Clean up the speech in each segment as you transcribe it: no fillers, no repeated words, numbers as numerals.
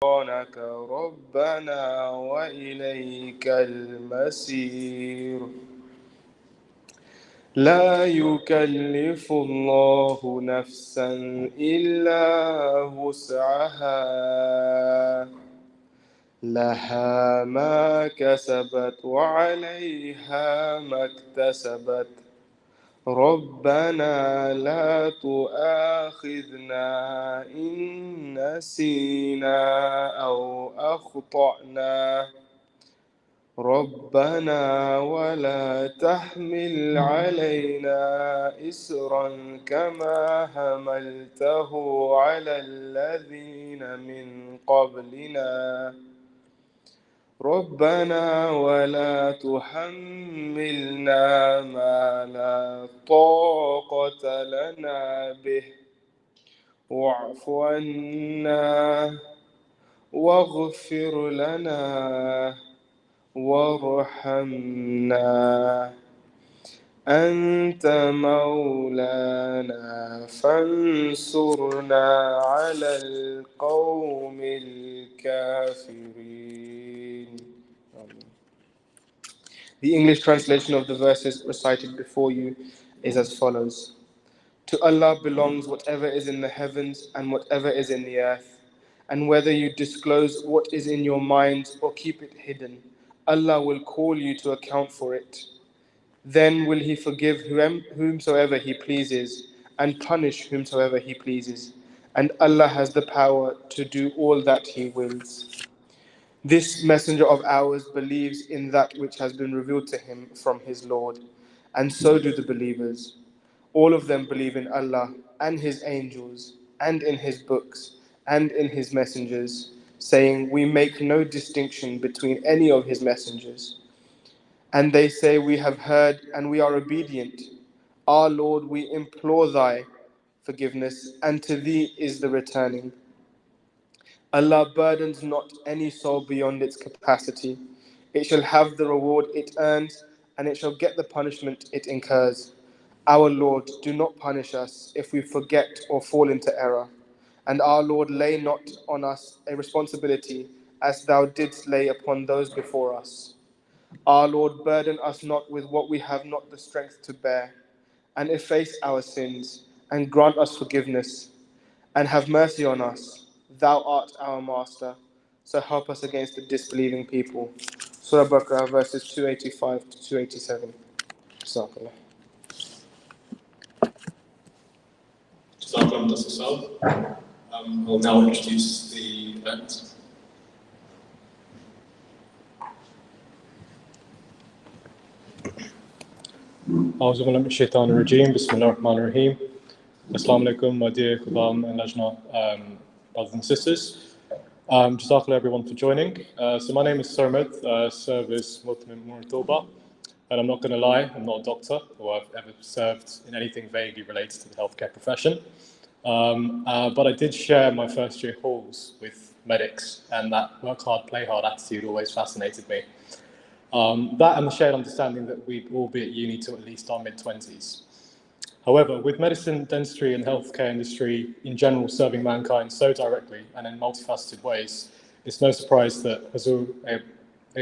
غفرانك ربنا وإليك المسير. لا يكلف الله نفسا إلا وسعها لها ما كسبت وعليها ما اكتسبت ربنا لا تؤاخذنا إن نسينا أو أخطأنا ربنا ولا تحمل علينا إسرا كما حملته على الذين من قبلنا ربنا ولا تحملنا ما لا طاقة لنا به واعف عنا واغفر لنا وارحمنا أنت مولانا فانصرنا على القوم الكافرين. The English translation of the verses recited before you is as follows. To Allah belongs whatever is in the heavens and whatever is in the earth, and whether you disclose what is in your mind or keep it hidden, Allah will call you to account for it. Then will He forgive whomsoever He pleases and punish whomsoever He pleases, and Allah has the power to do all that He wills. This messenger of ours believes in that which has been revealed to him from his Lord, and so do the believers. All of them believe in Allah and His angels, and in His books, and in His messengers, saying, we make no distinction between any of His messengers. And they say, we have heard and we are obedient. Our Lord, we implore Thy forgiveness, and to Thee is the returning. Allah burdens not any soul beyond its capacity. It shall have the reward it earns, and it shall get the punishment it incurs. Our Lord, do not punish us if we forget or fall into error. And our Lord, lay not on us a responsibility as Thou didst lay upon those before us. Our Lord, burden us not with what we have not the strength to bear, and efface our sins, and grant us forgiveness, and have mercy on us. Thou art our Master, so help us against the disbelieving people. Surah Baqarah, verses 285 to 287. Jazakallah. Jazakallah Tasasal. I'll now introduce the event. أعوذ بالله من الشيطان الرجيم بسم الله الرحمن الرحيم. Assalamu alaikum, my dear Khudam and Lajna brothers and sisters. Jazakallah everyone for joining. So my name is Sarmad, service Mutmin Murtoba, and I'm not going to lie, I'm not a doctor or I've ever served in anything vaguely related to the healthcare profession. But I did share my first year halls with medics, and that work hard, play hard attitude always fascinated me. That and the shared understanding that we'd all be at uni till at least our mid-20s. However, with medicine, dentistry and healthcare industry in general serving mankind so directly and in multifaceted ways, it's no surprise that Hazur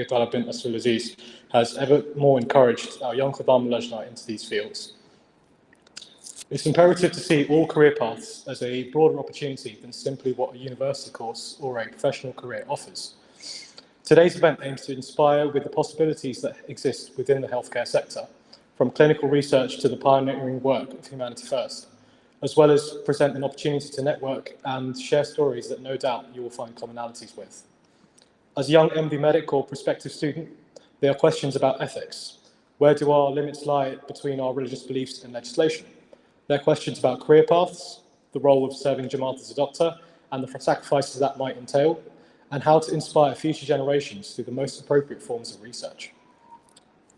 Talib bin Asrul Aziz has ever more encouraged our young Khaddam Lajna into these fields. It's imperative to see all career paths as a broader opportunity than simply what a university course or a professional career offers. Today's event aims to inspire with the possibilities that exist within the healthcare sector, from clinical research to the pioneering work of Humanity First, as well as present an opportunity to network and share stories that no doubt you will find commonalities with. As a young MD medic or prospective student, there are questions about ethics. Where do our limits lie between our religious beliefs and legislation? There are questions about career paths, the role of serving Jamaat as a doctor, and the sacrifices that might entail, and how to inspire future generations through the most appropriate forms of research.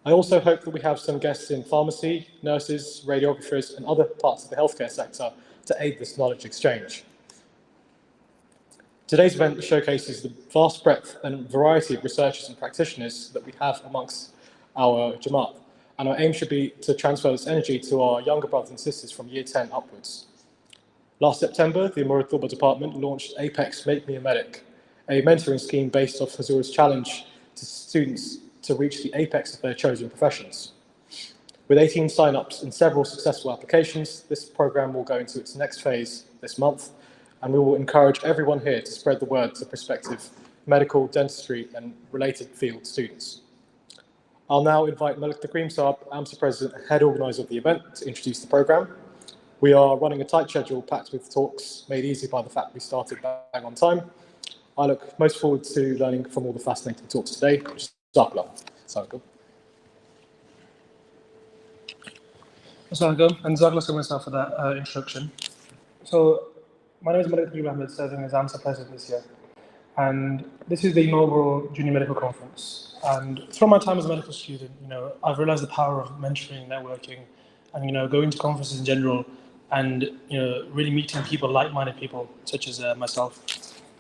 I also hope that we have some guests in pharmacy, nurses, radiographers, and other parts of the healthcare sector to aid this knowledge exchange. Today's event showcases the vast breadth and variety of researchers and practitioners that we have amongst our Jamaat, and our aim should be to transfer this energy to our younger brothers and sisters from year 10 upwards. Last September, the Murad Tuba department launched Apex Make Me a Medic, a mentoring scheme based off Hazura's challenge to students to reach the apex of their chosen professions. With 18 sign-ups and several successful applications, this program will go into its next phase this month, and we will encourage everyone here to spread the word to prospective medical, dentistry, and related field students. I'll now invite Malik Takreem Saab, AMSA President and Head Organiser of the event, to introduce the program. We are running a tight schedule packed with talks made easy by the fact we started bang on time. I look most forward to learning from all the fascinating talks today. Jazakallah. Assalamualaikum, and Jazakallah myself for that introduction. So, my name is Malik Ahmed, serving as AMSA President this year. And this is the inaugural Junior Medical Conference. And through my time as a medical student, I've realized the power of mentoring, networking, and going to conferences in general, and really meeting people, like-minded people such as myself.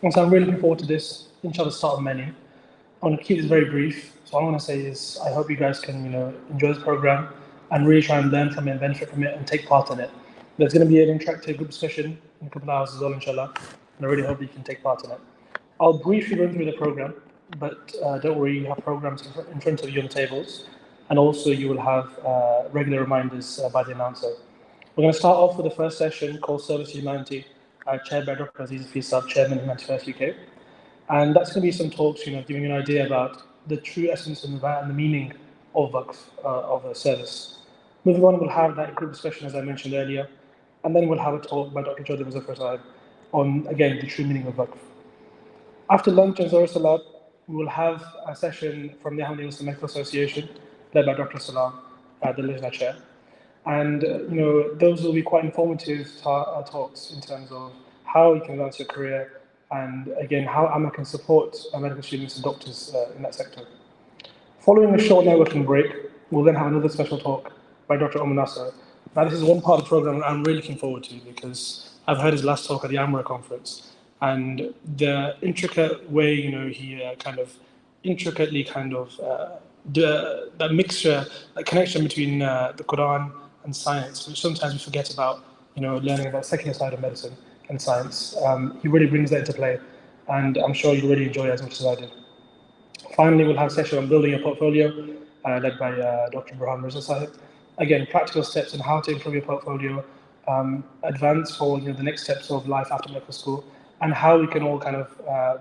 And so I'm really looking forward to this. Inshallah, the start of many. I want to keep this very brief. So all I want to say is I hope you guys can enjoy the program and really try and learn from it, benefit from it, and take part in it. There's going to be an interactive group discussion in a couple of hours as well, inshallah. And I really hope you can take part in it. I'll briefly run through the program, but don't worry, you have programs in front of you on the tables, and also you will have regular reminders by the announcer. We're going to start off with the first session called Service to Humanity, chaired by Dr. Aziz Fisab, Chairman of Humanity First UK. And that's going to be some talks, giving you an idea about the true essence and the meaning of Waqf, of a service. Moving on, we'll have that group discussion, as I mentioned earlier, and then we'll have a talk by Dr. Jodha Muzaffar Sahib on, again, the true meaning of Waqf. After lunch and Zohar Salat, we will have a session from the Ahmadi Muslim Medical Association, led by Dr. Salam, the Lajna Chair. And those will be quite informative talks in terms of how you can advance your career, and again, how AMA can support medical students and doctors in that sector. Following a short networking break, we'll then have another special talk by Dr. Omar Nasser. Now, this is one part of the program I'm really looking forward to because I've heard his last talk at the AMRA conference, and the intricate way, he intricately that mixture, that connection between the Quran and science, which sometimes we forget about, learning about the secular side of medicine and science. He really brings that into play, and I'm sure you'll really enjoy it as much as I did. Finally, we'll have a session on building a portfolio, led by Dr. Burhan Mirza Sahib. Again, practical steps on how to improve your portfolio, advance for the next steps of life after medical school, and how we can all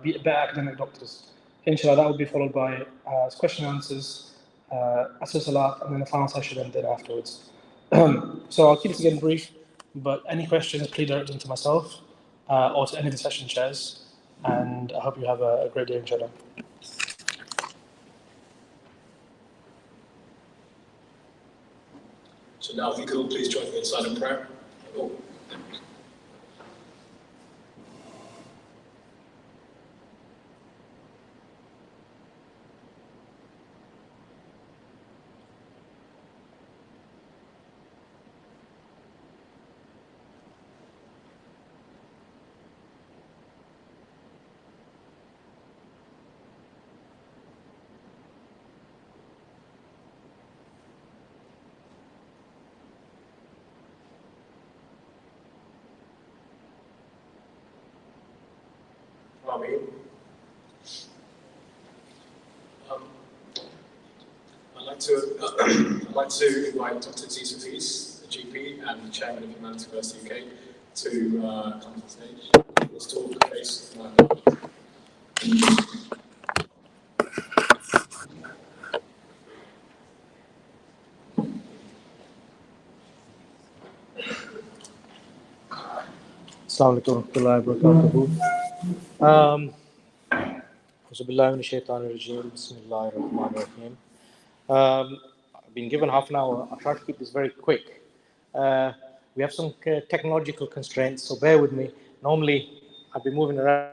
be better academic doctors. Inshallah, that will be followed by question and answers, Asr Salat, and then the final session, and then afterwards. So I'll keep this again brief, but any questions, please direct them to myself or to any of the session chairs, and I hope you have a great day, inshallah. So now, if you could all please join me in silent prayer. I'd like to invite Dr. Aziz Hafiz, the GP and the Chairman of Humanity First UK, to come to the stage. Let's talk base. Assalamu alaikum warahmatullahi wabarakatuh. Bismillahirrahmanirrahim. I've been given half an hour. I'll try to keep this very quick. We have some technological constraints, so bear with me. Normally, I'd be moving around.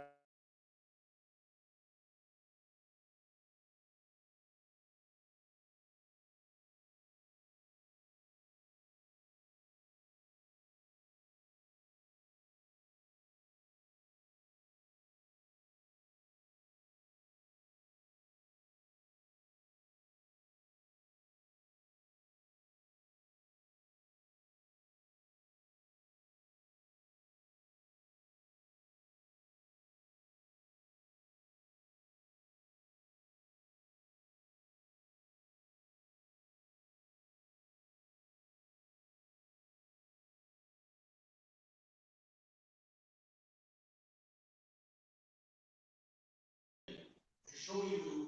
show you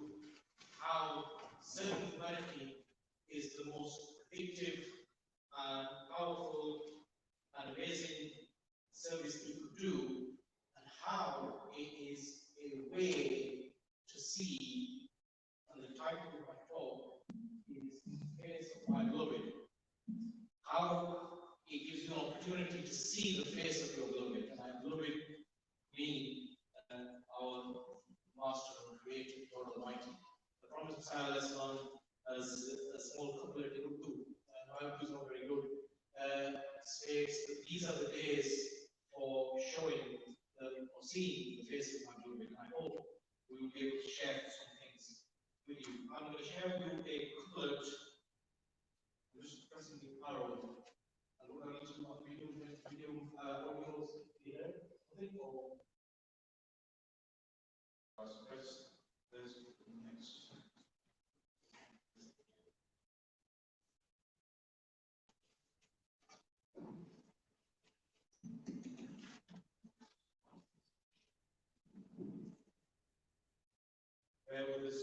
how serving humanity is the most addictive and powerful and amazing service you could do, and how it is a way to see, and the title of my talk is the face of my beloved. How it gives you an opportunity to see the face of your beloved, and my beloved being our Master and Creator, God Almighty. The Prophet as a small couplet in Urdu, my Urdu is not very good, states that these are the days for showing or seeing the face of my beloved. And I hope we will be able to share some things with you. I'm going to share with you a couplet. I'm just pressing the arrow. And what I need to do is video audios here, I think, or press this next. Bear with us.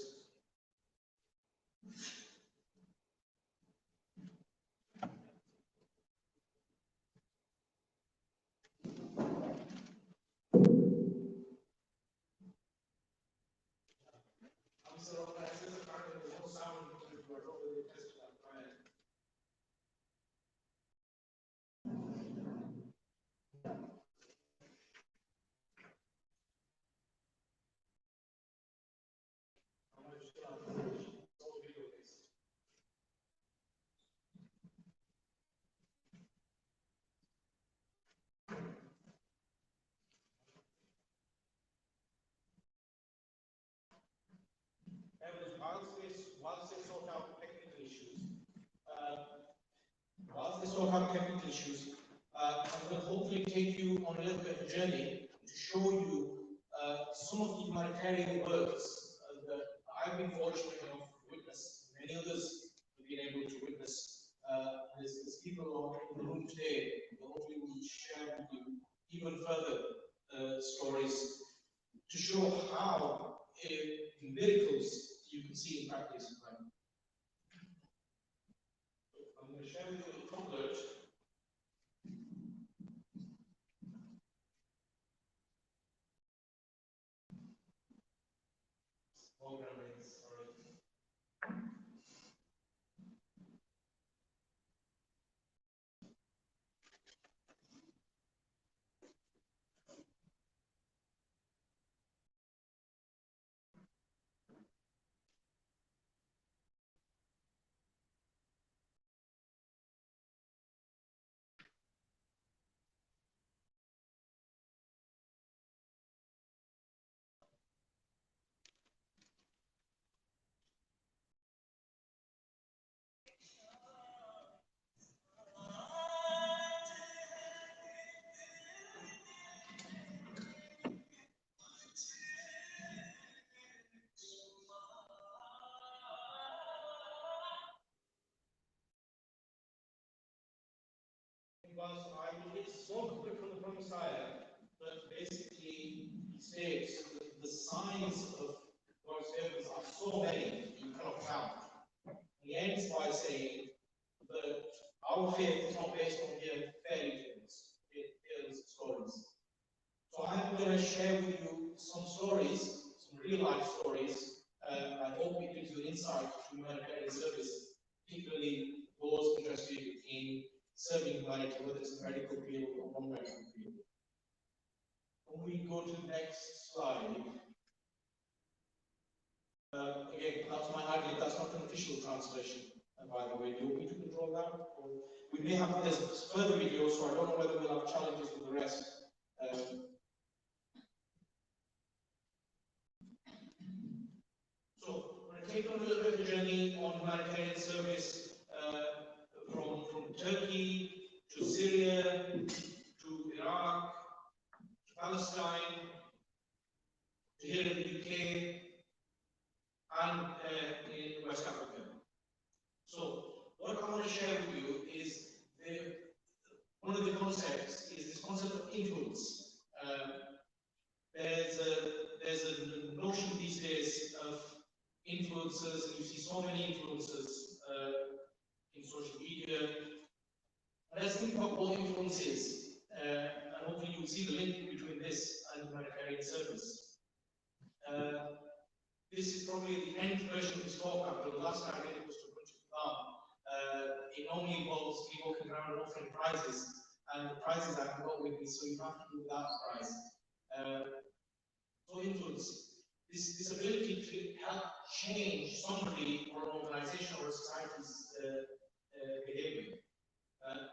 Whilst they sort out technical issues, I'm going to hopefully take you on a little bit of a journey to show you some of the humanitarian works that I've been fortunate enough to witness. Many others have been able to witness. There's people in the room today that hopefully will share with you even further stories to show how miracles you can see in practice. I'm going to share with you a couplet. I will read a small couplet from the Messiah, but basically he states that the signs of God's miracles are so many you cannot count. He ends by saying that our faith is not based on mere fairy tales, stories. So I'm going to share with you some stories, some real life stories. I hope it gives you insight to humanitarian service, particularly those interested in serving humanity, whether it's a medical field or non-medical field. When we go to the next slide, again, that's my idea, that's not an official translation, by the way. Do you want me to control that? Or we may have, there's further videos, so I don't know whether we'll have challenges with the rest. So, we're going to take on a little bit of a journey on humanitarian service from Turkey to Syria to Iraq to Palestine to here in the UK and in West Africa. So, what I want to share with you is one of the concepts is this concept of influence. There's a notion these days of influencers, and you see so many influencers in social media. And let's think about what influence is, and hopefully you'll see the link between this and humanitarian service. This is probably the end version of this talk after the last time I did it was to Punch it normally involves me walking around and offering prizes, and the prizes I have got with me, so you have to do without the prize. So influence, this ability to help change somebody or an organization or a society's behavior.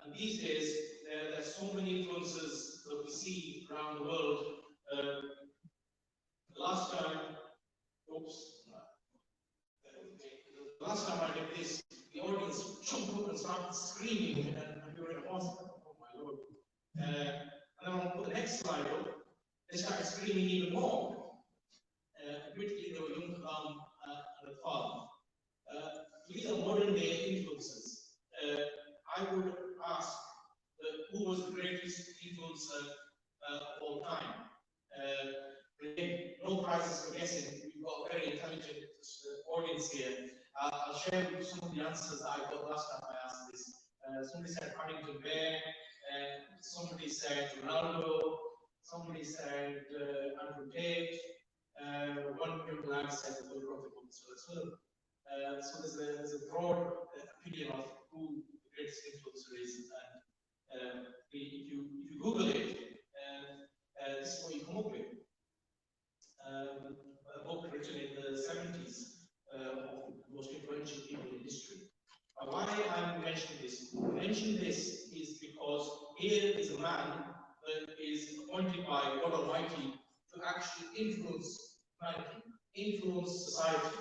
And these days, there are so many influences that we see around the world. Last time, last time I did this, the audience jumped up and started screaming, and we were in a hospital. Oh my Lord. And then I'll put the next slide up. They started screaming even more. Admittedly, they were young and at father. These are modern day influences. I would ask who was the greatest influencer of all time? Again, no prizes for guessing. We've got a very intelligent audience here. I'll share with you some of the answers I got last time I asked this. Somebody said Paddington Bear, somebody said Ronaldo, somebody said Andrew Tate, one young lad said the Prophet Muhammad. So there's a broad opinion of who the greatest influencer is, and if you Google it, this is what you come up with. A book written in the 70s of the most influential people in history. Why I'm mentioning this? I mention this is because here is a man that is appointed by God Almighty to actually influence humanity, influence society.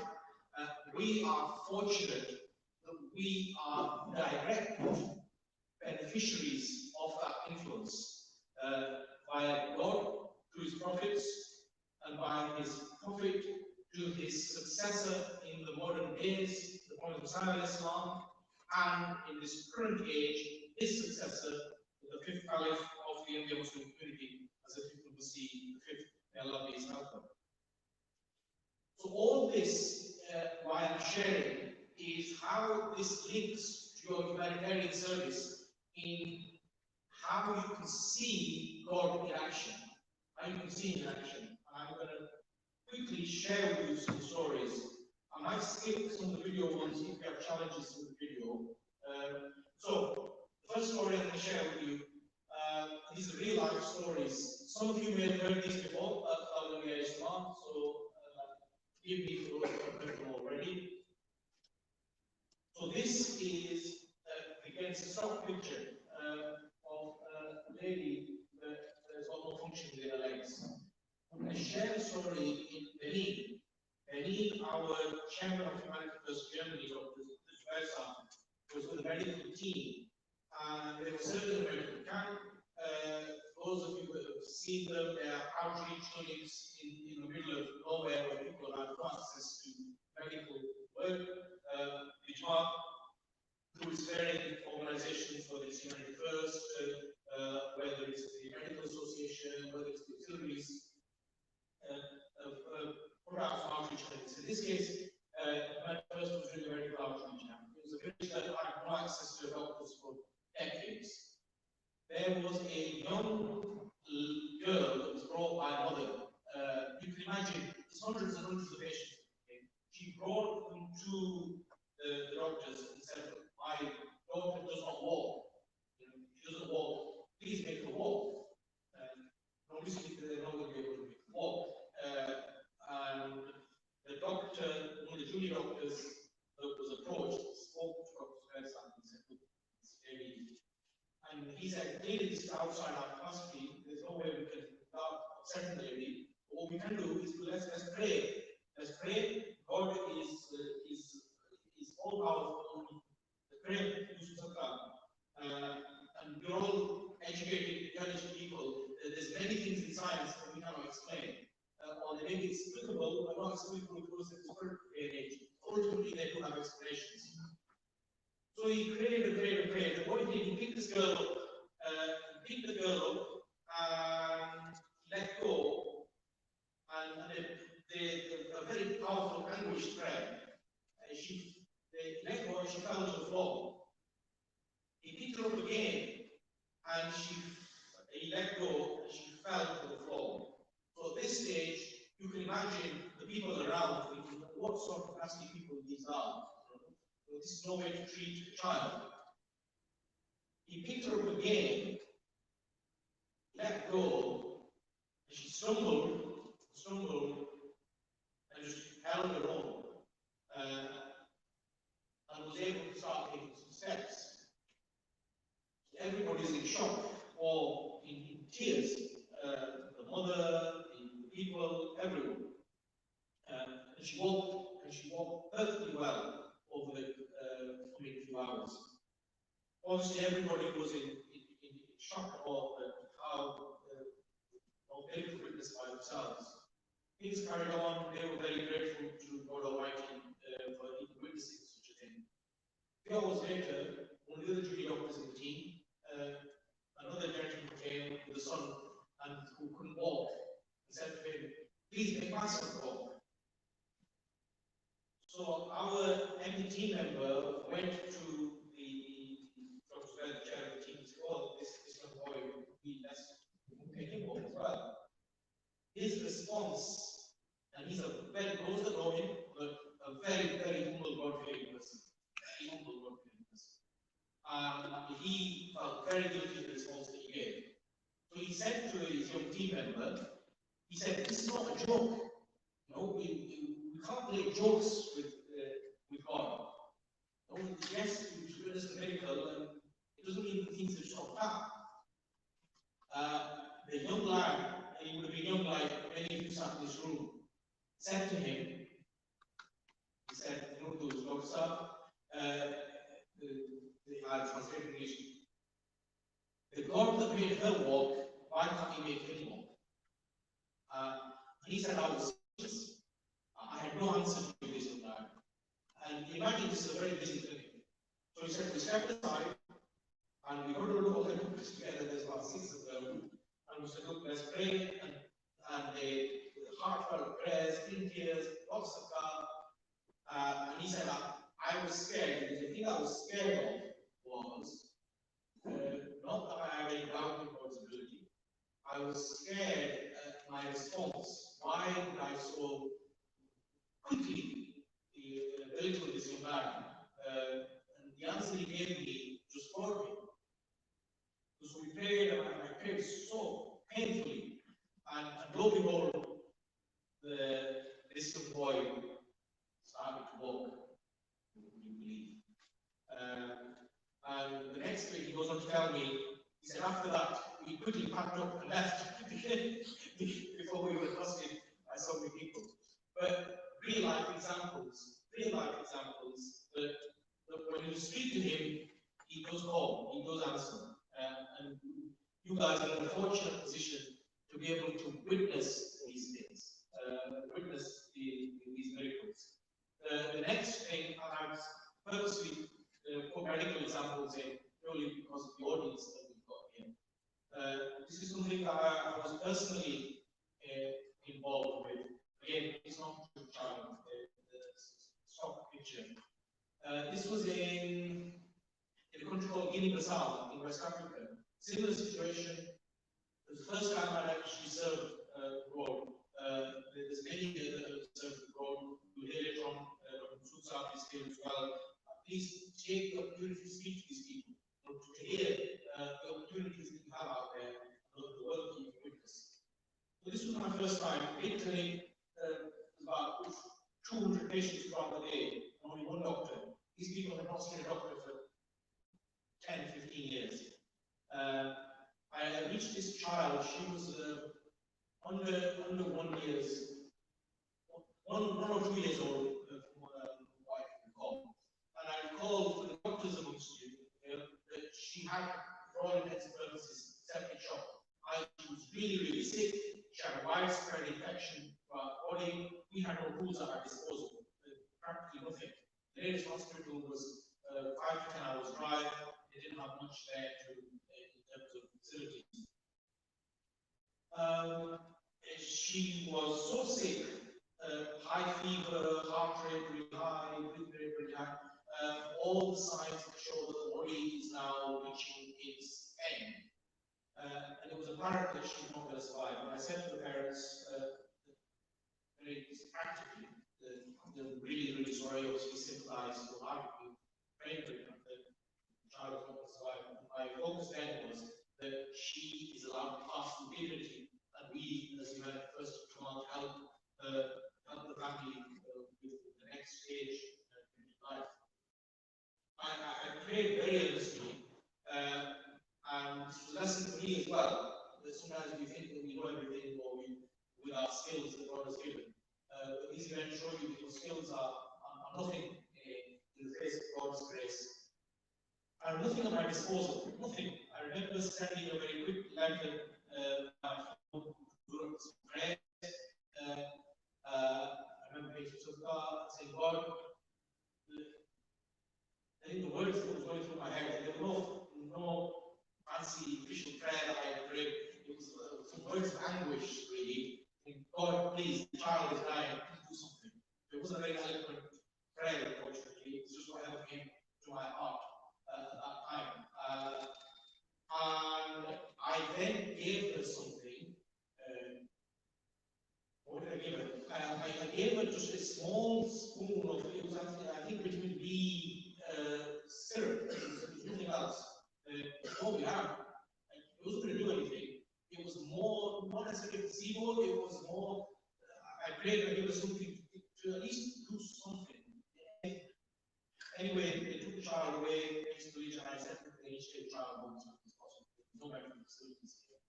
We are fortunate that we are direct beneficiaries of that influence by God to his prophets, and by his prophet to his successor in the modern days, the Prophet Muhammad Islam, and in this current age, his successor, the fifth caliph of the Indian Muslim community, as if people will see the fifth, may Allah be his helper. So all this, while I'm sharing, is how this links to your humanitarian service in how you can see God in action, how you can see him in action. I'm going to quickly share with you some stories. I might skip some of the video ones if you have challenges with the video. So, the first story I'm going to share with you, these are real life stories. Some of you may have heard these before, Islam, so give me for those who have heard them already. So this is, again, it's a stock picture of a lady that has got no function in her legs. I share a story in Benin. Benin, our chairman of Humanity First Germany, Dr. Versa, was with a medical team. And they were serving a medical camp. Those of you who have seen them, they are outreach clinics in the middle of nowhere where people have access to medical work. The job through its varying organizations, whether it's Humanity First, whether it's the Medical Association, whether it's the auxiliaries, put out some outreach clinics. In this case, Humanity First was doing a medical outreach camp. It was a village that had no access to doctors for decades. There was a young girl that was brought by a mother. You can imagine, it's hundreds and hundreds of patients. Okay? She brought them to the doctors and said, my daughter does not walk. You know, she doesn't walk. Please make her walk. Obviously, they're not going to be able to make her walk. And the doctor, one of the junior doctors that was approached, spoke to Dr. Spencer and said, look, it's very easy. And he said, clearly this is outside our capacity. There's no way we can upset the lady. What we can do is let's pray. Let's pray. God is all powerful. Let's pray. And we're all educated, intelligent people. There's many things in science that we cannot explain. Or they may be explicable, but not explicable because it's current age. Ultimately, they do have explanations. So he prayed and prayed and prayed. And what he did, he picked this girl up, and let go. And powerful, anguished prayer. The leg boy, she fell to the floor. He picked her up again, and he let go, and she fell to the floor. So at this stage, you can imagine the people around thinking, what sort of nasty people these are? This is no way to treat a child. He picked her up again, let go, and she stumbled, and just held her own, and was able to start taking some steps. Everybody's in shock or in tears. The mother, the people, everyone. And she walked perfectly well over the coming few hours. Obviously, everybody was in shock of how they could witness by themselves. Things carried on. They were very grateful to God Almighty for even witnessing such a thing. 3 hours later, one of the other junior doctors in the team, another gentleman came with a son and who couldn't walk and said to him, please make my son walk. So our MD team member went to the chair of the team and said, oh, this young boy would be less, make him walk as well. His response, and he's a very close to know him, but a very, very humble God-fearing person. Very humble God-fearing person. He felt very guilty of the response that he gave. So he said to his young team member, he said, this is not a joke. No, we can't play jokes with God. No, yes, we witness the miracle, and it doesn't mean that things have stopped up. The young lad, and he would have been young like many of you sat in this room, said to him, he said, in Urdu, Dr. Saab, I'll translate in English. The God that made her walk, why can't he make him walk? And he said, I was speechless. I had no answer to this young lad. And imagine this is a very busy clinic. So he said, we stepped aside, and we got to look all the doctors together. There's about 6 of them. And we said, look, let's pray. And they heartfelt prayers, in tears, lots of God. And he said, I was scared. The thing I was scared of was not that I had any doubt in God's ability. I was scared at my response. Why did I so quickly the ability of this young man? And the answer he gave me just floored me. So we prayed, and I prayed so painfully. And lo and behold, this young boy started to walk. Would you believe? And the next week he goes on to tell me, he said, after that, we quickly packed up and left before we were accosted by so many people. But real life examples that when you speak to him, he does call, he does answer. And you guys are in a fortunate position to be able to witness these things, witness these miracles. The next thing, and I've purposely put medical examples in purely because of the audience that we've got here. This is something that I was personally involved with. Again, it's not a child, the stock picture. This was in a country called Guinea-Bissau in West Africa. Similar situation. It was the first time I'd actually served abroad. There's many here that have served abroad. You hear it from South is here as well. Please take the opportunity to speak to these people, to hear the opportunities that you have out there, the work that you can witness. So this was my first time. Big clinic, about 200 patients throughout the day, only one doctor. These people have not seen a doctor for 10, 15 years. I reached this child. She was under 1 years, 1 or 2 years old, from what I can recall. And I recall for the doctors amongst you that she had, for all intents and purposes, septic shock. She was really, really sick. She had a widespread infection to our body. We had no tools at our disposal, practically nothing. The nearest hospital was 5 to 10 hours drive. They didn't have much there in terms of facilities. She was so sick high fever, heart rate really high, breathing rate really high. All the signs show that the body is now reaching its end. And it was apparent that she's not going to survive. And I said to the parents, very practically, they're really, really sorry, obviously sympathize wholeheartedly, praying for the child is not going to survive. My focus then was that she is allowed to pass through puberty, and we, as you had first come out, help the family with the next stage in life. I prayed very earnestly, and it's a lesson for me as well, that sometimes we think that we know everything or with our skills that God has given. But these events show you that your skills are nothing in the face of God's grace. I have nothing at my disposal, nothing. I remember sending a very quick letter my phone to prayer. I remember being to God saying, God, I think the words that was going through my head, there were no fancy official prayer that I prayed. It was some words of anguish, really. God, please, the child is dying, please do something. It wasn't a very eloquent prayer, unfortunately. It was just whatever came to my heart at that time. And I then gave her something. What did I give her? I gave her just a small spoon of, it was actually, I think, vitamin B syrup. It was nothing else. All we have. It wasn't going to do anything. It was more, not necessarily placebo, it was more, I prayed I gave her something to at least do something. Anyway, they took the child away next to each, and I said that they each take the child home as soon as possible. No medical facilities here.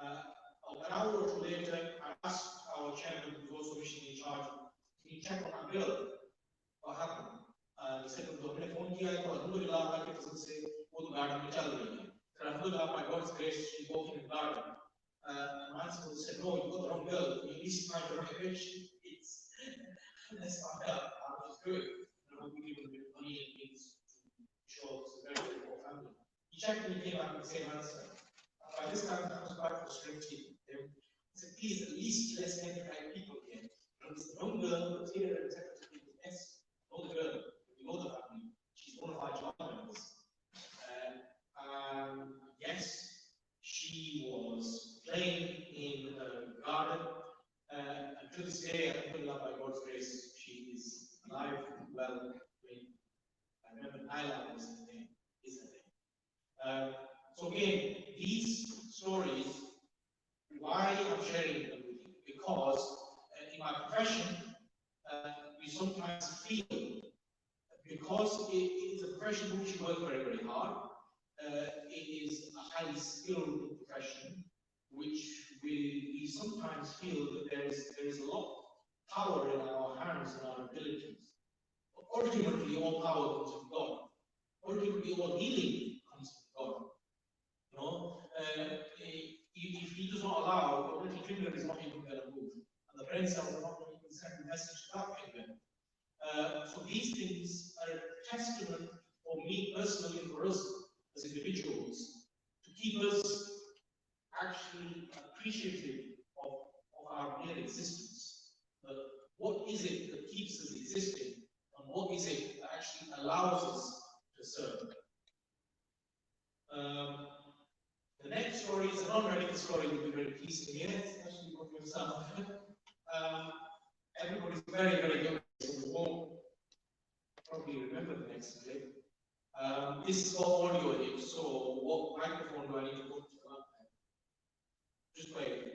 An hour or two later, I asked our chairman, who was also missionary in charge, can you check on my girl? What happened? He said, हमने phone किया तो अल्हम्दुलिल्लाह अल्लाह के फजल से वो तो garden में चल रही है. So alhamdulillah, by God's grace, she's walking in the garden. And my answer said, no, you got the wrong girl. You need to find the right bitch. That's not her. She's good. And I hope we give her a bit of money and things to show it's a very, very poor family. He checked and he came back with the same answer. By this time, I was quite frustrated. I said, please, at least let's get the right people here. And this young girl was here and said, yes, know the girl, we know the family. She's one of our job members. Yes, she was playing in the garden. And to this day, alhamdulillah, by God's grace, she is alive and well. I remember Naila was her name, is her name. So again, these stories, why I'm sharing them with you? Because in my profession, we sometimes feel, because it is a profession in which you work very, very hard, it is a highly skilled profession, which we sometimes feel that there is a lot of power in our hands and our abilities. But ultimately, all power comes from God. Ultimately, all healing comes from God. You know, if He does not allow, the little finger is not even going to move, and the brain cells are not going to send a message to that finger. So these things are a testament for me personally, for us as individuals, to keep us actually appreciative of our mere existence. What is it that keeps us existing, and what is it that actually allows us to serve? The next story is a non-medical story. You'll be very pleased to hear, especially for yourself. Everybody's very, very good, so we won't probably remember the next clip. This is for audio edit, so what microphone do I need to put to that? Just wait.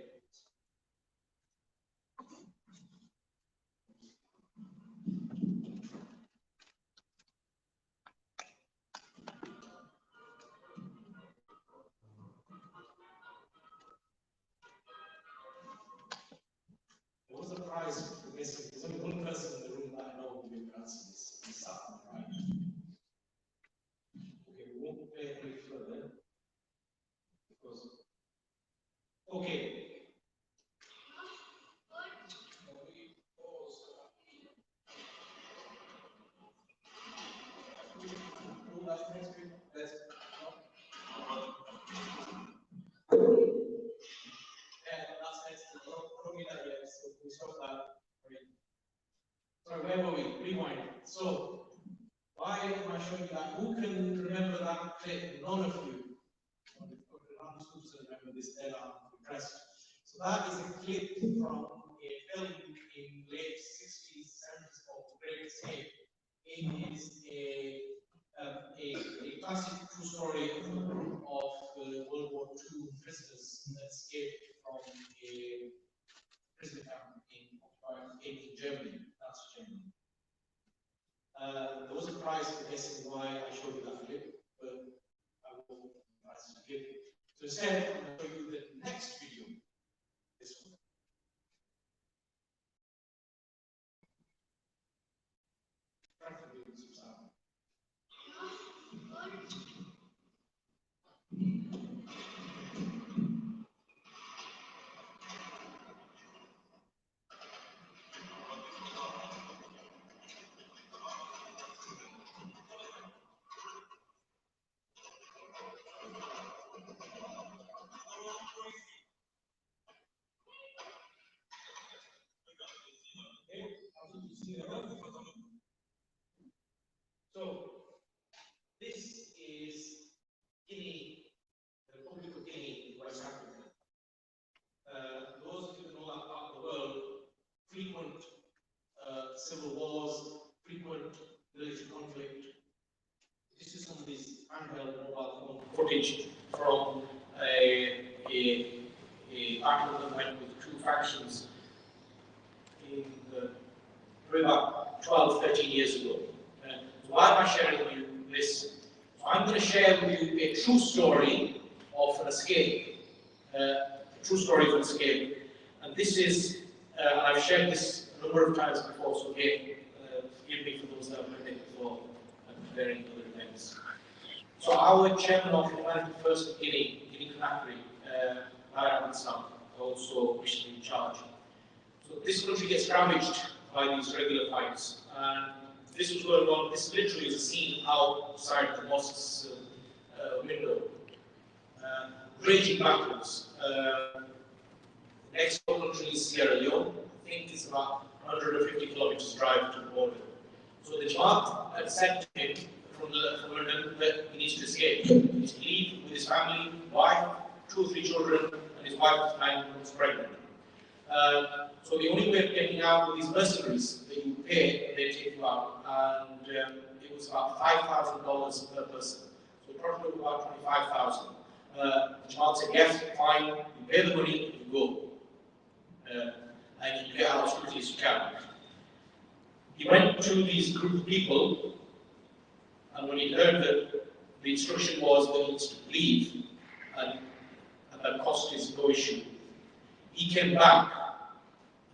There was a prize for guessing. There's only one person in the room that I know who will answer this. It's Sutton, right? Okay, we won't play any further. Because, okay. That's next week. That's next. Don't mean that yet. So we stop that. Sorry, where were we? Rewind. So, why am I showing you that? Who can remember that clip? None of you. I'm supposed to remember this, then I'm impressed. So that is a clip from a film in late 60s, 70s called The Great Escape. It is a classic true story of a group of World War II prisoners that escaped from a prison camp in Germany, Nazi Germany. There was a prize for guessing why I showed you that clip, but I won't prize to give. So instead, I'm going to show you the next video. This one. So, this is Guinea, the Republic of Guinea, West Africa. Those of you that know that part of the world, frequent civil wars, frequent military conflict. This is some of these handheld mobile phone footage from a battle that went with two factions in about 12, 13 years ago. So why am I sharing with you this? So I'm going to share with you a true story of an escape. A true story of an escape. And this is, I've shared this a number of times before, so again, forgive me for those that have heard it before. I'm preparing other events. So our chairman of Humanity First in Guinea Conakry, Ahmadi also missionary in charge. So this country gets ravaged by these regular fights, and this was going on. This literally is a scene outside the mosque's window. Raging battles. Next country is Sierra Leone. I think it's about 150 kilometers drive to the border. So the Jamaat had said to him from London that he needs to escape. He needs to leave with his family, wife, 2 or 3 children, and his wife was 9 months pregnant. So the only way of getting out with these mercenaries that you pay and they take you out, and it was about $5,000 per person. So probably about 25,000. The Jamaat said, yes, fine, you pay the money, you go. And you get out as quickly as you can. He went to these group of people, and when he heard that the instruction was that he needs to leave, and that cost is no issue, he came back.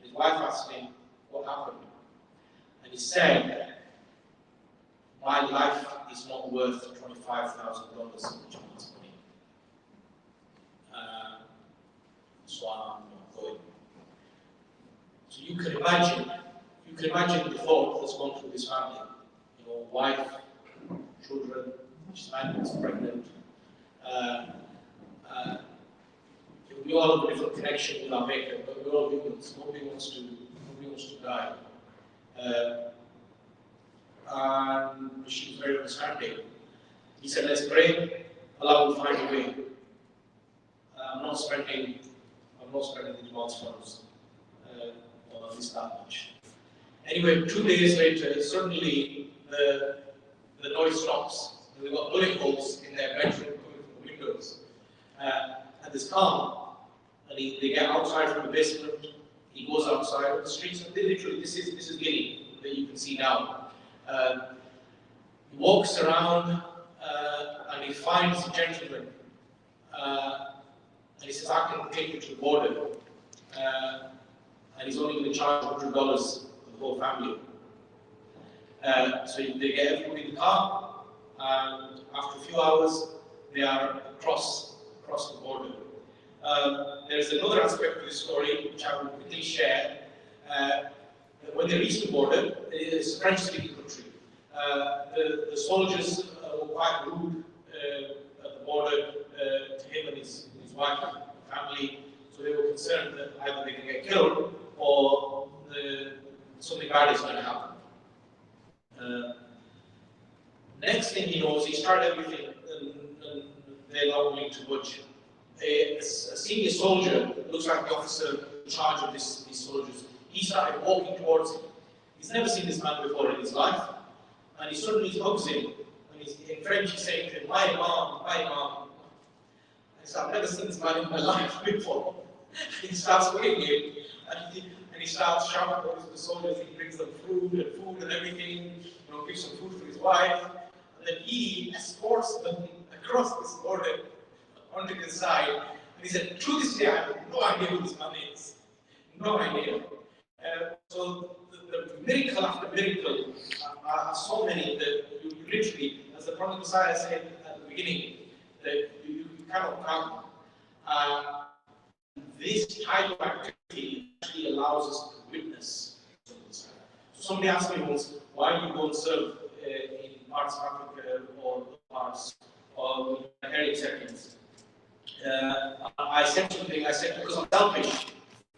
His wife asked him what happened, and he said, "My life is not worth $25,000 in Japan's money, so I'm not going." So you can imagine the thought that's gone through this family. You know, wife, children, she's 9 months pregnant. We all have a different connection with our maker, but we're all humans. Nobody wants to die. And she was very understanding. He said, "Let's pray. Allah will find a way. I'm not spending the Jamaat's funds on at least that much." Anyway, 2 days later, suddenly the noise stops. They've got bullet holes in their bedroom coming from the windows. And there's calm. And they get outside from the basement. He goes outside on the streets. And literally, this is Guinea that you can see now. He walks around and he finds a gentleman. And he says, "I can take you to the border." And he's only going to charge $100 for the whole family. So they get everybody in the car, and after a few hours, they are across the border. There's another aspect to this story which I will quickly share. That when they reach the border, it is a French-speaking country. The soldiers were quite rude at the border to him and his wife and family, so they were concerned that either they can get killed or the bad is going to happen. Next thing he knows, he started everything, and they're not willing to budge. A senior soldier, looks like the officer in charge of these soldiers, he started walking towards him. He's never seen this man before in his life, and he suddenly hugs him, and he's, in French he's saying to him, my mom, my mom. And so I've never seen this man in my life before. He starts hugging him, and he starts shouting to the soldiers. He brings them food and everything, gives some food for his wife, and then he escorts them across this border onto the side. And he said, to this day, I have no idea who this man is. No idea. So the miracle after miracle are so many that you literally, as the Prophet Messiah said at the beginning, that you cannot count. This type of activity actually allows us to witness. So somebody asked me once, why do you go and serve in parts of Africa or parts or in heritage settings? I said something, I said, because I'm selfish.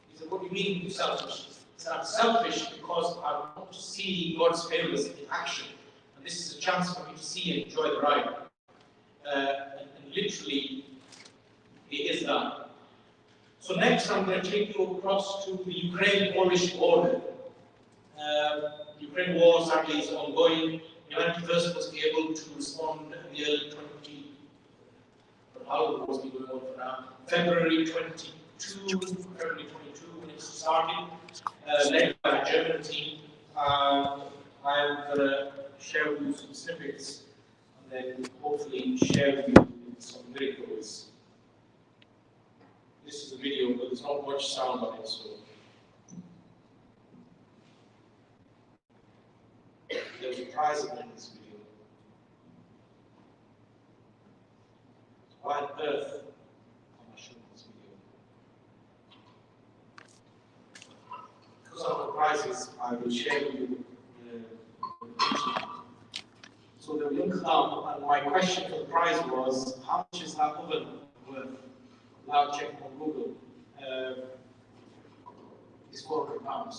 He said, what do you mean you're selfish? I said, I'm selfish because I want to see God's favors in action. And this is a chance for me to see and enjoy the ride. And literally, it is that. So next, I'm going to take you across to the Ukraine-Polish border. Ukraine war sadly is ongoing. The United First was able to respond in the early 20, how long was it going on for now? February 22, when it started, led by a German team. I'm going to share with you some snippets and then hopefully share with you some miracles. This is a video, but there's not much sound on it, so. There's a prize in this video. Why on earth am I showing this video? Because of the prizes, I will share with you so the link up, and my question for the prize was, how much is that oven worth? Without checking on Google. It's £400.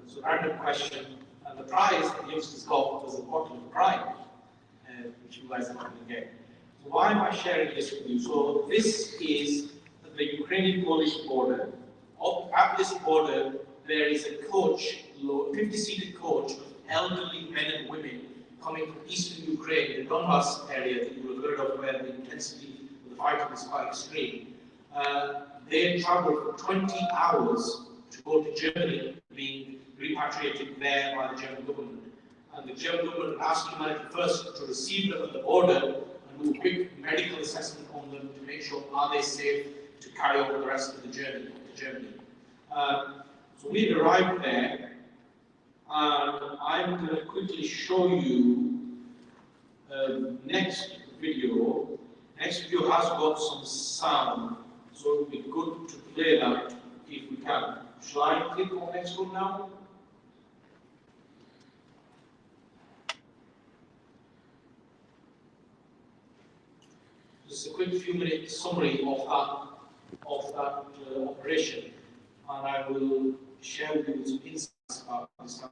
So random question. And the prize that the youngsters got was a bottle of Prime, which you guys are not going to get. So why am I sharing this with you? So this is the Ukrainian-Polish border. At this border, there is a coach, 50-seated coach of elderly men and women coming from eastern Ukraine, the Donbass area that you will have heard of, where the intensity of the fighting is quite extreme. They traveled for 20 hours to go to Germany, being repatriated there by the German government. And the German government asked Humanity First to receive them at the border and do a quick medical assessment on them to make sure are they safe to carry on the rest of the journey to Germany. So we arrived there, and I'm going to quickly show you next video. Next video has got some sound, so it would be good to play that if we can. Shall I click on next one now? Just a quick few-minute summary of that operation, and I will share with you some insights about this.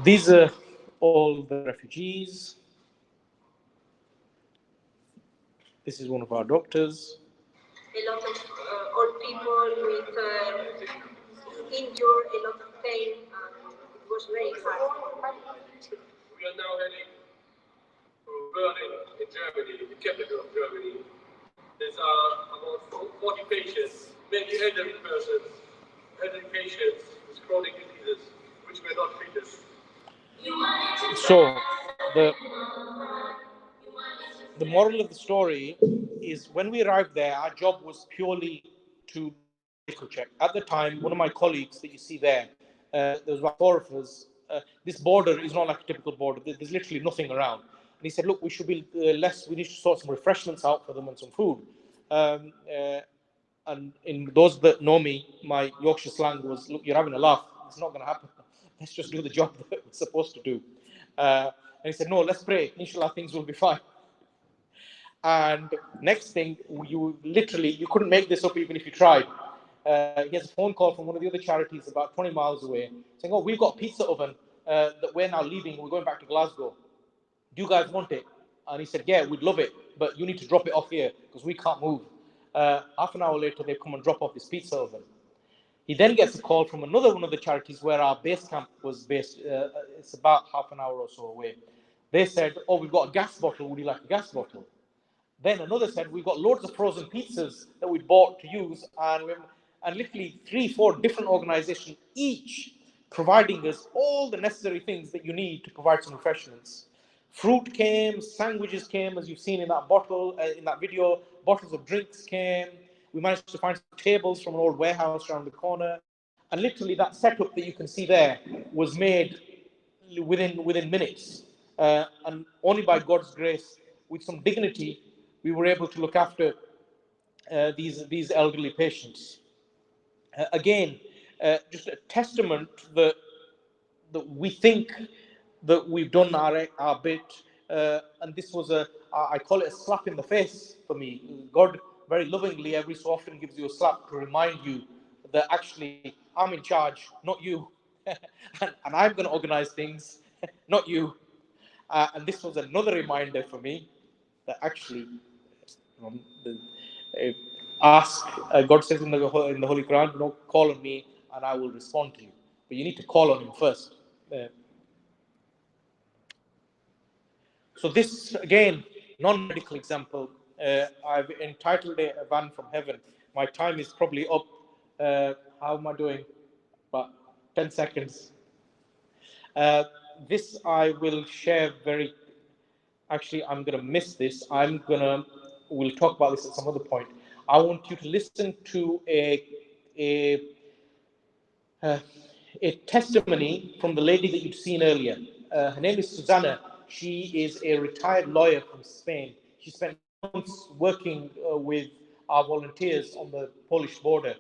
These are all the refugees. This is one of our doctors. A lot of old people with injured, a lot of pain, and it was very hard. We are now heading to Berlin in Germany, the capital of Germany. There's about 40 patients, mainly elderly persons, elderly patients with chronic diseases, which were not treated. So, the moral of the story is when we arrived there, our job was purely to medical check. At the time, one of my colleagues that you see there, there was about 4 of us. This border is not like a typical border. There's literally nothing around. he said, look, we should be less, we need to sort some refreshments out for them and some food. And in those that know me, my Yorkshire slang was, look, you're having a laugh. It's not going to happen. Let's just do the job that we're supposed to do. And he said, no, let's pray. Inshallah, things will be fine. And next thing, you couldn't make this up even if you tried. He has a phone call from one of the other charities about 20 miles away saying, oh, we've got a pizza oven that we're now leaving. We're going back to Glasgow. Do you guys want it? And he said, yeah, we'd love it, but you need to drop it off here because we can't move. Half an hour later, they come and drop off this pizza oven. He then gets a call from another one of the charities where our base camp was based. It's about half an hour or so away. They said, oh, we've got a gas bottle. Would you like a gas bottle? Then another said, we've got loads of frozen pizzas that we bought to use, and literally 3-4 different organizations, each providing us all the necessary things that you need to provide some refreshments. Fruit came, sandwiches came, as you've seen in that bottle, in that video, bottles of drinks came. We managed to find some tables from an old warehouse around the corner. And literally that setup that you can see there was made within minutes. And only by God's grace, with some dignity, we were able to look after these elderly patients. Again, just a testament that we think that we've done our bit, and this was I call it a slap in the face for me. God very lovingly every so often gives you a slap to remind you that actually I'm in charge, not you, and I'm going to organize things, not you. And this was another reminder for me that actually ask. God says in the Holy Quran, no, call on me and I will respond to you. But you need to call on him first. So this, again, non-medical example, I've entitled it A Van from Heaven. My time is probably up. How am I doing? About 10 seconds. This I will share very... Actually, I'm going to miss this. We'll talk about this at some other point. I want you to listen to a testimony from the lady that you've seen earlier. Her name is Susanna. She is a retired lawyer from Spain. She spent months working with our volunteers on the Polish border.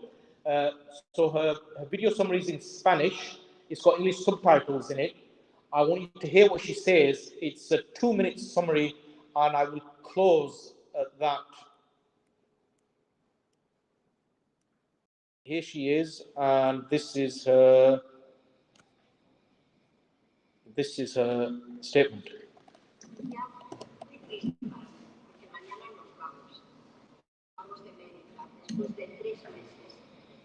So her video summary is in Spanish. It's got English subtitles in it. I want you to hear what she says. It's a 2-minute summary, and I will close at that. Here she is, and this is her statement. Después de 3 meses,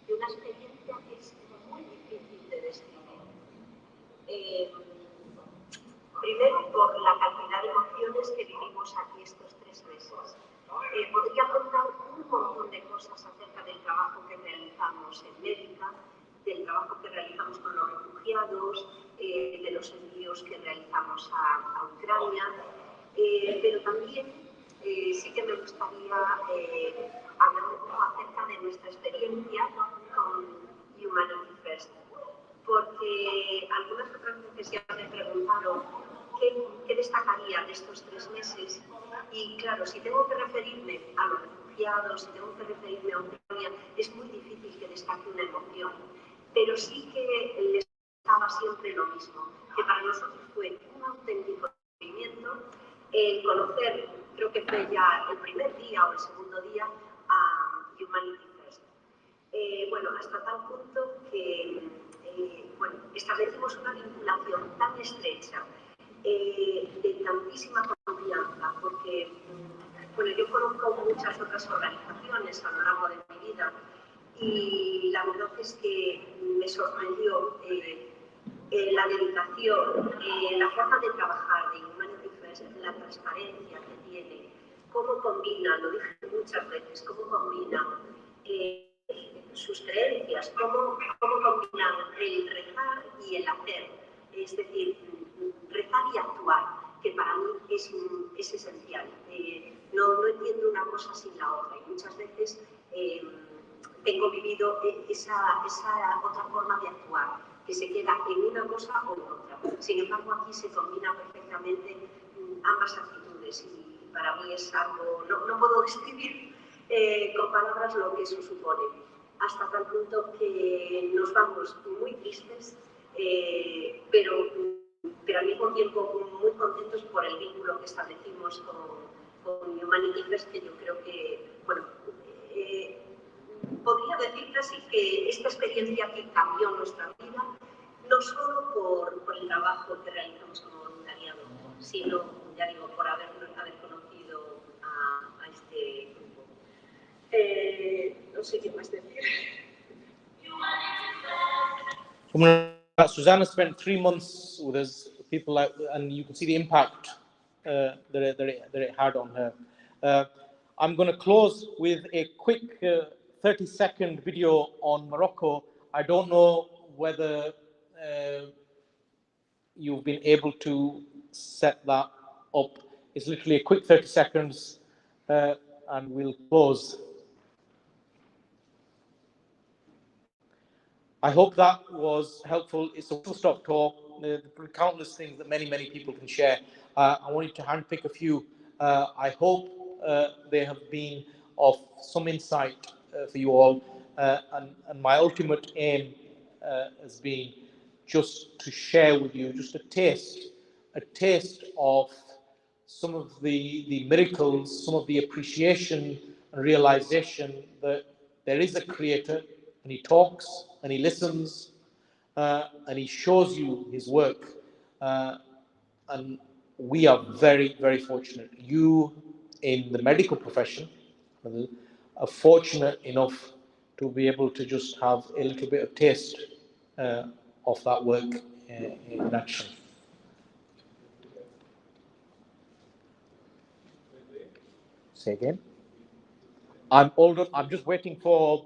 de una experiencia que es muy difícil de describir. Primero, por la cantidad de emociones que vivimos aquí estos 3 meses. Podría contar un montón de cosas acerca del trabajo que realizamos en Médica, del trabajo que realizamos con los refugiados, de los envíos que realizamos a Ucrania, pero también sí que me gustaría hablar un poco acerca de nuestra experiencia con Humanity First, porque algunas otras veces ya me preguntaron qué destacaría de estos 3 meses, y claro, si tengo que referirme a los refugiados, si tengo que referirme a Ucrania, es muy difícil que destaque una emoción, pero sí que les estaba siempre lo mismo, que para nosotros fue un auténtico sentimiento conocer, creo que fue ya el primer día o el segundo día, a Humanity First. Bueno, hasta tal punto que establecimos una vinculación tan estrecha, de tantísima confianza, porque yo conozco muchas otras organizaciones a lo largo de mi vida y la verdad es que me sorprendió la dedicación, la forma de trabajar de Humanity First, la transparencia que tiene, cómo combina, lo dije muchas veces, cómo combina sus creencias, cómo combinan el rezar y el hacer, es decir, rezar y actuar, que para mí es esencial. No entiendo una cosa sin la otra y muchas veces tengo vivido esa otra forma de actuar, que se queda en una cosa o en otra. Sin embargo, aquí se combina perfectamente ambas actitudes y para mí es algo, no puedo describir con palabras lo que eso supone, hasta tal punto que nos vamos muy tristes, pero al mismo tiempo muy contentos por el vínculo que establecimos con Humanity First, que yo creo que, bueno, podría decir casi que esta experiencia aquí cambió nuestra vida, no solo por el trabajo que realizamos como voluntariado, sino, ya digo, por haber conocido a este grupo. No sé qué más decir. Susanna spent 3 months with us, people like, and you can see the impact that it had on her. I'm going to close with a quick 30-second video on Morocco. I don't know whether you've been able to set that up. It's literally a quick 30 seconds, and we'll close. I hope that was helpful. It's a whistle-stop talk. There are countless things that many people can share. I wanted to handpick a few. I hope they have been of some insight for you all. And my ultimate aim has been just to share with you just a taste of some of the miracles, some of the appreciation and realization that there is a creator, and he talks and he listens and he shows you his work. And we are very fortunate. You in the medical profession are fortunate enough to be able to just have a little bit of taste of that work in action. Say again. I'm just waiting for.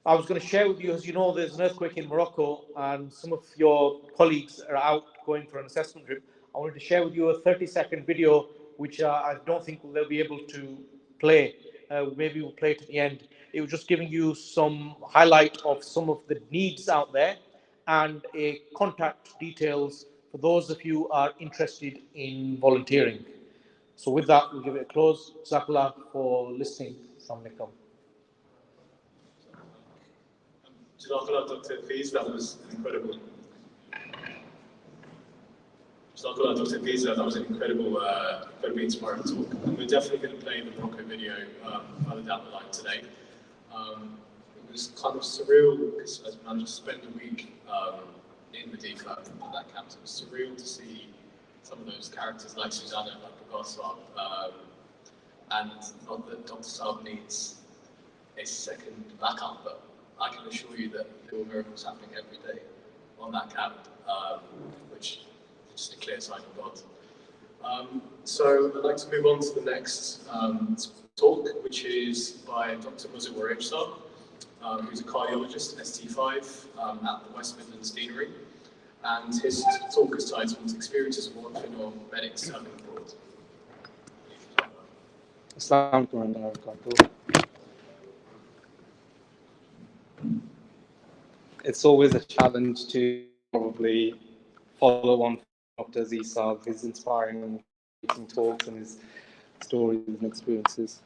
I was going to share with you, as you know, there's an earthquake in Morocco, and some of your colleagues are out going for an assessment trip. I wanted to share with you a 30-second video, which I don't think they'll be able to play. Maybe we'll play it at the end. It was just giving you some highlight of some of the needs out there and a contact details for those of you who are interested in volunteering. So with that, we'll give it a close. Jazakallah for listening. Assalamu alaikum. Jazakallah, Dr. Fiz, that was incredible. Jazakallah, Dr. Fiz, that was an incredibly inspiring talk. And we're definitely going to play the Morocco video further down the line today. It was kind of surreal because as I just spent a week in Medifa at that camp, so it was surreal to see some of those characters like Susanna, like Pagasa, and not that Dr. Saab needs a second backup, but I can assure you that there were miracles happening every day on that camp, which is just a clear sign of God. So I'd like to move on to the next talk, which is by Dr. Muzawar Ejsa, who's a cardiologist, ST5, at the West Midlands Deanery. And his talk is titled Experiences of Orphan or Medics Traveling Abroad. Assalamu alaikum wa rahmatullahi. It's always a challenge to probably follow on from Dr. Zisab, his inspiring talks and his stories and experiences.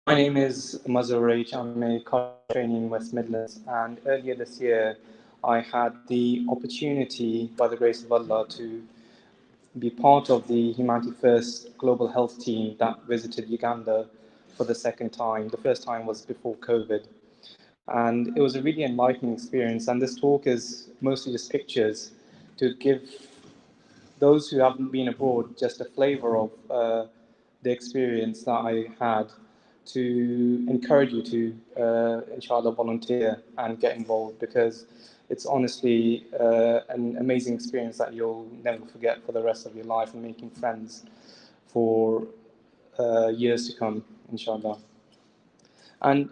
My name is Mazhar H. I'm a college trainee in West Midlands, and earlier this year I had the opportunity, by the grace of Allah, to be part of the Humanity First Global Health team that visited Uganda for the second time. The first time was before COVID. And it was a really enlightening experience, and this talk is mostly just pictures to give those who haven't been abroad just a flavor of the experience that I had, to encourage you to, inshallah, volunteer and get involved, because It's honestly an amazing experience that you'll never forget for the rest of your life, and making friends for years to come, inshallah. And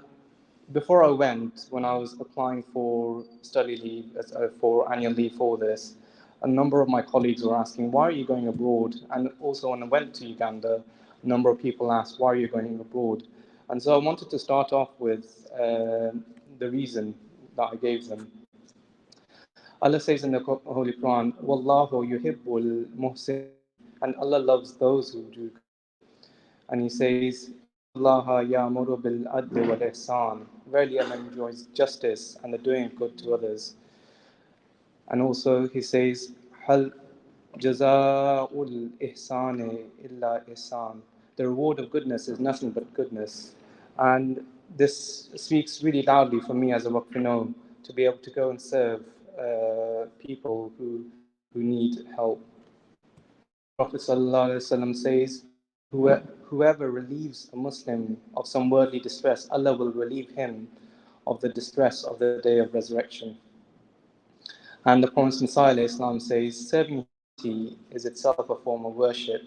before I went, when I was applying for study leave, for annual leave for this, a number of my colleagues were asking, why are you going abroad? And also when I went to Uganda, a number of people asked, why are you going abroad? And so I wanted to start off with the reason that I gave them. Allah says in the Holy Quran, Wallahu yuhibbul muhsin, and Allah loves those who do good. And He says, Allah ya'muru bil adli wal ihsan. Verily Allah enjoys justice and the doing good to others. And also He says, Hal jaza'ul ihsani illa ihsan. The reward of goodness is nothing but goodness. And this speaks really loudly for me as a Waqfino, to be able to go and serve people who need help. Prophet ﷺ says, whoever relieves a Muslim of some worldly distress, Allah will relieve him of the distress of the day of resurrection. And the Prophet ﷺ says, serving humanity is itself a form of worship.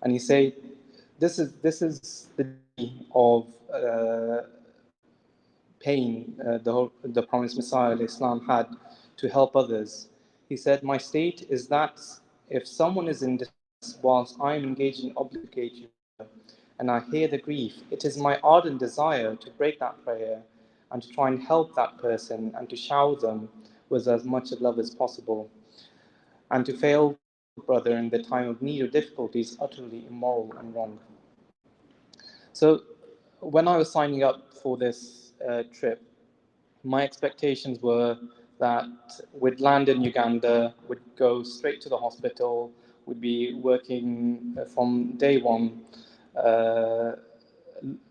And he said, this is the journey of pain the promised Messiah Islam had to help others. He said, my state is that if someone is in distress whilst I am engaged in obligatory prayer and I hear the grief, it is my ardent desire to break that prayer and to try and help that person and to shower them with as much love as possible. And to fail brother in the time of need or difficulty is utterly immoral and wrong. So when I was signing up for this trip, my expectations were that we'd land in Uganda, we'd go straight to the hospital, we'd be working from day one,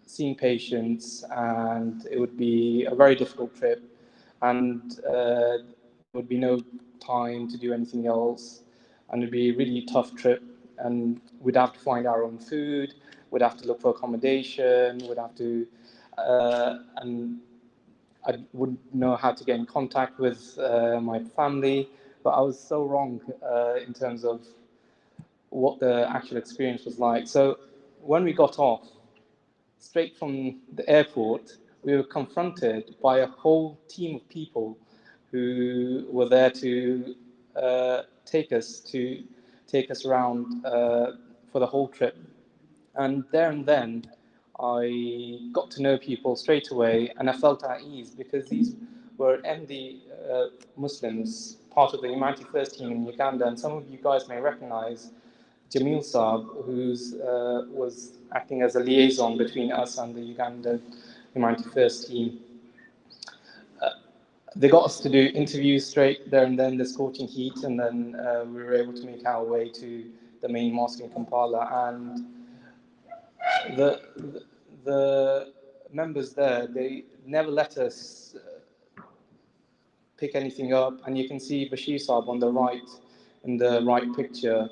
seeing patients, and it would be a very difficult trip, and there would be no time to do anything else, and it'd be a really tough trip, and we'd have to find our own food, we'd have to look for accommodation, we'd have to, and I wouldn't know how to get in contact with my family, but I was so wrong in terms of what the actual experience was like. So when we got off, straight from the airport, we were confronted by a whole team of people who were there to take us around for the whole trip. And there and then, I got to know people straight away, and I felt at ease because these were MD Muslims, part of the Humanity First team in Uganda, and some of you guys may recognize Jamil Saab, who was acting as a liaison between us and the Uganda Humanity First team. They got us to do interviews straight there and then, the scorching heat, and then we were able to make our way to the main mosque in Kampala. And the members there, they never let us pick anything up, and you can see Bashir Saab on the right, in the right picture,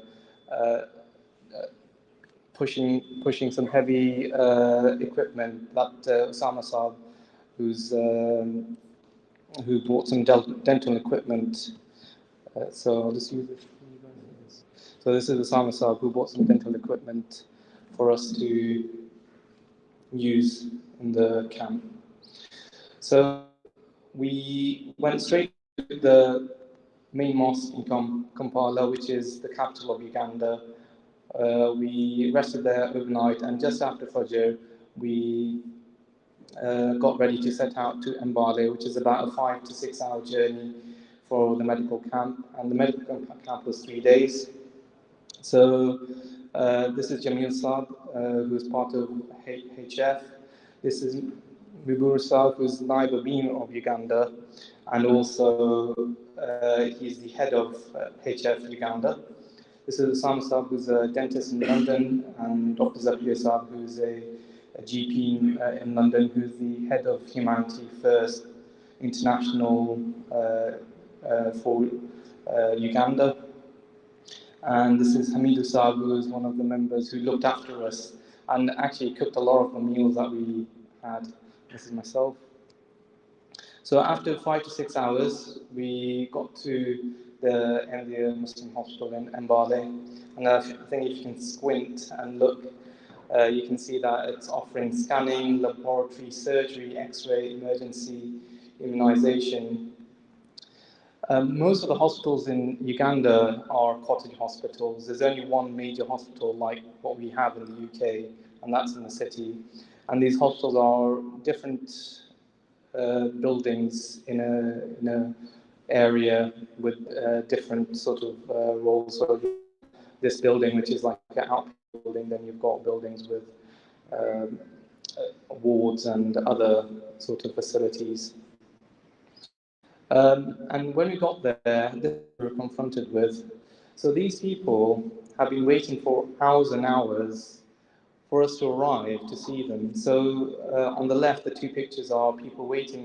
pushing some heavy equipment. That Osama Saab, who bought some dental equipment. So I'll just use it. So this is Osama Saab, who bought some dental equipment for us to use in the camp. So we went straight to the main mosque in Kampala, which is the capital of Uganda. We rested there overnight, and just after Fajr, we got ready to set out to Mbale, which is about a 5 to 6 hour journey for the medical camp. And the medical camp was 3 days. So this is Jamil Saab, who is part of HF. This is Mibur Saab, who is Naib Abin of Uganda, and also he's the head of HF Uganda. This is Osama Saab, who's a dentist in London, and Dr. Zakia Saab, who's a GP in London, who's the head of Humanity First International for Uganda. And this is Hamidu Saab, who is one of the members who looked after us and actually cooked a lot of the meals that we had. This is myself. So after 5 to 6 hours, we got to the India Muslim Hospital in Mbale, and I think if you can squint and look, you can see that it's offering scanning, laboratory, surgery, X-ray, emergency, immunization. Most of the hospitals in Uganda are cottage hospitals. There's only one major hospital like what we have in the UK, and that's in the city. And these hospitals are different buildings in a area with different sort of roles. So this building, which is like an outpatient building, then you've got buildings with um, wards and other sort of facilities. And when we got there, this is what we were confronted with. So these people have been waiting for hours and hours for us to arrive to see them. So on the left, the two pictures are people waiting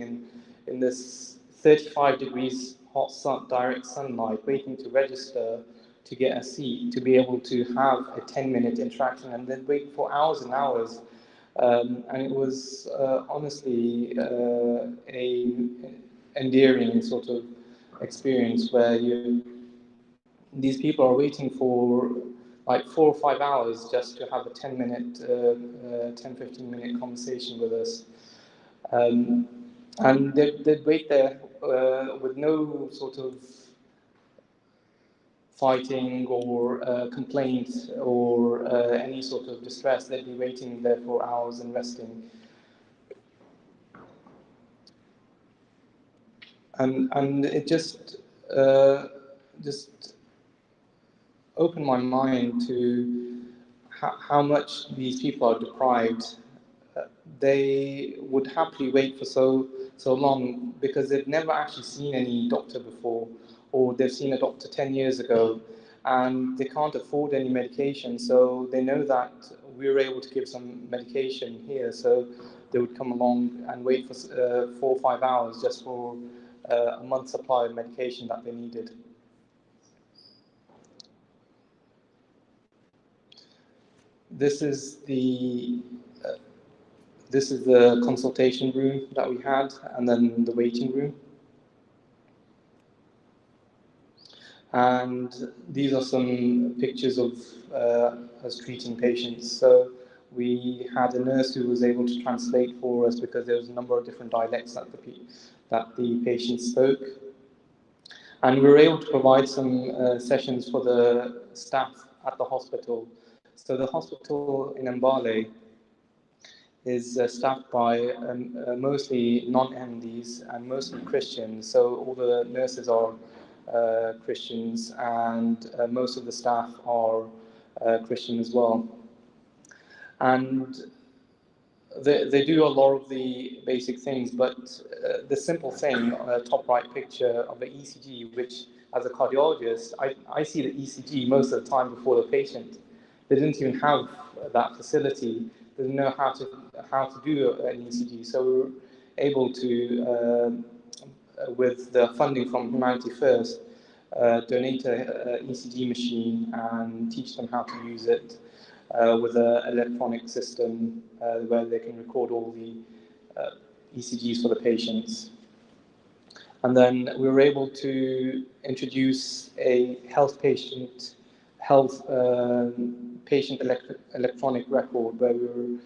in this 35 degrees hot sun, direct sunlight, waiting to register to get a seat, to be able to have a 10-minute interaction, and then wait for hours and hours. And it was honestly a endearing sort of experience where these people are waiting for like 4 or 5 hours just to have a 10-15 minute conversation with us. And they'd wait there with no sort of fighting or complaint or any sort of distress. They'd be waiting there for hours and resting. And it just opened my mind to how much these people are deprived. They would happily wait for so long because they've never actually seen any doctor before, or they've seen a doctor 10 years ago, and they can't afford any medication. So they know that we were able to give some medication here, so they would come along and wait for 4 or 5 hours just for a month's supply of medication that they needed. This is the consultation room that we had, and then the waiting room. And these are some pictures of us treating patients. So we had a nurse who was able to translate for us because there was a number of different dialects that the patients spoke. And we were able to provide some sessions for the staff at the hospital. So the hospital in Mbale is staffed by mostly non-Ahmadis and mostly Christians. So all the nurses are Christians, and most of the staff are Christian as well. And they do a lot of the basic things, but the simple thing, top right picture of the ECG, which as a cardiologist, I see the ECG most of the time before the patient. They didn't even have that facility. They didn't know how to do an ECG. So we were able to, with the funding from Humanity First, donate an ECG machine and teach them how to use it with an electronic system where they can record all the ECGs for the patients. And then we were able to introduce a patient electronic record where we were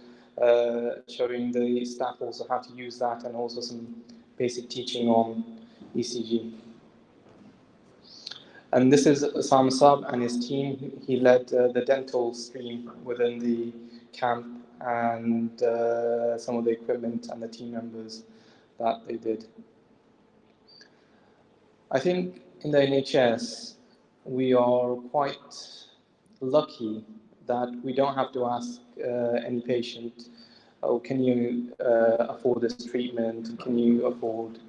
showing the staff also how to use that, and also some basic teaching on ECG. And this is Osama Saab and his team. He led the dental stream within the camp, and some of the equipment and the team members that they did. I think in the NHS, we are quite lucky that we don't have to ask any patient, oh, can you afford this treatment? Can you afford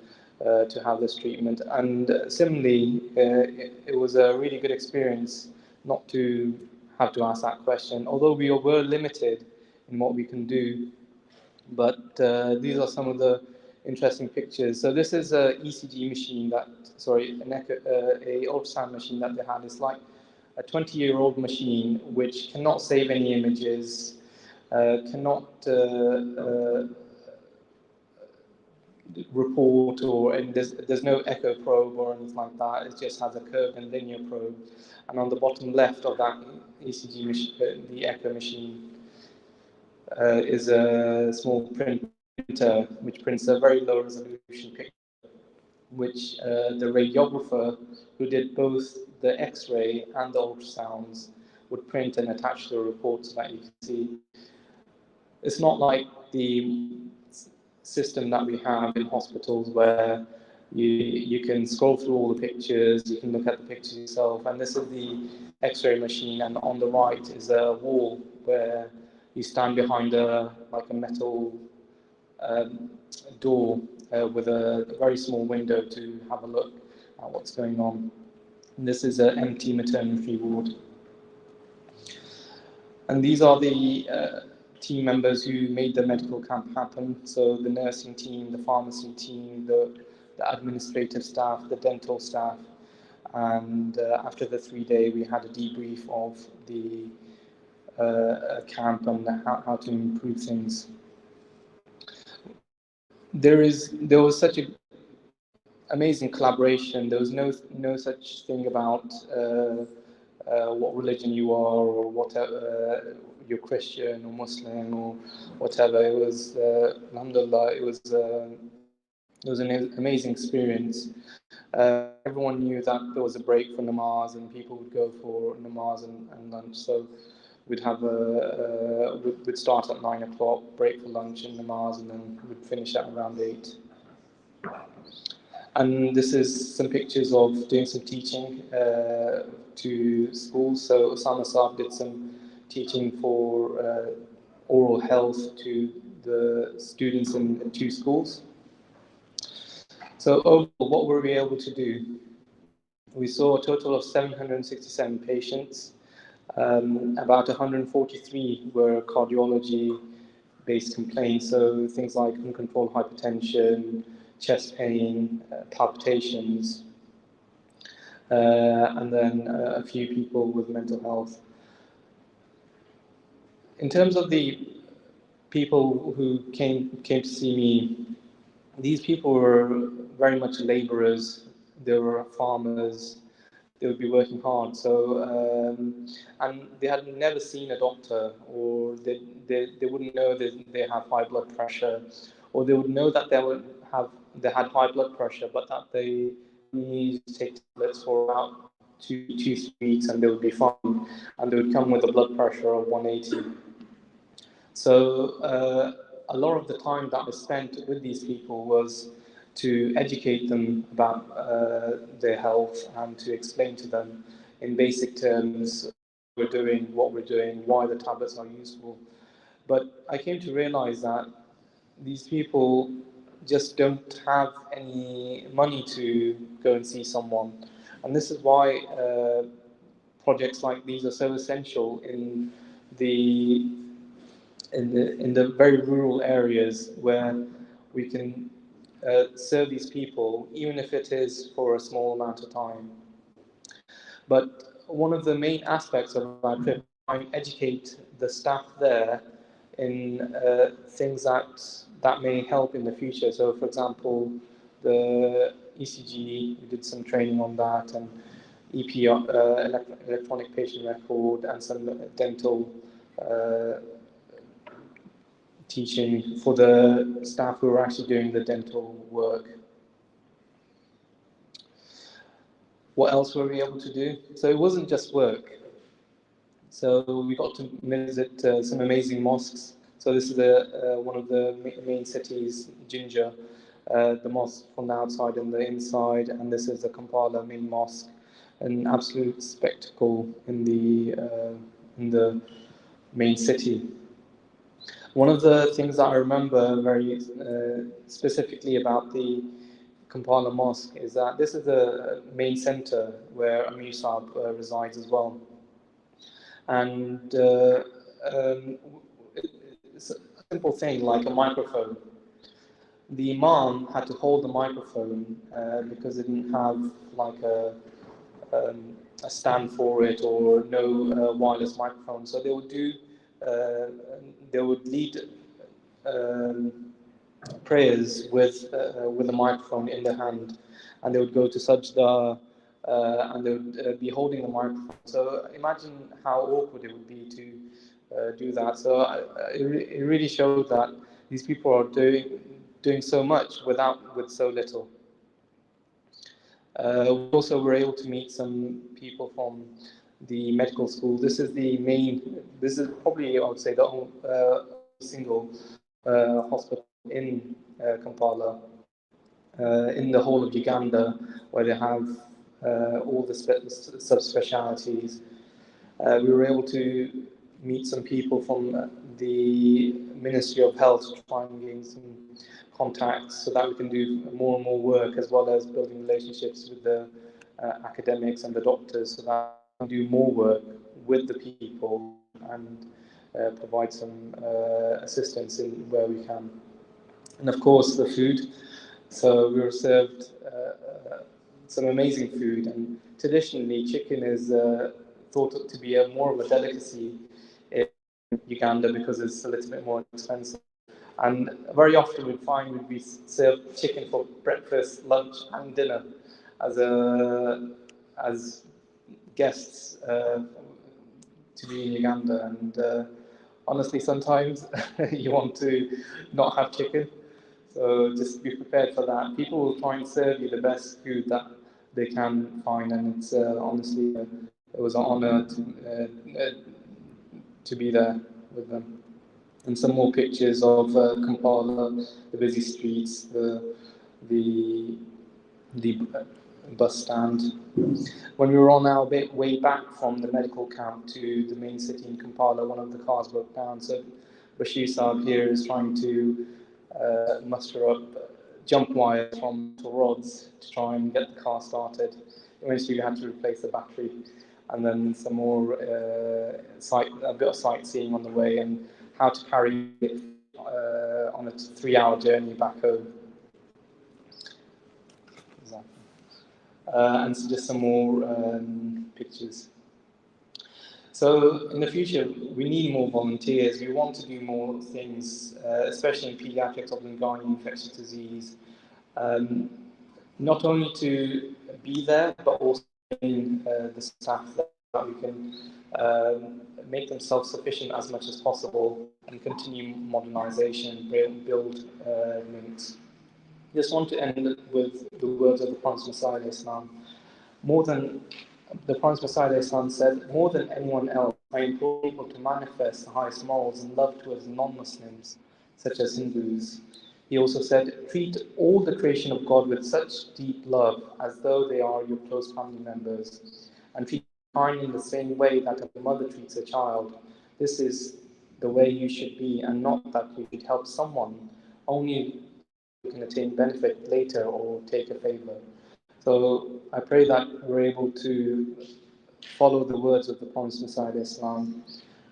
to have this treatment? And similarly, it was a really good experience not to have to ask that question, although we were limited in what we can do. But these are some of the interesting pictures. So this is an ECG machine a ultrasound machine that they had. It's like a 20-year-old machine which cannot save any images, cannot report, and there's no echo probe or anything like that. It just has a curved and linear probe. And on the bottom left of that ECG machine, the echo machine, is a small printer which prints a very low resolution picture, which the radiographer who did both the X-ray and the ultrasounds would print and attach to the report so that you can see. It's not like the system that we have in hospitals where you can scroll through all the pictures, you can look at the pictures yourself, and this is the X-ray machine, and on the right is a wall where you stand behind a metal door with a very small window to have a look at what's going on. And this is an empty maternity ward. And these are the team members who made the medical camp happen. So the nursing team, the pharmacy team, the administrative staff, the dental staff. And after the 3-day, we had a debrief of the camp and how to improve things. There was such an amazing collaboration. There was no such thing about what religion you are, or whatever, you're Christian or Muslim or whatever. It was, alhamdulillah, it was an amazing experience. Everyone knew that there was a break for namaz, and people would go for namaz and lunch. So we'd have we'd start at 9 o'clock, break for lunch and namaz, and then we'd finish at around 8. And this is some pictures of doing some teaching to schools. So Osama Saab did some teaching for oral health to the students in 2 schools. So overall, what were we able to do? We saw a total of 767 patients. About 143 were cardiology-based complaints, so things like uncontrolled hypertension, chest pain, palpitations, and then a few people with mental health. In terms of the people who came to see me, these people were very much laborers. They were farmers. They would be working hard. So, and they had never seen a doctor, or they wouldn't know that they have high blood pressure, or they would know that they had high blood pressure, but that they need to take tablets for about 2-3 weeks, and they would be fine, and they would come with a blood pressure of 180. So a lot of the time that was spent with these people was to educate them about their health and to explain to them in basic terms what we're doing, why the tablets are useful. But I came to realize that these people just don't have any money to go and see someone. And this is why projects like these are so essential in the very rural areas where we can serve these people, even if it is for a small amount of time. But one of the main aspects of our trip is trying to educate the staff there in things that may help in the future. So, for example, the ECG, we did some training on that, and EP, electronic patient record, and some dental teaching for the staff who are actually doing the dental work. What else were we able to do? So it wasn't just work. So we got to visit some amazing mosques. So this is one of the main cities, Jinja, the mosque from the outside and the inside, and this is the Kampala main mosque, an absolute spectacle in the main city. One of the things that I remember very specifically about the Kampala Mosque is that this is the main center where Amir Saab resides as well. And it's a simple thing like a microphone. The Imam had to hold the microphone because it didn't have like a stand for it, or no wireless microphone. So they would lead prayers with a microphone in their hand, and they would go to sajda, and they would be holding the microphone. So imagine how awkward it would be to do that. So it really showed that these people are doing so much with so little. We also were able to meet some people from the medical school. This is probably, I would say, the only single hospital in Kampala, in the whole of Uganda, where they have all the subspecialities. We were able to meet some people from the Ministry of Health to try and gain some contacts so that we can do more and more work, as well as building relationships with the academics and the doctors so that we can do more work with the people and provide some assistance in where we can. And of course, the food. So we were served some amazing food, and traditionally chicken is thought to be more of a delicacy in Uganda because it's a little bit more expensive. And very often we'd find we'd be served chicken for breakfast, lunch, and dinner as guests to be in Uganda. And honestly, sometimes you want to not have chicken. So just be prepared for that. People will try and serve you the best food that they can find, and it's honestly, it was an honor to be there with them. And some more pictures of Kampala, the busy streets, the bus stand. When we were on our way back from the medical camp to the main city in Kampala, one of the cars broke down. So Bashir Saab here is trying to muster up jump wires from rods to try and get the car started. Eventually, we had to replace the battery, and then some more a bit of sightseeing on the way, and how to carry it on a 3-hour journey back home. Exactly. And so just some more pictures. So in the future, we need more volunteers. We want to do more things, especially in pediatrics of gynae infectious disease. Not only to be there, but also in the staff that we can make them self-sufficient as much as possible and continue modernization, build links. Just want to end with the words of the Promised Messiah Islam. The Promised Messiah Islam said, more than anyone else, I implore people to manifest the highest morals and love towards non-Muslims, such as Hindus. He also said, treat all the creation of God with such deep love as though they are your close family members, and treat kind in the same way that a mother treats a child. This is the way you should be, and not that you should help someone only you can attain benefit later or take a favor. So I pray that we're able to follow the words of the Promised Messiah Islam,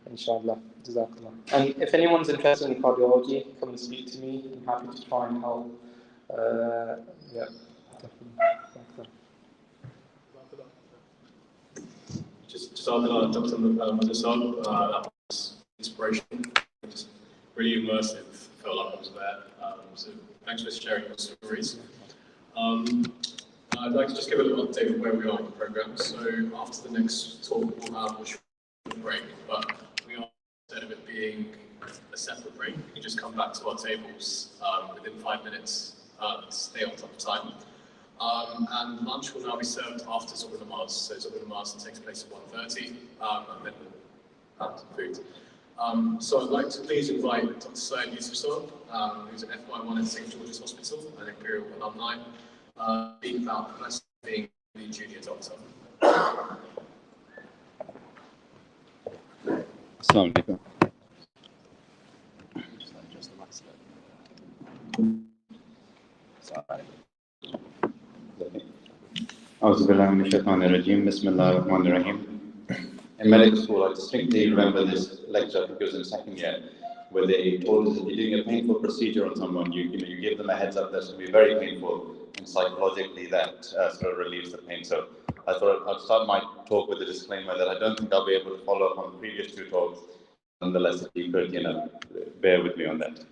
inshallah. Jazakallah. And if anyone's interested in cardiology, come and speak to me. I'm happy to try and help. Yeah, definitely. Just Dr. Madasab, that was inspiration. Just really immersive. Felt like I was there. So thanks for sharing your stories. I'd like to just give a little update of where we are in the program. So after the next talk, we'll have a short break, but we are, instead of it being a separate break, we can just come back to our tables within 5 minutes to stay on top of time. And lunch will now be served after Zuhr Namaz. So Zuhr Namaz takes place at 1:30, and then we'll have some food. So I'd like to please invite Dr. Syed Yusuf, who's an FY1 at St. George's Hospital, an Imperial alumni, speak about the blessing of being the junior doctor. Assalamu alaikum. A'udhu billahi minash shaitanir rajeem. Bismillahir rahmanir rahim. In medical school, I distinctly remember this lecture, I think it was in second year, where they told us that you're doing a painful procedure on someone, you give them a heads up that's going to be very painful, and psychologically that sort of relieves the pain. So I thought I'd start my talk with a disclaimer that I don't think I'll be able to follow up on the previous two talks. Nonetheless, if you could, bear with me on that.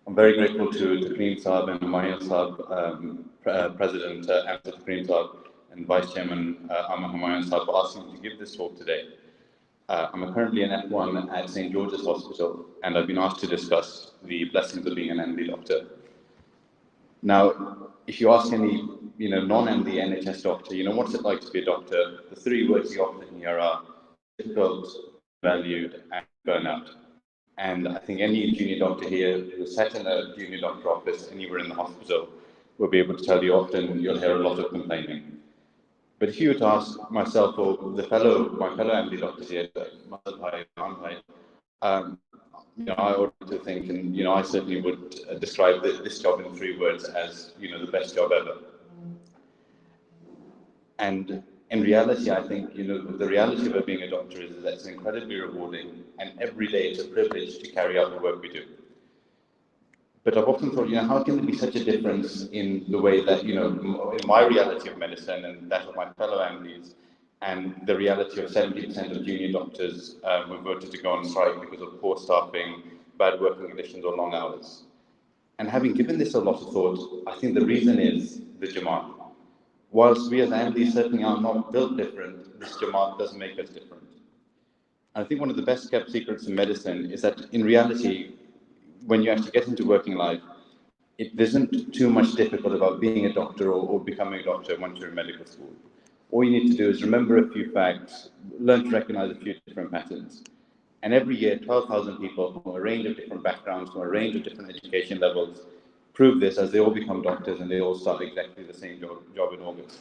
I'm very grateful to Takreem Saab and Humayun Saab, President Amsa Takreem Saab and Vice Chairman Ahmad Humayun Saab for asking me to give this talk today. I'm currently an F1 at St. George's Hospital, and I've been asked to discuss the blessings of being an MD doctor. Now, if you ask any non-MD NHS doctor, what's it like to be a doctor? The three words you often hear are difficult, valued, and burnout. And I think any junior doctor here who sat in a junior doctor office anywhere in the hospital will be able to tell you often you'll hear a lot of complaining. But if you were to ask myself or my fellow MD doctors here, I ought to think, and I certainly would describe this job in three words as the best job ever. And in reality, I think the reality of being a doctor is that it's incredibly rewarding, and every day it's a privilege to carry out the work we do. But I've often thought, how can there be such a difference in the way that, in my reality of medicine and that of my fellow MDs, and the reality of 70% of junior doctors who voted to go on strike because of poor staffing, bad working conditions, or long hours. And having given this a lot of thought, I think the reason is the Jamaat. Whilst we as MDs certainly are not built different, this Jamaat does make us different. I think one of the best kept secrets in medicine is that in reality, when you actually get into working life, it isn't too much difficult about being a doctor or becoming a doctor once you're in medical school. All you need to do is remember a few facts, learn to recognize a few different patterns. And every year, 12,000 people from a range of different backgrounds, from a range of different education levels, prove this as they all become doctors and they all start exactly the same job in August.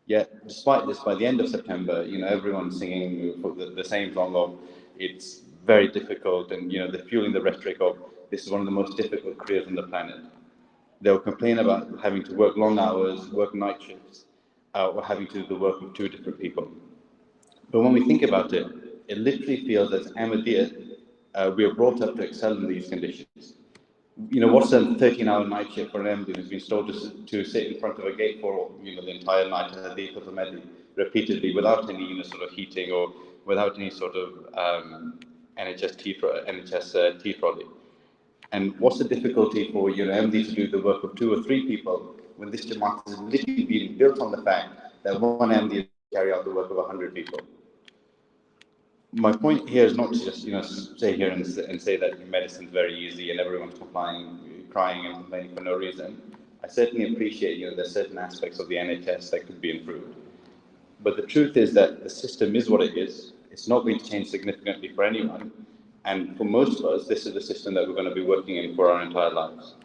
Yet, despite this, by the end of September, everyone's singing the same song of it's very difficult, and they're fueling the rhetoric of this is one of the most difficult careers on the planet. They'll complain about having to work long hours, work night shifts, or having to do the work of two different people. But when we think about it, it literally feels as Ahmadiyya, we are brought up to excel in these conditions. What's a 13-hour night shift for an MD who's been told to sit in front of a gate for the entire night at the Ahmadi repeatedly without any sort of heating or without any sort of NHS tea trolley? And what's the difficulty for MD to do the work of 2 or 3 people when this Jamaat is literally being built on the fact that one MD is carry out the work of 100 people? My point here is not to just stay here and say that medicine is very easy and everyone's crying and complaining for no reason. I certainly appreciate there's certain aspects of the NHS that could be improved. But the truth is that the system is what it is. It's not going to change significantly for anyone. And for most of us, this is the system that we're going to be working in for our entire lives.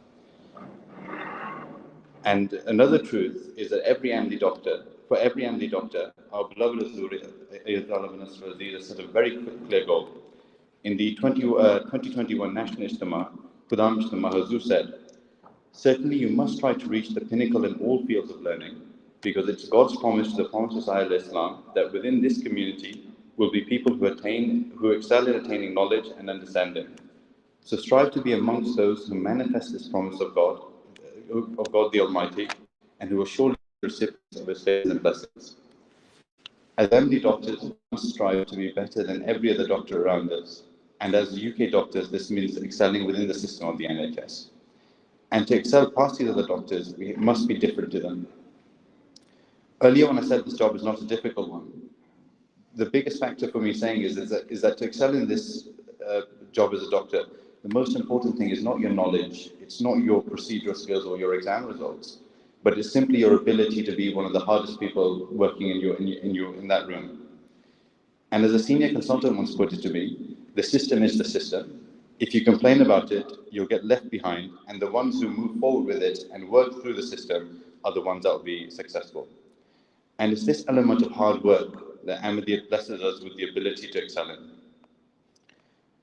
And another truth is that for every MD doctor, our beloved Azuri set a very clear goal. In the 2021 National Ijtima, Khudam Ijtima Hazur said, certainly you must try to reach the pinnacle in all fields of learning, because it's God's promise to the Prophet of Islam that within this community will be people who excel in attaining knowledge and understanding. So strive to be amongst those who manifest this promise of God the Almighty, and who are surely recipients of His favors and blessings. As MD doctors, we must strive to be better than every other doctor around us. And as UK doctors, this means excelling within the system of the NHS. And to excel past these other doctors, we must be different to them. Earlier when I said this job is not a difficult one, the biggest factor for me saying is that to excel in this job as a doctor, the most important thing is not your knowledge, it's not your procedural skills or your exam results, but it's simply your ability to be one of the hardest people working in that room. And as a senior consultant once put it to me, the system is the system. If you complain about it, you'll get left behind, and the ones who move forward with it and work through the system are the ones that will be successful. And it's this element of hard work that Ahmadiyya blesses us with the ability to excel in.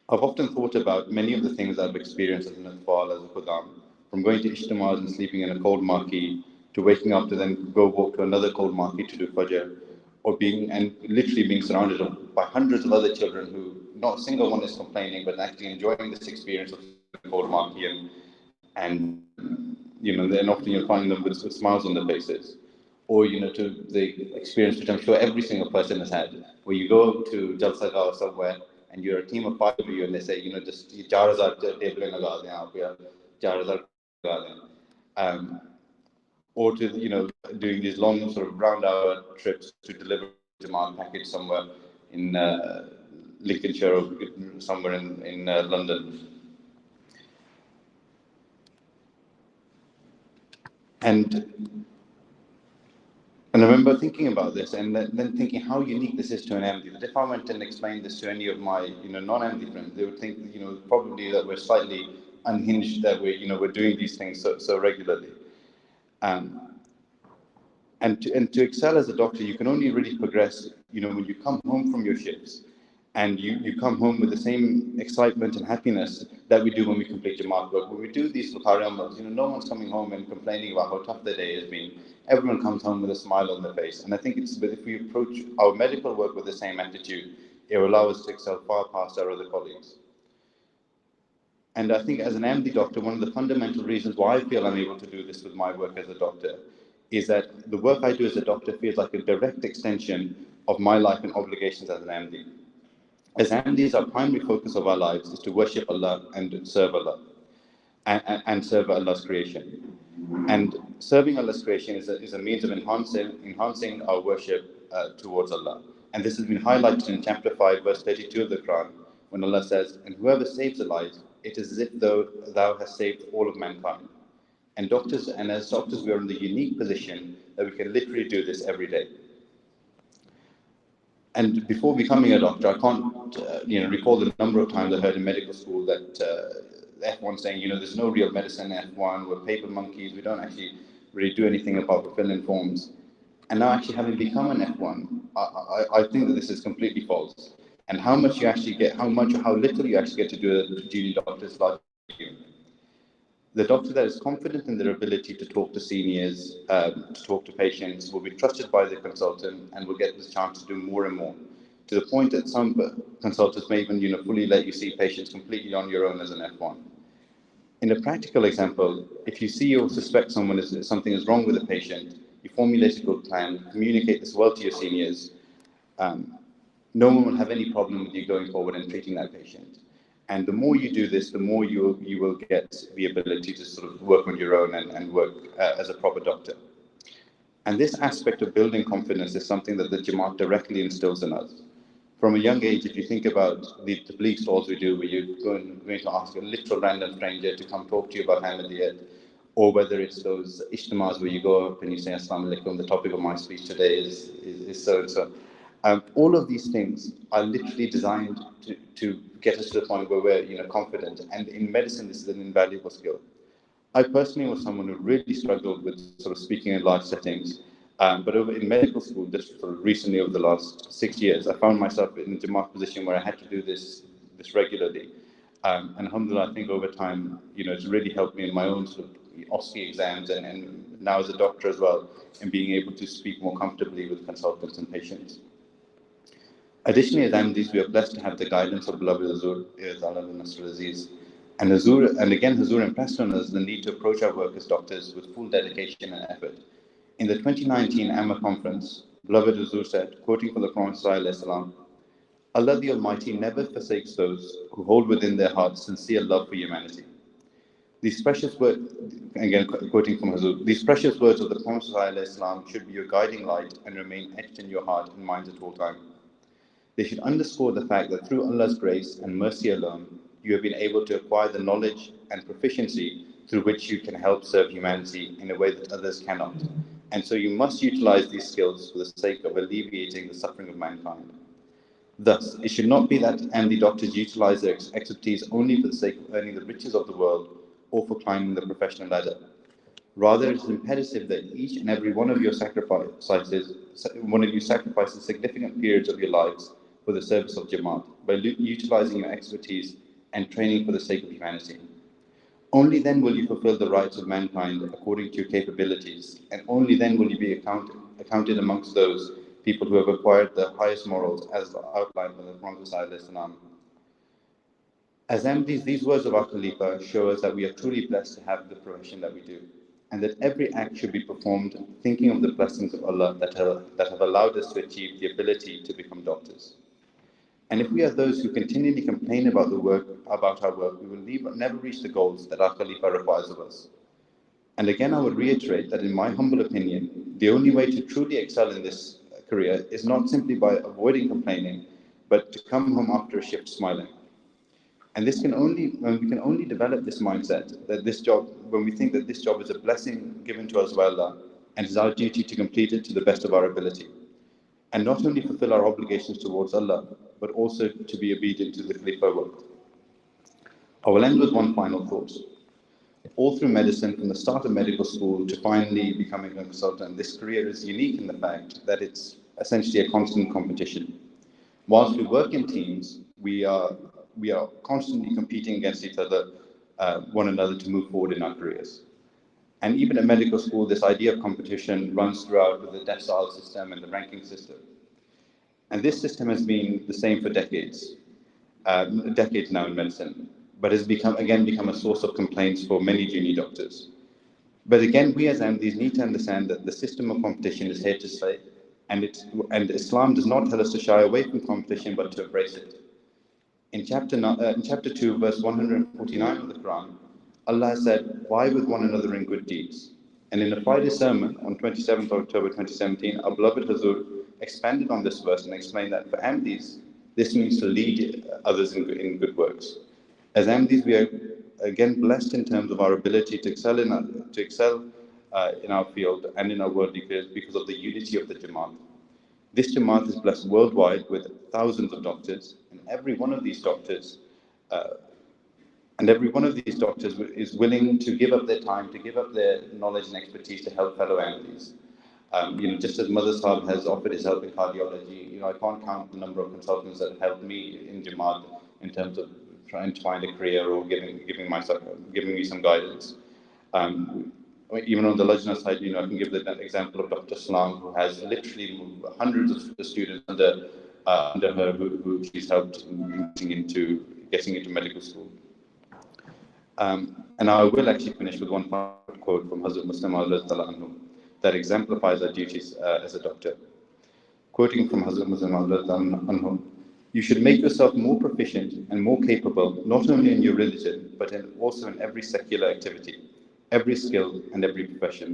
I've often thought about many of the things I've experienced as an Atfal, as a Khudam, from going to Ijtimas and sleeping in a cold marquee, to waking up to then go walk to another cold marquee to do Fajr, or literally being surrounded by hundreds of other children who not a single one is complaining, but actually enjoying this experience of cold marquee and then often you'll find them with smiles on their faces. Or, to the experience which I'm sure every single person has had, where you go to Jalsa or somewhere and you're a team of 5 of you and they say, just 4,000 table laga dein aap ya, 4,000 or to, doing these long sort of round-hour trips to deliver a Jamaat package somewhere in Lincolnshire or somewhere in London. And I remember thinking about this and then thinking how unique this is to an MD. That if I went and explained this to any of my non-MD friends, they would think probably that we're slightly unhinged, that we're doing these things so regularly. And to excel as a doctor, you can only really progress, when you come home from your shifts and you come home with the same excitement and happiness that we do when we complete Jamaat work. When we do these Bukhari Amals, no one's coming home and complaining about how tough their day has been. Everyone comes home with a smile on their face. And I think if we approach our medical work with the same attitude, it will allow us to excel far past our other colleagues. And I think as an MD doctor, one of the fundamental reasons why I feel I'm able to do this with my work as a doctor is that the work I do as a doctor feels like a direct extension of my life and obligations as an MD. As MDs, our primary focus of our lives is to worship Allah and serve Allah, and serve Allah's creation. And serving Allah's creation is a means of enhancing our worship towards Allah. And this has been highlighted in chapter 5, verse 32 of the Quran, when Allah says, "And whoever saves a life, it is as if thou hast saved all of mankind." And as doctors, we are in the unique position that we can literally do this every day. And before becoming a doctor, I can't recall the number of times I heard in medical school that F1 saying, there's no real medicine in F1, we're paper monkeys, we don't actually really do anything about fulfilling forms. And now actually having become an F1, I think that this is completely false. And how much you actually get, how little you actually get to do as a junior doctor is largely given. The doctor that is confident in their ability to talk to seniors, to talk to patients, will be trusted by the consultant and will get the chance to do more and more, to the point that some consultants may even fully let you see patients completely on your own as an F1. In a practical example, if you see or suspect something is wrong with a patient, you formulate a good plan, communicate this well to your seniors, no one will have any problem with you going forward and treating that patient. And the more you do this, the more you will get the ability to sort of work on your own and work as a proper doctor. And this aspect of building confidence is something that the Jamaat directly instills in us. From a young age, if you think about the tabligh stalls we do, where you're going to ask a literal random stranger to come talk to you about Ahmadiyyat, or whether it's those ijtimas where you go up and you say, "Assalamu alaikum, the topic of my speech today is so-and-so." All of these things are literally designed to get us to the point where we're confident. And in medicine, this is an invaluable skill. I personally was someone who really struggled with sort of speaking in large settings. But in medical school, just sort of recently over the last 6 years, I found myself in a Jamaat position where I had to do this regularly. And alhamdulillah, I think over time, it's really helped me in my own sort of OSCE exams and now as a doctor as well, in being able to speak more comfortably with consultants and patients. Additionally, as MDs, we are blessed to have the guidance of beloved Hazur, Aziz. And Hazur impressed on us the need to approach our work as doctors with full dedication and effort. In the 2019 AMA conference, beloved Hazur said, quoting from the Prophet, "Allah the Almighty never forsakes those who hold within their hearts sincere love for humanity." These precious words, again quoting from Hazur, "These precious words of the Prophet should be your guiding light and remain etched in your heart and minds at all times. They should underscore the fact that through Allah's grace and mercy alone, you have been able to acquire the knowledge and proficiency through which you can help serve humanity in a way that others cannot. And so you must utilize these skills for the sake of alleviating the suffering of mankind. Thus, it should not be that MD doctors utilize their expertise only for the sake of earning the riches of the world or for climbing the professional ladder. Rather, it is imperative that each and every one of you sacrifices significant periods of your lives for the service of Jamaat by utilizing your expertise and training for the sake of humanity. Only then will you fulfill the rights of mankind according to your capabilities, and only then will you be accounted amongst those people who have acquired the highest morals as outlined by the Prophet. As MDs, these words of our Khalifa show us that we are truly blessed to have the profession that we do, and that every act should be performed thinking of the blessings of Allah that have allowed us to achieve the ability to become doctors. And if we are those who continually complain about our work, we will never reach the goals that our Khalifa requires of us. And again, I would reiterate that in my humble opinion, the only way to truly excel in this career is not simply by avoiding complaining, but to come home after a shift smiling. And we can only develop this mindset that when we think that this job is a blessing given to us by Allah, and it is our duty to complete it to the best of our ability. And not only fulfill our obligations towards Allah, but also to be obedient to the Khalifa work. I will end with one final thought. All through medicine, from the start of medical school to finally becoming a consultant, this career is unique in the fact that it's essentially a constant competition. Whilst we work in teams, we are constantly competing against each other, one another, to move forward in our careers. And even at medical school, this idea of competition runs throughout with the decile system and the ranking system. And this system has been the same for decades now in medicine, but has become a source of complaints for many junior doctors. But again, we as Ahmadis need to understand that the system of competition is here to stay, and Islam does not tell us to shy away from competition, but to embrace it. In chapter 2, verse 149 of the Quran, Allah has said, "Vie with one another in good deeds." And in a Friday sermon on 27th October 2017, our beloved Hazur expanded on this verse and explained that for Ahmadis, this means to lead others in good works. As Ahmadis, we are again blessed in terms of our ability to excel in our field and in our worldly careers because of the unity of the Jamaat. This Jamaat is blessed worldwide with thousands of doctors, and every one of these doctors is willing to give up their time, to give up their knowledge and expertise to help fellow Ahmadis. Just as Mother Sahib has offered his help in cardiology, I can't count the number of consultants that have helped me in Jamaat in terms of trying to find a career or giving me some guidance. Even on the Lajna side, I can give the example of Dr. Salam, who has literally hundreds of students under her who she's helped getting into medical school. And I will actually finish with one final quote from Hazrat Muslim anhu that exemplifies our duties as a doctor. Quoting from Hazrat Muslim anhu, "You should make yourself more proficient and more capable, not only in your religion, but also in every secular activity, every skill and every profession.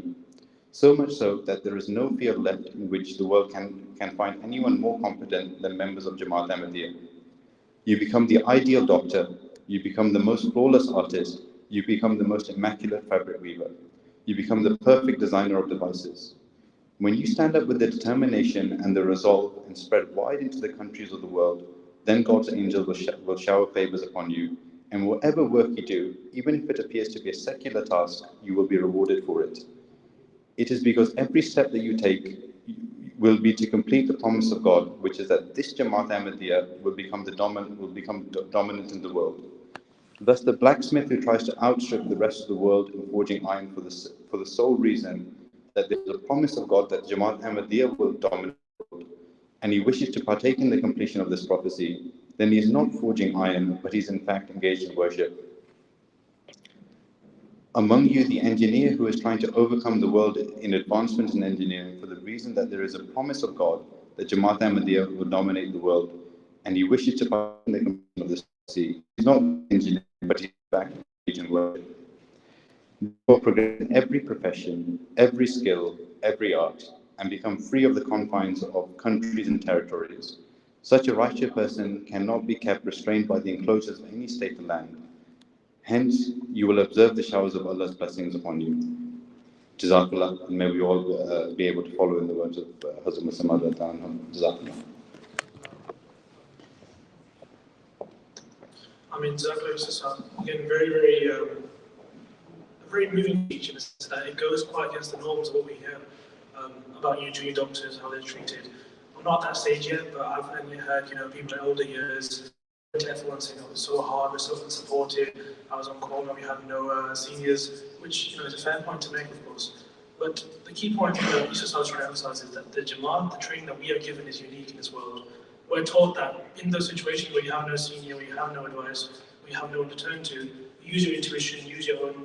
So much so that there is no field left in which the world can find anyone more competent than members of Jamaat Ahmadiyya. You become the ideal doctor, you become the most flawless artist, you become the most immaculate fabric weaver, you become the perfect designer of devices. When you stand up with the determination and the resolve and spread wide into the countries of the world, then God's angels will shower favors upon you, and whatever work you do, even if it appears to be a secular task, you will be rewarded for it. It is because every step that you take will be to complete the promise of God, which is that this Jamaat Ahmadiyya will become dominant in the world. Thus, the blacksmith who tries to outstrip the rest of the world in forging iron for the sole reason that there is a promise of God that Jamaat Ahmadiyya will dominate the world, and he wishes to partake in the completion of this prophecy, then he is not forging iron, but he is in fact engaged in worship. Among you, the engineer who is trying to overcome the world in advancement in engineering for the reason that there is a promise of God that Jamaat Ahmadiyya will dominate the world, and he wishes to partake in the completion of this prophecy, he is not an engineer, but he is in fact engaged in worship. Therefore, progress in every profession, every skill, every art, and become free of the confines of countries and territories. Such a righteous person cannot be kept restrained by the enclosures of any state or land. Hence, you will observe the showers of Allah's blessings upon you. Jazakallah, and may we all be able to follow in the words of Hazrat Muslim Jazakallah. Jazakallah, again, very moving speech in a sense that it goes quite against the norms of what we hear about junior doctors, how they're treated. I'm not at that stage yet, but I've heard, people in older years, everyone saying, "Oh, it's so hard, we're so unsupported. I was on call, we had no seniors," which is a fair point to make, of course. But the key point that Yusuf was trying to emphasize is that the Jamaat, the training that we are given, is unique in this world. We're taught that in those situations where you have no senior, where you have no advice, where you have no one to turn to, use your intuition, use your own.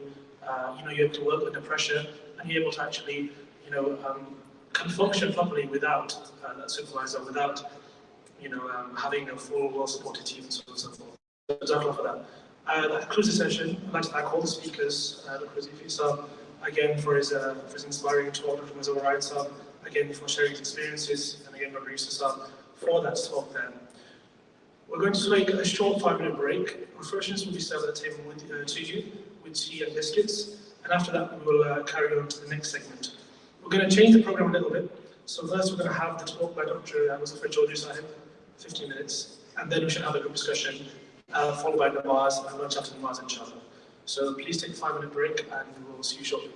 You have to work under pressure, and you're able to actually, can function properly without that supervisor, without having a full, well-supported team and so on and so forth. So, Jazakallah for that. That concludes the session. I'd like to thank all the speakers, Dr. Zifi Sab, again for his inspiring talk, Dr. Mazhar Ryan Sab, again for sharing his experiences, and again Dr. Yusuf Sab for that talk there. We're going to take a short 5-minute break. Refreshments will be served at the table to you with tea and biscuits, and after that we will carry on to the next segment. We're going to change the program a little bit. So first we're going to have the talk by Dr. Muzaffar Chaudhry Sahib, 15 minutes, and then we should have a group discussion, followed by namaz and lunch after namaz, inshallah. So please take a 5-minute break, and we will see you shortly.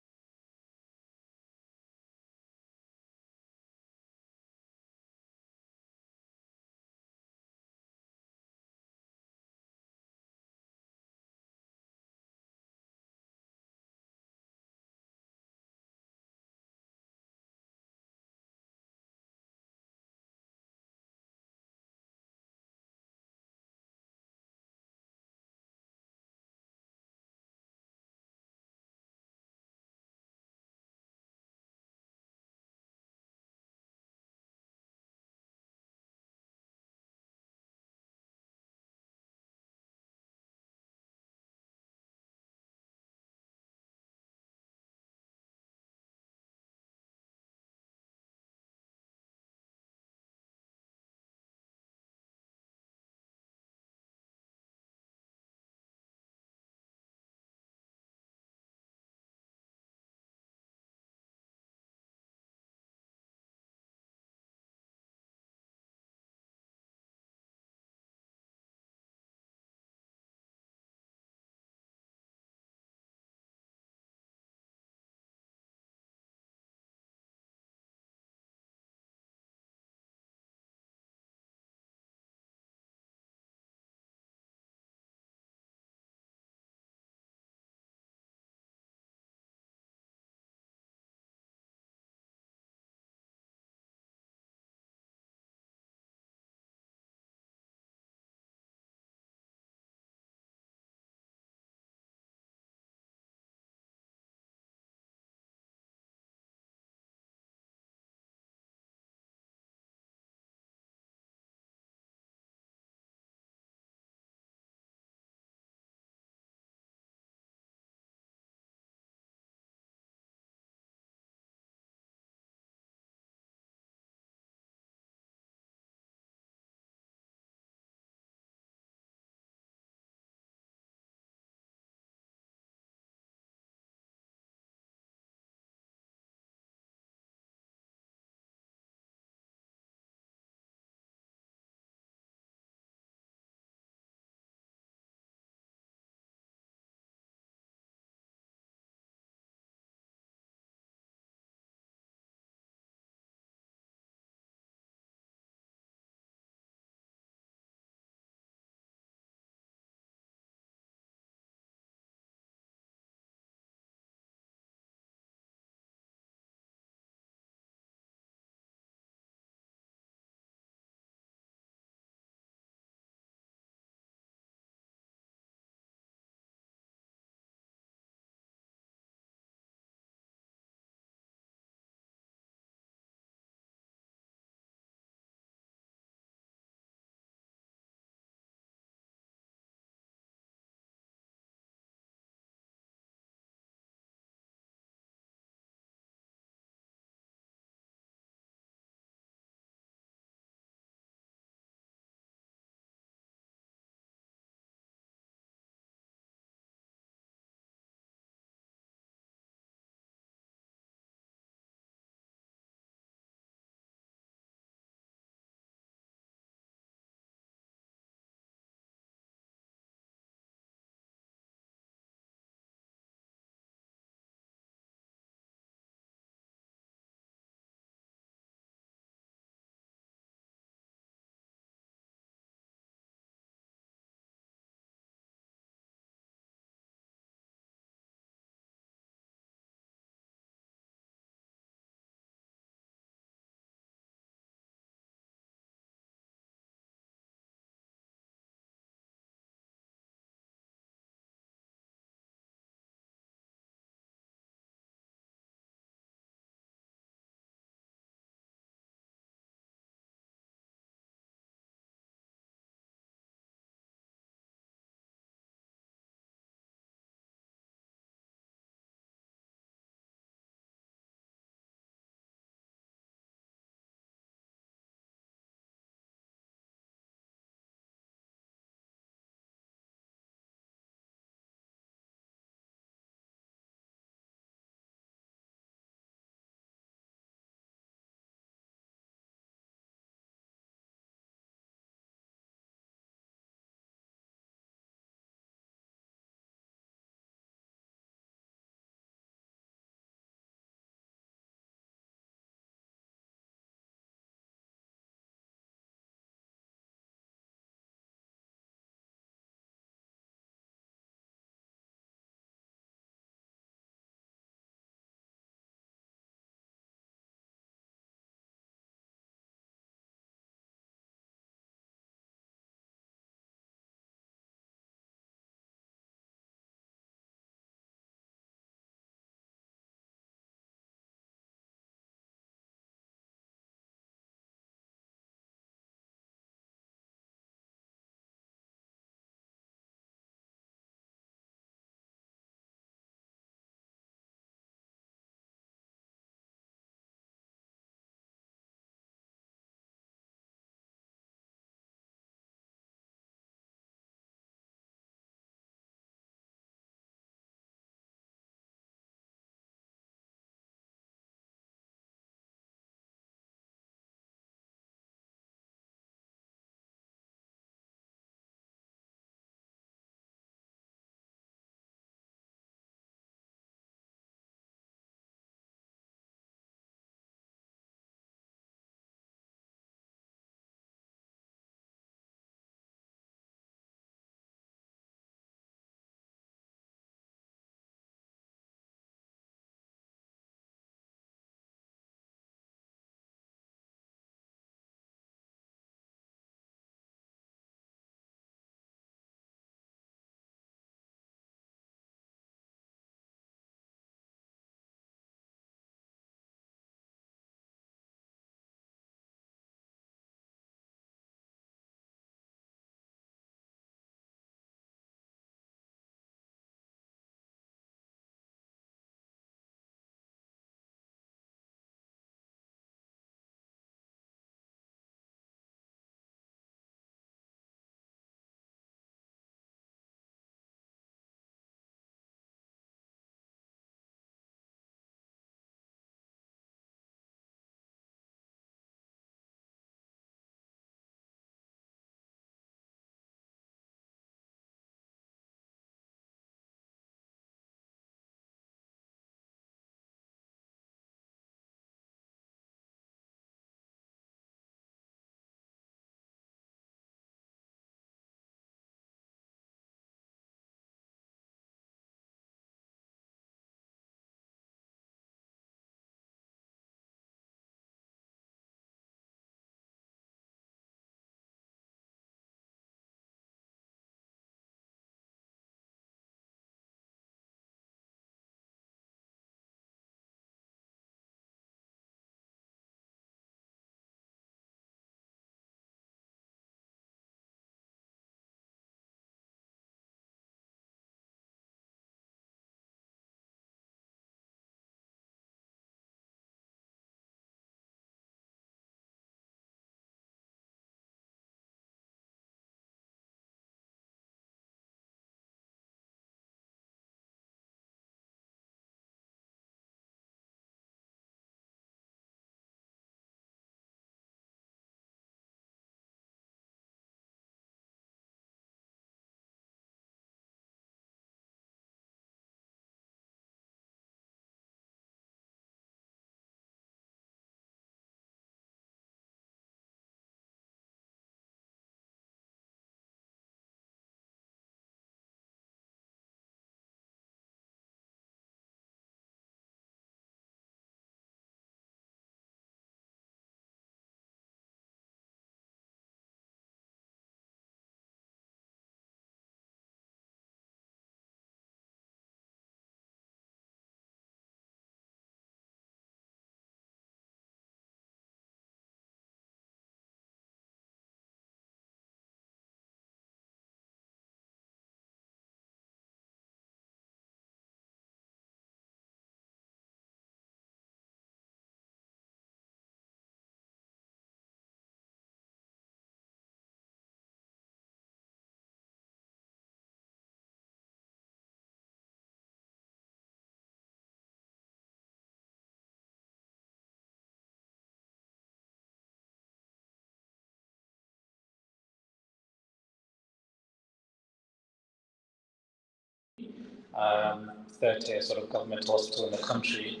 third tier sort of governmental hospital in the country.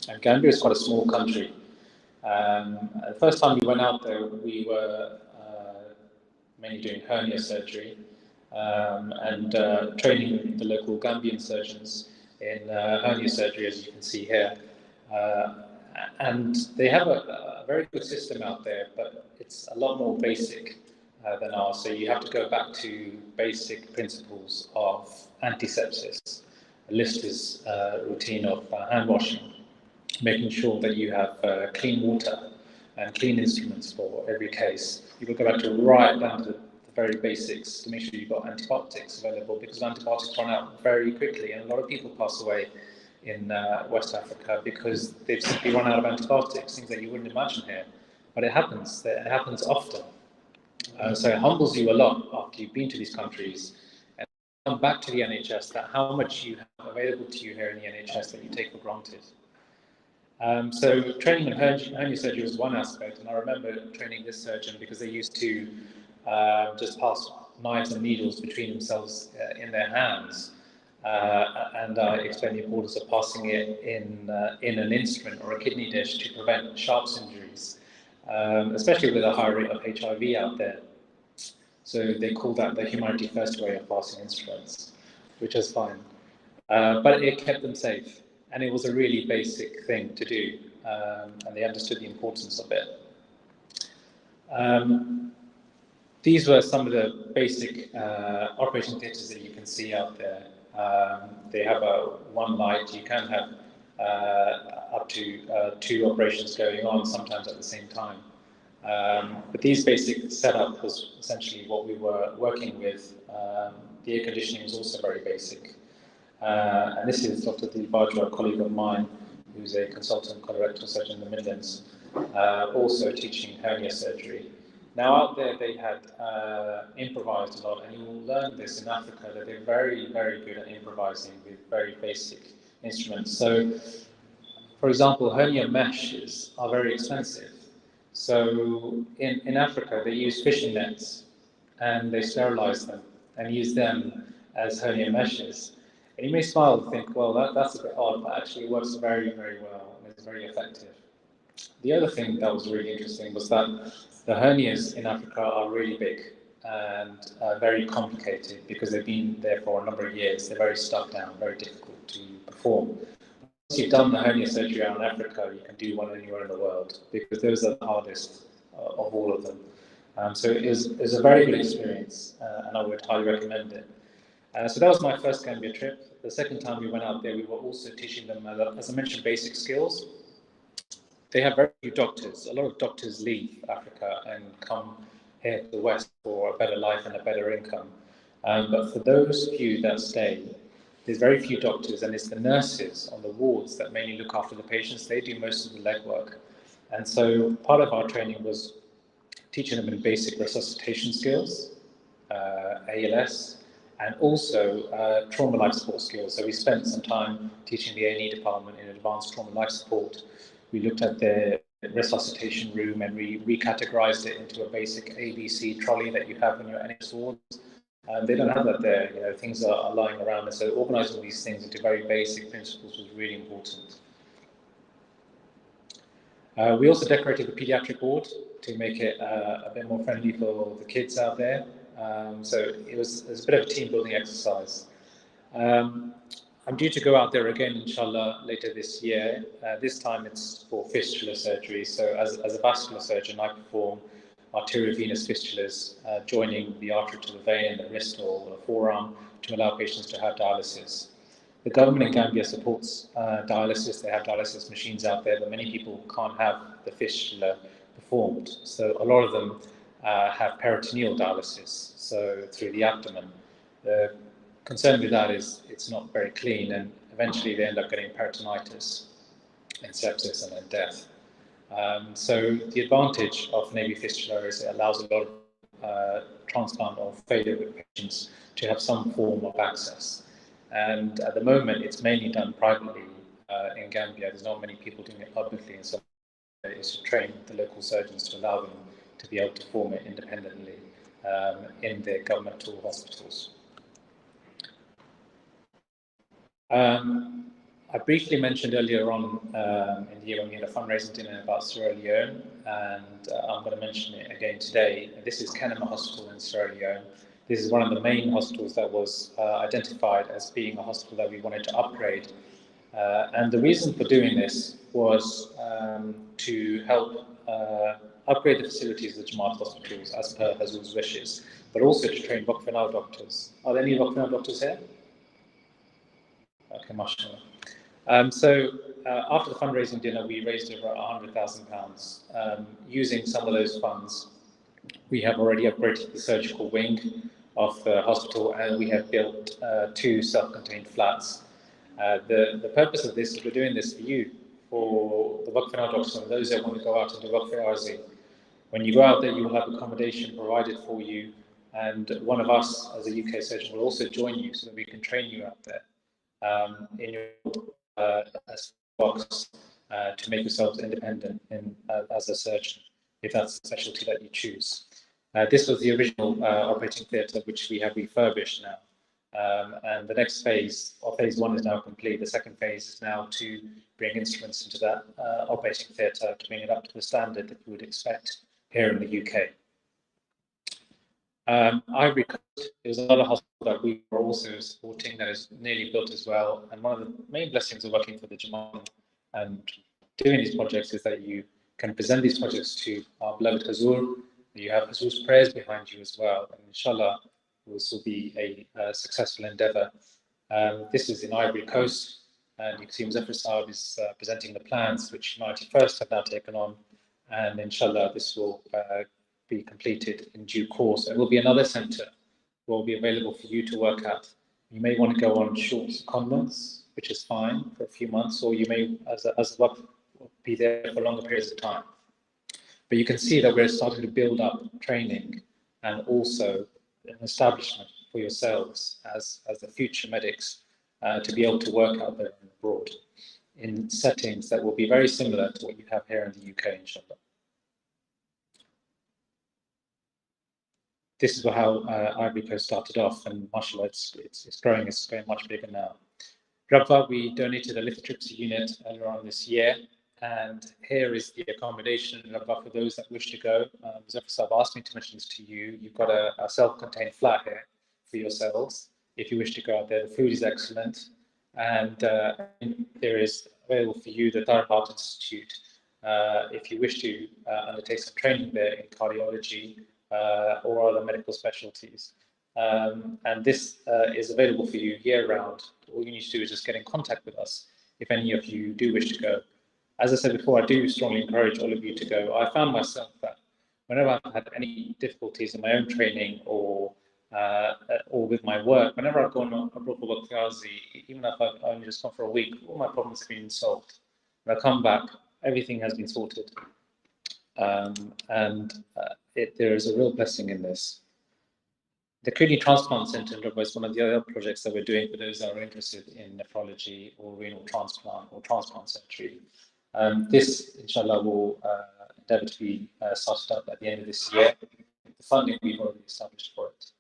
And Gambia is quite a small country. The first time we went out there, we were mainly doing hernia surgery and training the local Gambian surgeons in hernia surgery, as you can see here. And they have a very good system out there, but it's a lot more basic than ours. So you have to go back to basic principles of antisepsis, a Lister's routine of hand washing, making sure that you have clean water and clean instruments for every case. You will go back to right down to the very basics to make sure you've got antibiotics available, because antibiotics run out very quickly, and a lot of people pass away in West Africa because they've simply run out of antibiotics, things that you wouldn't imagine here. But it happens often. So it humbles you a lot after you've been to these countries and come back to the NHS, that how much you have available to you here in the NHS that you take for granted. So training in hernia surgery was one aspect, and I remember training this surgeon because they used to just pass knives and needles between themselves in their hands, and I explained the importance of passing it in an instrument or a kidney dish to prevent sharps injuries, especially with a high rate of HIV out there. So they call that the humanity first way of passing instruments, which is fine, but it kept them safe. And it was a really basic thing to do, and they understood the importance of it. These were some of the basic operation theatres that you can see out there. They have one light. You can have up to 2 operations going on, sometimes at the same time. But these basic setup was essentially what we were working with. The air conditioning was also very basic. And this is Dr. Dilbadra, a colleague of mine, who's a consultant colorectal surgeon in the Midlands, also teaching hernia surgery. Now out there they had improvised a lot, and you will learn this in Africa, that they're very, very good at improvising with very basic instruments. So, for example, hernia meshes are very expensive. So in Africa they use fishing nets, and they sterilize them and use them as hernia meshes. And you may smile and think, well, that's a bit odd, but actually it works very, very well and it's very effective. The other thing that was really interesting was that the hernias in Africa are really big and very complicated because they've been there for a number of years. They're very stuck down, very difficult to perform. Once you've done the hernia surgery out in Africa, you can do one anywhere in the world, because those are the hardest of all of them. So it was a very good experience, and I would highly recommend it. So that was my first Gambia trip. The second time we went out there, we were also teaching them, as I mentioned, basic skills. They have very few doctors. A lot of doctors leave Africa and come here to the West for a better life and a better income. But for those few that stay, there's very few doctors, and it's the nurses on the wards that mainly look after the patients. They do most of the legwork. And so part of our training was teaching them in basic resuscitation skills, ALS, and also trauma life support skills. So we spent some time teaching the A&E department in advanced trauma life support. We looked at their resuscitation room, and we recategorized it into a basic ABC trolley that you have in your NHS wards. They don't have that there. You know, things are lying around, and so organizing these things into very basic principles was really important. We also decorated the pediatric ward to make it a bit more friendly for the kids out there. So it was a bit of a team building exercise. I'm due to go out there again, inshallah, later this year. This time it's for fistula surgery. So as a vascular surgeon, I perform arteriovenous fistulas, joining the artery to the vein in the wrist or the forearm to allow patients to have dialysis. The government in Gambia supports dialysis. They have dialysis machines out there, but many people can't have the fistula performed. So a lot of them have peritoneal dialysis, so through the abdomen. The concern with that is it's not very clean, and eventually they end up getting peritonitis and sepsis and then death. So the advantage of an AV fistula is it allows a lot of transplant or failure with patients to have some form of access. And at the moment, it's mainly done privately in Gambia. There's not many people doing it publicly, and so it's to train the local surgeons to allow them to be able to perform it independently in their governmental hospitals. I briefly mentioned earlier on in the year when we had a fundraising dinner about Sierra Leone, and I'm going to mention it again today. This is Kenema Hospital in Sierra Leone. This is one of the main hospitals that was identified as being a hospital that we wanted to upgrade. And the reason for doing this was to help upgrade the facilities of the Jamaat hospitals as per Hazur's wishes, but also to train Wakf doctors. Are there any Wakf doctors here? Okay, mashallah. So after the fundraising dinner, we raised over £100,000. Using some of those funds, we have already upgraded the surgical wing of the hospital, and we have built 2 self-contained flats. The purpose of this is we're doing this for you, for the Waqf doctors and those that want to go out and do Waqf Arzi. When you go out there, you will have accommodation provided for you, and one of us as a UK surgeon will also join you so that we can train you out there in your box to make yourselves independent as a surgeon, if that's the specialty that you choose. This was the original operating theatre, which we have refurbished now. And the next phase, or phase 1, is now complete. The second phase is now to bring instruments into that operating theatre to bring it up to the standard that you would expect here in the UK. Ivory Coast is another hospital that we are also supporting that is nearly built as well. And one of the main blessings of working for the Jamaat and doing these projects is that you can present these projects to our beloved Hazur. You have Hazur's prayers behind you as well. And inshallah, this will be a successful endeavor. This is in Ivory Coast. And you can see Muzaffar Saab is presenting the plans, which United First have now taken on. And inshallah, this will be completed in due course. There will be another centre will be available for you to work at. You may want to go on short secondments, which is fine for a few months, or you may, as work, be there for longer periods of time. But you can see that we're starting to build up training and also an establishment for yourselves as the future medics to be able to work out there and abroad in settings that will be very similar to what you have here in the UK, inshallah. This is how Ivory Coast started off, and mashallah, it's growing. It's going much bigger now. Rabwa, we donated a lithotripsy unit earlier on this year, and here is the accommodation in Rabwa for those that wish to go. Muzaffar Saab asked me to mention this to you. You've got a self-contained flat here for yourselves. If you wish to go out there, the food is excellent, and there is available for you the Dar Heart Institute. If you wish to undertake some training there in cardiology, or other medical specialties. And this is available for you year-round. All you need to do is just get in contact with us if any of you do wish to go. As I said before, I do strongly encourage all of you to go. I found myself that whenever I've had any difficulties in my own training or with my work, whenever I've gone abroad for Waqf Arzi, even if I've only just gone for a week, all my problems have been solved. When I come back, everything has been sorted. There is a real blessing in this. The Kidney Transplant Centre in Rabwa is one of the other projects that we're doing for those that are interested in nephrology or renal transplant or transplant surgery. This, inshallah, will endeavour to be started up at the end of this year. The funding we've already established for it.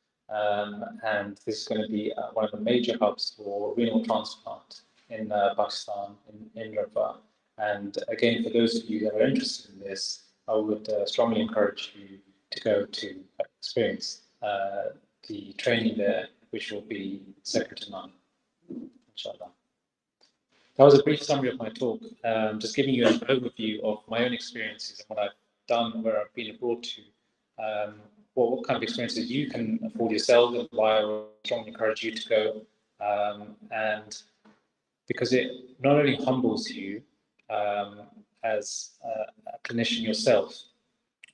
And this is going to be one of the major hubs for renal transplant in Pakistan, in Rabwa. And again, for those of you that are interested in this, I would strongly encourage you to go to experience the training there, which will be second to none, inshallah. That was a brief summary of my talk, just giving you an overview of my own experiences and what I've done, where I've been abroad to, what kind of experiences you can afford yourself, and why I would strongly encourage you to go. And because it not only humbles you as a clinician yourself,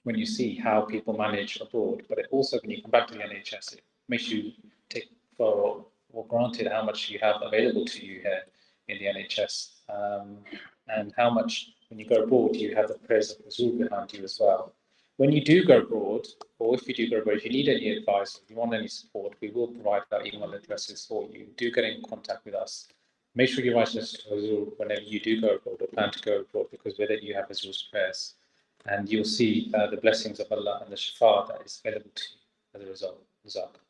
when you see how people manage abroad, but it also, when you come back to the NHS, it makes you take for granted how much you have available to you here in the NHS, and how much, when you go abroad, you have the prayers of Rasul behind you as well. When you do go abroad, or if you do go abroad, if you need any advice, if you want any support, we will provide our email addresses for you. Do get in contact with us. Make sure you write us to Rasul whenever you do go abroad or plan to go abroad, because with it you have Rasul's prayers. And you'll see the blessings of Allah and the shifa that is available to you as a result.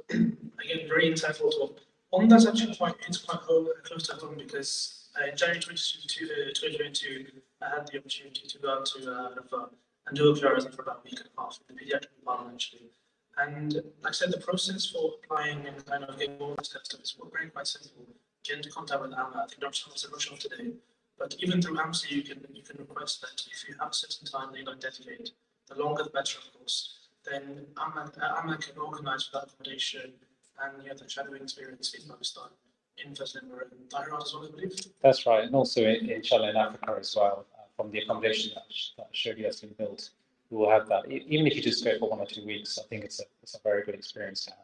Thank again, very insightful talk. One that's actually it's quite close to home because in January 2022, I had the opportunity to go out to River and do a pluralism for about a week and a half in the pediatric department actually. And like I said, the process for applying and kind of getting all this kind of stuff is very quite simple. Get into contact with AMA. I think Dr. Thomas said much of today. But even through AMSA, you can request that if you have a certain time that you'd like to dedicate, the longer the better, of course. Then AMA can organise for that accommodation and you have the shadowing experience in Pakistan, in Fazlimur and Thailand as well, I believe. That's right, and also inshallah in Africa as well, from the accommodation that Shirley has been built, we will have that. Even if you just go for 1 or 2 weeks, I think it's a very good experience to have.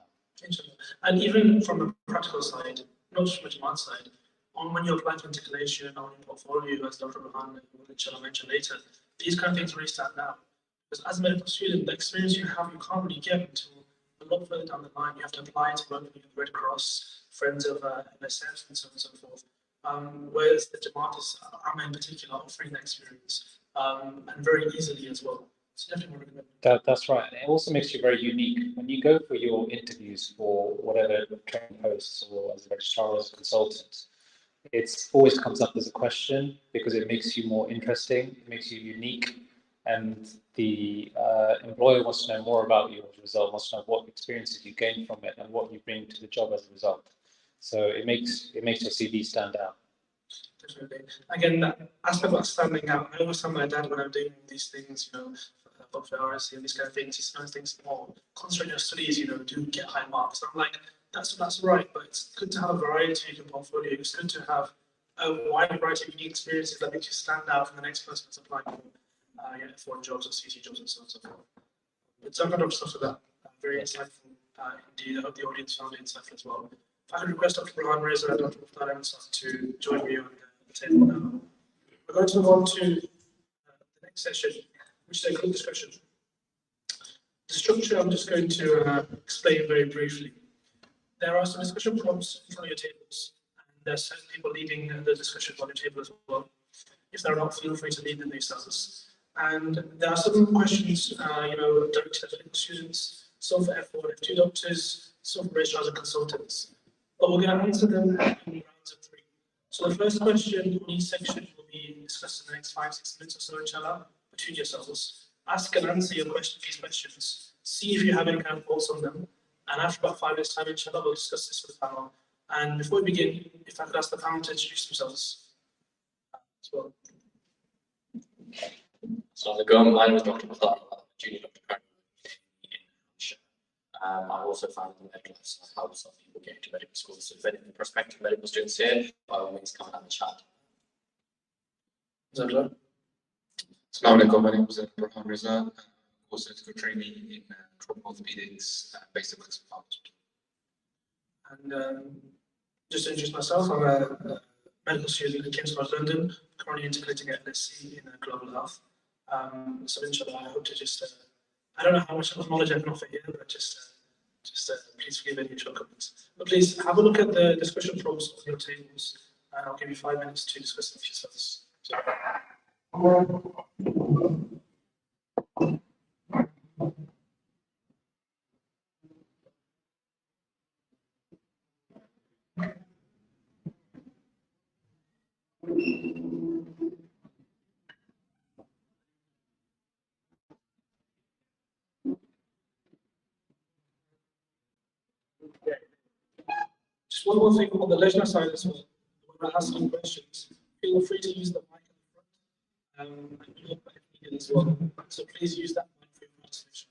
Inshallah. And even from the practical side, not just from the demand side, on when you apply for integration on your portfolio, as Dr. Rahman will inshallah mention later, these kind of things really stand out. Because as a medical student, the experience you have, you can't really get until a lot further down the line. You have to apply to work with the Red Cross, Friends of MSF, and so on and so forth. Whereas the Jamaat is, AMA in particular, offering that experience and very easily as well. So definitely recommend. That's right. And it also makes you very unique. When you go for your interviews for whatever training posts or as a registrar or as a consultant, it always comes up as a question because it makes you more interesting, it makes you unique, and the employer wants to know more about you as a result, wants to know what experiences you gain from it and what you bring to the job as a result. So it makes your CV stand out. Definitely. Again, that aspect of standing out, I always tell my dad when I'm doing these things, for RSC and these kind of things, he sometimes thinks, concentrate on your studies, do get high marks. I'm like, that's right, but it's good to have a variety in your portfolio. It's good to have a wide variety of unique experiences that make you stand out from the next person that's applying for jobs or CT jobs and so on and so forth. But some kind of stuff like that, very insightful indeed. I hope the audience found it insightful as well. If I could request Dr. Burhan Reza and Dr. Mukhtar Ahmad to join me on the table now. We're going to move on to the next session, which is a group discussion. The structure I'm just going to explain very briefly. There are some discussion prompts in front of your tables, and there's certain people leading the discussion on your table as well. If they're not, feel free to lead them yourselves. And there are some questions, directed to medical students, some for F1, F2 doctors, some for registrars and consultants. But we're going to answer them in rounds of 3. So the first question on each section will be discussed in the next 5-6 minutes or so, inshallah, between yourselves. Ask and answer these questions. See if you have any kind of thoughts on them. And after about 5 minutes time, inshallah, we'll discuss this with the panel. And before we begin, if I could ask the panel to introduce themselves as well. Assalamualaikum. My name is Dr. Mukhtar, junior Dr. in Hampshire. I also founded the medical lifestyle help some people get into medical school. So if any prospective medical students here, by all means come and have a chat. Assalamualaikum. My name is Dr. Burhan Reza, post-medical trainee in trauma orthopedics based in Wexford Hospital. And just to introduce myself, I'm a medical student at King's College London, currently integrating at LSC in global health. So inshallah, I hope to just, I don't know how much knowledge I can offer here, but just please forgive any shortcomings. But please have a look at the discussion prompts on your tables, and I'll give you 5 minutes to discuss them with yourselves. So. Just one more thing on the leisure side as well. When I ask some questions, feel free to use the mic at the front. And you look back needed as well. So please use that mic for your presentation.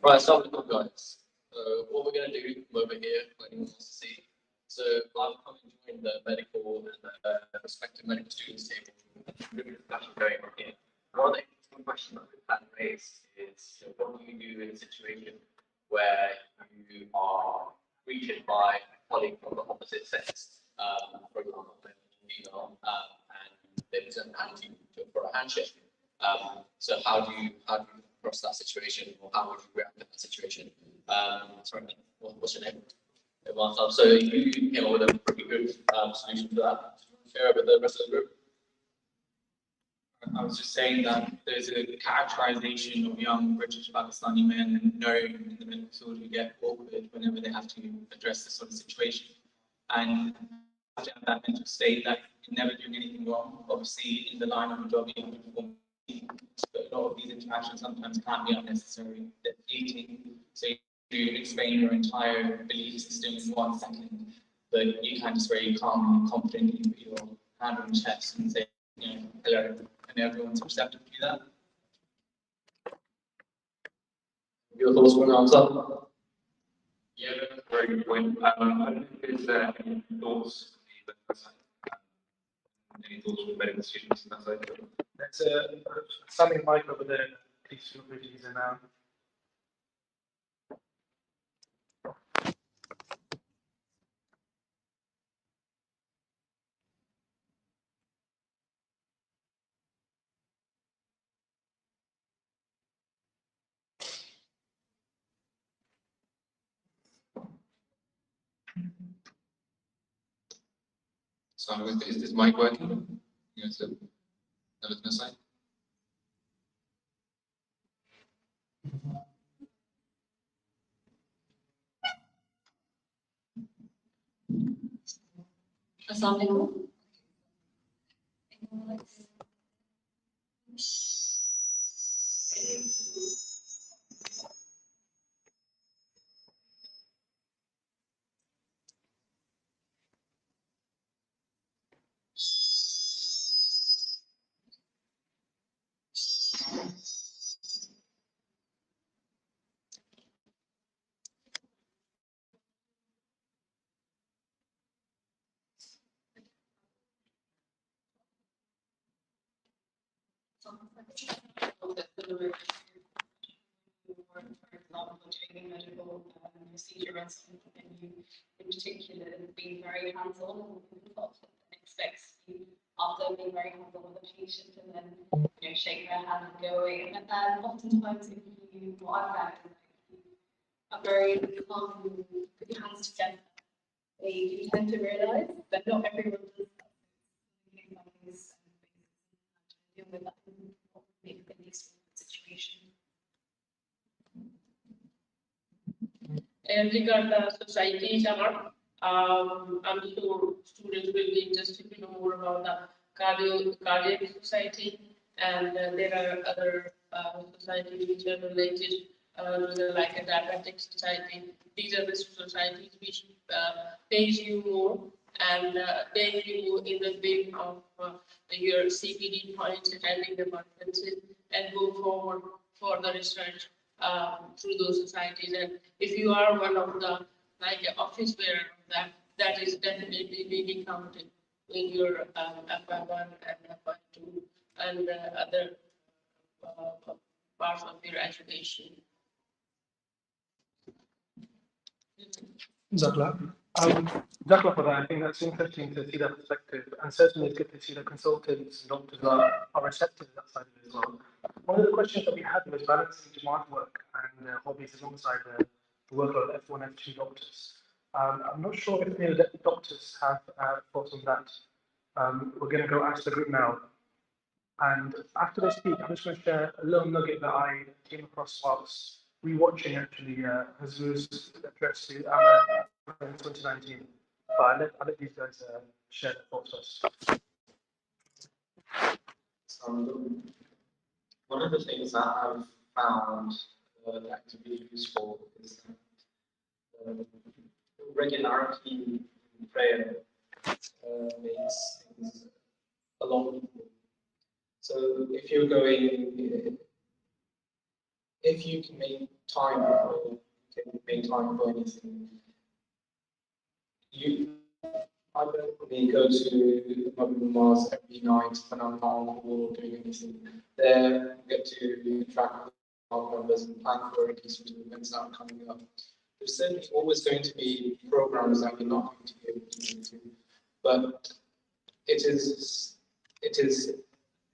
Right, start with the guys. So what we're going to do over here, like anyone wants to see. So I've come and joined the medical and the prospective medical students table. Really discussion going on here. One of the interesting questions that we've had raised is what do you do in a situation where you are greeted by a colleague from the opposite sex, for example, female, and they present a hand to you for a handshake. So how do you cross that situation, or how would you react in that situation? Sorry, what's your name? So you came up with a pretty good solution to that. Share with the rest of the group. I was just saying that there's a characterization of young British Pakistani men and knowing in the medical field who get awkward whenever they have to address this sort of situation. And have to have that mental state that you're never doing anything wrong. Obviously, in the line of your job, you have to perform. But a lot of these interactions sometimes can't be unnecessary, they're fleeting. So you explain your entire belief system in 1 second, but you can just very calmly and confidently put your hand on your chest and say, you know, hello, and everyone's receptive to that. Your thoughts on answer? Yeah, that's a very good point. I don't know if there's any thoughts from the side. Any thoughts from medical students on that side? There's a standing mic over there. Please feel free to use it now. So is this mic working? You guys have nothing to say? Assalamualaikum. Medical procedure and something, and you in particular being very hands-on with the consultant and expects you after being very hands-on with the patient and then shake their hand and go away. And oftentimes if you what I've found is that you are very calm, put your hands together, they do tend to realise that not everyone does that. Things like this deal with that what would make the least situation. As regard the society, Shamar, I'm sure students will be interested to know more about the cardiac society, and there are other societies which are related to the, like a diabetic society. These are the societies which pays you more and pay you in the way of your CPD points, attending the conferences, and go forward for the research through those societies. And if you are one of the like office bearer of that is definitely being counted in your FY1 and FY2 and other parts of your education. Zakla. Zakla, for that, I think that's interesting to see that perspective, and certainly it's good to see that consultants and doctors are receptive to that side of it as well. One of the questions that we had was balancing demand work and hobbies alongside the workload of F1, F2 doctors. I'm not sure if any of the doctors have thoughts on that. We're going to go ask the group now. And after they speak, I'm just going to share a little nugget that I came across whilst rewatching actually Hazur's address to Amma in 2019. But I'll let these guys share their thoughts first. One of the things that I've found that to be useful is that regularity in prayer makes things a lot easier. So if you're going, if you can make time for anything, I don't go to Mars every night when I'm not on call or doing anything. There, I get to track our numbers and plan for any sort of events that are coming up. There's certainly always going to be programs that you're not going to be able to go to, but it is,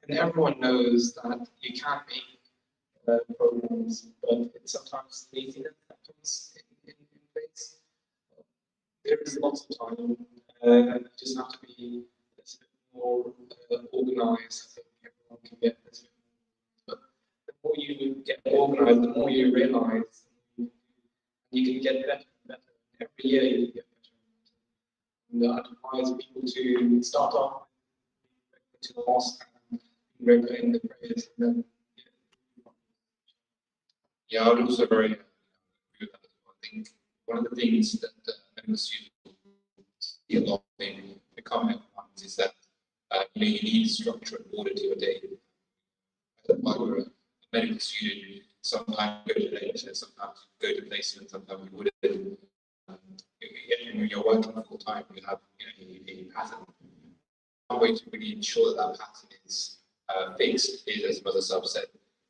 and everyone knows that you can make programs, but it's sometimes laziness that comes in place. There is lots of time. You just have to be a bit more organized. I think everyone can get this. But the more you get organized, the more you realize you can get better and better. Every year you get better. And I advise people to start off to the mosque and be regular in the prayers. And then, Yeah, I would also very agree with that. I think one of the things that members see a lot in the comment is that you need structure and order to your day. While you're a medical student, sometimes you go to lecture, sometimes you go to placement, sometimes you wouldn't. When you're working full time, you have a pattern. One way to really ensure that pattern is fixed is, as Mother Sub said,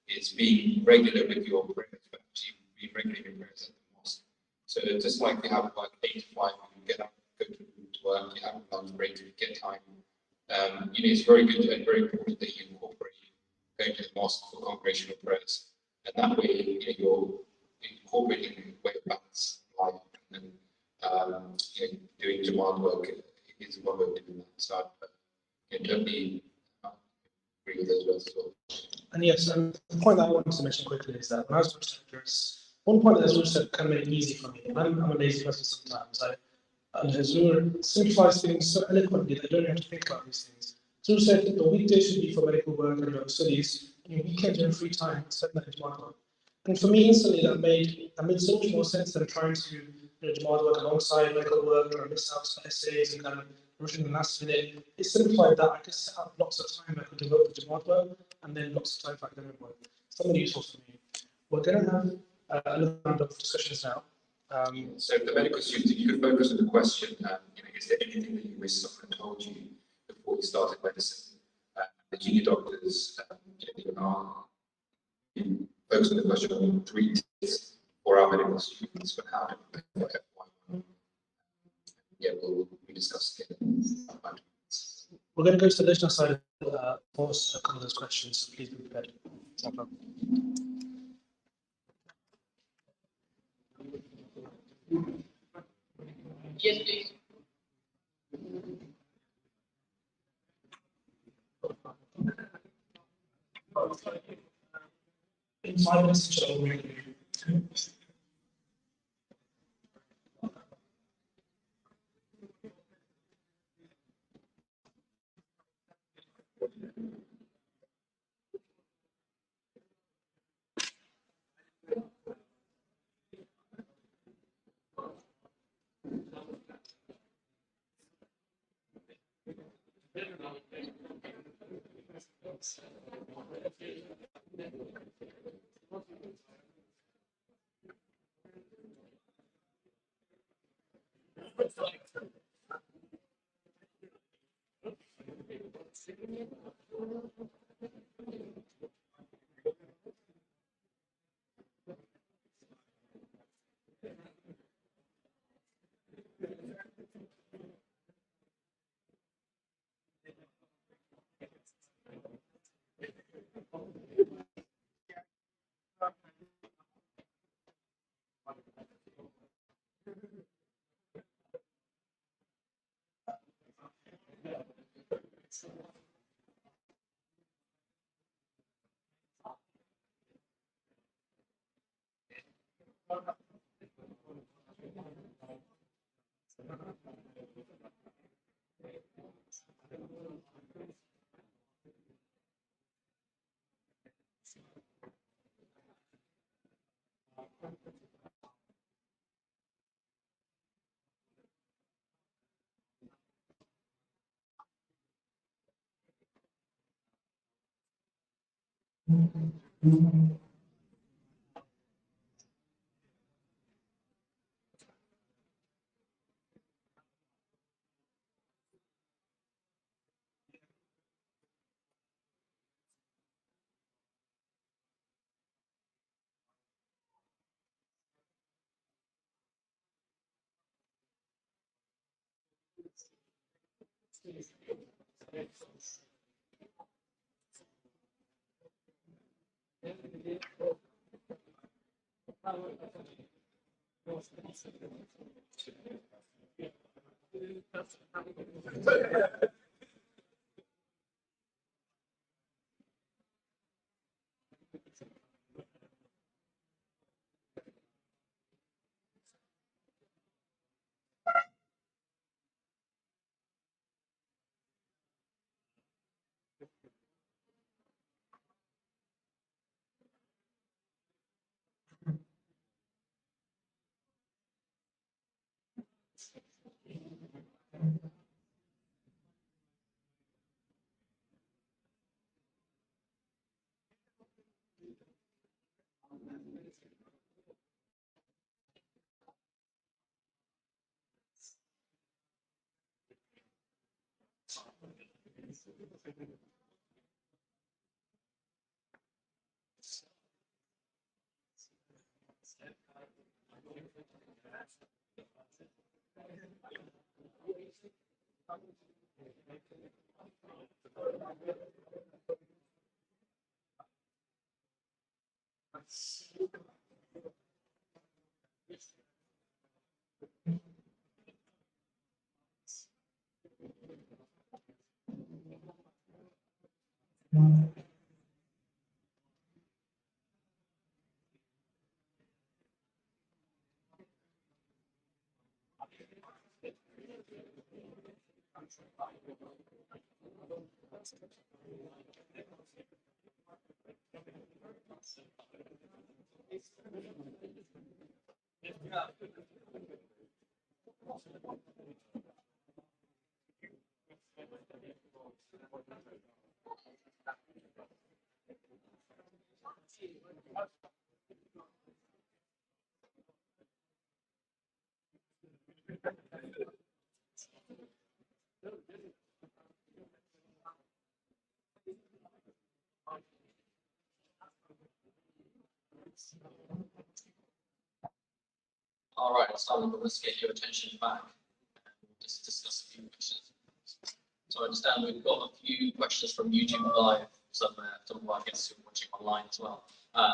is being regular with your prayers, but actually being regular in your prayers at the mosque. So just like you have like 8 to 5, you get up, go to work, you have a lunch break, you get time. It's very good and very important that you incorporate going to the mosque for congregational prayers, and that way you're incorporating a way of balance life. And doing demand work is one way of doing that. So I totally agree with those words as well. And yes, and the point that I wanted to mention quickly is that when I was directors, one point that Azure kind of made it easy for me. I'm a lazy person sometimes. Azure simplifies things so eloquently that you don't have to think about these things. Azure said the weekday should be for medical work and your studies, and your weekends and free time, set that into Demand work. And for me, instantly, that made so much more sense than trying to Demand work alongside medical work or miss out essays and kind of rushing the last minute. It simplified that. I could set up lots of time I could devote to Demand work and then lots of time for academic work. Something useful for me. We're going to have another round of discussions now. So the medical students, if you could focus on the question, is there anything that you wish someone told you before you started medicine? The junior doctors, focus on the question on 3 tips for our medical students for how to prepare for FY1. Yeah, we'll discuss it. We're going to go to the listener side for a couple of those questions, so please be prepared. Yes, please. In 5 minutes, shall we? All right, so let's get your attention back. Let's discuss a few questions. So I understand we've got a few questions from YouTube Live, some of our guests who are watching online as well.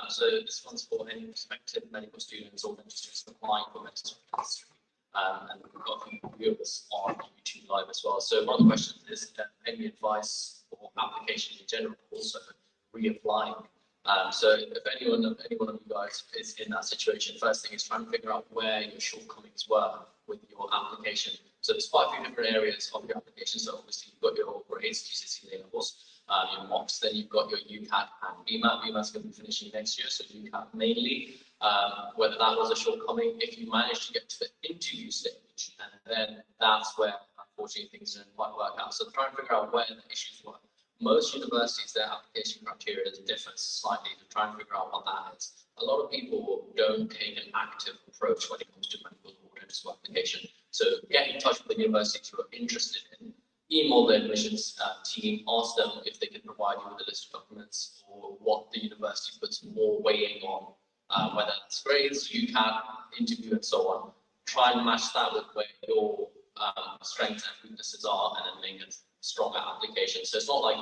So this one's for any prospective medical students or medical students applying for medical students. And we've got a few viewers on YouTube Live as well. So one of the questions is any advice for application in general, also reapplying. So if any one of you guys is in that situation, first thing is trying to figure out where your shortcomings were with your application. So there's quite a few different areas of your application. So obviously you've got your grades, GCSE levels, your mocks, then you've got your UCAT and BMAT. BMAT's going to be finishing next year, so UCAT mainly. Whether that was a shortcoming, if you managed to get to the interview stage, and then that's where unfortunately things didn't quite work out. So trying to figure out where the issues were. Most universities, their application criteria differs slightly to try and figure out what that is. A lot of people don't take an active approach when it comes to medical students application. So get in touch with the universities you are interested in, email the admissions team, ask them if they can provide you with a list of documents or what the university puts more weighing on, whether it's grades, UCAT, interview, and so on. Try and match that with where your strengths and weaknesses are, and then make a stronger application. So it's not like,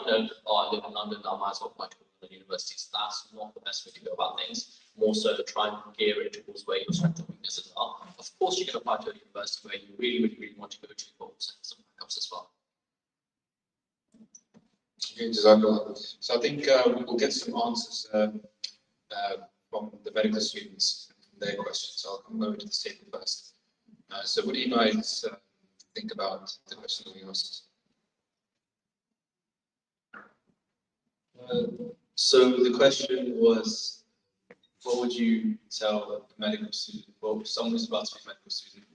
oh, I live in London, I might as well apply to the universities. That's not the best way to go about things. More so to try and gear it towards where your strengths and weaknesses are. Of course, you can apply to a university where you really want to go to, but some backups as well. Okay, so I think we'll get some answers from the medical students and their questions. I'll come over to the table first. So what do you guys think about the question that we asked? So the question was, what would you tell a medical student, well, someone who's about to be a medical student?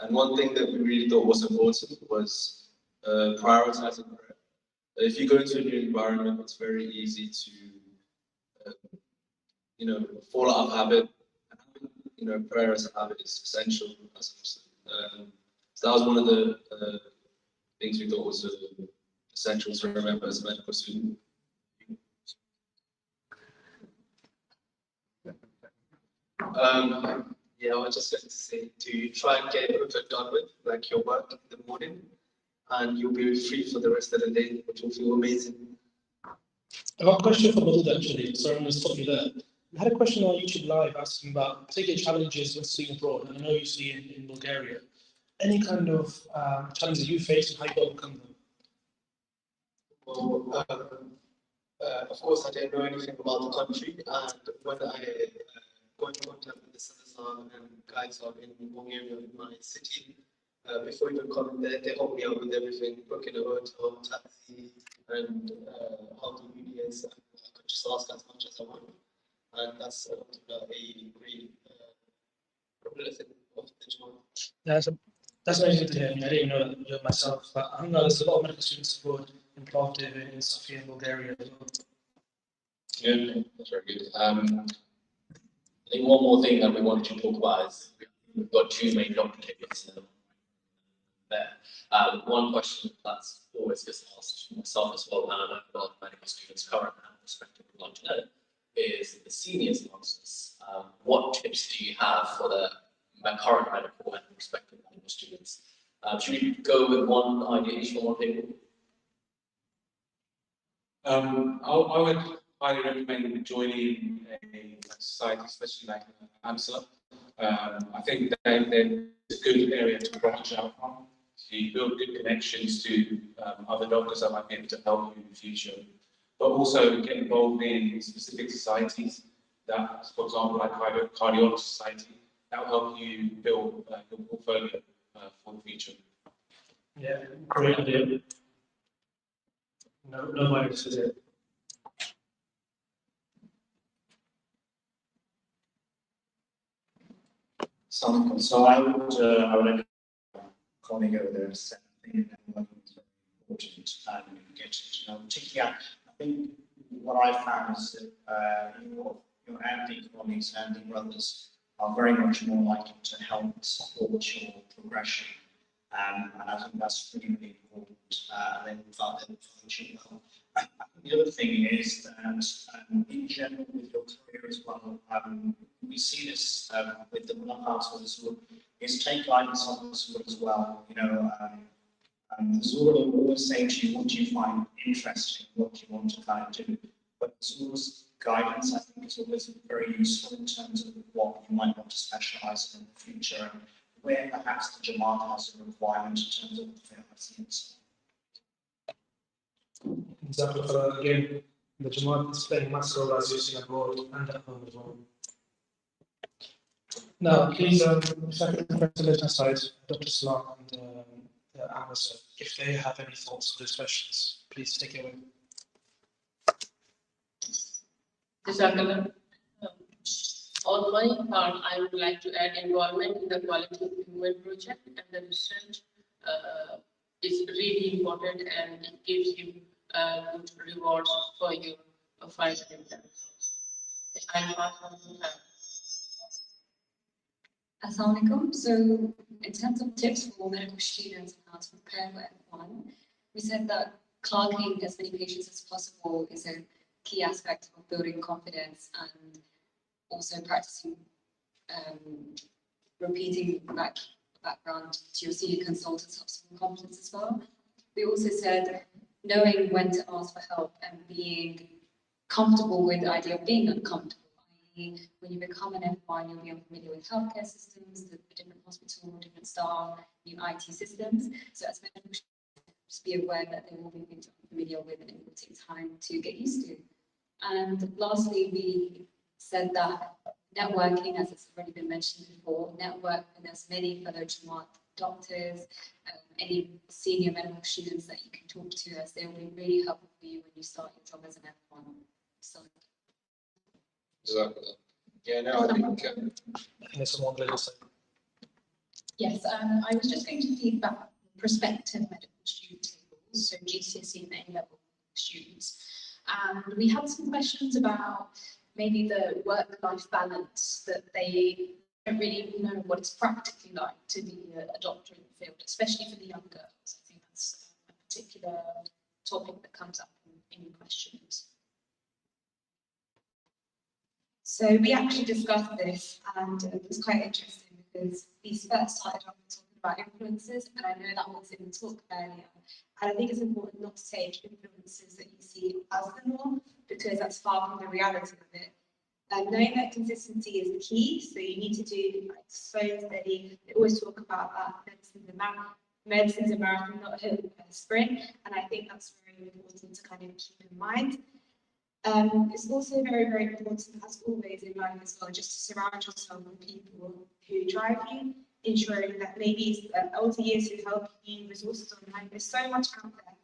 And one thing that we really thought was important was prioritizing prayer. If you go into a new environment, it's very easy to, fall out of habit. Prayer as a habit is essential as a Muslim. So that was one of the things we thought was essential to remember as a medical student. Yeah, I was just going to say to try and get everything done with, like your work in the morning, and you'll be free for the rest of the day, which will feel amazing. I got a question for Maud actually, sorry I'm going to stop you there. We had a question on YouTube Live asking about particular challenges when studying abroad, and I know you see in Bulgaria. Any kind of challenges you face and how you overcome them? Well, of course, I didn't know anything about the country, and when I got in contact with the citizens and guides in Bulgaria, in my city, before even coming there, they helped me out with everything, booking a hotel, taxi, and how to UDS. I could just ask as much as I want, and that's a great blessing of the joy. Yeah, that's amazing to hear. I mean, I didn't know that myself, but I know there's a lot of medical students abroad in Plovdiv, in Sofia, in Bulgaria as well. Yeah, that's very good. I think one more thing that we wanted to talk about is we've got two main doctor tickets there. One question that's always gets asked myself as well, and I know a lot of medical students, current and prospective, would like to know, is the seniors amongst us. What tips do you have for the current medical and prospective medical students? Should we go with one idea each from one table? I would highly recommend joining a society, especially like AMSA. I think that it's a good area to branch out from. So you build good connections to other doctors that might be able to help you in the future. but also get involved in specific societies that, for example, like cardiology society, that will help you build your portfolio for the future. Yeah, great idea. No minus is it. So I would calling over there is something that I think is very important and get to know. Particularly, I think what I found is that your Andy colleagues, Andy brothers, are very much more likely to help support your progression. And I think that's really, really important. They will function well. I think the other thing is that in general with your career as well, we see this with the Muhammad as well, is take guidance on the Zuhur as well. You know, Zuhur will always say to you what you find interesting, what you want to kind of do. But Zuhur's guidance, I think, is always very useful in terms of what you might want to specialize in the future and where perhaps the Jamaat has a requirement in terms of the and so on. Exactly. Again, the Jamaat is playing massive role as you see abroad and at home as well. Now, please, second presentation aside, Dr. Salam and Ahmad, if they have any thoughts on these questions, please take it away. On my part, I would like to add involvement in the quality improvement project, and the research is really important, and it gives you good rewards for your fight. Assalamu alaikum. So, in terms of tips for medical students and how to prepare for F1, we said that clerking as many patients as possible is a key aspect of building confidence and also practicing repeating background to your senior consultants helps with confidence as well. We also said knowing when to ask for help and being comfortable with the idea of being uncomfortable. When you become an F1, you'll be unfamiliar with healthcare systems, the different hospital, different staff, new IT systems. So as medical just be aware that there will be things you're unfamiliar with and it will take time to get used to. And lastly, we said that networking, as it's already been mentioned before, network with as many fellow Jamaat doctors, any senior medical students that you can talk to, as they will be really helpful for you when you start your job as an F1. So. Exactly. Yeah, no, I think. Yes, I was just going to feedback prospective medical student tables, so GCSE and A-level students. And we had some questions about maybe the work-life balance, that they don't really know what it's practically like to be a doctor in the field, especially for the young girls. I think that's a particular topic that comes up in questions. So we actually discussed this, and it was quite interesting because we first started off talking about influences, and I know that was in the talk earlier. And I think it's important not to take influences that you see as the norm, because that's far from the reality of it. Knowing that consistency is the key, so you need to do like slow and steady. They always talk about that medicine's a marathon, not a sprint, and I think that's very important to kind of keep in mind. It's also very, very important, as always in life as well, just to surround yourself with people who drive you, ensuring that maybe older years who help you, resources online. There's so much out there.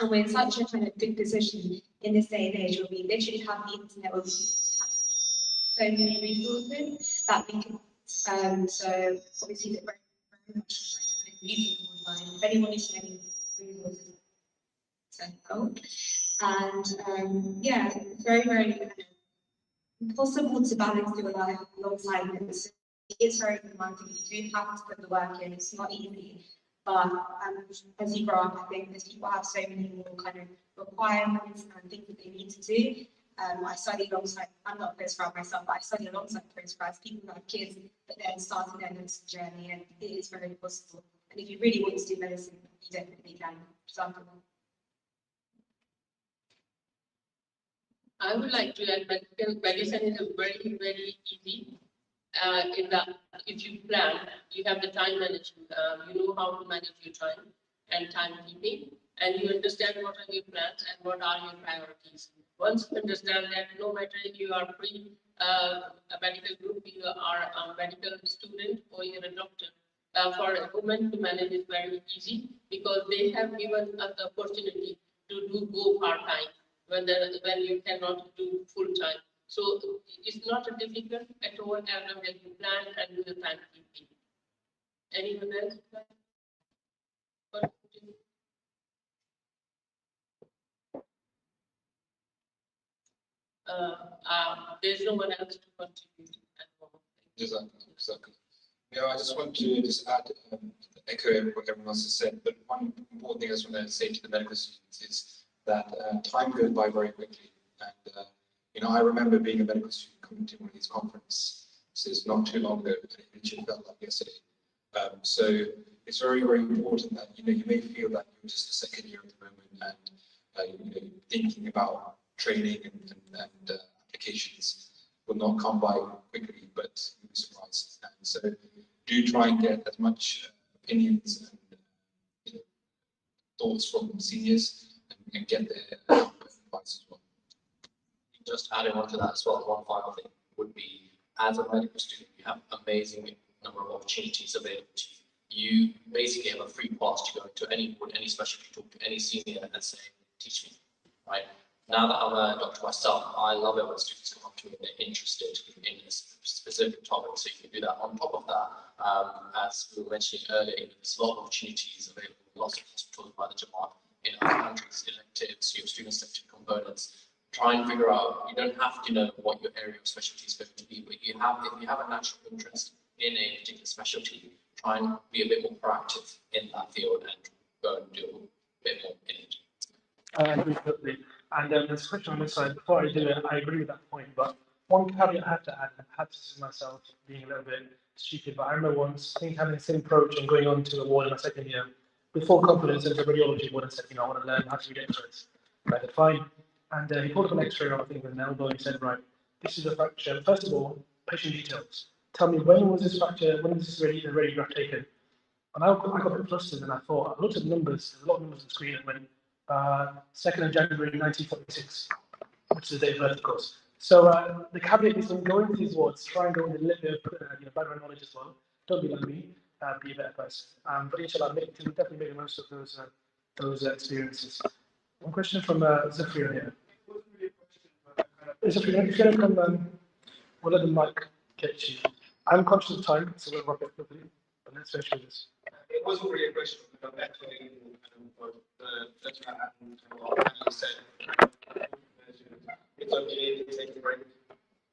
And we're in such a kind of good position in this day and age where we literally have the internet, where we have so many resources that we can, so obviously they're very, very much recommend using online. If anyone needs any resources, so help. And yeah, it's very, very impossible to balance your life alongside this. It's very demanding. You do have to put the work in. It's not easy. But as you grow up, I think as people have so many more kind of requirements and things that they need to do. I study alongside, I'm not a postgrad myself, but I study alongside postgrads, people who have kids that then starting their nursing journey, and it is very possible. And if you really want to do medicine, you definitely can. I would like to add that medicine is very, very easy. In that, if you plan, you have the time management, you know how to manage your time and timekeeping, and you understand what are your plans and what are your priorities. Once you understand that no matter if you are pre a medical group, you are a medical student or you're a doctor, for a woman to manage is very easy because they have given us the opportunity to go part-time when you cannot do full-time. So it's not difficult at all as long as you plan and do the timekeeping. Anyone else? There's no one else to contribute at the moment. Exactly. Yeah, I just want to add, echo what everyone else has said, but one important thing I just want to say to the medical students is that time goes by very quickly. And, I remember being a medical student coming to one of these conferences not too long ago, and it literally felt like yesterday. So it's very, very important that, you may feel that you're just a second year at the moment and, thinking about training and applications will not come by quickly, but you'll be surprised. And so do try and get as much opinions and thoughts from seniors and get their advice as well. Just adding on to that as well, one final thing would be, as a medical student, you have amazing number of opportunities available to you. You basically have a free pass to go into any board, any specialty, talk to any senior and say, teach me, right? Now that I'm a doctor myself, I love it when students come up to me and they're interested in a specific topic. So you can do that. On top of that, as we were mentioning earlier, there's a lot of opportunities available, lots of hospitals by the Jamaat in other countries, electives, your student selected components. Try and figure out, you don't have to know what your area of specialty is going to be, but if you have a natural interest in a particular specialty, try and be a bit more proactive in that field and go and do a bit more in it. I agree totally. And there's a question on this side. Before I do it, I agree with that point, but one caveat I have to add, and perhaps this is myself being a little bit stupid, but I remember once having the same approach and going on to a ward in my second year with full confidence into radiology ward and said, I want to learn how to read x-rays. Right, that's fine. And he pulled up an x-ray on, I think, with an elbow, and he said, right, this is a fracture. First of all, patient details. Tell me, when was this fracture, when was this radiograph taken? And I got a bit flustered, and I thought, I looked at the numbers, there's a lot of numbers on the screen, and went, 2nd of January 1946, which is the day of birth, of course. So the caveat is when going to these wards, try and go with a little bit of background knowledge as well. Don't be like me, be a better person. But inshallah, definitely make the most of those experiences. One question from Zafir here. Zafir, if you don't come, we'll let the mic get you. I'm conscious of time, so we'll wrap it quickly. But let's finish with this. It wasn't really a question, but I'm echoing what the panel said. It's okay to take a break.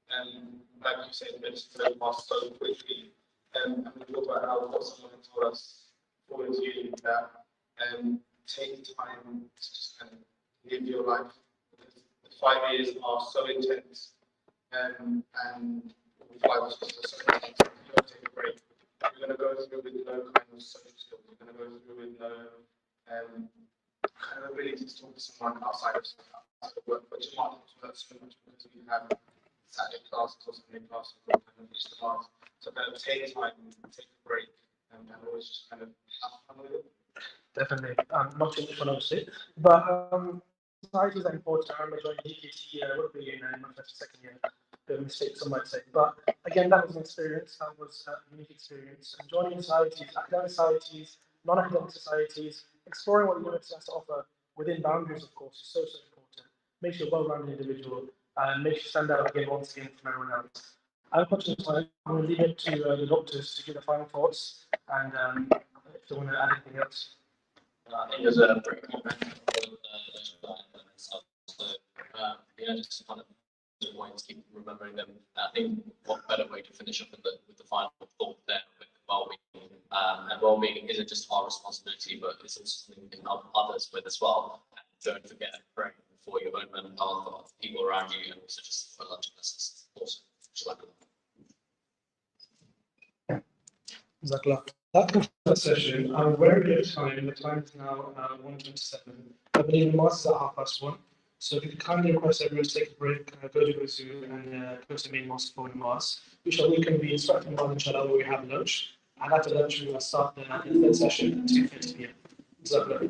And like you said, medicine passed so quickly. And we talk about how what someone told us 4 years ago that take time to just kind of live your life. Because the 5 years are so intense. And 5 years are so intense. You don't take a break. You're going to go through with no kind of social skills. You're going to go through with no kind of ability to talk to someone outside of work. But you might talk to that so much because we have Saturday classes or Sunday classes or kind of each class. So kind of take time, take a break, and always just kind of have fun with it. Definitely. Not too much fun, obviously. But societies are important. I remember joining DKT, would be in my first second year. Bit of a mistake, some might say. But again, that was an experience. That was a unique experience. And joining societies, academic societies, non-academic societies, exploring what the university has to offer within boundaries, of course, is so important. Makes you a well-rounded individual and makes you stand out again, once again, from everyone else. I'm conscious of time. I'm going to leave it to the doctors to give the final thoughts and if they want to add anything else. I think there's a great comment just kind of points, keep remembering them. I think what better way to finish up with the final thought there with well-being. And well-being isn't just our responsibility, but it's also something we can help others with as well. And don't forget praying for your own mental health, of people around you, and also just for lunch lessons. Also, Jazakallah. That concludes the session. I'm very good at time. The time is now 1:27. I believe the mass is at 1:30. So if you could kindly request everyone to take a break, go to the Zoom and go to the main mosque for the mass. We shall reconvene starting tomorrow, inshallah, where we have lunch. And after lunch, we will start the third session at 2:30 p.m. Jazakallah.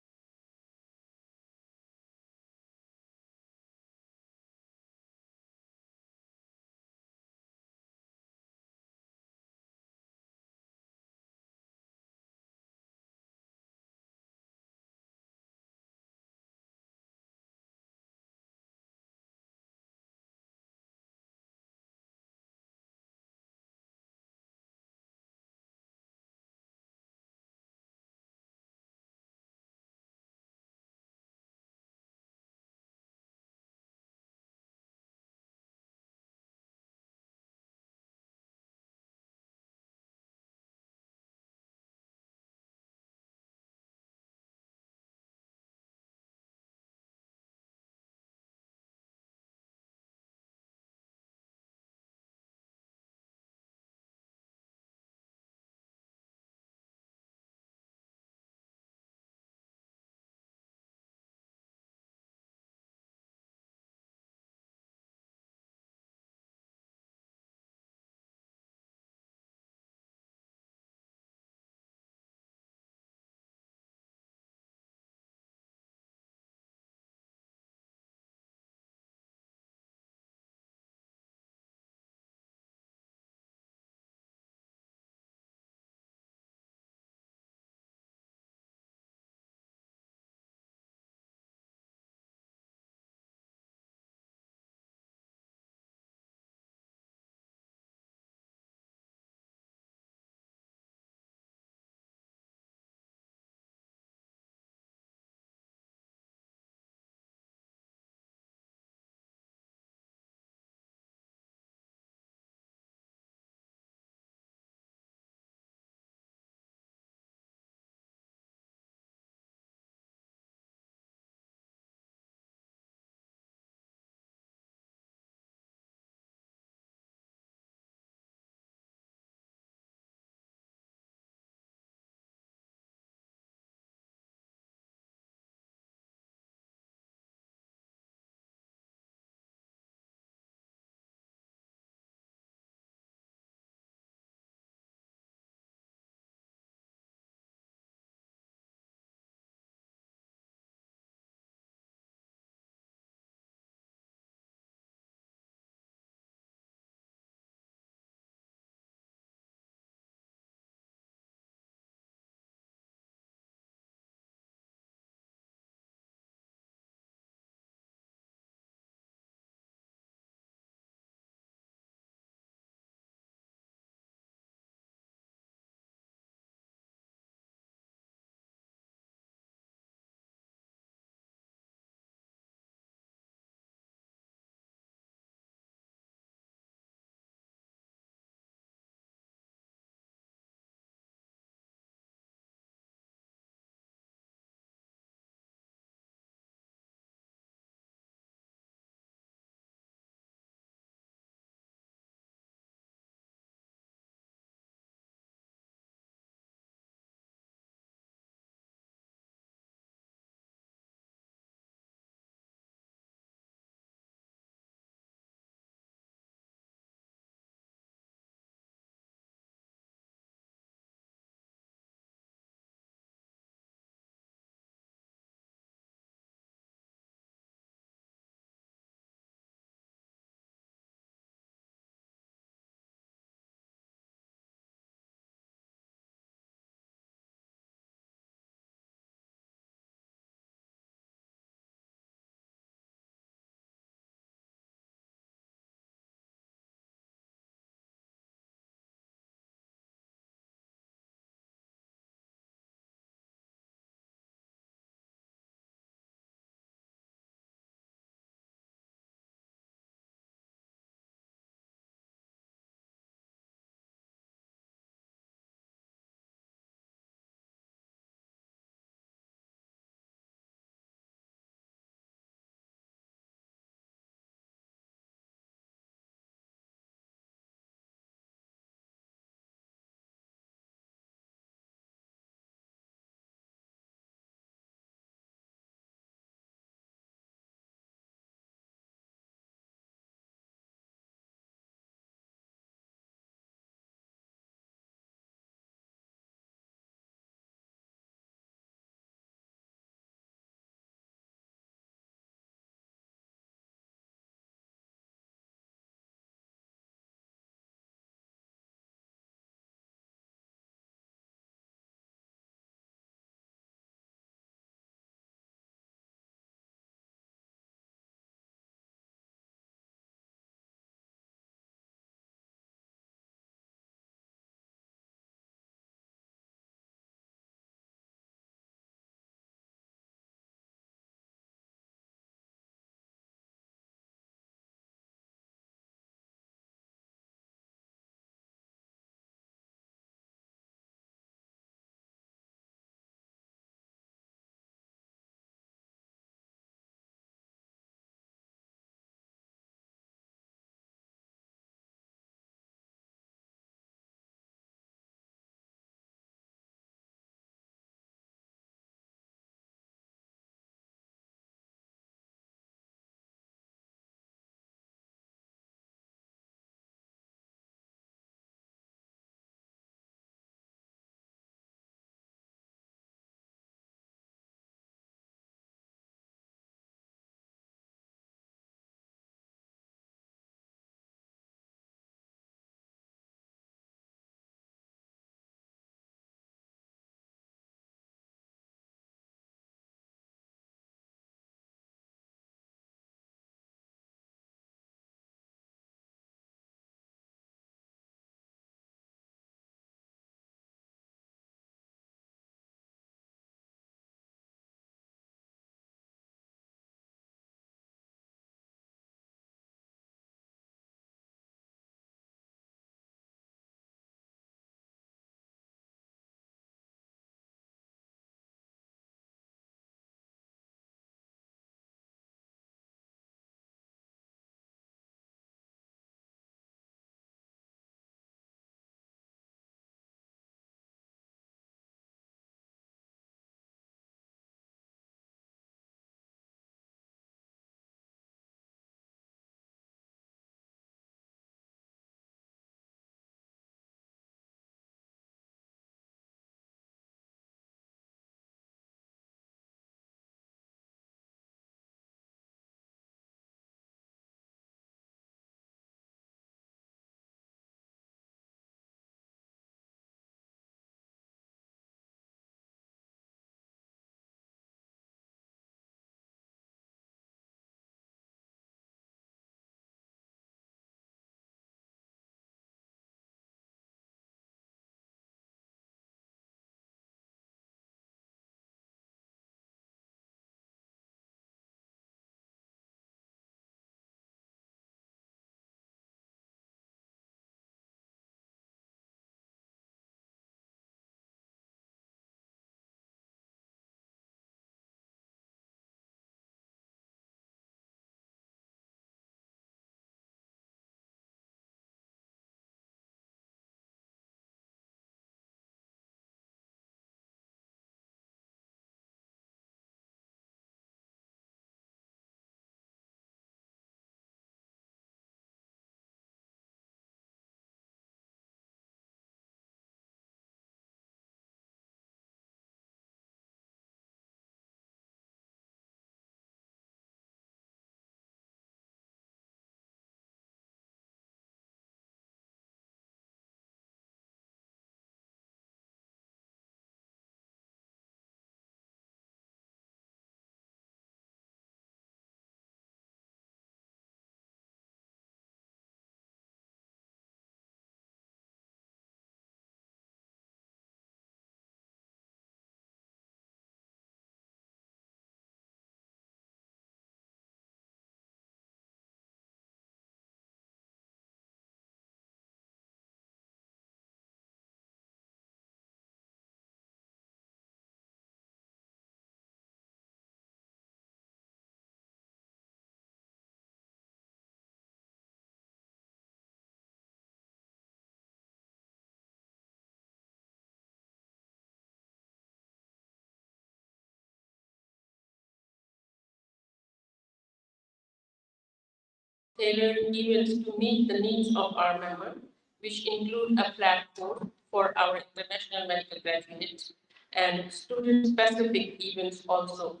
tailored events to meet the needs of our members, which include a platform for our international medical graduates and student-specific events also.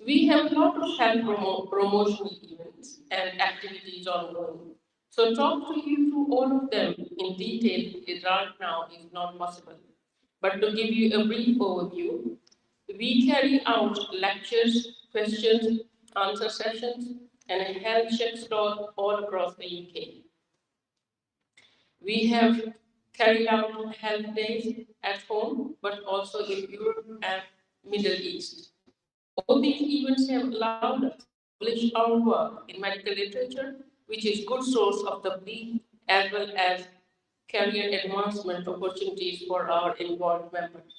We have a lot of health promotional events and activities ongoing. So talk to you through all of them in detail right now is not possible. But to give you a brief overview, we carry out lectures, questions, answer sessions, and a health check stall all across the UK. We have carried out health days at home, but also in Europe and Middle East. All these events have allowed us to publish our work in medical literature, which is good source of the belief as well as career advancement opportunities for our involved members.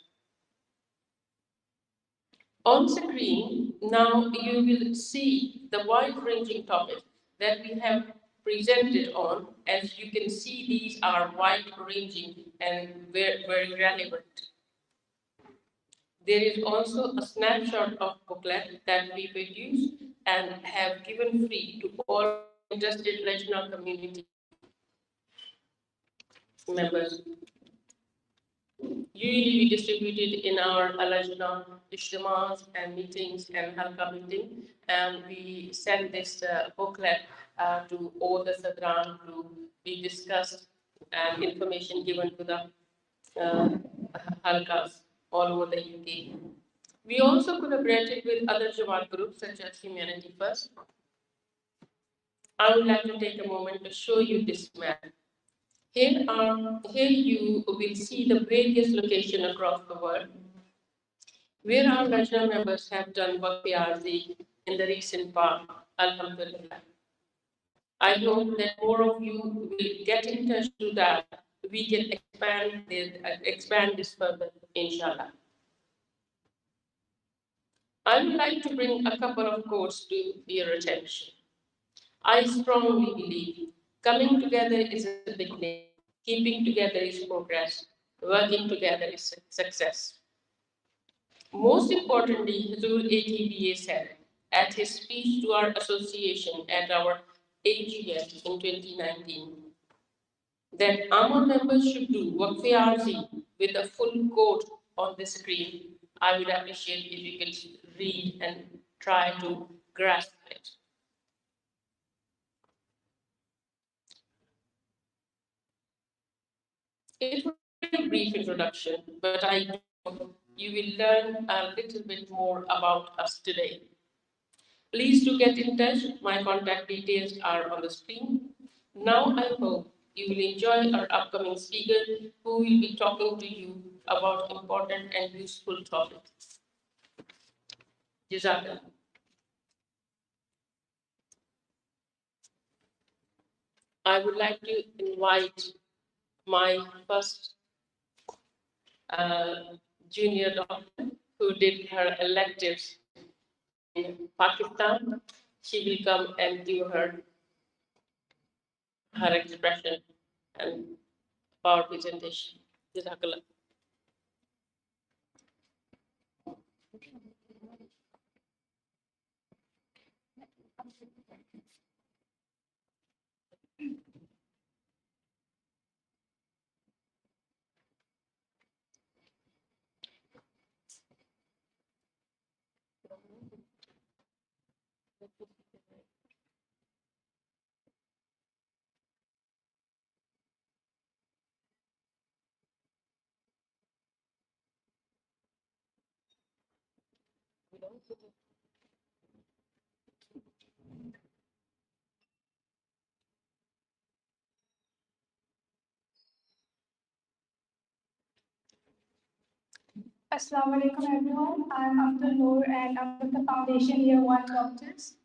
On screen, now you will see the wide-ranging topics that we have presented on. As you can see, these are wide-ranging and very relevant. There is also a snapshot of booklet that we produce and have given free to all our interested regional community members. Usually we distributed in our Al-Ajna Ijtimas and meetings and Halqa meeting, and we send this booklet to all the Sadran to be discussed and information given to the Halqas all over the UK. We also collaborated with other Jamaat groups such as Humanity First. I would like to take a moment to show you this map. Here you will see the various locations across the world where our national members have done work PRZ in the recent past. Alhamdulillah. I hope that more of you will get in touch so that we can expand this further, inshallah. I would like to bring a couple of quotes to your attention. I strongly believe coming together is a beginning, keeping together is progress, working together is success. Most importantly, Hazur ATBA said at his speech to our association at our AGM in 2019 that our members should do Waqf RZ with a full quote on the screen. I would appreciate if you could read and try to grasp it. It was a very brief introduction, but I know you will learn a little bit more about us today. Please do get in touch. My contact details are on the screen. Now I hope you will enjoy our upcoming speaker who will be talking to you about important and useful topics. Jazakallah. I would like to invite my first junior doctor who did her electives in Pakistan. She will come and give her expression and power presentation. Jazakallah. Assalamu alaikum everyone. I'm Abdul Noor and I'm with the Foundation Year 1 Doctors.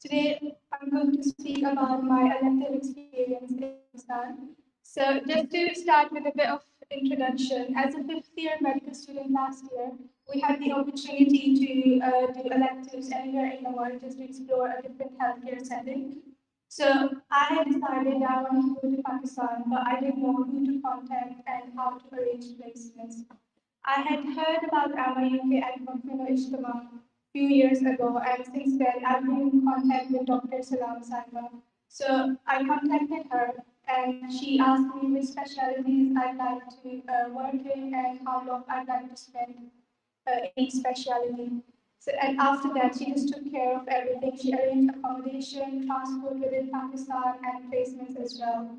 Today I'm going to speak about my elective experience in Pakistan. So just to start with a bit of introduction, as a fifth year medical student last year, we had the opportunity to do electives anywhere in the world just to explore a different healthcare setting. So I had decided I wanted to go to Pakistan, but I didn't know who to contact and how to arrange placements. I had heard about our UK and Buffalo Ijtima few years ago, and since then I've been in contact with Dr. Salam Saima. So I contacted her, and she asked me which specialties I'd like to work in and how long I'd like to spend in each specialty. So, and after that, she just took care of everything. She arranged accommodation, transport within Pakistan, and placements as well.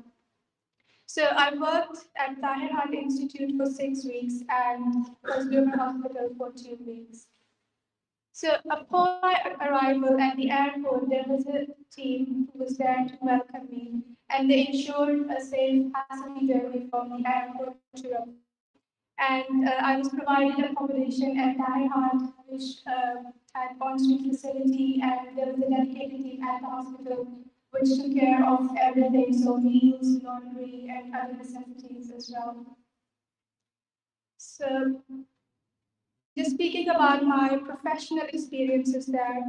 So I worked at Tahir Heart Institute for 6 weeks and Consumer Hospital for 2 weeks. So upon my arrival at the airport, there was a team who was there to welcome me, and they ensured a safe passenger journey from the airport to Rabat. And I was provided accommodation at Tahir Heart, which had on-suite facility, and there was a dedicated team at the hospital which took care of everything, so meals, laundry, and other necessities as well. So just speaking about my professional experiences there,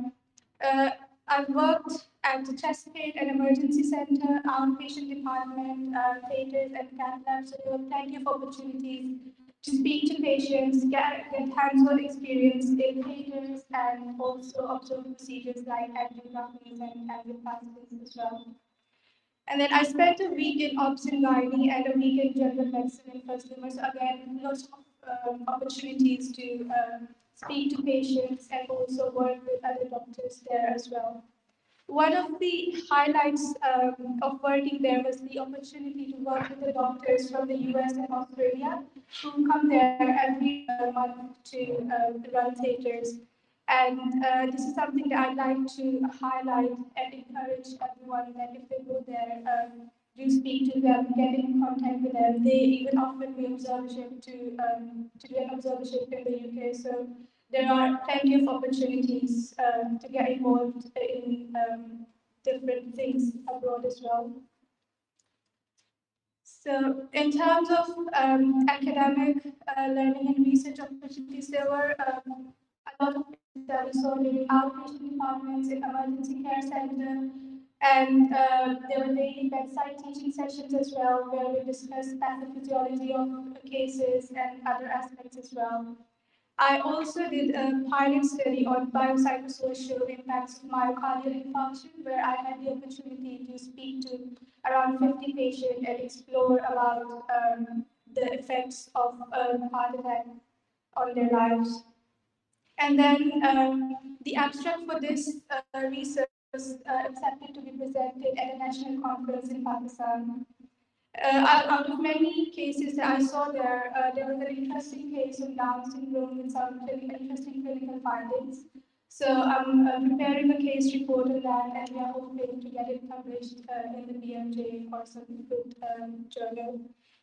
I've worked at the chest pain and emergency center, outpatient department, theaters, and cath labs. So there were plenty of opportunities to speak to patients, get hands-on experience in theaters, and also observe procedures like angiographies and angioplasties as well. And then I spent a week in obs and gynae and a week in general medicine and consumer. So again, lots of opportunities to speak to patients and also work with other doctors there as well. One of the highlights of working there was the opportunity to work with the doctors from the US and Australia who come there every month to run theaters. And this is something that I'd like to highlight and encourage everyone that if they go there, do speak to them, get in contact with them. They even offered me observership to do an observership in the UK. So there are plenty of opportunities to get involved in different things abroad as well. So in terms of academic learning and research opportunities, there were a lot of places that we saw during outpatient departments in emergency care center, and there were daily bedside teaching sessions as well, where we discussed pathophysiology of cases and other aspects as well. I also did a pilot study on biopsychosocial impacts of myocardial infarction, where I had the opportunity to speak to around 50 patients and explore about the effects of heart attack on their lives. And then the abstract for this research was accepted to be presented at a national conference in Pakistan. Out of many cases that I saw there, there was an interesting case of Down syndrome with some interesting clinical findings. So I'm preparing a case report on that, and we are hoping to get it published in the BMJ or some good journal.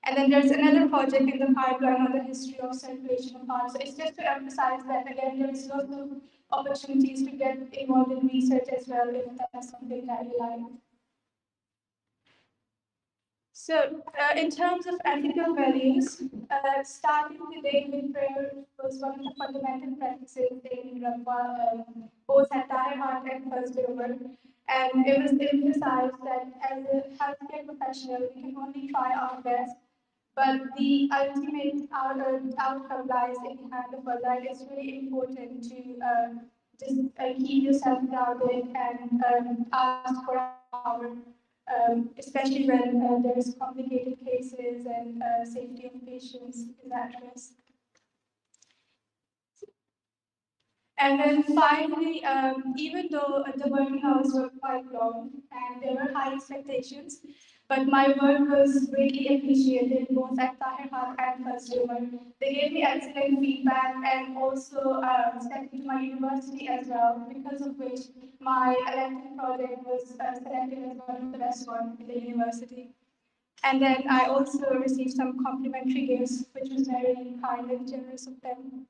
And then there's another project in the pipeline on the history of circulation of heart. So it's just to emphasize that, again, there is lots of opportunities to get involved in research as well, if that's something that you like. So, in terms of ethical values, starting the day with prayer was one of the fundamental practices in Rabwa, both at Tahir Heart and First River. And it was emphasized that as a healthcare professional, we can only try our best, but the ultimate outcome lies in the hand of Allah. It's really important to just keep yourself grounded and ask for our especially when there is complicated cases and safety of patients is at risk. And then finally, even though the working hours were quite long and there were high expectations, but my work was greatly appreciated both at Tahir Heart and First River. They gave me excellent feedback and also sent me to my university as well, because of which my elective project was selected as one of the best ones in the university. And then I also received some complimentary gifts, which was very kind and generous of them.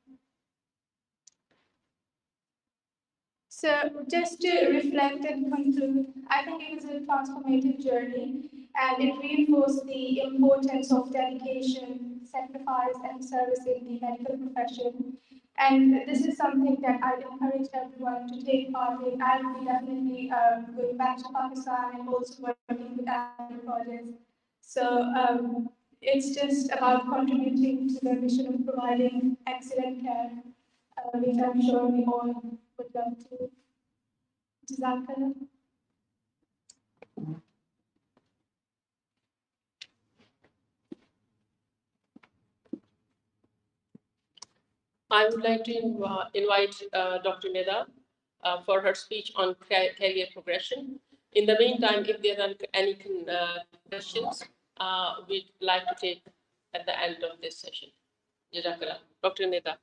So just to reflect and conclude, I think it was a transformative journey, and it reinforced the importance of dedication, sacrifice, and service in the medical profession. And this is something that I'd encourage everyone to take part in. I'll be definitely going back to Pakistan and also working with other projects. So it's just about contributing to the mission of providing excellent care, which I'm sure we all would love to. Jazakallah. I would like to invite Dr. Nida for her speech on career progression. In the meantime, if there are any questions, we'd like to take at the end of this session. Jazakallah. Dr. Nida.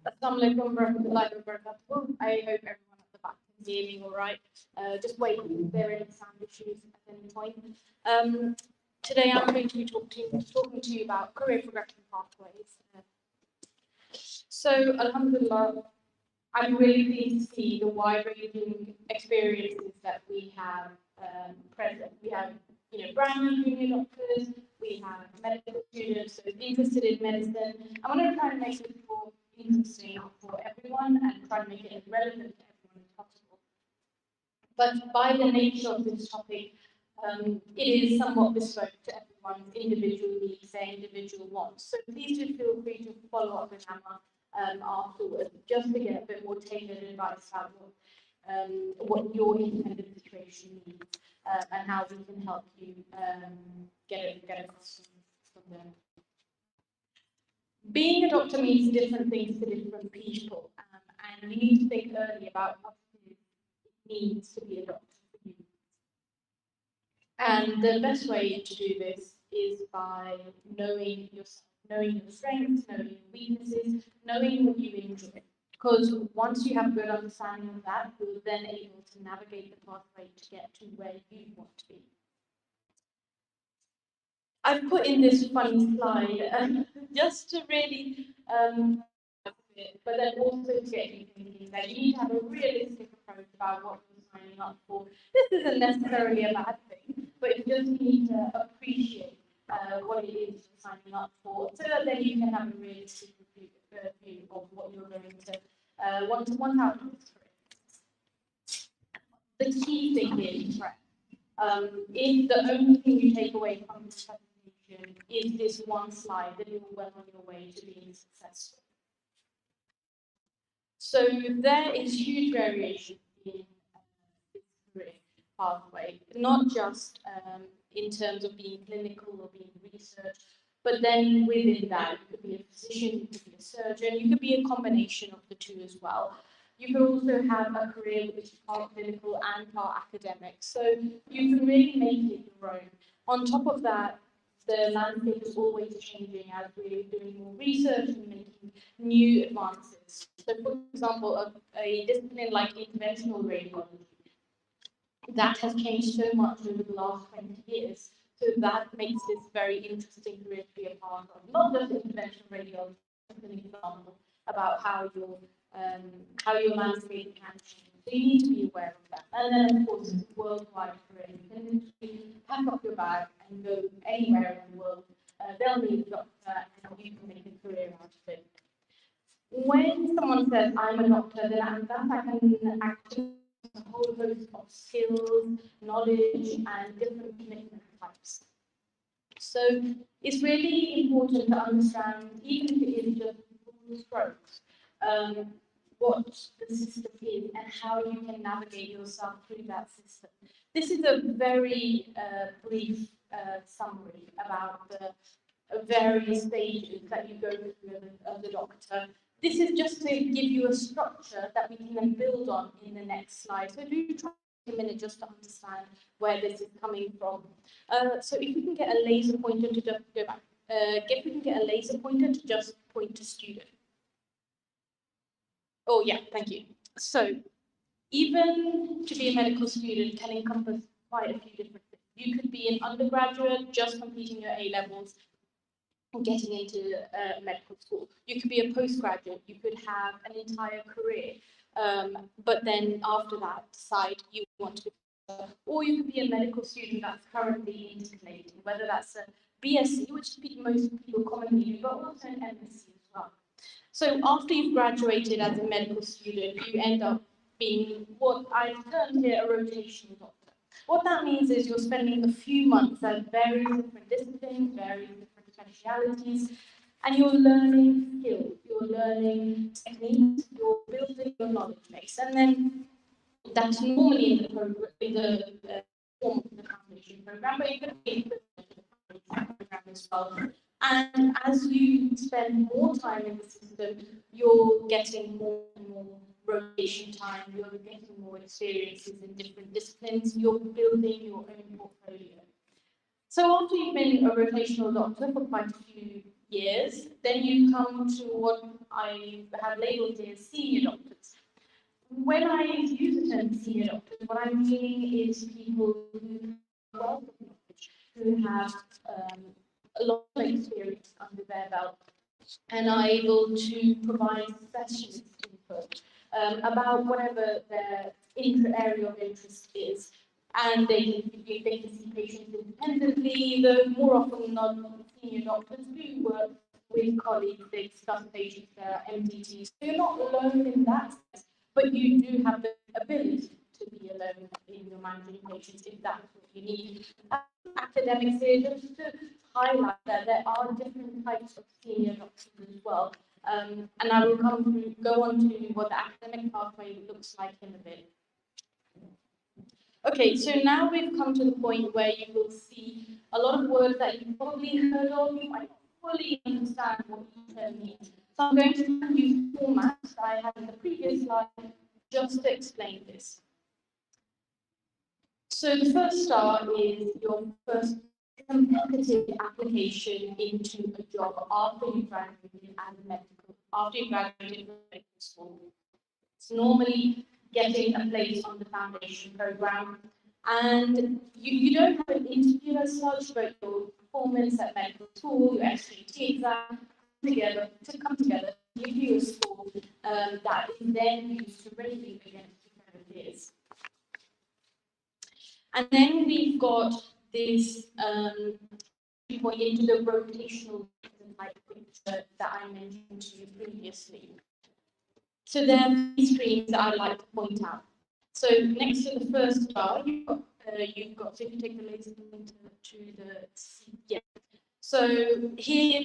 Assalamu alaikum warahmatullahi wabarakatuh. I hope everyone at the back can hear me all right. Just wait if there are any sound issues at any point. Today I'm going to be talking to you about career progression pathways. So, alhamdulillah, I'm really pleased to see the wide-ranging experiences that we have present. We have, brand new junior doctors. We have medical students who are interested in medicine. I want to try and make it more interesting for everyone and try and make it as relevant to everyone as possible. But by the nature of this topic, it is somewhat bespoke to everyone's individual needs, their individual wants. So please do feel free to follow up with Emma afterwards, just to get a bit more tailored advice about what your intended situation needs and how we can help you get across from them. Being a doctor means different things to different people, and you need to think early about what it means to be a doctor for you. And the best way to do this is by knowing yourself, knowing your strengths, knowing your weaknesses, knowing what you enjoy. Because once you have a good understanding of that, you're then able to navigate the pathway to get to where you want to be. I've put in this funny slide just to really, but then also to get you thinking that you need to have a realistic approach about what you're signing up for. This isn't necessarily a bad thing, but you just need to appreciate what it is you're signing up for, so that then you can have a realistic view of what you're going to want out of this career. The key thing is prep. If the only thing you take away from this presentation is this one slide, then you're well on your way to being successful. So there is huge variation in this career pathway, not just in terms of being clinical or being research, but then within that, you could be a physician, you could be a surgeon, you could be a combination of the two as well. You could also have a career which is part clinical and part academic, so you can really make it your own. On top of that, the landscape is always changing as we're doing more research and making new advances. So, for example, a discipline like interventional radiology, that has changed so much over the last 20 years. So that makes this very interesting career to be a part of. Not just interventional radiology, just an example about how your landscape can change. So you need to be aware of that. And then, of course, it's worldwide career. You can literally pack up your bag and go anywhere in the world. They'll need a doctor, and you can make a career out of it. When someone says, I'm a doctor, then I can actually a whole host of skills, knowledge, and different commitment types. So it's really important to understand, even if it is just broad strokes, what the system is and how you can navigate yourself through that system. This is a very brief summary about the various stages that you go through as a doctor. This is just to give you a structure that we can then build on in the next slide. So do try a minute just to understand where this is coming from. So if we can get a laser pointer to just go back, if we can get a laser pointer to just point to student. Oh yeah, thank you. So even to be a medical student can encompass quite a few different things. You could be an undergraduate just completing your A-levels, getting into medical school. You could be a postgraduate. You could have an entire career. but then after that decide you want to be or you could be a medical student that's currently integrating, whether that's a BSc, which most people commonly do, but also an MSc as well. So after you've graduated as a medical student, you end up being what I've termed here a rotational doctor. What that means is you're spending a few months at various different disciplines, various different specialities, and you're learning skills, you're learning techniques, you're building your knowledge base, and then that's normally in the program, in the form of the foundation program, but you can be in the program as well. And as you spend more time in the system, you're getting more and more rotation time, you're getting more experiences in different disciplines, you're building your own portfolio. So after you've been a rotational doctor for quite a few years, then you come to what I have labeled here as senior doctors. When I use the term senior doctors, what I'm meaning is people who have wealth of knowledge, who have a lot of experience under their belt, and are able to provide specialist input about whatever their area of interest is. And they can see patients independently, though more often than not, senior doctors do work with colleagues, they discuss patients, their MDTs. So you're not alone in that sense, but you do have the ability to be alone in your managing patients if that's what you need. Academics here, just to highlight that there are different types of senior doctors as well. And I will go on to what the academic pathway looks like in a bit. Okay, so now we've come to the point where you will see a lot of words that you've probably heard of, you might not fully understand what each term means. So I'm going to use the format that I had in the previous slide just to explain this. So the first star is your first competitive application into a job after you graduated after you graduated from medical school. It's normally getting a place on the foundation program, and you don't have an interview as such, but your performance at medical school, your SGT exam, come together to give you a score that is then used to rate you against your peers. And then we've got this point into the rotational type picture that I mentioned to you previously. So there are three streams that I'd like to point out. So next to the first star, you've got so if you take the laser pointer to the yeah. So here,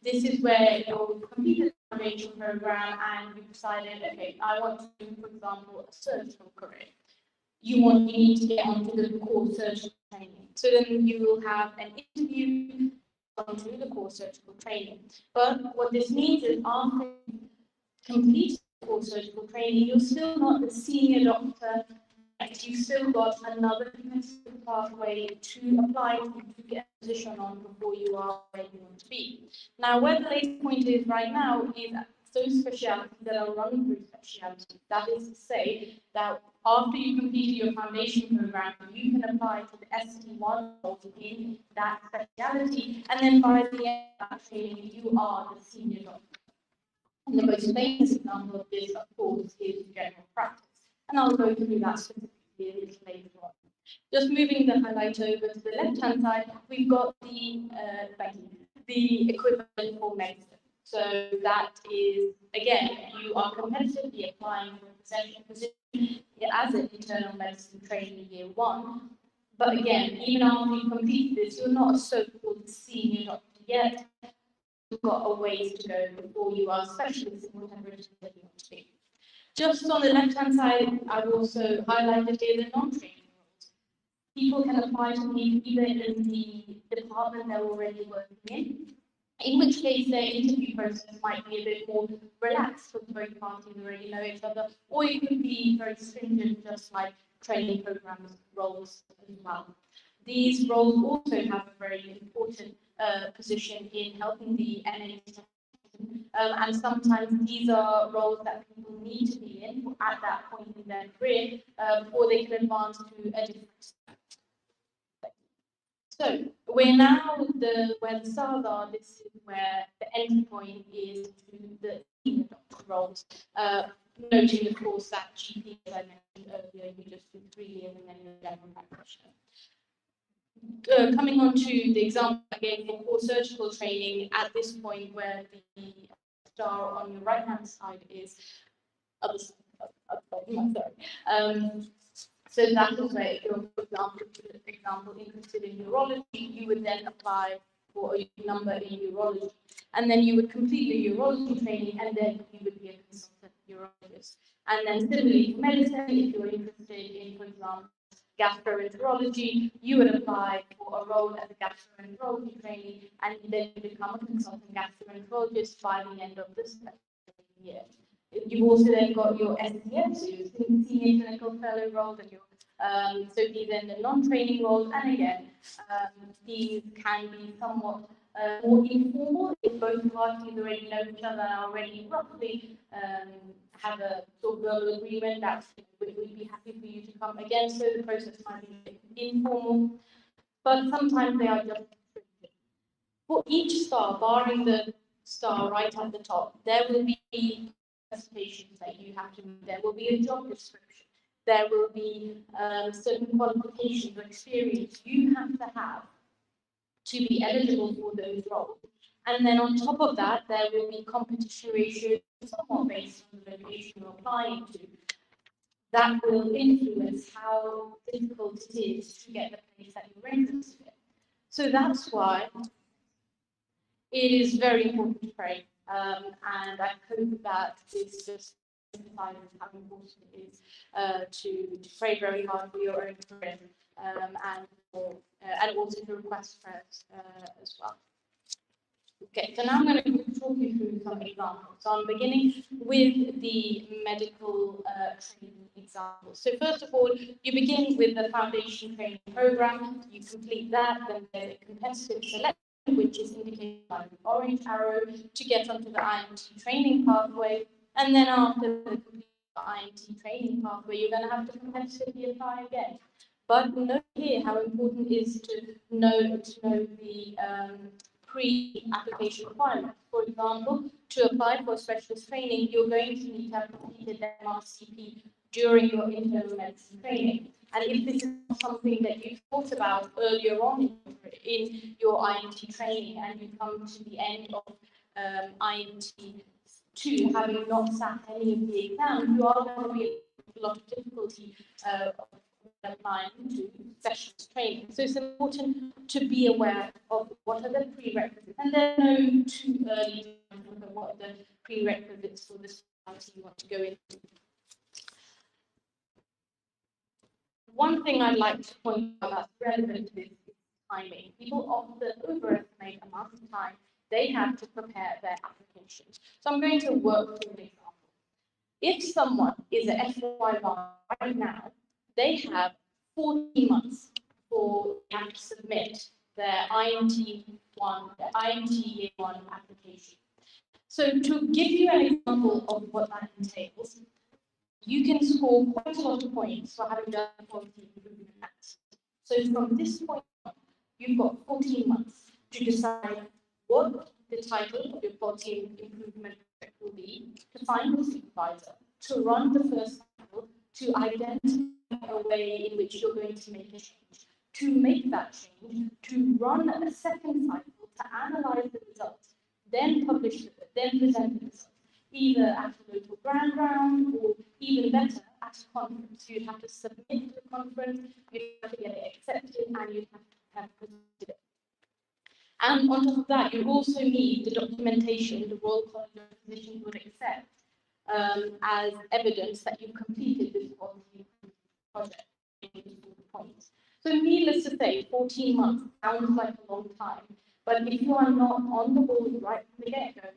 this is where you've completed the foundation program and you've decided, okay, I want to do, for example, a surgical career. You need to get onto the core surgical training. So then you will have an interview onto the core surgical training. But what this means is after you complete core surgical training, you're still not the senior doctor. You've still got another competitive pathway to apply to get a position on before you are where you want to be. Now, where the laser point is right now is those specialties that are running through specialties. That is to say that after you completed your foundation program, you can apply to the ST1 in that speciality, and then by the end of that training, you are the senior doctor. And the most famous example of this, of course, is general practice. And I'll go through that specifically a little later on. Just moving the highlight over to the left-hand side, we've got the equivalent for medicine. So that is, again, you are competitively applying for a potential position as an internal medicine trainee year one. But again, even after you complete this, you're not a so-called senior doctor yet. You've got a ways to go before you are a specialist in whatever it is that you want to be. Just on the left-hand side, I've also highlighted here the non-training roles. People can apply to me either in the department they're already working in which case their interview process might be a bit more relaxed with both parties already know each other, or it could be very stringent, just like training programs roles as well. These roles also have a very important position in helping the NHS. And sometimes these are roles that people need to be in at that point in their career before they can advance to a different step. So we're now where the stars are. This is where the entry point is to the senior doctor roles. noting, of course, that GP, as I mentioned earlier, you just do 3 years and then you're a general practitioner. Coming on to the example again for core surgical training, at this point where the star on your right-hand side is other side, sorry. So that is where, if you're, for example, interested in urology, you would then apply for a number in urology. And then you would complete your urology training, and then you would be a consultant urologist. And then similarly for medicine, if you're interested in, for example, gastroenterology, you would apply for a role as a gastroenterology trainee, and then you become a consultant gastroenterologist by the end of this year. You've also then got your SCF, so your senior clinical fellow role, and your so these are the non-training roles, and again, these can be somewhat more informal if both parties already know each other and already roughly have a sort of verbal agreement that we'd be happy for you to come again. So the process might be informal, but sometimes they are just for each star, barring the star right at the top, there will be specifications that you have to meet. There will be a job description. There will be certain qualifications or experience you have to be eligible for those roles. And then on top of that, there will be competition ratios, somewhat based on the location you're applying to. That will influence how difficult it is to get the place that you're interested in. So that's why it is very important to pray. And I hope that this just emphasizes how important it is to pray very hard for your own career and also to request prayers as well. Okay, so now I'm going to talk you through some examples. So I'm beginning with the medical training example. So first of all, you begin with the foundation training program. You complete that, then there's a competitive selection, which is indicated by the orange arrow, to get onto the IMT training pathway. And then after the IMT training pathway, you're going to have to competitively apply again. But note here how important it is to know the pre-application requirements. For example, to apply for specialist training, you're going to need to have completed the MRCP during your internal medicine training. And if this is not something that you thought about earlier on in your IMT training, and you come to the end of IMT 2, having not sat any of the exams, you are going to be a lot of difficulty applying to specialist training. So it's important to be aware of what are the prerequisites, and then know too early to look at what are the prerequisites for the specialty you want to go into. One thing I'd like to point out that's relevant to this is timing. People often overestimate the amount of time they have to prepare their applications. So I'm going to work through an example. If someone is an FY1 right now, they have 14 months for them to submit their IMT Year 1 application. So to give you an example of what that entails, you can score quite a lot of points for having done quality improvement acts. So from this point on, you've got 14 months to decide what the title of your quality improvement project will be, to find the supervisor, to run the first cycle, to identify a way in which you're going to make a change, to make that change, to run a second cycle, to analyze the results, then publish it, then present the results, either at a local grand round or even better at a conference. You'd have to submit to the conference, you'd have to get it accepted, and you'd have to have presented it. And on top of that, you also need the documentation the Royal College of Physicians would accept as evidence that you've completed this quality project. Points. So needless to say, 14 months sounds like a long time, but if you are not on the ball right from the get-go,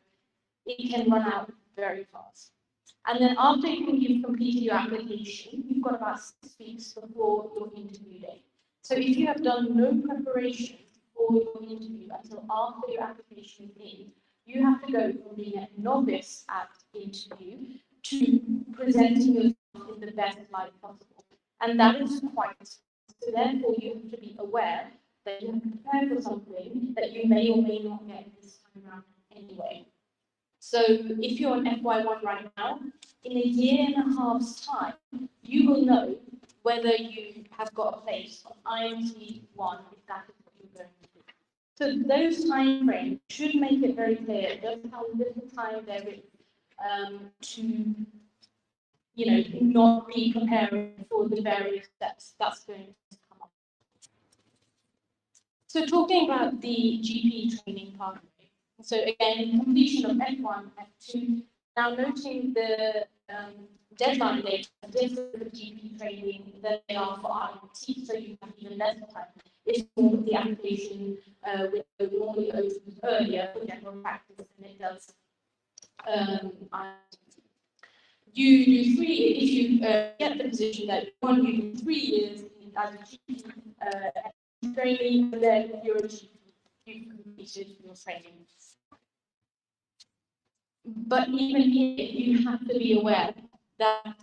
it can run out very fast. And then after you've completed your application, you've got about 6 weeks before your interview day. So if you have done no preparation for your interview until after your application is in, you have to go from being a novice at interview to presenting yourself in the best light possible. And that is quite, so therefore you have to be aware that you have to prepare for something that you may or may not get this time around anyway. So if you're on FY1 right now, in a year and a half's time, you will know whether you have got a place on IMT1 if that is what you're going to do. So those time frames should make it very clear just how little time there is to, not be preparing for the various steps that's going to come up. So talking about the GP training pathway. So again, completion of F1, F2. Now noting the deadline date different for GP training than they are for IMT, so you have even less time. It's more the application window normally opens earlier for general practice than it does. You do 3 years, if you get the position that you want, you do 3 years as a GP training, and then you're a GP, you've completed your training. But even here, you have to be aware that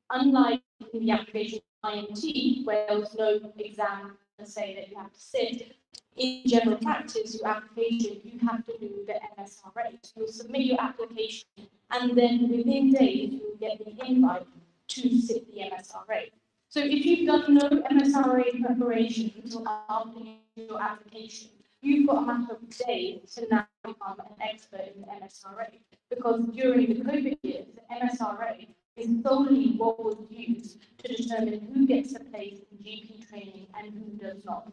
unlike in the application IMT, where there was no exam to say that you have to sit, in general practice, your application, you have to do the MSRA. So you'll submit your application, and then within days, you'll get the invite to sit the MSRA. So if you've done no MSRA preparation until after your application, you've got a matter of days to now become an expert in the MSRA. Because during the COVID years, the MSRA is solely what was used to determine who gets a place in GP training and who does not.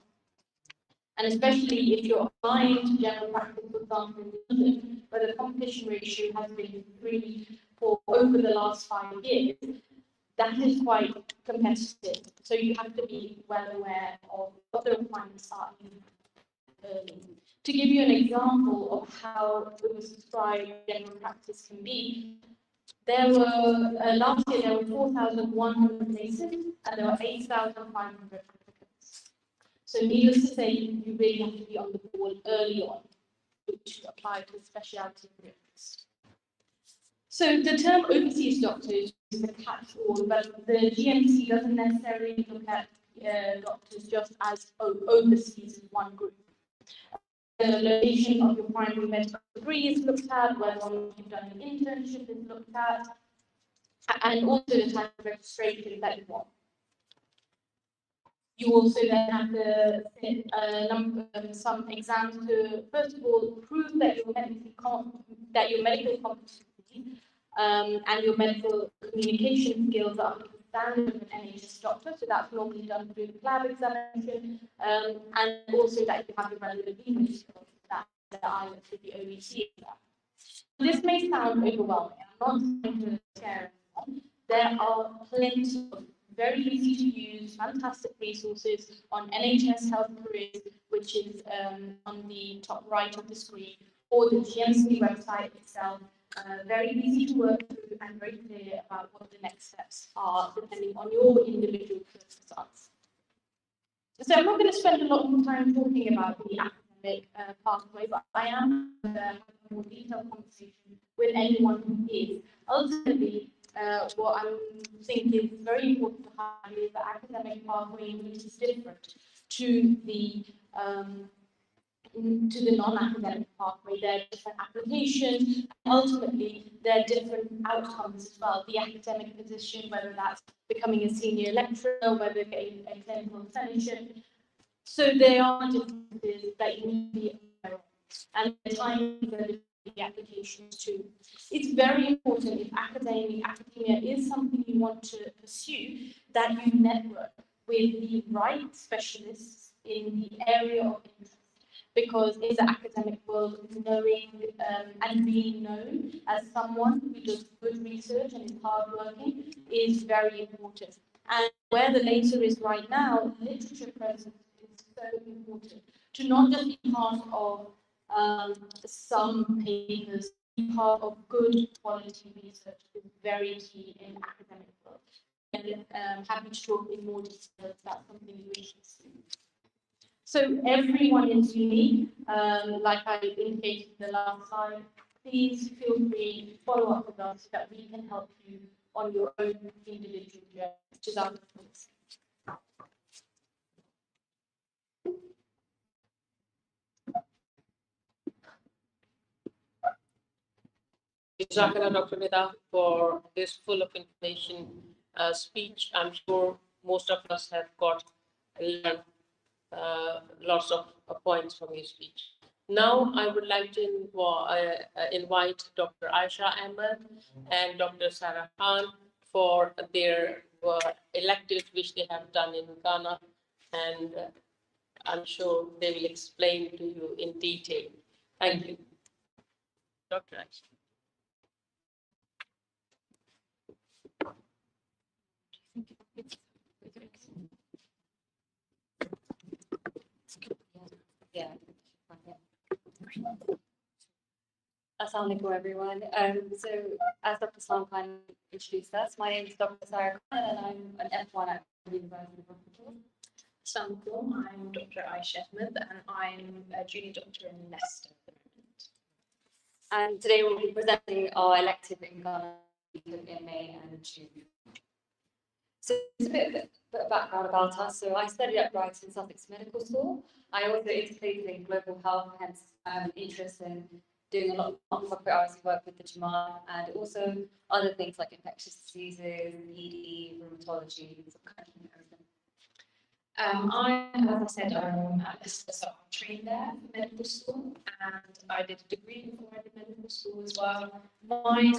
And especially if you're applying to general practice, for example, in London, where the competition ratio has been 3 for over the last 5 years, that is quite competitive. So you have to be well aware of what the requirements are early. To give you an example of how oversubscribed general practice can be, there were, last year there were 4,100 places and there were 8,500 applicants. So needless to say, you really have to be on the ball early on to apply to a specialty of interest. So the term overseas doctors is a catch-all, but the GMC doesn't necessarily look at doctors just as overseas in one group. The location of your primary medical degree is looked at, whether or not you've done an internship is looked at, and also the type of registration that you want. You also then have to sit some exams to, first of all, prove that your medical competency and your medical communication skills are up to the standard of an NHS doctor. So that's normally done through the lab examination, and also that you have the relevant English skills that I through the OET exam. This may sound overwhelming. I'm not trying to scare everyone. There are plenty of very easy to use, fantastic resources on NHS Health Careers, which is on the top right of the screen, or the GMC website itself. Very easy to work through and very clear about what the next steps are, depending on your individual circumstance. So I'm not going to spend a lot more time talking about the academic pathway, but I am having a more detailed conversation with anyone who is. Ultimately, what I think is very important to highlight is the academic pathway, which is different to the non-academic pathway. There are different applications, and ultimately there are different outcomes as well. The academic position, whether that's becoming a senior lecturer, whether getting a clinical fellowship. So there are differences that you need to be aware of, and the time for the applications too. It's very important if academia is something you want to pursue, that you network with the right specialists in the area of interest. Because in the academic world, knowing and being known as someone who does good research and is hardworking is very important. And where the laser is right now, literature presence is so important. To not just be part of some papers, be part of good quality research is very key in academic world. And happy to talk in more detail if that's something you're interested in. So everyone is unique, like I indicated in the last slide. Please feel free to follow up with us so that we can help you on your own individual journey, which is our purpose. Jazakallah, Dr. Nida, for this full of information speech. I'm sure most of us have learned lots of points from your speech. Now, I would like to invite Dr. Aisha Ahmed and Dr. Sarah Khan for their electives which they have done in Ghana, and I'm sure they will explain to you in detail. Thank you. Dr. Aisha. Yeah. Assalamu alaikum, everyone. So, as Dr. Salam Khan introduced us, my name is Dr. Sarah Khan, and I'm an F1 at the University of Liverpool. Assalamu alaikum, I'm Dr. Aisha Ahmed, and I'm a junior doctor in Leicester at the moment. And today we'll be presenting our elective in Ghana in May and June. So, it's a bit of background about us. So, I studied at Brighton Sussex Medical School. I also integrated in global health, hence interest in doing a lot of non-profit hours work with the Jamaat, and also other things like infectious diseases, ED, rheumatology, so kind of everything. As I said, I'm at Leicester, so I'm trained there for medical school, and I did a degree before I did medical school as well. My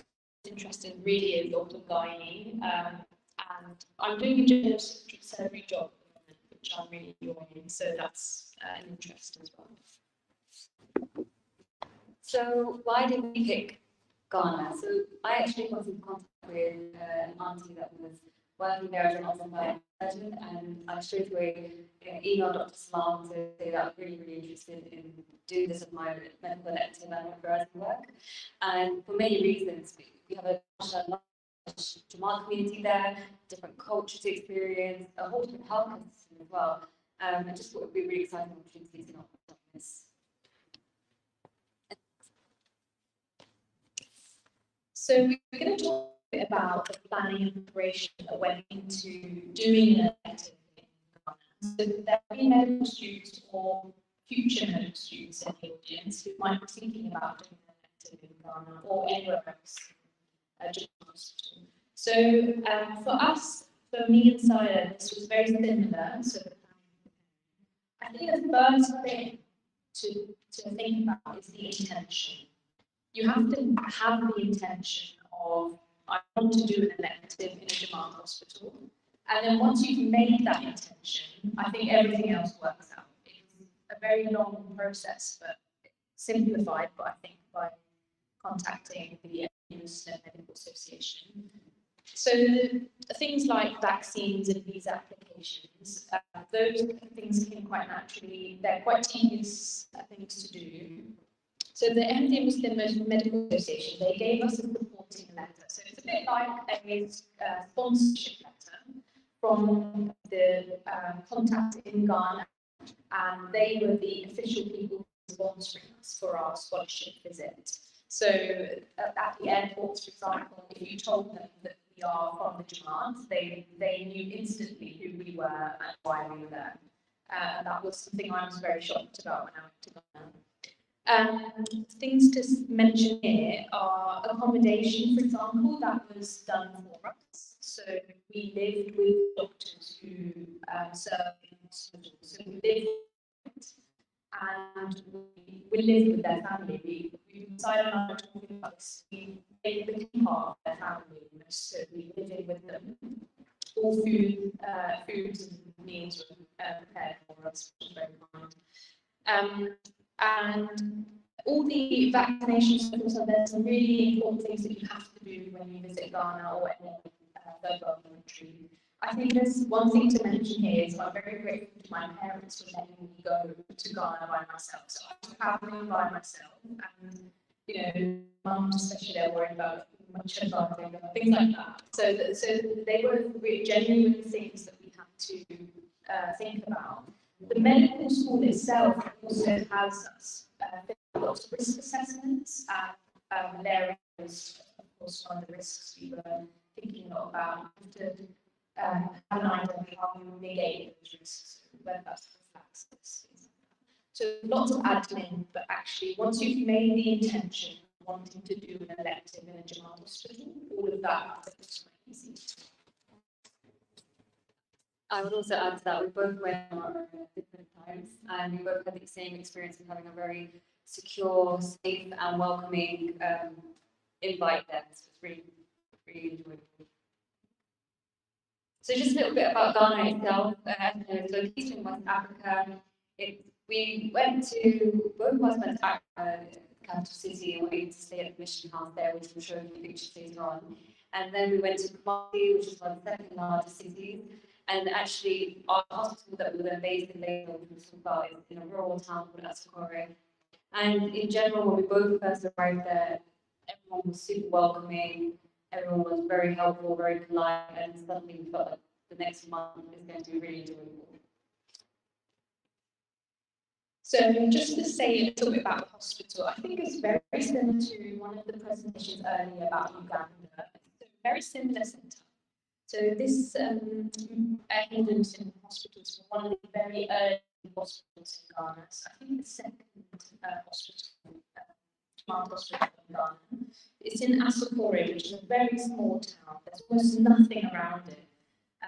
interest in really is ortho-gynae, and I'm doing a general surgery job at the moment, which I'm really enjoying, so that's an interest as well. So why did we pick Ghana? So I actually got in contact with an auntie that was working there as an ultrasound surgeon, and I straight away emailed Dr. Salam to say that I'm really, really interested in doing this with my medical elective and referral work. And for many reasons, we have a large Jamal community there, different cultures to experience, a whole different health system as well. I just thought it would be a really exciting opportunity to not miss. So we're going to talk a bit about the planning and preparation that went into doing an elective in Ghana. So there will be medical students or future medical students in the audience who might be thinking about doing an elective in Ghana or anywhere else. So for us, for me and Saya, this was very similar. So I think the first thing to think about is the intention. You have to have the intention of, I want to do an elective in a Jamaat hospital. And then once you've made that intention, I think everything else works out. It's a very long process, but simplified, but I think by contacting the Muslim Medical Association. So things like vaccines and visa applications, those things came quite naturally. They're quite tedious things to do. So the MD Muslim Medical Association, they gave us a supporting letter. So it's a bit like a sponsorship letter from the contact in Ghana, and they were the official people sponsoring us for our scholarship visit. So at the airports, for example, if you told them that we are from the Jamaat, they knew instantly who we were and why we were there. And that was something I was very shocked about when I went to Ghana. Things to mention here are accommodation, for example, that was done for us. So we lived with doctors who serve in hospitals. So we lived and we lived with their family. We decided not to talk about this. They became part of their family, so we lived with them. All foods and meals were prepared for us, which was very kind. And all the vaccinations, also there's some really important things that you have to do when you visit Ghana or any third world country. I think there's one thing to mention here is I'm very grateful to my parents for letting me go to Ghana by myself. So I was traveling by myself, and you know, mums especially, they're worried about much advantage, things like that. So they were really genuine things that we had to think about. The medical school itself also has us lots of risk assessments, and malaria is, of course, one of the risks we were thinking a lot about. To have an idea of how we mitigate those risks, whether that's prophylaxis. So lots of admin, but actually, once you've made the intention, wanting to do an elective in a Jamaat hospital. All of that was easy. I would also add to that we both went on our own at different times, and we both had the same experience of having a very secure, safe, and welcoming invite there. So it's really, really enjoyable. So just a little bit about Ghana itself. It's located in West Africa. We went to, both of us went to the capital city, and we were able to stay at the mission house there, which we'll show you pictures later on. And then we went to Ahmadi, which is one of the second largest cities. And actually, our hospital that we were based in Lagos was in a rural town called Asokore. And in general, when we both first arrived there, everyone was super welcoming. Everyone was very helpful, very polite, and suddenly we felt like the next month is going to be really enjoyable. So just to say a little bit about the hospital, I think it's very similar to one of the presentations earlier about Uganda. So very similar setup. So this Hindustan hospital is one of the very early hospitals in Ghana. So I think the second hospital, hospital in Ghana. It's in Asokore, which is a very small town. There's almost nothing around it.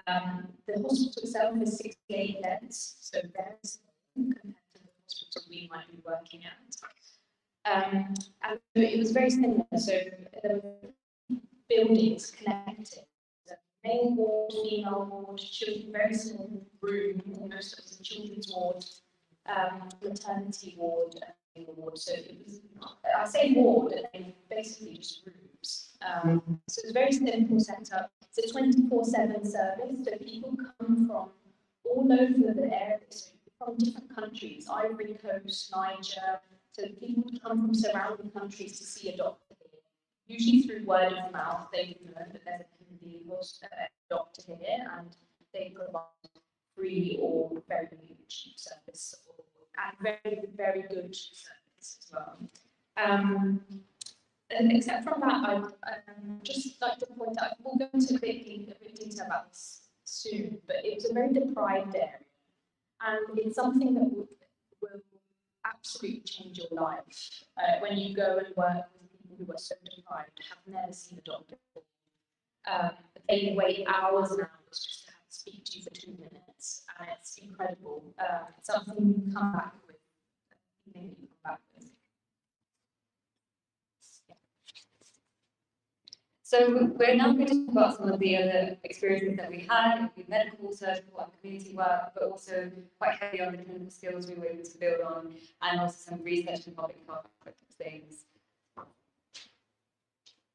The hospital itself is 68 beds, so very small compared to the hospital we might be working at. And it was very similar. So the buildings connected. Male ward, female ward, children, very small room, almost as a children's ward, maternity ward, and ward. So it was, I say ward, and basically just rooms. So it's a very simple setup. It's a 24/7 service, so people come from all over the area, so from different countries, Ivory Coast, Niger. So people come from surrounding countries to see a doctor here. Usually through word of mouth, they know that there's a doctor here, and they provide free or very cheap service, and very, very good service as well. And except from that, I'd just like to point out, we'll go into a bit detail about this soon, but it was a very deprived area, and it's something that will absolutely change your life when you go and work with people who are so deprived, have never seen a doctor before. They wait hours and hours just to have to speak to you for 2 minutes, and it's incredible. It's something you come back with. So we're now going to talk about some of the other experiences that we had with medical, surgical, and community work, but also quite heavy on the clinical skills we were able to build on, and also some research and public health things.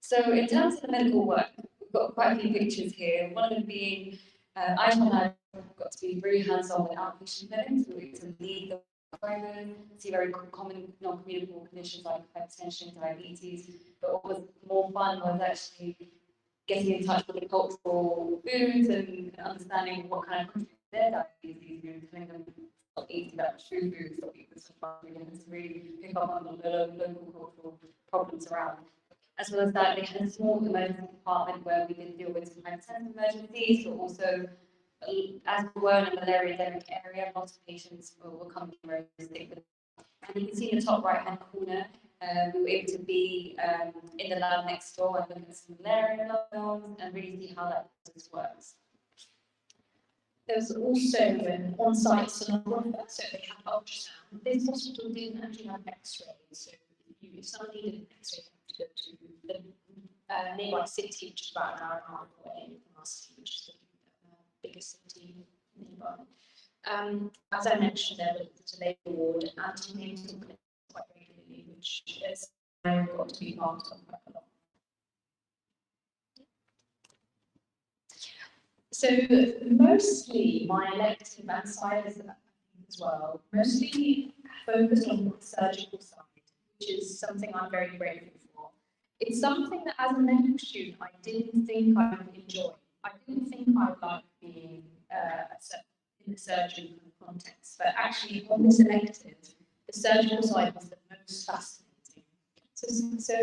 So in terms of the medical work, we've got quite a few pictures here. One of them being, Aisha and I got to be really hands-on with outpatient clinics. We were to lead the environment, see very common non-communicable conditions like hypertension, diabetes. But what was more fun was actually getting in touch with the cultural foods and understanding what kind of countries their diabetes is, and telling them not eating that much food so people can really pick up on the local cultural problems around. As well as that, they had a small emergency department where we did deal with some hypertension emergencies, but also, as we were in a malaria endemic area, lots of patients were coming very sick with it. And you can see in the top right-hand corner, we were able to be in the lab next door and look at some malaria lockdowns and really see how that process works. There's also an on-site sonographer, so they have ultrasound. This hospital didn't actually have X-ray, so if someone needed an X-ray, they have to go to the nearby city, which is about an hour and a half away from our city, which is the biggest city nearby. As I mentioned, there was a labour ward and antenatal clinic quite regularly, which is got to be part of quite a lot. So mostly my elective and science as well, mostly focused on the surgical side, which is something I'm very grateful for. It's something that as a medical student I didn't think I would enjoy. I didn't think I would like being in the surgery context, but actually on this elective, the surgical side was the most fascinating. So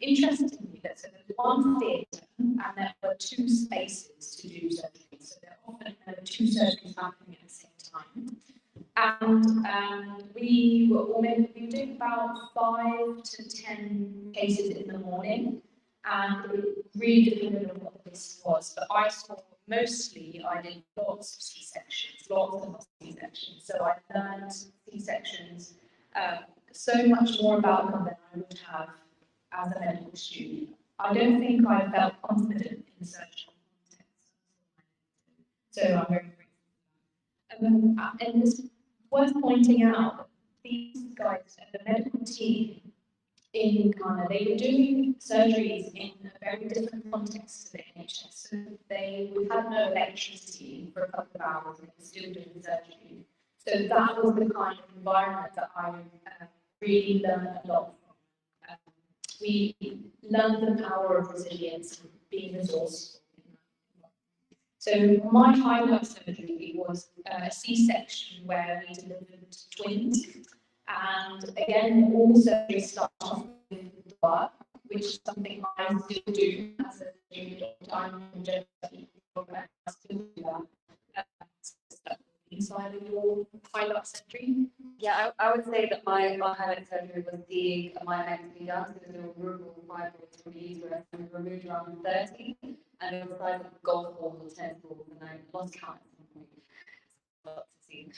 interestingly, there's one theatre and there were 2 spaces to do surgery. So there are often 2 surgeries happening at the same time. And we were doing about 5 to 10 cases in the morning, and it really depended on what this was. But I saw mostly, I did lots of C-sections, lots and lots of C-sections. So I learned C-sections so much more about them than I would have as a medical student. I don't think I felt confident in surgical context. So I'm very grateful. And it's worth pointing out that these guys at the medical team in Ghana, they were doing surgeries in a very different context to the NHS. So they would have no electricity for a couple of hours and they were still doing surgery. So that was the kind of environment that I really learned a lot from. We learned the power of resilience and being resourceful. So my highlight surgery was a C-section where we delivered twins. And again, all surgeries start off with blood, which is something I still do as a junior doctor. I'm a general program, I still do that. Inside of your highlight surgery? Yeah, I would say that my highlight surgery was the myomectomy done, so the removal of fibroids from the uterus, and we removed around 30, and it was the size of a golf ball or tennis ball, and I lost count at some point. Lots to see.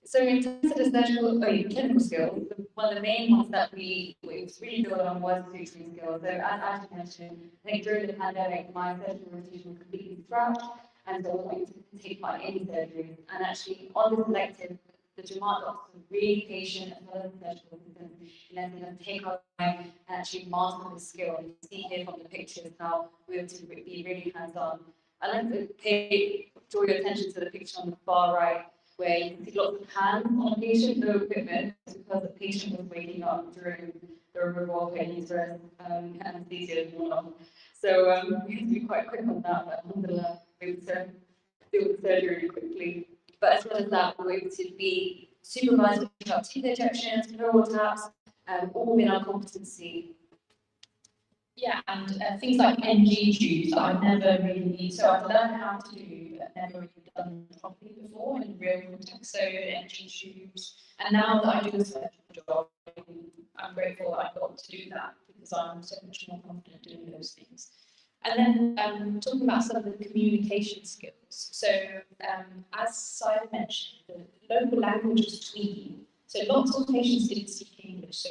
So in terms of the clinical skills, one of the main ones that we really built on was suturing skills. So as Ashley mentioned, I think during the pandemic, my surgical rotation was completely scrapped, and so I wanted to take part in any surgery. And actually, on this elective, the Jamaat doctors were really patient as well as the surgical assistants in letting us take our time and actually master the skill. And you see here from the pictures how we were to be really hands-on. I'd like to draw your attention to the picture on the far right, where you can see lots of hands on a patient, no equipment, because the patient was waking up during the removal of uterus anesthesia and whatnot. So we had to be quite quick on that, but alhamdulillah, we would do the surgery really quickly. But as well as that, we were able to be supervised with teeth injections, neural taps, all within our competency. Yeah, and things like NG tubes I've never really, so I've learned how to do, but never really done properly before in real context, so NG tubes. And now that I do a surgical job, I'm grateful that I got to do that because I'm so much more confident doing those things. And then talking about some of the communication skills. So as Syed mentioned, the local language was Tweety. So lots of patients didn't speak English. So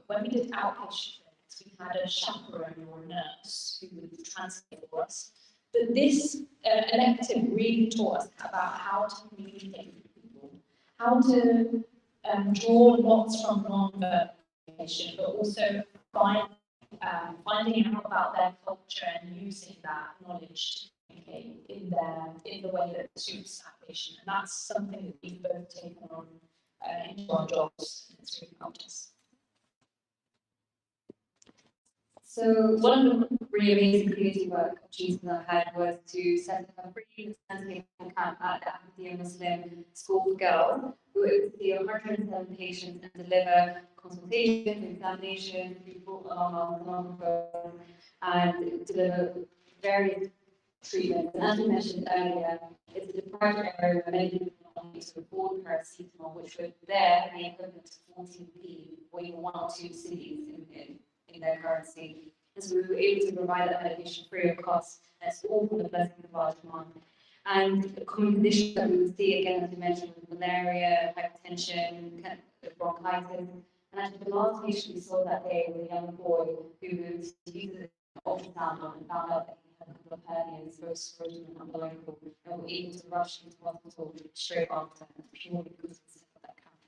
when we did outpatient, we had a chaperone or a nurse who would translate for us. But this elective really taught us about how to communicate with people, how to draw lots from non-verbal communication, but also finding out about their culture and using that knowledge to communicate in the way that suits that patient. And that's something that we've both taken on into our jobs, and it's really helped us. So one of the really amazing community work opportunities I had was to set up a free sensitive camp at the Ahmadi Muslim School for Girls, who would see 107 patients and deliver consultations, examinations, report along and deliver various treatments. And as we mentioned earlier, it's a deprived area where many people not need to afford paracetamol, which would there be equivalent to 14p or even 1 or 2 cities in their currency. And so we were able to provide that medication free of cost. That's all from the blessing of our demand. And the common conditions that we would see, again, as we mentioned, with malaria, hypertension, bronchitis. And actually, the last patient we saw that day was a young boy who was using an ultrasound on and found out that he had a couple of hernias, both scrotum and umbilical, and were able to rush him to hospital straight after, purely because of that camp.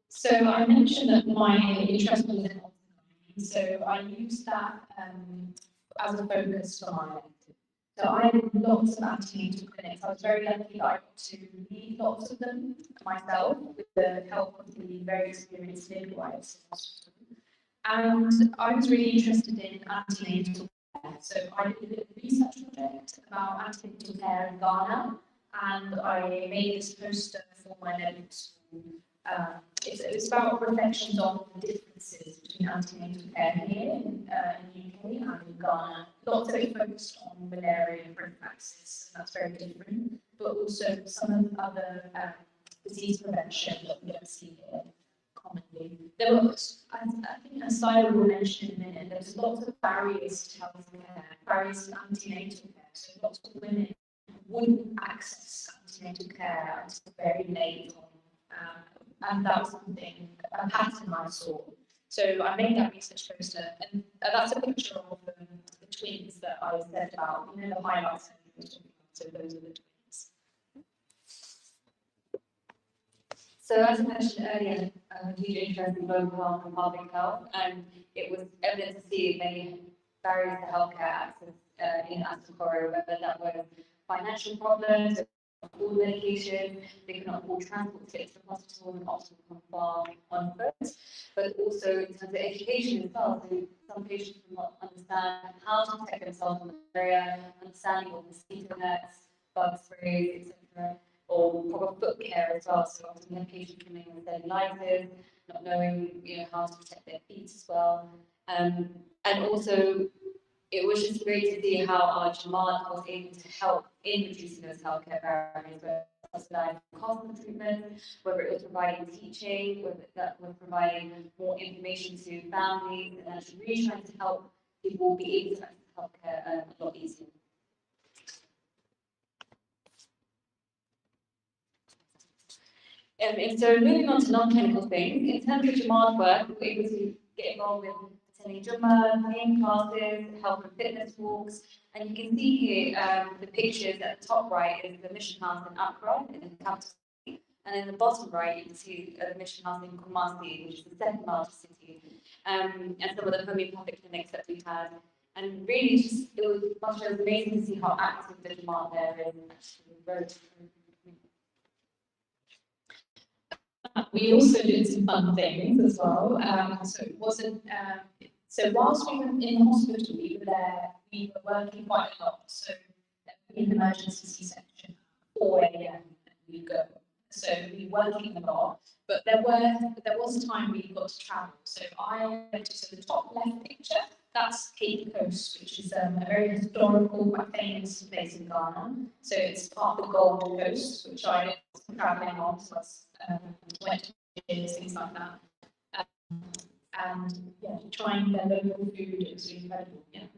So I mentioned that my interest was in autonomy, so I used that as a focus for my elective. So I did lots of antenatal clinics. I was very lucky that I got to lead lots of them myself with the help of the very experienced midwives in hospital. And I was really interested in antenatal care. So I did a research project about antenatal care in Ghana, and I made this poster for my medical school. It's about reflections on the different differences between antenatal care here in UK and in Ghana. Lots of it focused on malaria and prophylaxis, and that's very different, but also some of the other disease prevention that we don't see here commonly. There was, I think as Syed will mention in a minute, there's lots of barriers to healthcare, barriers to antenatal care, so lots of women wouldn't access antenatal care until very late on. And that was something, a pattern I saw. So I made that research poster, and that's a picture of the twins that I said about, you know, the highlights. So those are the twins. So as I mentioned earlier, huge interest in global health and public health, and it was evident to see many barriers to healthcare access in Asakoro, whether that was financial problems, afford medication, they could not afford transport to get to the hospital, and hospital come far on foot, but also in terms of education as well. So some patients will not understand how to protect themselves from malaria, understanding of mosquito nets, bug sprays, etc., or proper foot care as well. So often the patient coming with cellulitis, not knowing, you know, how to protect their feet as well, and also it was just great to see how our Jamaat was able to help in reducing those healthcare barriers, whether it was subsidizing cost of treatment, whether it was providing teaching, whether that was providing more information to families, and actually really trying to help people be able to access healthcare a lot easier. And so moving on to non-clinical things, in terms of Jamaat work, we were able to get involved with attending Jummah, main classes, health and fitness walks, and you can see here the pictures at the top right is the mission house in Accra, in the capital city, and in the bottom right you can see the mission house in Kumasi, which is the second largest city, and some of the homeopathic clinics that we had. And really, it was amazing to see how active the Jamaat there is. Actually, very. We also did some fun things as well. So it wasn't. So whilst we were in hospital, we were there. We were working quite a lot. So in the emergency C-section, 4 a.m. we go. So we were working a lot. But there was a time we got to travel. So I went to the top left picture. That's Cape Coast, which is a very historical, quite famous place in Ghana. So it's part of the Gold Coast, which I was traveling on. So I went to things like that. And yeah, trying their local food is incredible. Yeah.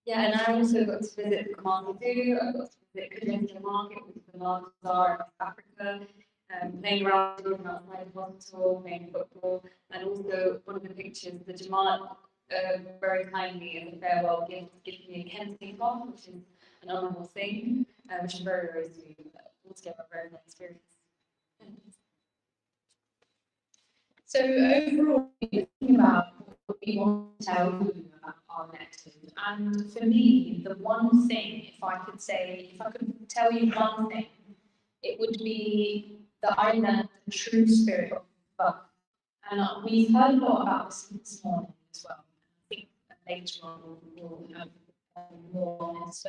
Yeah, and I also got to visit Kumasi too. I got to visit Kajenta Market, which is the largest bazaar in Africa, playing around outside the hospital, playing football, and also one of the pictures, the Jamaat very kindly as a farewell gift giving me a Kensington cloth, which is an honourable thing, which is very, very sweet. Altogether, a very nice experience. So overall, thinking about what we want to tell you about our elected, and for me, the one thing, if I could tell you one thing, it would be that I learned the true spirit of love. And we've heard a lot about this morning as well. I think later on we'll have more on this,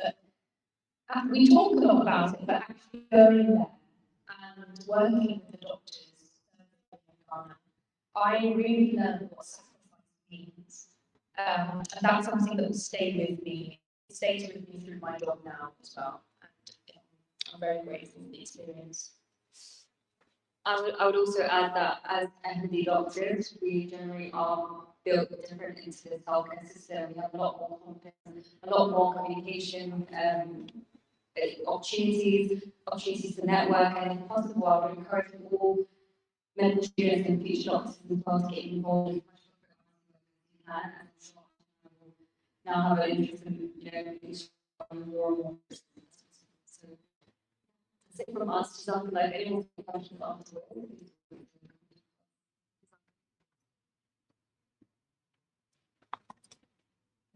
but we talk a lot about it, but actually going there and working with the doctors, I really learned what sacrifice means. And that's something that will stay with me. It stays with me through my job now as well. And I'm very grateful for the experience. I would also add that as Ahmadi doctors, we generally are built different into this healthcare system. We have a lot more competence, a lot more communication, opportunities to network, and if possible, I would encourage all medical students and future doctors as well to get involved as much as you can. Now have an interest in, more and more. So that's it from us. Just something like anyone with questions afterwards.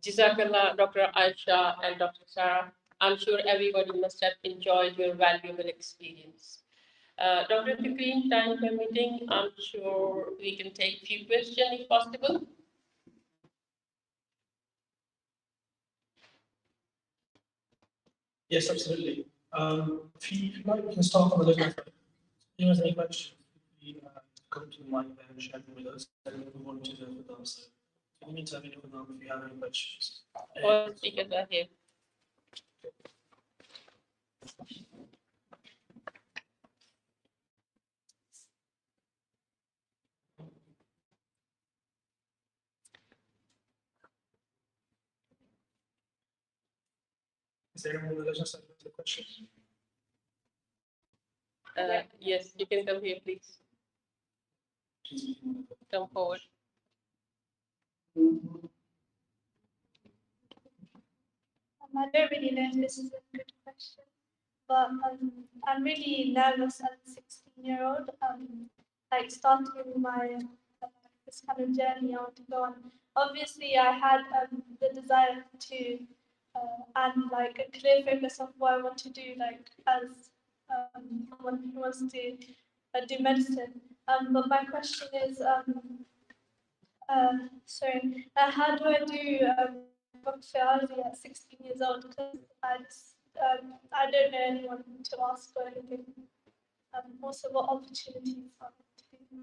Jazakallah, Dr. Aisha and Dr. Sarah. I'm sure everybody must have enjoyed your valuable experience. Dr. Tikrin, time permitting, I'm sure we can take a few questions if possible. Yes, absolutely. If you like, we can start from the left. If anyone has any questions, come to the mic and share them with us, and we'll move on to the Khudam side. In the meantime, if you have any questions. All speakers are here. Is there anyone in the legislature side with a question? Yes, you can come here, please. Come forward. I don't really know if this is a good question, but I'm really nervous as a 16-year-old. Like starting my this kind of journey I want to go on. Obviously, I had the desire to and like a clear focus of what I want to do, like as someone who wants to do medicine. But my question is, sorry, how do I do Bakhtiyari at 16 years old? Because I don't know anyone to ask or anything. Also, what opportunities are there to do?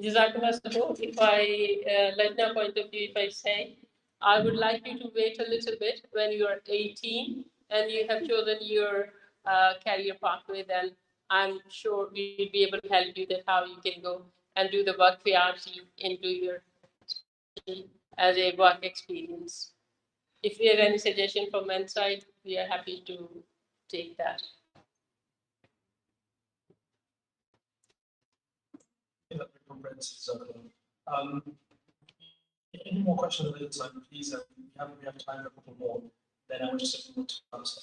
Jazakallah. So if I, Lajna point of view, if I say, I would like you to wait a little bit when you are 18 and you have chosen your career pathway, then I'm sure we'll be able to help you that how you can go and do the work PRC into your as a work experience. If there are any suggestion from men's side, we are happy to take that. Any more questions on the inside, please? We have time for a couple more. Then I will just move to answer.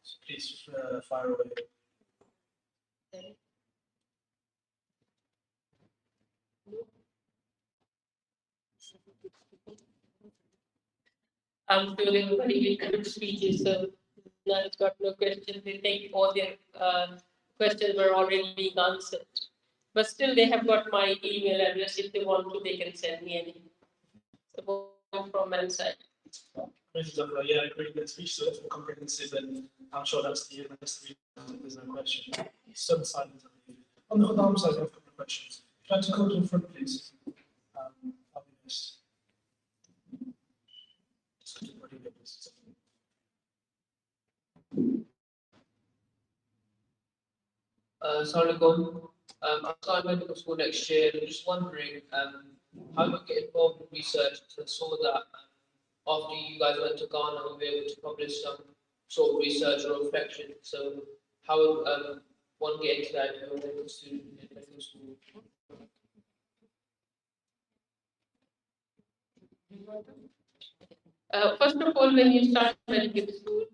So please fire away. I'm feeling very good speeches, so I've got no questions. They think all their questions were already being answered. But still, they have got my email address. If they want to, they can send me any. So from my side. Yeah, I agree. The speech is comprehensive, and I'm sure that's the reason. There's no question. Some silence. On the Khudam side, I have a couple of questions. Try to go to the front, please. I'll be nice. Assalamualaikum. I'm starting medical school next year. I'm just wondering how you get involved in research. I saw that after you guys went to Ghana, you were able to publish some sort of research or reflection. So how would one get into that if you're a medical student in medical school? First of all, when you start medical school,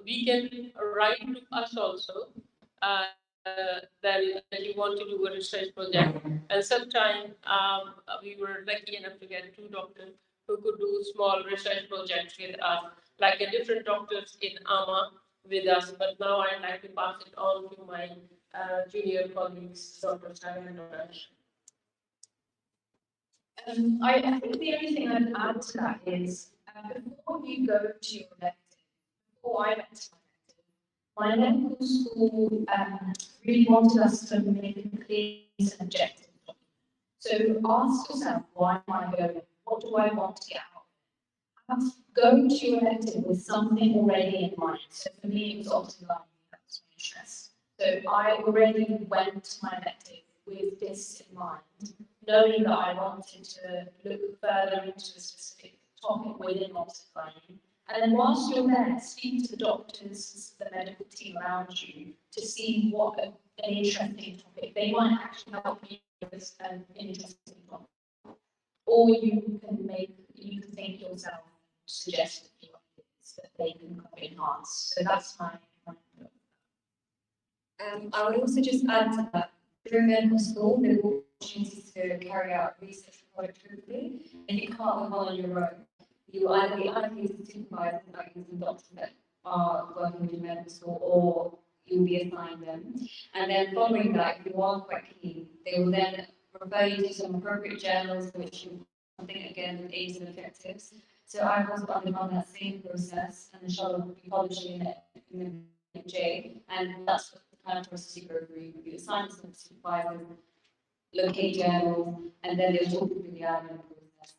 we can write to us also that you want to do a research project. And sometime we were lucky enough to get 2 doctors who could do small research projects with us, like a different doctors in AMA with us. But now I'd like to pass it on to my junior colleagues, Dr. Sarah and Dr. I think the only thing I'd add to that is before you go to your elective, before I went to my medical school really wanted us to make it clear and objective. So ask yourself, why am I going? What do I want to get out of it? Go to your elective with something already in mind. So for me, it was optimizing, that was my interest. So I already went to my elective with this in mind, knowing that I wanted to look further into a specific topic within multi-learning. And then whilst you're there, speak to the doctors, the medical team around you to see what an interesting topic they might actually help you with an interesting topic. Or you can think yourself, suggest a few ideas that they can enhance. So that's my I would also just add to that, during medical school, there are opportunities to carry out research productively, and you can't work on your own. You either be allocated to supervisors, like some doctors that are working with medical school, or you'll be assigned them. And then following that, if you are quite keen, they will then refer you to some appropriate journals, which you something again with aims and objectives. So I've also undergone that same process, and inshallah will be publishing it in the J, and that's the kind of process you go through. You do assignments and supervisors, locate journals, and then they'll talk through the admin process.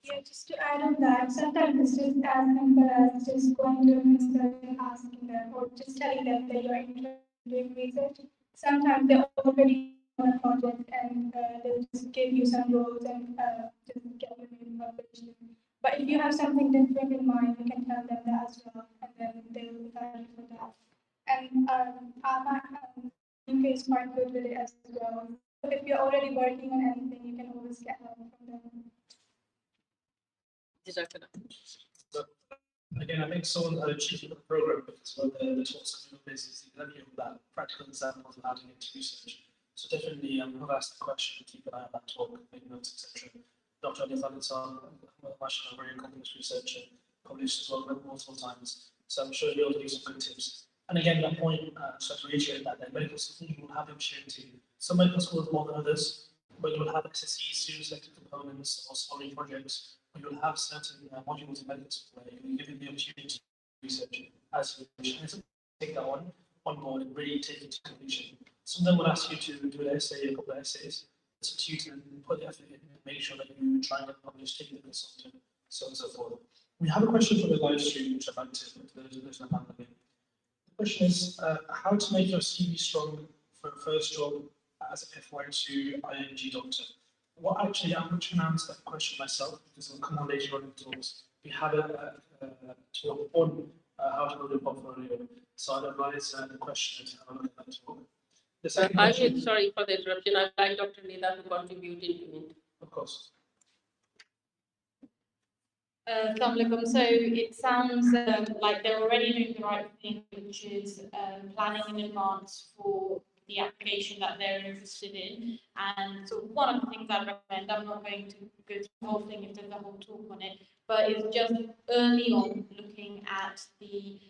Yeah, just to add on that, sometimes it's just as simple as just going to a consultant and asking them, or just telling them that you're interested in doing research. Sometimes they're already on a project and they'll just give you some roles and just get your name published. But if you have something different in mind, you can tell them that as well, and then they will guide you for that. And UK is quite good with it as well. So if you're already working on anything, you can always get help from them. So, again, I think someone achieved the program because one of the talks coming up is exactly on that practical examples of how to get to research. So definitely, I've asked the question, keep an eye on that talk, make notes, etc. Dr. Ali Khalid, a very accomplished researcher, published as well multiple times. So I'm sure he'll give you some good tips. And again, that point, just to reiterate that medical schools will have the opportunity. Some medical schools more than others, but you will have SSE, student selected components, or scholarly projects. You'll have certain modules in medical school where you're given the opportunity to research as you wish. And take that on board and really take it to completion. Some of them will ask you to do an essay, a couple of essays, to tutor and put the effort in and make sure that you try and publish, take the consultant, so on and so forth. We have a question from the live stream, which I'd like to put to those in the panel again. The question is how to make your CV strong for a first job as an FY2 ING doctor. What actually, I'm going to answer that question myself because it'll come on later on in the talks. We have a talk on how to build a portfolio. So I'd advise the questioner to have a look at that talk. The second question, sorry for the interruption. I'd like Dr. Nida to contribute into it. Of course. Assalamualaikum. So it sounds like they're already doing the right thing, which is planning in advance for the application that they're interested in. And so one of the things I recommend, I'm not going to go through the whole thing if there's a whole talk on it, but it's just early on looking at the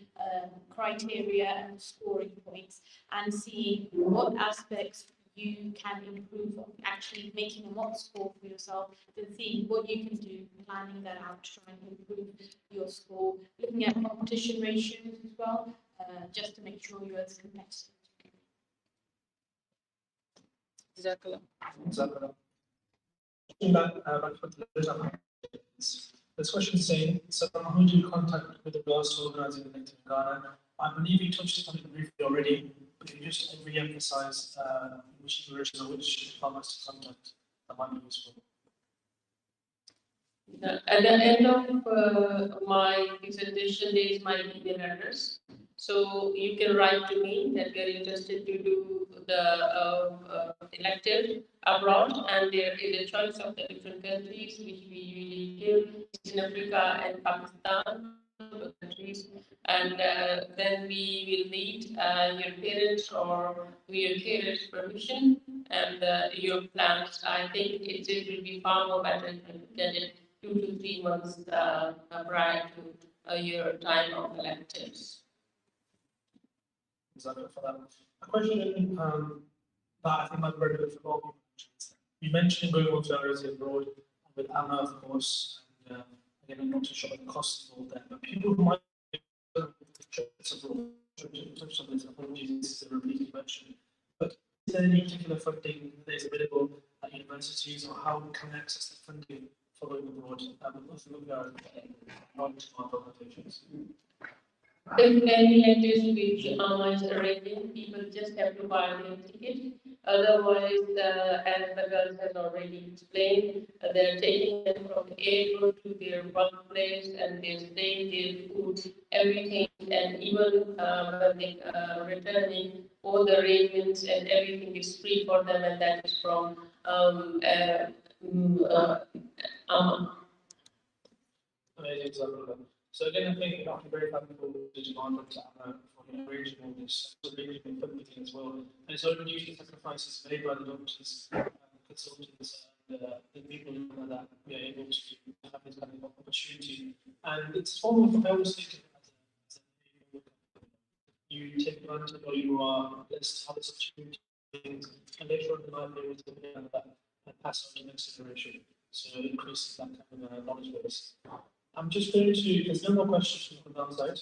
criteria and scoring points and seeing what aspects you can improve on, actually making a mock score for yourself, then seeing what you can do, planning that out to try and improve your score, looking at competition ratios as well, just to make sure you're as competitive. Jazakallah. This question is saying, so who do you contact with regards to organising the lecture in Ghana? I believe you touched on it briefly already, but you just re-emphasize which universities or which departments to contact. That might be useful. At the end of my presentation, there is my email address. So you can write to me that you're interested to do the elective abroad, and there is a choice of the different countries which we usually give in Africa and Pakistan countries, and then we will need your parents or your parents' permission and your plans. I think it will be far more better if you get it 2 to 3 months prior to your time of electives. For that. A question that I think might be very good for all people. You mentioned going on to areas abroad with Anna, of course, and again, I'm not too sure about the costs involved there, but people who might trips abroad, touch on this, apologies, this is a repeated question, but is there any particular funding that is available at universities, or how can we access the funding for going abroad? Organizations. If any lectures which are arranging, people just have to buy their ticket. Otherwise, as the girls has already explained, they're taking them from the airport to their workplace, and they're staying, their food, everything, and even when they returning, all the arrangements and everything is free for them, and that is from So again, I think I'm very thankful to Demand for arranging all this, arranging everything as well. And it's only due to sacrifices made by the doctors, consultants, and the people that we are able to have this kind of opportunity. And it's almost a very state you take advantage, or you are blessed to have this opportunity, and later on in life, you're able to that and pass on the next generation. so it increases that kind of knowledge base. I'm just going to, there's no more questions from the outside.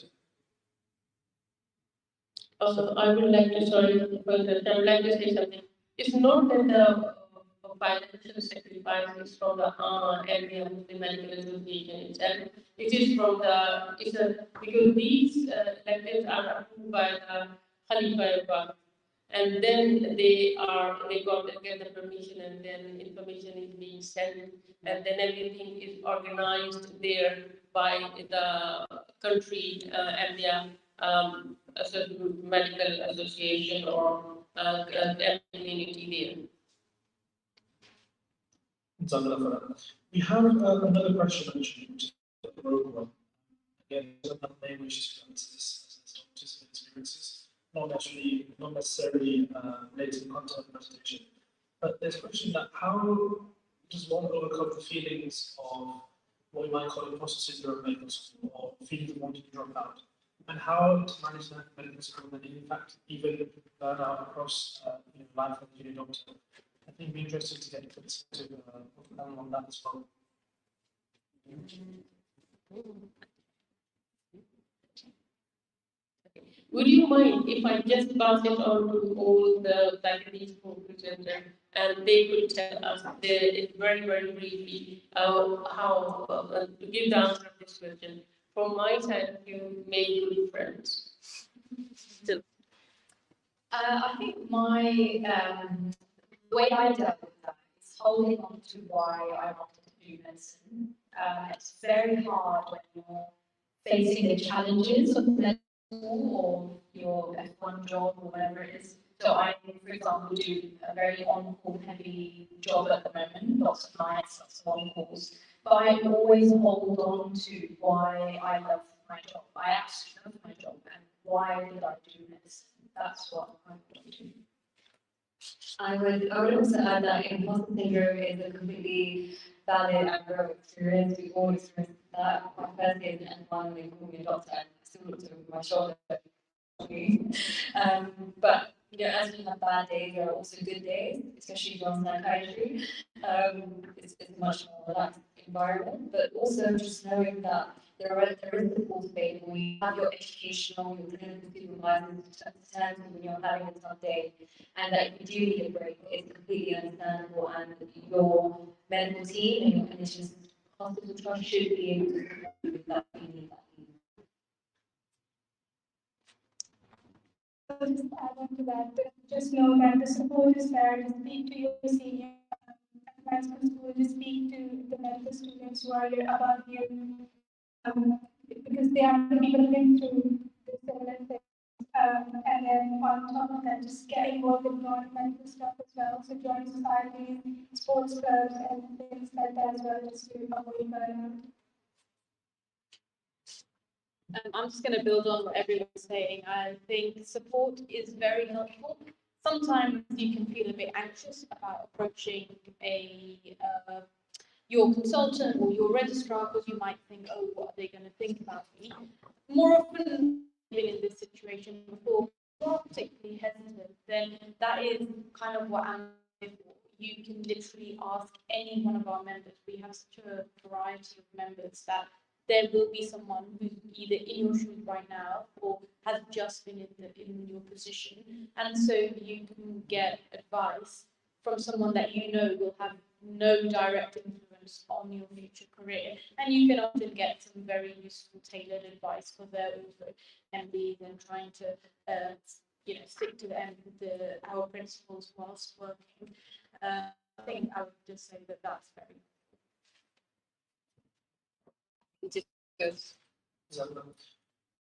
I would like to, sorry, I would like to say something. It's not that the financial sacrifice is from the area of the medical association itself. It is from the, because these lectures are approved by the Khalifa, and then they get the permission, and then information is being sent, and then everything is organized there by the country and their medical association or community there. We have another question actually, which is the program. Again, someone may wish to answer this as doctors and experiences, not necessarily related to content of the presentation. But there's a question that how does one overcome the feelings of what we might call imposter syndrome in medical school, or feelings of wanting to drop out, and how to manage that in medical school, and in fact even burn out across life as a junior doctor. I think it'd be interesting to get perspective on that as well. Would you mind if I just pass it on to all the faculty presenters, and they could tell us very, very briefly how to give the answer to this question. From my side, you made good friends. So, I think the way I dealt with that is holding on to why I wanted to do medicine. It's very hard when you're facing the challenges of medical school or your F1 job or whatever it is. So I, for example, do a very on-call heavy job at the moment, lots of nights, lots of on-calls. But I always hold on to why I love my job. I absolutely love my job, and why did I do medicine? That's what I want to do. I would also add that imposter syndrome is a completely valid and real experience. We all experience that. My first day in N1, they called me a doctor, and I still looked over my shoulder. But as we have bad days, there are also good days, especially if you're on psychiatry. It's a much more relaxed environment, but also just knowing that there is support available. You have your educational, your clinical supervisors to attend when you're having a tough day, and that if you do need a break, it's completely understandable, and your medical team and your clinicians, hospital trust should be able to support with that if you need that. So just to add on to that, just know that the support is there to speak to your senior medical school, to speak to the medical students who are above you, because they are the people living through the similar things. And then on top of that, just get involved in non-medical stuff as well. So join societies, sports clubs, and things like that as well, just to avoid burnout. I'm just going to build on what everyone's saying. I think support is very helpful. Sometimes you can feel a bit anxious about approaching your consultant or your registrar, because you might think, oh, what are they going to think about me? More often, been in this situation before, you are particularly hesitant, then that is kind of what I'm here for. You can literally ask any one of our members. We have such a variety of members that there will be someone who's either in your shoes right now or has just been in your position. And so you can get advice from someone that you know will have no direct influence on your future career. And you can often get some very useful tailored advice, because they're also MBs and trying to stick to our principles whilst working. I think I would just say that that's very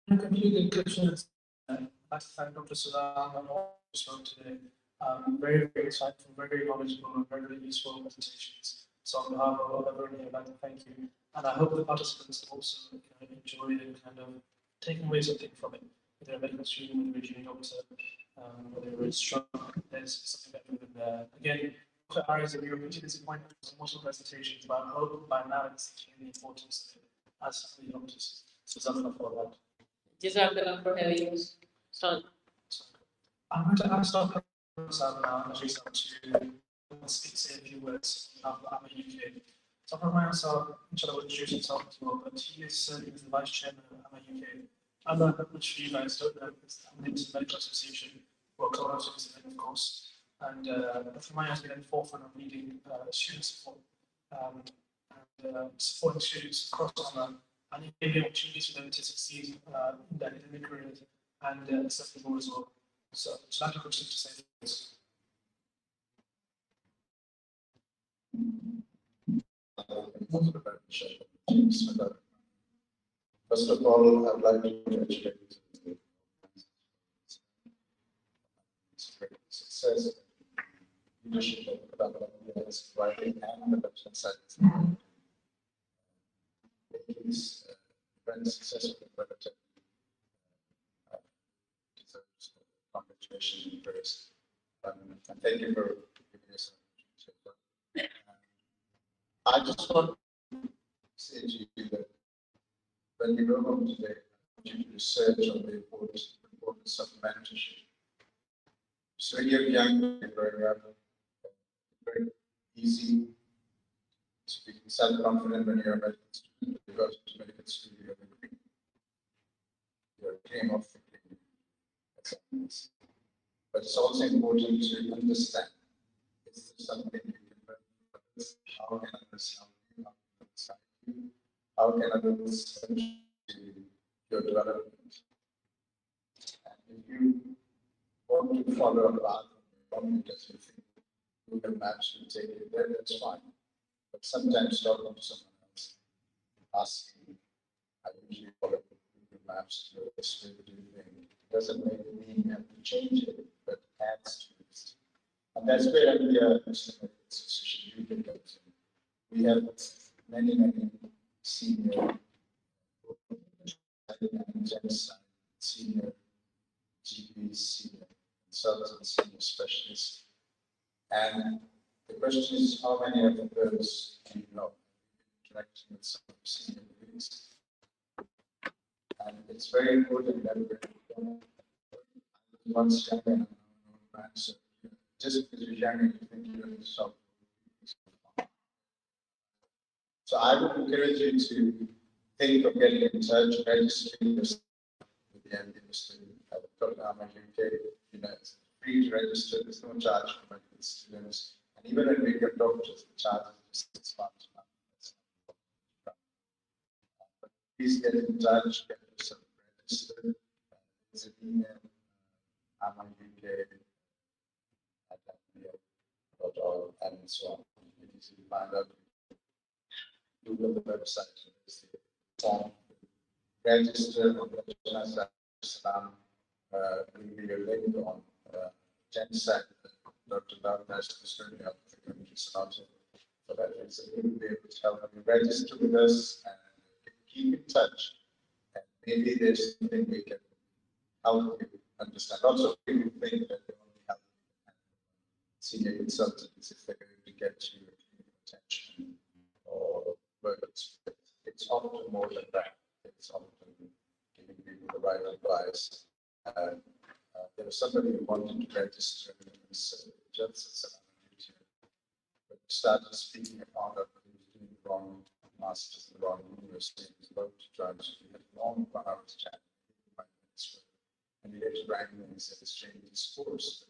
Concluding questions. I thank Dr. Salam and all who spoke today. Very, very insightful, very knowledgeable, and very useful presentations. So on behalf of everyone here, I'd like to thank you. And I hope the participants also enjoyed and kind of taken away something from it. Whether you're a medical student, whether you're a junior doctor, whether you're a registrar, there's something better than there. Again, Dr. Arias, if you're repeating disappointment with multiple presentations, but I hope by now it's seeing the importance of it as the doctors. So Zafra for that. Jazakallah for having us. I'm going to ask Dr. Sam now, to say a few words on behalf of Ahmadi UK. So from my answer, inshallah, will introduce himself as well, but he is serving as the Vice Chairman of Ahmadi UK. I'm which you guys don't know, is the Medical Association, well, co-hosting this event, of course. And Maya has been at the forefront of leading student support and supporting students across Ghana and giving opportunities for them to succeed in their academic careers and accept the law as well. So, just like a question to say this. First of all, I'd like to congratulate you success, leadership of the writing and the website side. These very successful deserves congratulations and praise. And thank you for giving us an opportunity. I just want to say to you that when we go home today, I want you to research on the importance of mentorship. So when you're young, you're growing up, very easy to be self-confident when you're a medical student. You go to medical school, you have a degree. You're a dream of exams. But it's also important to understand, is there something you can learn from this? How can others help you? How can others contribute to your development? And if you want to follow a path because you think Google Maps will take you there, that's fine. But sometimes talking to someone else, asking, I usually follow Google Maps to this way to do things. It doesn't make me have to change it, but adds to it. And that's where the Association UK comes in. We have many senior genocide, senior GPs, senior consultants, senior specialists. And the question is, how many of those do you know? Interacting with some senior leaders. And it's very important that we're once younger and man, so just because you're younger, you think you're going to solve. So I would encourage you to think of getting in touch, registering yourself with the MD Muslim Ahmadi UK. You know, it's free to register, there's no charge for medical students. And even when we get doctors, the charge is just £6. But please get in touch, get yourself registered. There's an email, ahmaduk@ahmadiyya.org, and so on. You can easily find out. Google the website, there's the form. Register on the Islam, will be a link on genocide. Dr. Lavnash is going to help the community sponsor for that reason. We will be able to help you register with us and keep in touch. And maybe there's something we can help you understand. Also, people think that they only help senior consultants if they're going to get you attention or words. It's often more than that. It's often giving people the right advice. There was somebody who wanted to register and was just but started speaking about that he was doing the wrong masters in the wrong university. He was about to try to have a long 1 hour chat. And he later rang me and said, it's changed his course,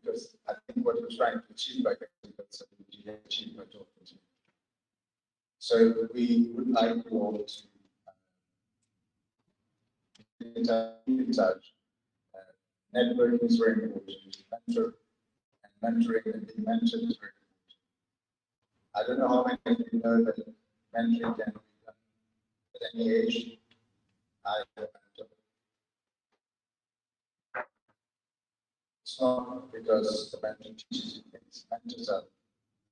because I think what he was trying to achieve by getting that certificate, he achieved by talking to me. So we would like you all to keep in touch. Networking is very important. Mentor and mentoring and being mentored is very important. I don't know how many of you know that mentoring can be done at any age. I have a mentor. It's not because the mentor teaches you things. Mentors are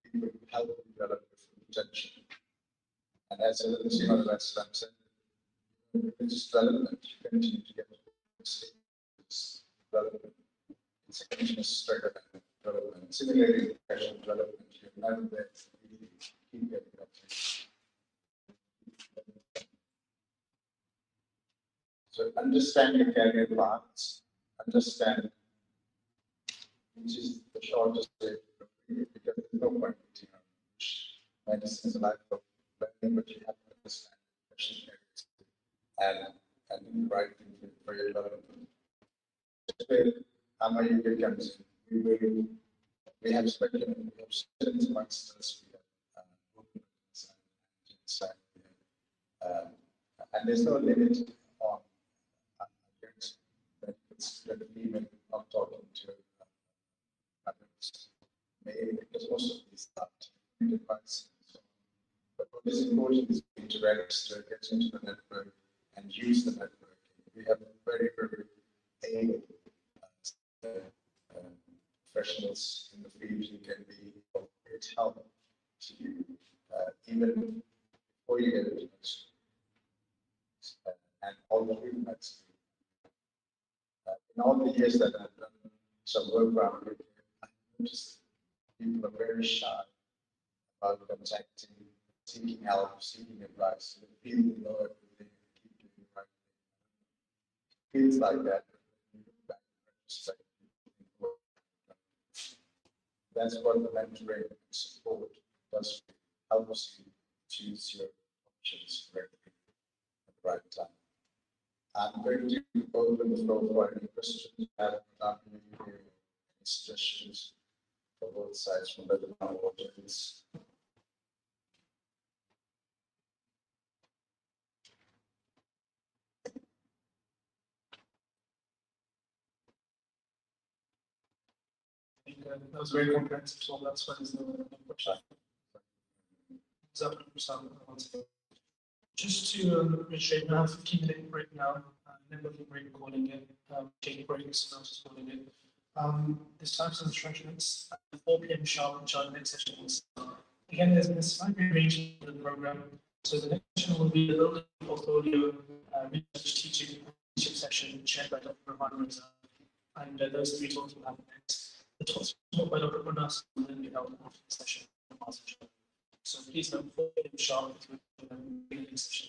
people who help you develop your potential. And as a Muslim of Islam said, religious development, you continue to get development. It's a continuous struggle and development. Similarly, professional development, you're never there to really keep getting that. So understand your career paths, understand which is the shortest way, because there's no point in medicine is a life of learning, but you have to understand question areas and the right thing for your development. Where Ahmadi comes in, we have spectrum, we have students amongst us, we have movements and inside, and there's no limit on against that it's the female not talking to others, maybe because most of these are devices. But what is important is to register, get into the network, and use the network. We have very, very able professionals in the field who can be of great help to you, even before you get into it. And all the movements. In all the years that I've done some work around it, I noticed people are very shy about contacting, seeking help, seeking advice. They feel they know everything, keep doing the right thing. It feels like that. That's what the mentoring and support does. Helps you choose your options correctly at the right time. I'm going to open the floor for any questions you have, any suggestions for both sides from the audience. That was very comprehensive, so that's why there's no question. Just to reiterate, we have a 15-minute break now, networking break calling it, taking breaks, and also calling it. This time for instructions at 4 p.m. sharp, which are the next sessions. Again, there's been a slight variation in the program. So the next session will be the building portfolio research teaching session chaired by Dr. Rahman Reza. And those three talks will happen next. The talks by Dr. Purnas will then be held after the session. So please note 4 p.m. sharp to the beginning session.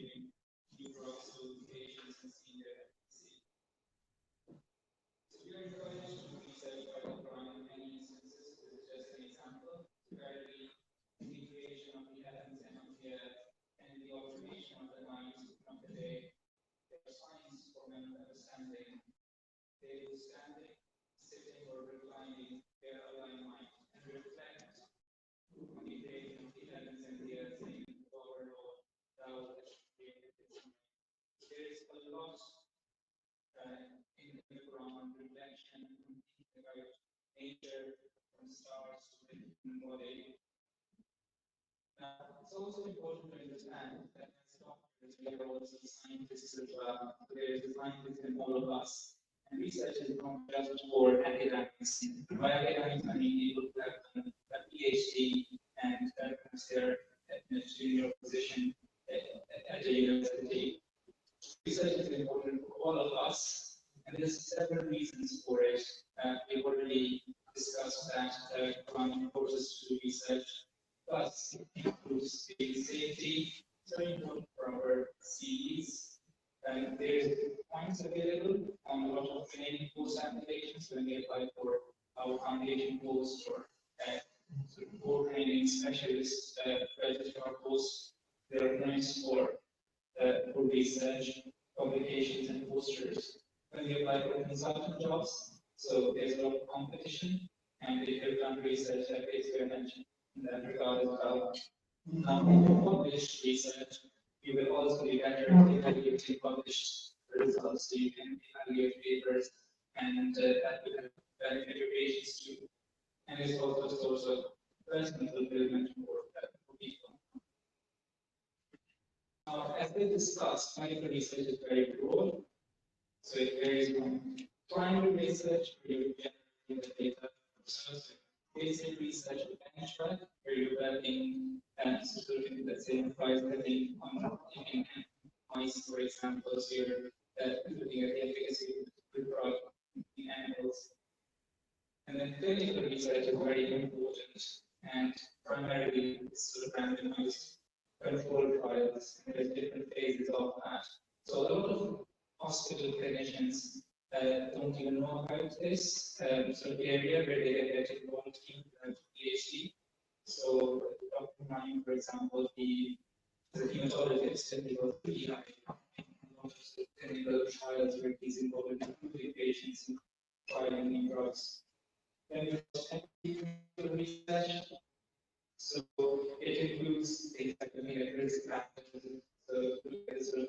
giving new drugs to patients and seeing their efficacy. So we are encouraged to research by background in many instances. This is just an example. Currently, the creation of the heavens and of the earth and the automation of the night and of the day, they are signs for mental understanding. They will standing, sitting, or reclining, their aligned mind and reflect on the creation of the heavens and the earth, saying, Lord, thou hast created this. There is a lot in the Quran reflection about nature, from stars to the human body. It's also important to understand that as doctors, we are also scientists as well. There is a scientist in all of us. And research is not just for academics. By academics, I mean people who have done a PhD and perhaps they're in a junior position at a university. Research is important for all of us, and there's several reasons for it. We've already discussed that Quran forces to do research. Plus, it improves patient safety, it's very important for our CVs. And there's points available on a lot of training post applications when they apply for our foundation post or core training specialist registrar posts. There are points for research, publications, and posters. When we apply for consultant jobs, so there's a lot of competition, and if you've done research, that is very mentioned in that regard as well. Now, if you publish research, you will also be better at evaluating published results, so you can evaluate papers, and that will benefit your patients too. And it's also a source of personal fulfillment for people. Now, as we discussed, medical research is very broad, so it varies from primary research, where you're generating the data themselves, basic research with benchmark, where you're developing let's say, enterprise setting on mice, for example, so you're looking at the efficacy of the drug in animals. And then clinical research is very important, and primarily it's sort of randomized controlled trials, and there's different phases of that. So a lot of hospital clinicians don't even know about this sort of area where they get involved in PhD. So Dr. Mine, for example, he is a hematologist, and he was really high in clinical trials where he's involved in recruiting patients and trialing new drugs. Then we have research. So it includes things like looking at risk factors. So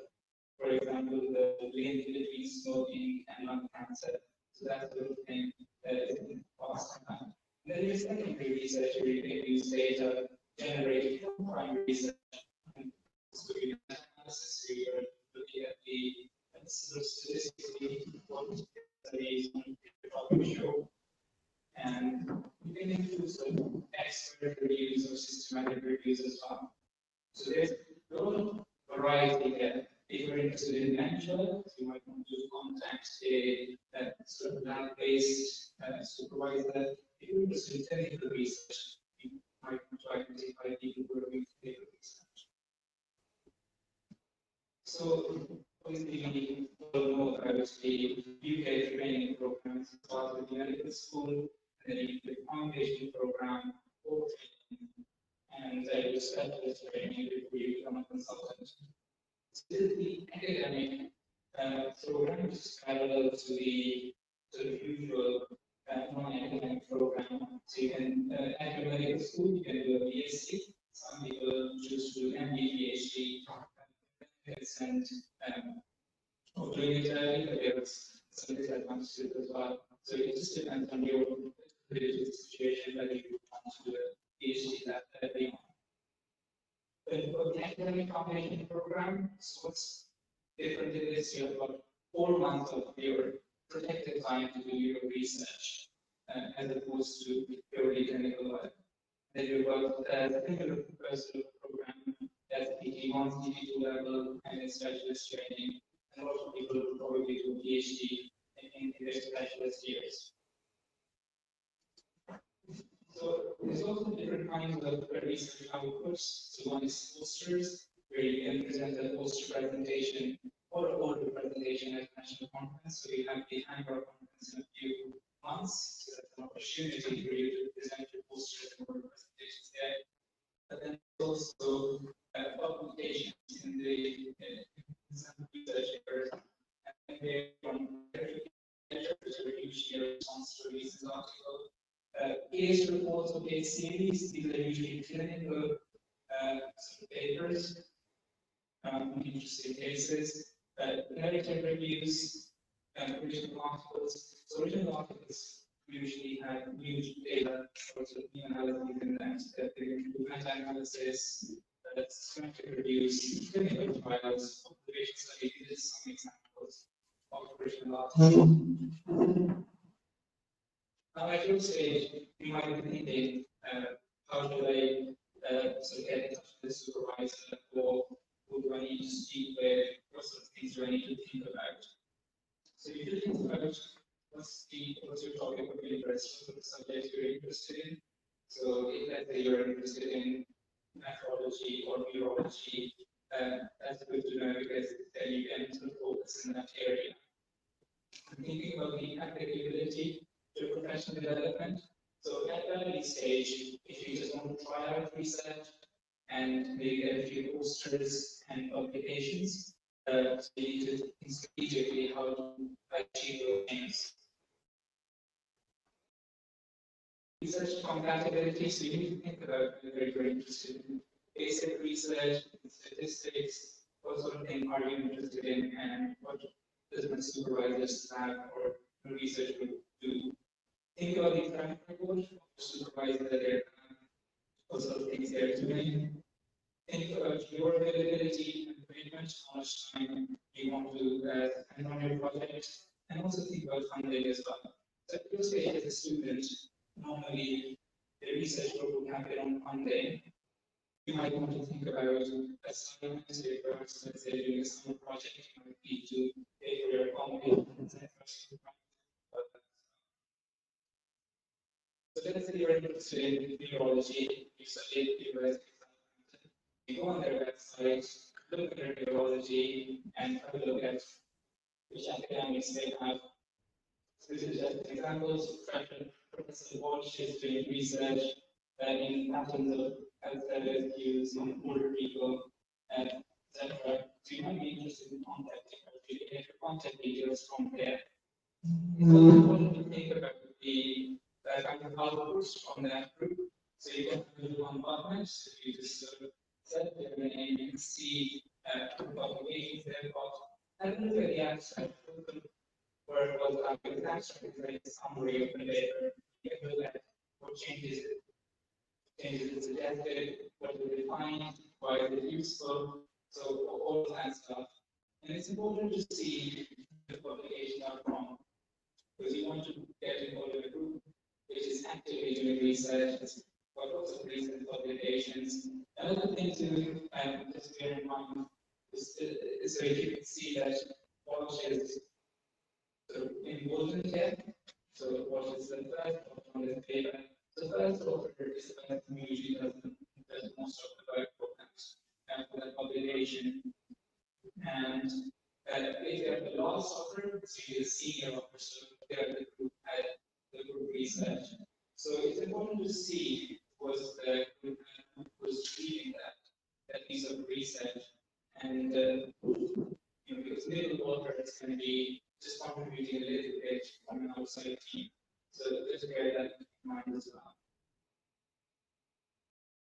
for example, the link between smoking and lung cancer. So that's the thing that is cost. Then there's secondary research where you can use data generated from primary research. So you have analysis, so you're looking at the sort of statistically important studies on the topic show. And you can include some expert reviews or systematic reviews as well. So there's a lot of variety there. If you're interested in dementia, you might want to contact a sort of lab-based supervisor. If you're interested in technical research, you might want to identify people who are doing technical research. So obviously, we all know about the UK training programs, start with the medical school, and then you do the foundation program, or training, and your specialist training before you become a consultant. So this is the academic program, which is parallel to the usual non-academic program. So you can, at your medical school, you can do a BSc. Some people choose to do MD, PhD, and of doing it early, but there's some disadvantages as well. So it just depends on your religious situation whether you want to do a PhD that early on. But for the academic foundation program, so what's different in this, you have about 4 months of your protected time to do your research, as opposed to purely clinical work. Then you've got a similar professional program as PT1, PT2 level, and in specialist training. And a lot of people will probably do a PhD in their specialist years. So there's also different kinds of research outputs. So one is posters, where you can present a poster presentation or a oral presentation at a national conference. So you have the Hangar conference in a few months. So that's an opportunity for you to present your posters and oral presentations there. But then also publications in the research areas. And they usually a response to releases article. Case reports or case series, these are usually clinical papers, interesting cases, narrative reviews, original articles. So original articles usually have huge data, sorts of new analysis in that they include meta-analysis, systematic reviews, clinical trials, observation studies. These are some examples of original articles. Now, at your stage, you might be thinking, how do I sort of get in touch with the supervisor, or who do I need to speak with? What sort of things do I need to think about? So you should think about what's your topic of interest, what's the subject you're interested in. So if let's say you're interested in nephrology or urology, that's good to know because then you can sort of focus in that area. Thinking about the applicability to professional development. So at the early stage, if you just want to try out research and maybe get a few posters and publications, so you need to think strategically how to achieve those things. Research compatibility, so you need to think about whether you're interested in basic research, statistics, what sort of thing are you interested in, and what does my supervisor, staff, or research group do. Think about the track record of the supervisor, what sort of things they're doing. Think about your availability and commitment, how much time you want to spend on your project, and also think about funding as well. So at your stage as a student, normally the research group will have their own funding. You might want to think about assignments, if perhaps let's say doing a summer project, you might need to pay for your accommodation, etc. So let's say you're interested in neurology, you study you go on their website, look at their neurology, and have a look at which academics they have. So this is just examples. Professor Walsh is doing research in patterns of health use on older people, etc. So you might be interested in contacting her. You can get your contact details from there. It's also important to think about the kind of outputs from that group. So you can do compartments. You just set them and you can see publications they've got. And look at the abstract. Where it was like the abstract is like a summary of the paper. You can look at what changes it suggested, what is defined, why is it useful, so all that stuff. And it's important to see the publication are from, because you want to get involved in a group which is actively doing research, but also recent publications. Another thing to just bear in mind is so you can see that Walsh is sort of important here. So Walsh is the first author on this paper. The first author is the person who usually does most of the work for that publication. And if you have the last author, so you're the senior author, so they are the group at the group research. So it's important to see was the group who was leading that piece of research, and because middle authors can be just contributing a little bit from an outside team. So let's bear that in mind as well.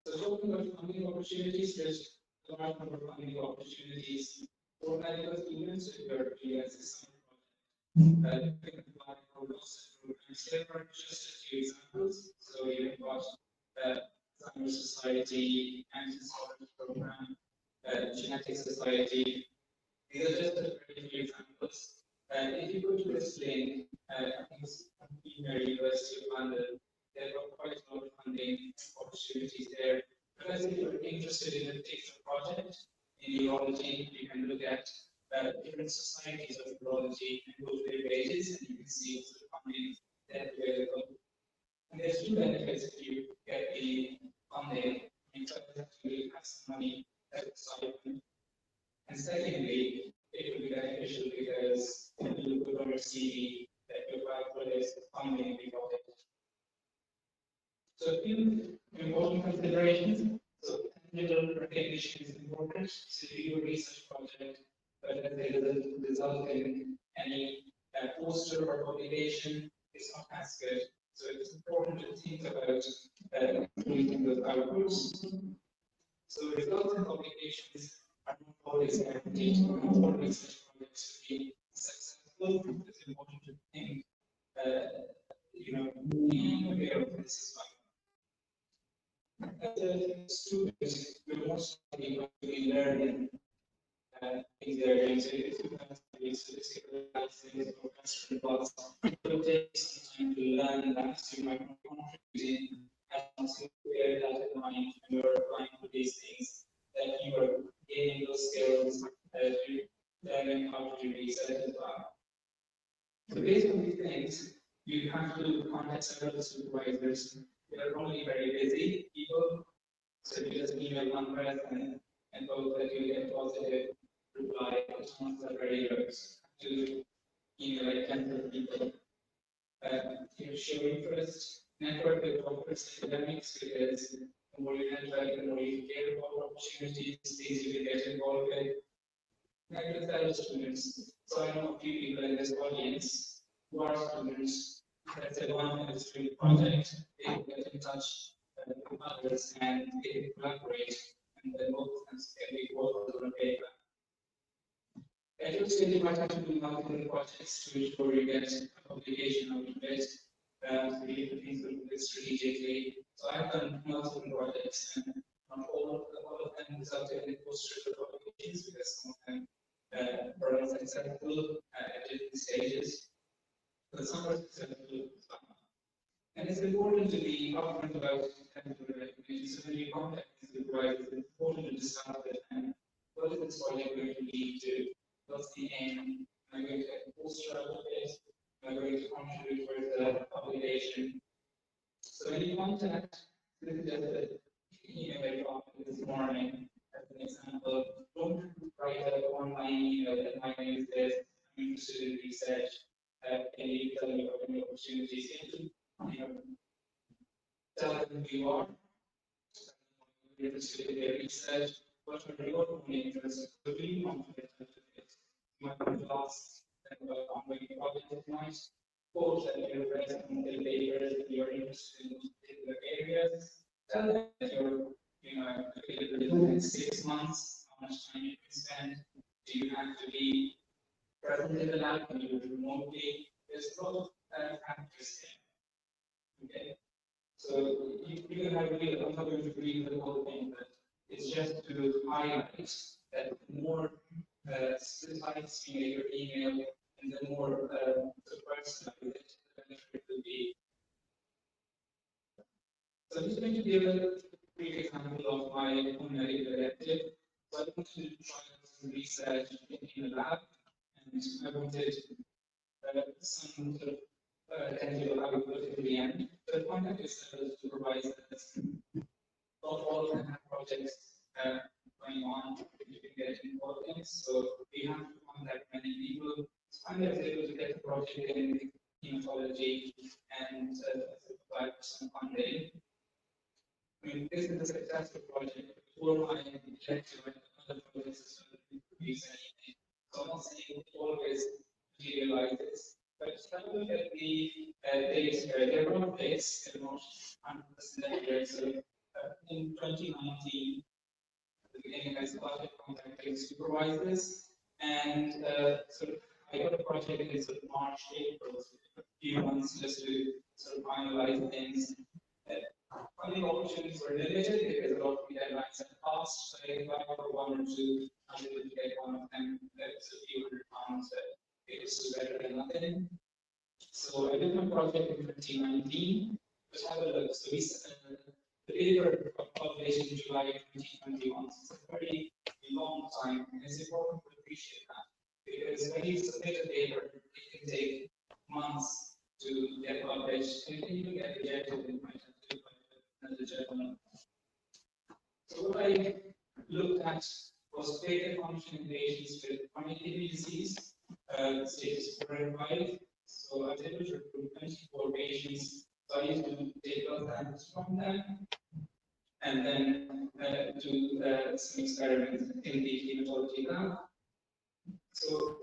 So talking about funding opportunities, there's a large number of funding opportunities for medical students if you are doing as a summer project. You can apply for lots of programs. Here are just a few examples. So you've got Summer Society, Anti-Solvent Program, Genetic Society. These are just a very few examples. If you go to this link, I think it's University of London, they've got quite a lot of funding opportunities there. But if you're interested in a particular project in urology, you can look at different societies of urology and go to their pages, and you can see what sort of funding that's available. And there's two benefits if you get the funding. You try to have some money set aside areas of funding we got it. So a few important considerations. So tangible recognition is important. So if you do a research project, whether they result in any poster or publication, it's not as good. So it's important to think about including those outputs. So results in publications are not always guaranteed. Not all research projects to be successful. It's important to think, be aware of this as well. As a student, you're most likely going to be learning these areas. So if you have statistical analysis or Western plots, it will take some time to learn that. So you might not contribute in as you bear that in mind when you're applying for these things, that you are gaining those skills, you're learning how to do research as well. So based on these things, you have to contact several supervisors. They're probably very busy people, so you just email one person and hope that you get positive reply. The chances are very low. To email like 10 people. Show interest, network with doctors, academics, because the more you network, the more you care about opportunities, things you can get involved with. And with fellow students. So I know a few people in this audience who are students. Let's say one is doing a project, they will get in touch with others and they can collaborate, and then both of them can be worked on a paper. At your stage, you might have to do multiple projects to ensure you get a publication out of it. So you need to think through this strategically. So I've done multiple projects, and not all of them resulted in poster publications because some of them were not successful at different stages. But some were successful. And it's important to be upfront about technical recognition. So when you contact the supervisors, it's important to discuss with them what is this project going to lead to. What's the aim? Am I going to get a poster out of it? Am I going to contribute towards the publication? So when you contact, this is just an email I got this morning as an example. Don't write an online email that my name is this, I'm interested in research. Can you tell me about any opportunities? Tell them who you are, you're interested in their research, what are your own interests, so do you want to get into it? You might be lost and ongoing project might, or that you're read some of the papers that you're interested in particular areas. Tell them that you're available in the next 6 months, how much time you can spend. Do you have to be present in the lab? Can you do it remotely? There's a lot of factors here. Okay. So you can have read, I'm not going to read the whole thing, but it's just to highlight that the more slides you make your email and the more personalized the benefit will be. So I'm just going to give a brief example of my own medical directive. So I wanted to try some research in a lab, and I wanted some sort of tangible output in the end. So the contact is supervisors. Not all of them have projects going on that you can get involved in. So we have to contact many people. So I'm able to get a project in hematology and apply for some funding. I mean, this is a successful project. Before my objective and other projects produce anything. So I'm not saying it always materializes, but if I look at the dates here, there are no dates, they're not 100% accurate. So in 2019, at the beginning, I started contacting supervisors, and I got a project in sort of March, April, so a few months just to sort of finalize things. Funding opportunities were limited because a lot of the deadlines had passed. So I applied for one or two, I was able to get one of them. That was a few £100, but it was still better than nothing. So I did my project in 2019. Let's have a look. So the paper was published in July 2021. So it's a very long time, and it's important to appreciate that because when you submit a paper, it can take months to get published, and if you get rejected, it might have to another journal. So what I looked at was paper function in patients with chronic kidney disease, stages 4 and 5. So I was able to recruit 24 patients. So I used to take blood samples from them and then do some experiments in the hematology lab. So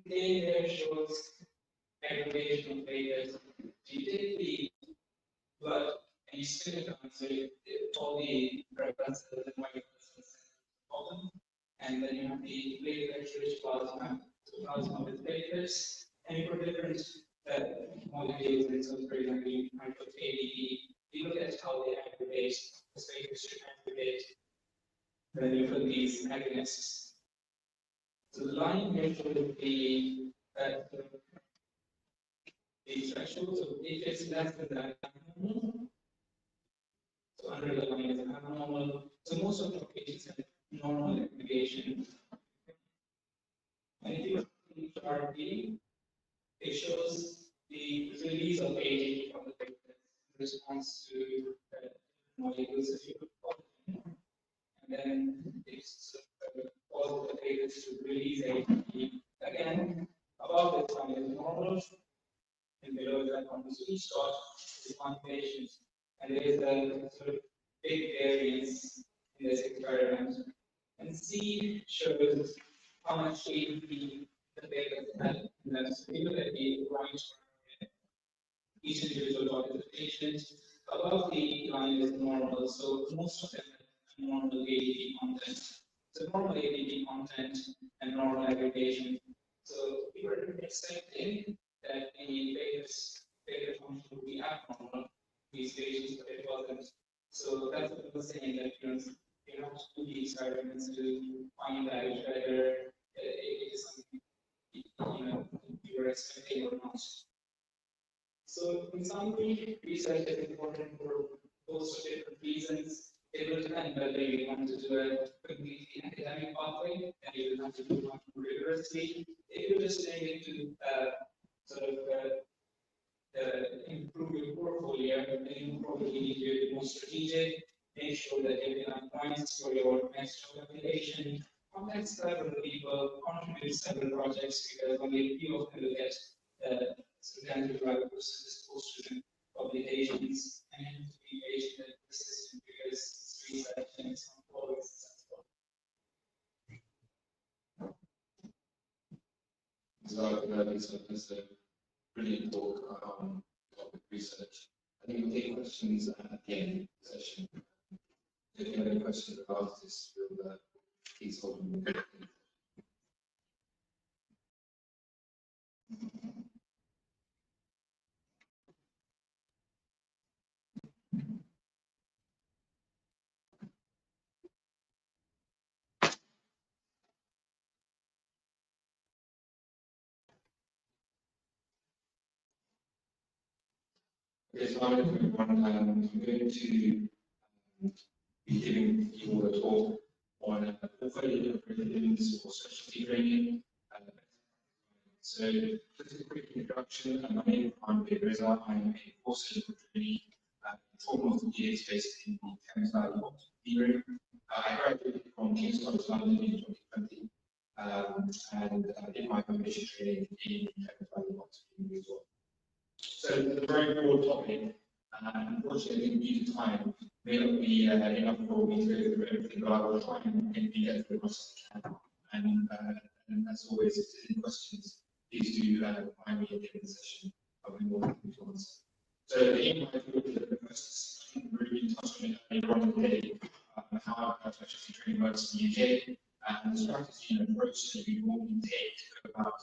there shows aggregation of players. You take the blood and you spin it on, so all the red blood cells and white blood cells open, and then you have the platelet-rich plasma, so plasma with platelets, and you put different molecules in. So, for example, you might put ADP. You look at how they aggregate, the platelets should aggregate. Then you put these agonists. So the line here should be the threshold. So if it's less than that, abnormal. So under the line is abnormal. So most of the patients have normal aggregation. And if you look at the RP, it shows the release of ATP from the platelets in response to molecules that you put in. And then it's causes the platelets to release ATP. Again, above this line is normal, and below that one is each dot is one patient. And there is a sort of big variance in this experiment. And C shows how much ATP the platelets had. And that's people at the right, each individual dot is a patient. Above the line is normal, so most of them have normal ATP content. So normal ATP content and normal aggregation. So we were expecting that the platelet function would be abnormal these patients, but it wasn't. So that's what I was saying, that you have to do the experiments to find out whether it is something you were expecting or not. So in summary, research is important for those different reasons. It will depend whether you want to do a completely academic pathway, and you will have to do it much more rigorously. If you're just doing it to improve your portfolio, then you probably need to be more strategic, make sure that you have points for your next job application, contact several people, contribute to several projects, because only a few of them will get substantive driver post-student publications, and you have to be patient and persistent because it's research and it's not always successful. That's a brilliant talk on topic research. I think we'll take questions at the end of the session. If you have any questions about this, we'll please hold them. Okay, so I'm going to be giving you all a talk on portfolio operations for specialty training. So, just a quick introduction. My name is Ahmadi. I'm a course trainee for multiple years based in the Thames Valley Theory. I graduated from King's College London in 2020 and did my foundation training in Thames Valley Theory as well. So it's a very broad topic, and unfortunately, due to time, may not be enough for me to go through everything, but I will try and get through as much as I can. And as always, if there's any questions, please do find me at the end of the session. I'll be more than happy to answer. So the aim of my talk is the first, I think we really touched on it earlier on today, how specialty training works in the UK, and the strategy and approach that we normally take to go about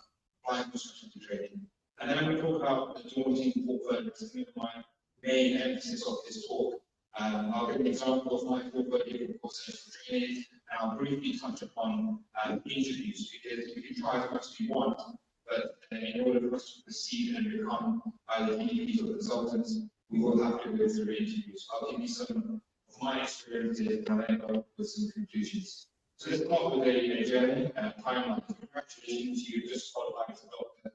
applying for specialty training. And then we talk about the daunting portfolio. This is my main emphasis of this talk. I'll give an example of my portfolio for specialty training, and I'll briefly touch upon interviews, because we can try as much as we want, but in order for us to proceed and become either PDPs or consultants, we will have to go through interviews. I'll give you some of my experiences and I'll end up with some conclusions. So this part with a journey, timeline. Congratulations, you just qualified as a doctor.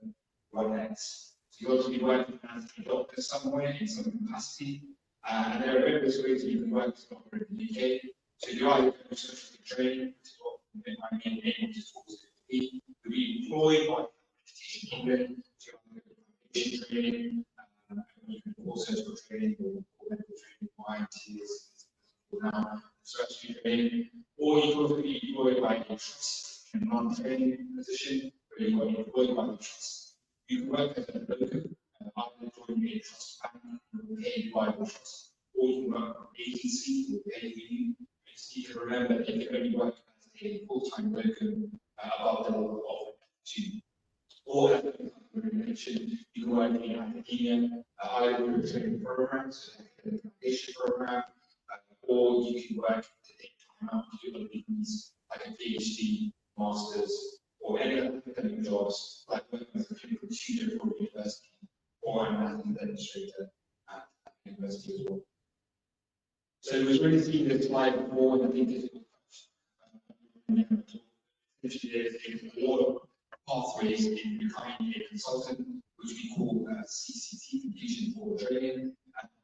What next? So you ought to be working as a doctor somewhere in some capacity, and there are various ways you can work as a doctor in the UK. So you either go to specialty training, which is what my main aim is to be employed by in England, training, you can also do training or medical training for IMTs now, strategy training, or you can also be employed by a trust in a non-training position, where you are employed by the trust. You can work as a locum, either joining a trust bank or paid by the trust, or you can work for an agency or pay you. You can remember that you can only work as a full-time locum above the level of 2. Or as I mentioned, you can work in academia, either through a training program, so like a foundation program, or you can work to take time out to do other things like a PhD, master's, or any other academic jobs, like working as a clinical tutor for a university, or an math administrator at a university as well. So it was really seeing this slide before, and I think it's there's a lot of pathways in becoming a consultant, which we call CCT, completion for training.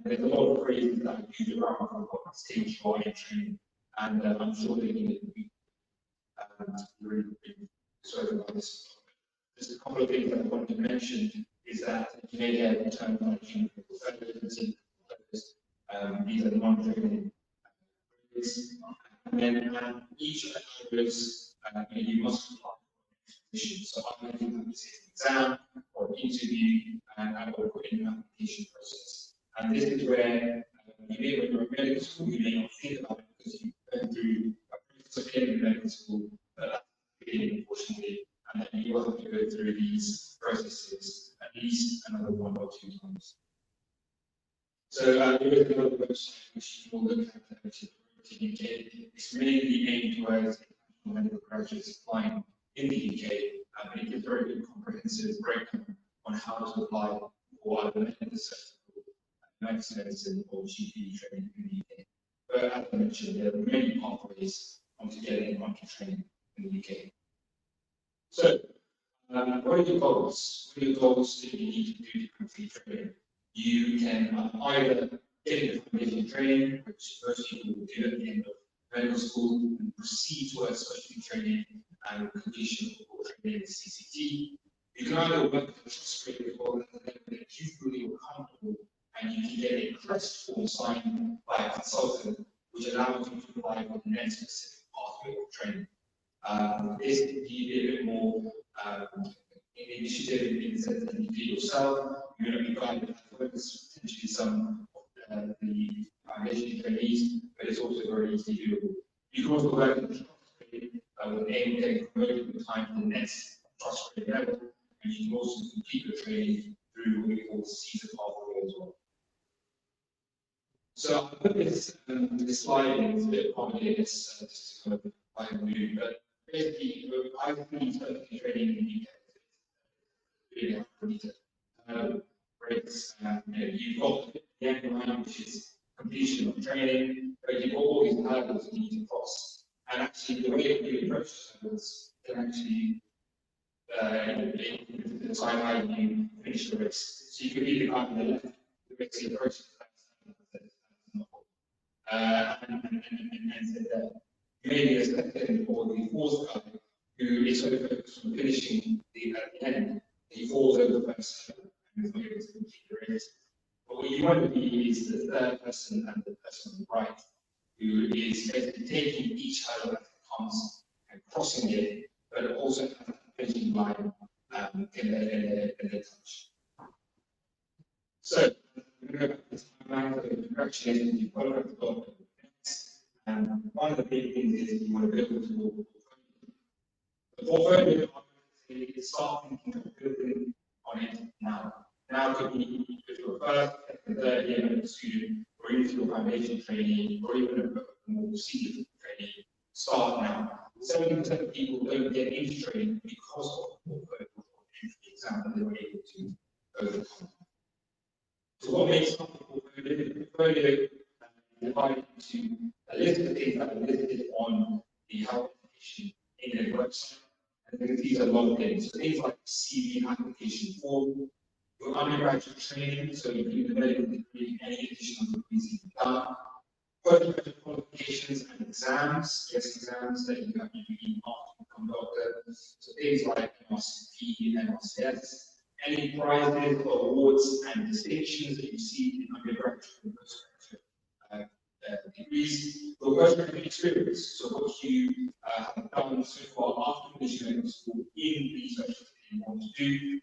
There's a lot of phrases that are used around what stage you are in training, and I'm sure they need to be really sorry about this. Just a couple of things that I wanted to mention is that you may get terms like clinical fellows, these are non-training phrases, and then each of those you must apply. So I'm going to do this exam or exam and or put in an application process. And this is where you may, when you're in medical school, you may not think about it because you've been through a process of getting in medical school, but that's the beginning, unfortunately, and then you will have to go through these processes at least another 1 or 2 times. So there is another website which you will look at, which is it's mainly aimed towards medical graduates applying in the UK, and it gives very good comprehensive breakdown on how to apply for either medical medicine or GP training in the UK. But as I mentioned, there are many pathways onto getting onto training in the UK. So, what are your goals? What are your goals that you need to do to complete training? You can either get into foundation training, which most people will do at the end of medical school, and proceed towards specialty training and completion of training in CCT. You can either work with a trust grade as well, that you feel you're comfortable, and you can get a crest form signed by a consultant, which allows you to apply for the next specific pathway of training. This can be a bit more initiative in the sense that you do yourself. You're going to be guided towards potentially some of the foundation trainees, but it's also very easy to do. You can also work in the trust grade with an aim of getting promoted in time to the next trust grade level, and you can also complete your training through what we call the CESA pathway as well. So I put this slide in, it's a bit complicated, just to kind of find a mood, but basically, I've been specialty training in the UK. Really hard for me to breaks. You've got the end line, which is completion of training, but you've got all these hurdles you need to cross. And actually, the way that you approach hurdles can actually decide how you finish the race. So you could be the guy on the left, the race you approach and said that maybe a second or the fourth guy who is so focused on finishing at the end, he falls over the first and is not able to complete the race. But what you want to be is the third person and the person on the right, who is basically taking each hurdle as it comes and crossing it, but also has a finishing line in their touch. So, I'm going to go back to this timeline. So, congratulations, you've qualified the goal. And one of the big things is you want to build a portfolio. The portfolio is start thinking of building on it now. Now could be if you're a first, second, third year medical student, or even if you're a foundation trainee, or even a more senior trainee, start now. 70% of people don't get into training because of the portfolio exam that they were able to overcome. So what makes up the portfolio? The portfolio divided into a list of things that are listed on the health application in their website. And these are a lot of things. So things like CV application form, your undergraduate training, so you do the medical degree, any additional degrees you can done, postgraduate qualifications and exams, test exams that you have to do after you become a doctor. So things like MRCP, MRCS, any prizes, awards, and distinctions that you see in undergraduate and postgraduate degrees, your postgraduate experience, so what you have done so far after finishing medical school in the specialty you want to do.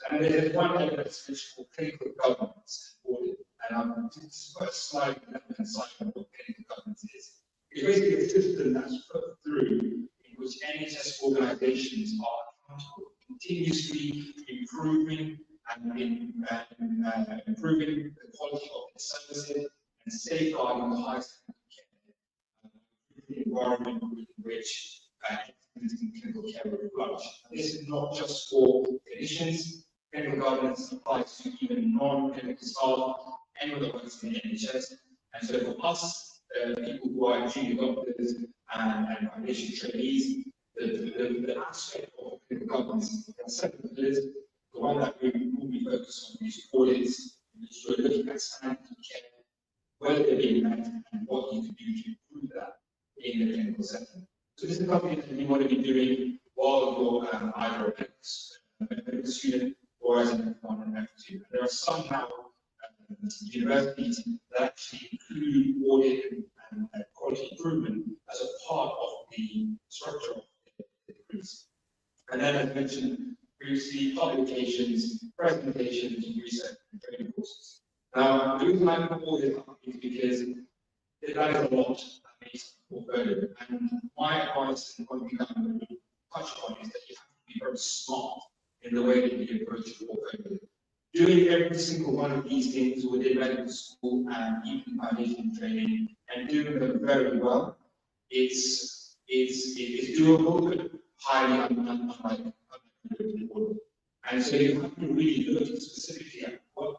And there's one element that's called clinical governance and audit. And I'm just put a slide on the left-hand side of what clinical governance is. It's basically a system that's put through in which NHS organisations are accountable, continuously improving and improving the quality of their services and safeguarding the highest the environment in which clinical care will flourish. This is not just for clinicians. Clinical governance applies to even non-clinical staff, anyone that works in the NHS. And so for us, people who are junior doctors and foundation trainees, the aspect of clinical governance has several pillars. The one that we will be focused on is audits, which we're looking at standards of care, whether they're being met, and what you can do to improve that in the clinical setting. So this is something that you want to be doing while you're either a medical student or as an F1 and F2. There are some now universities that actually include audit and quality improvement as a part of the structure of the degrees. And then, as mentioned previously, publications, presentations, research, and training courses. Now, the reason I put all this up is because that is a lot that makes a portfolio. And my advice, and one thing that I'm going to touch on, is that you have to be very smart in the way that you approach your portfolio. Doing every single one of these things within medical school and even foundation training and doing them very well is doable, but highly unlikely. And so you have to really look specifically at what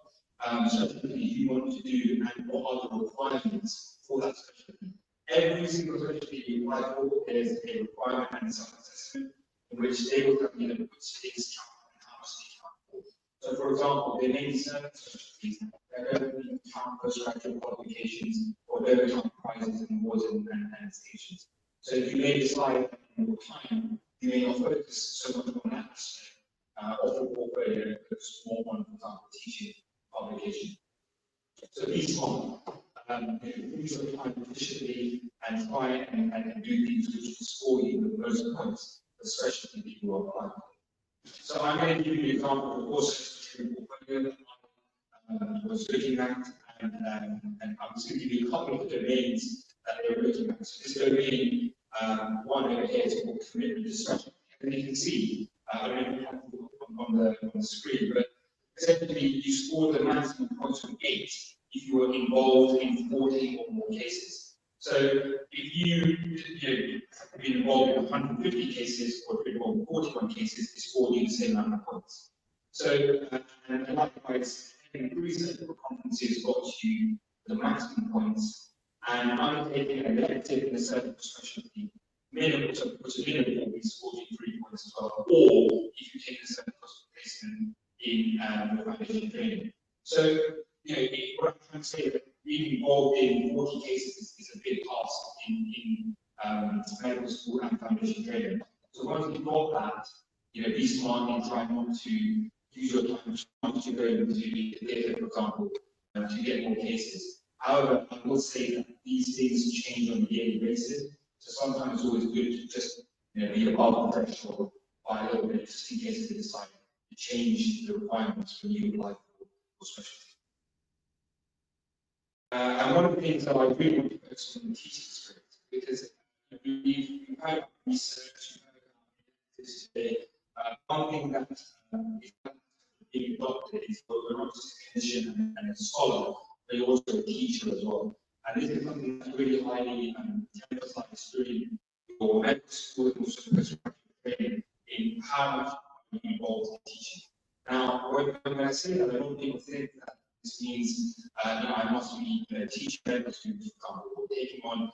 specialty you want to do and what are the requirements for that specialty. Every single specialty you apply for, there's a requirement and some assessment in which they will tell you which things count and how much they count for. So, for example, there may be certain specialties that don't really count postgraduate qualifications or don't count prizes and awards and distinctions. So, you may decide in your time you may not focus so much on that aspect of the portfolio, focus more on, for example, teaching publication. So, be smart. Use your time efficiently and try and do things which will score you the most points, especially if you are applying. So I'm going to give you an example of the course portfolio I was looking at, and I'm just going to give you a couple of the domains that they were looking at. So this domain, one over here is called commitment discussion. And you can see, I don't know if you have it on the screen, but essentially you score the maximum points from 8 if you were involved in 40 or more cases. So if you've been involved in 150 cases or involved in 41 cases, it's scored you the same amount of points. So, and likewise, research conferences got you the maximum points, and undertaking an elective in a certain specialty, minimum, which is minimum, will be scored you 3 points as well, or if you take a certain placement in the foundation training. So, what I'm trying to say is that being involved in 40 cases is a big task in medical school and foundation training. So once you've got that, be smart and try not to use your time not to go into the theatre, for example, to get more cases. However, I will say that these things change on a daily basis. So sometimes it's always good to just be above the threshold by a little bit, just in case they decide to change the requirements for you apply for specialty. And one of the things that I really want to focus on the teaching experience, because you've heard research, you've heard about this today. One thing that is being adopted is that you're not just a clinician and a scholar, but you're also a teacher as well. And this is something that's really highly emphasized during your medical school and also postgraduate training in how much you involved in teaching. Now, when I say that, a lot of people think that this means I must be teaching medical students, for example, or taking on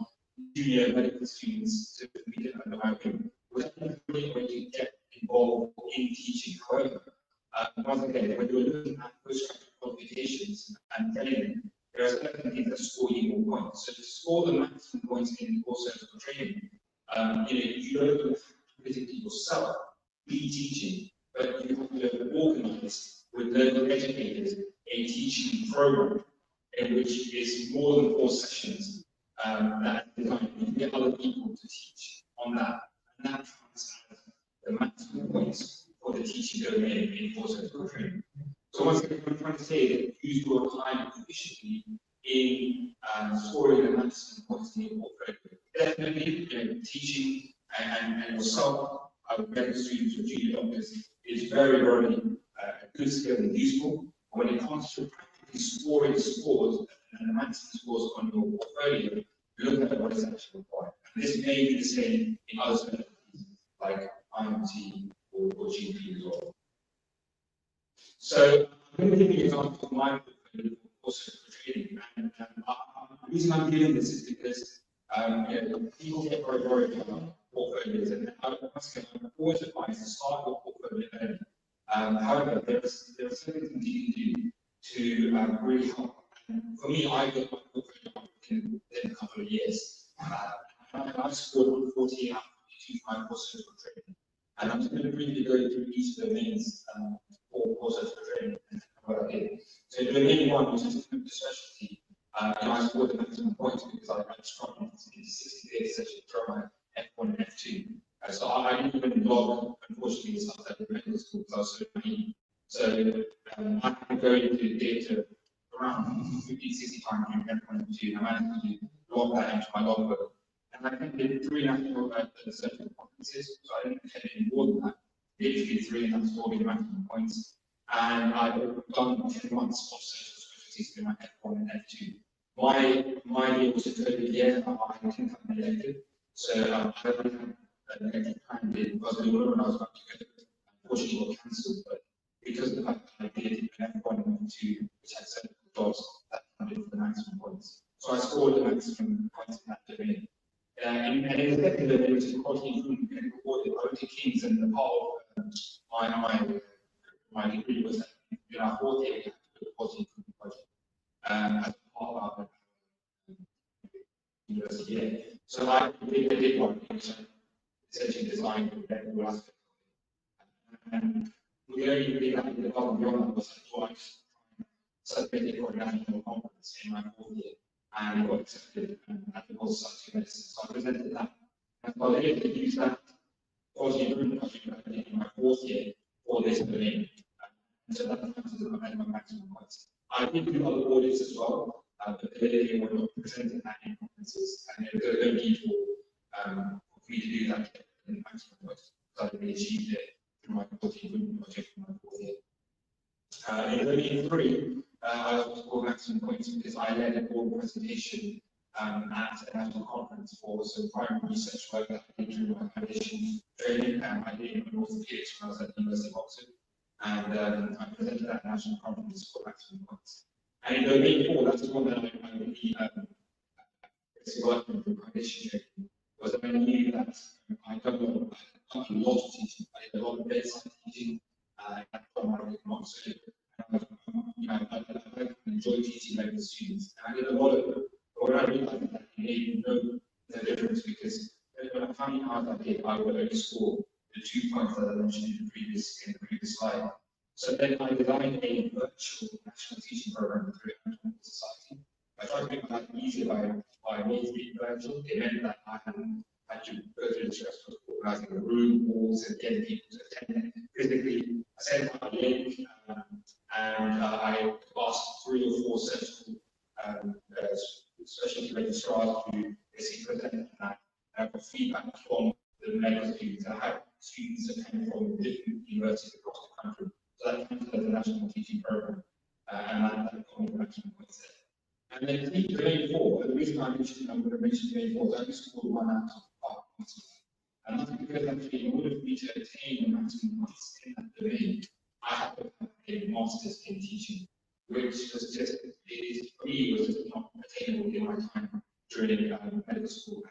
junior medical students to be undergraduate. Which really when you get involved in teaching. However, once again, when you're looking at postgraduate qualifications and training, there are certain things that score you more points. So to score the maximum points in the course of training, you don't have to physically yourself be teaching, but you have to organize in which is more than 4 sessions that you can get other people to teach on that, and that counts as the maximum points for the teaching domain in post-secondary training. So once again, I'm trying to say that use your time efficiently in scoring the maximum points in your portfolio. Definitely, teaching and yourself, medical students or junior doctors, is very, very a good skill and useful. But when it comes to practically scoring scores and the maximum scores on your portfolio, look at what is actually required. And this may be the same in other specialties like IMT or GP as well. So I'm going to give you an example of my portfolio also for trading. And the reason I'm doing this is because people get very worried about portfolios, and once again, I'm always advised to start your portfolio early. However, there are certain things you can do to really help. And for me, I got my portfolio within a couple of years. I've scored 140 out of 52 for my courses for trading. And I'm just going to briefly go through each domains for courses for trading and what I did. So domain 1, which is the specialty, I scored the maximum points because I struggled in 60 days session for my F1 and F2. So I didn't even log, unfortunately, it's not that medical school because I was so naive. So I can go into data around 50, 60 times in F1 and F2, and I managed to log that into my logbook. And I did 3 national certain conferences, so I didn't attend any more than that. Literally 3, and that's all the maximum points. And I've done 10 months of social specialties in my F1 and F2. My year was a COVID year, I didn't have an elective, so I had an elective plan because we were when I was about to go. Unfortunately, got cancelled, but because of the fact that I did an F1 and F2, which had certain jobs, that counted for the maximum points. So I scored the maximum points in that domain. And in the second domain, which is quality improvement clinical audit, I went to King's, and the part of my degree was that in our 4th year, we had to do a quality improvement project as part of our university year. So I did one, which essentially designed the technical aspect of it. And we only really had to develop beyond that was twice submitted for a national conference in my 4th year. And got accepted at the course of medicine. So I presented that. And so I was able to use that quality improvement project I did in my 4th year for this domain. And so that counts as my maximum points. I did do other audits as well, but they were not presented at any conferences, and there was no need for me to do that in the maximum points. So I really achieved it through my quality improvement project in my 4th year. In domain 3, I also scored maximum points because I led a board presentation at a national conference for some primary research work that I did during my foundation training. I did it in orthopedics when I was at the University of Oxford, and I presented at a national conference for maximum points. And in domain 4, that's the one that I really worked on through foundation training, was that I knew that I'd done a lot of teaching. I did a lot of bedside teaching at primary in Oxford. I enjoy teaching medical students, and I did a lot of it. But when I realized that it made no difference, because when I found out I did, I would only score the 2 points that I mentioned in the previous slide. So then I designed a virtual national teaching program through the Anatomical Society. I tried to make that easier by making it virtual. It meant that I hadn't had to go through the stress of organizing the room, walls, and getting people to attend it physically. I sent out a link, and I asked 3 or 4 surgical specialty registrars to basically present that. And I got feedback from the medical students. I had students that came from different universities across the country. So that counted as a national teaching program, and that got me the maximum points there. And then domain 4, the reason I'm going to mention domain 4 is I just scored 1 out of 5 points. And that's because actually, in order for me to attain the maximum points in that domain, I had to have a master's in teaching, which was just, for me, was just not attainable in my time during medical school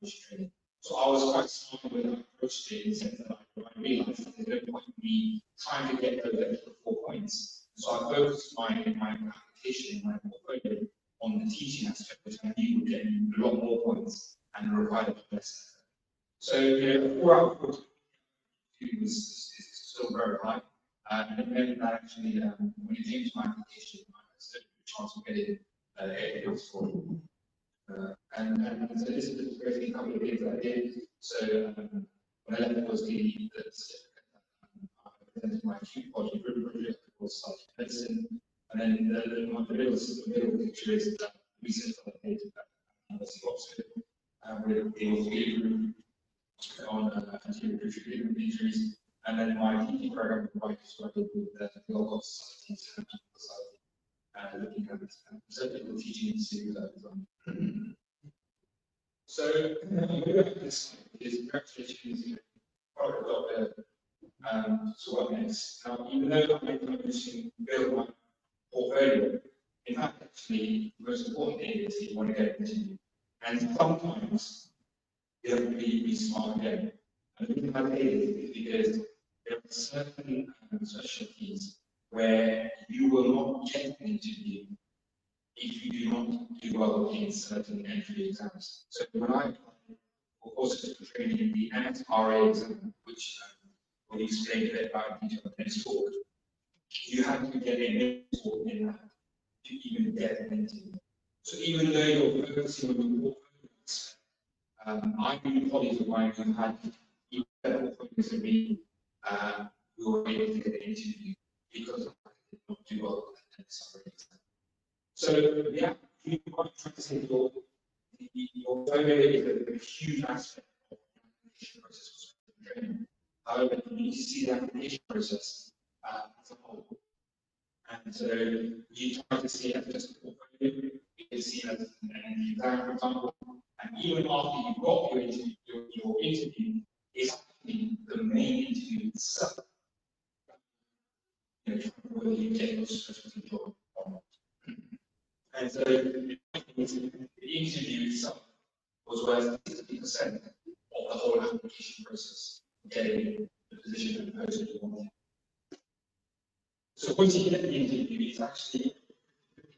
and training. So I was quite smart when I approached it in the sense that I realized that there's no point in me trying to get those extra 4 points. So I focused my application, my portfolio on the teaching aspect, which I knew would get me a lot more points and required a lot less. So, 4 out of 42 is still very high. And it meant that actually, when it came to my application, I started to chance of getting a score. And so this is basically a couple of things I did. So when I left was the certificate I presented my acute project was medicine, and then the middle picture is the research that I did at University of Oxford with the orthopedic group on anterior cruciate injuries, and then my teaching program provided started with the local society and looking at surgical teaching series that was on. So this is congratulations, product doctor. So what next? Now, even though I'm focusing to build my portfolio, in fact, actually, the most important thing is you want to get into. And sometimes you have to be smart again. And the reason I say this is because there are certain specialties where you will not get an interview if you do not do well in certain entry exams. So when I applied for courses for training in the MSRA exam, which we'll explain a bit about in detail next talk, you have to get a minimum score in that to even get an interview. So even though you're focusing on your portfolio, I knew colleagues of mine who had even better portfolios than me who were able to get an interview because I did not do well at the MSRA exam. So yeah, you might try to say your portfolio is a huge aspect of the application process for training. However, you need to see the application process as a whole. And so you try to see it as just a portfolio, you can see it as an exam, for example, and even after you've got your interview, it's actually the main interview itself. You know, whether you get your specialty job or not. And so the interview itself was worth 60% of the whole application process, getting the position and post that you wanted. So once you get the interview, it's actually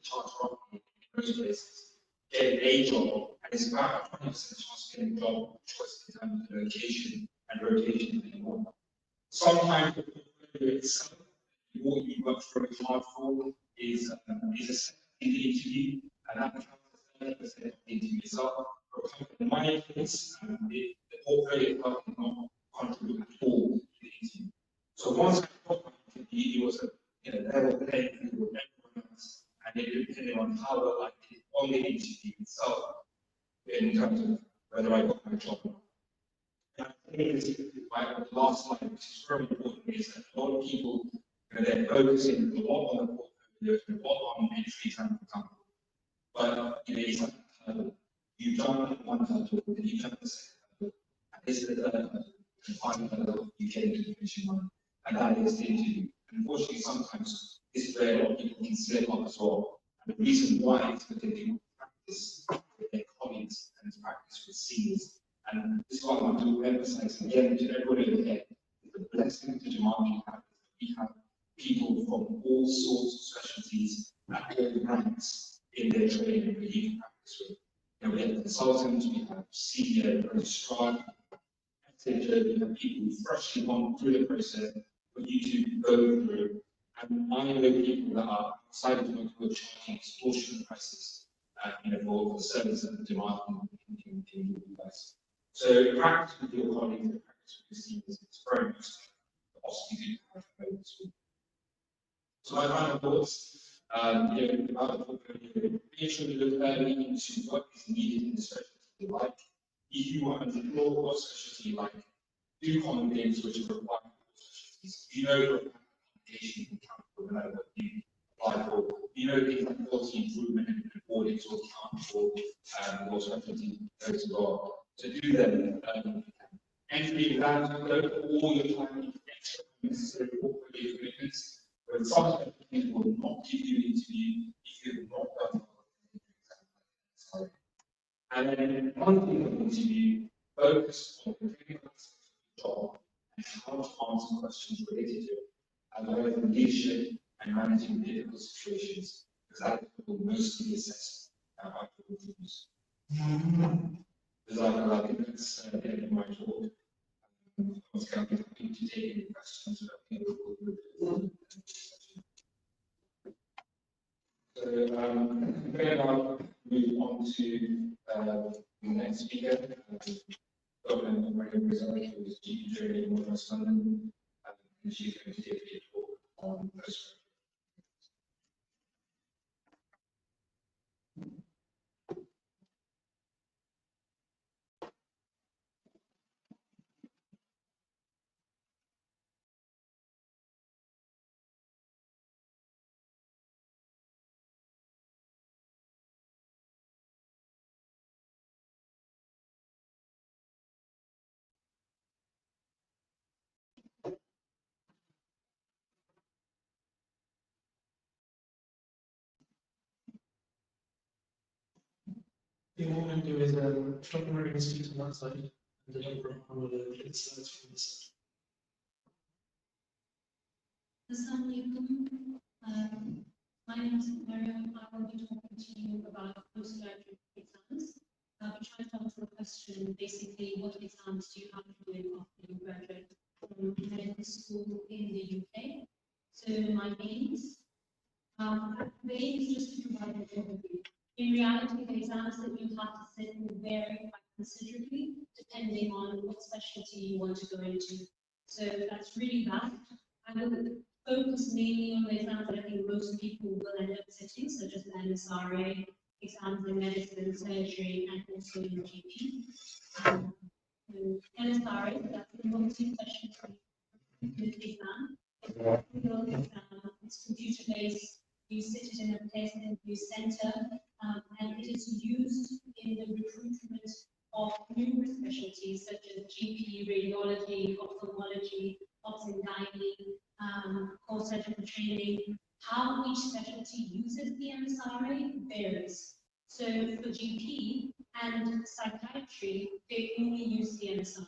charged properly in most places. Getting a job, and it's about 20% chance of getting a job choice in terms of location and rotation that you want. Sometimes the portfolio itself, what you work very hard for is a second in the interview, and that counts as 30% of the interview itself. In my case, the portfolio itself did not contribute at all to the interview. So once I got my interview, it was a level playing field with everyone else, and it depended on how well I did on the interview itself in terms of whether I got my job or not. And I think this is my last slide, which is very important, is that a lot of people, they're focusing a lot on the portfolio and a lot on entry exam, for example. But it's like you've done one hurdle, and you've done the second hurdle, and this is the third hurdle, and final hurdle, you get into the finishing line, and that is the interview. And unfortunately, sometimes this is where a lot of people can slip up as well. And the reason why is because they do practice with their colleagues and practice with seniors. And this is what I want to emphasize again to everybody in here. The blessing to demand we have is that we have people from all sorts of specialties at all ranks in their training and relief practice with. We have consultants, we have senior registrar, etc. We have people freshly gone through the process for you to go through. And I know people that are outside of the who are charging extortionate prices for the service that the demand in the US. So practice with your colleagues and practice with your seniors is very much the possibility to have those. So my final thoughts, about the portfolio, make sure you look early into what is needed in the specialty you like. If you are unsure what specialty you like, do common things which are required for specialties. You know your application can count for no matter what you apply for. You know things like quality improvement and audits will count for your specialty as well. So do them. Entry exams, don't all your time into extra necessary portfolio commitments. But some specialties will not give you an interview if you have not done well. And then one thing of the interview, focus on the clinical aspects of the job and how to answer questions related to it, as well as leadership and managing difficult situations, because that will mostly assess our interviews. I think that's the end of my talk. I was going to be happy to take any questions about people who So I'm going to now move on to the next speaker, Dr. Maria Rizal, who is GP training in West London, and she's going to give you a talk on postgraduate. The thing I'm going to do is Dr. Maria can speak on that side, and then Dr. Rahman will take the slides from this side. Assalamualaikum. My name is Mariam. I will be talking to you about postgraduate exams. We tried to answer a question, basically, what exams do you have to do after you graduate from medical school in the UK? So my aims, the aim is just to provide an overview. In reality, the exams that you have to sit will vary quite considerably depending on what specialty you want to go into. So that's really vast. I will focus mainly on the exams that I think most people will end up sitting, such as the MSRA, exams in medicine, surgery, and also in GP. MSRA, that's the multi-specialty exam. It's computer-based. You sit it in a placement review center, and it is used in the recruitment of numerous specialties such as GP, radiology, ophthalmology, obs and gynae, core surgical training. How each specialty uses the MSRA varies. So for GP and psychiatry, they only use the MSRA.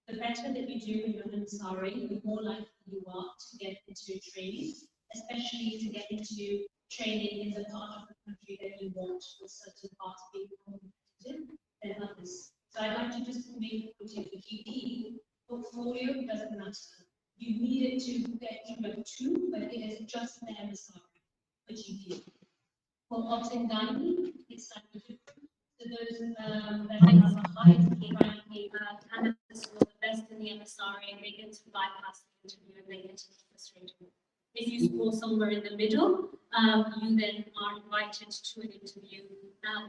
The better that you do in your MSRA, the more likely you are to get into training, especially to get into training in the part of the country that you want, with certain parts being more competitive than others. So I'd like to just make a point for GP, portfolio doesn't matter. You need it to get through a 2, but it is just the MSRA for GP. For obs and gynae, it's slightly different. So those that have the highest ranking candidates who are the best in the MSRA, they get to bypass the interview and they get to the straight away. If you score somewhere in the middle, you then are invited to an interview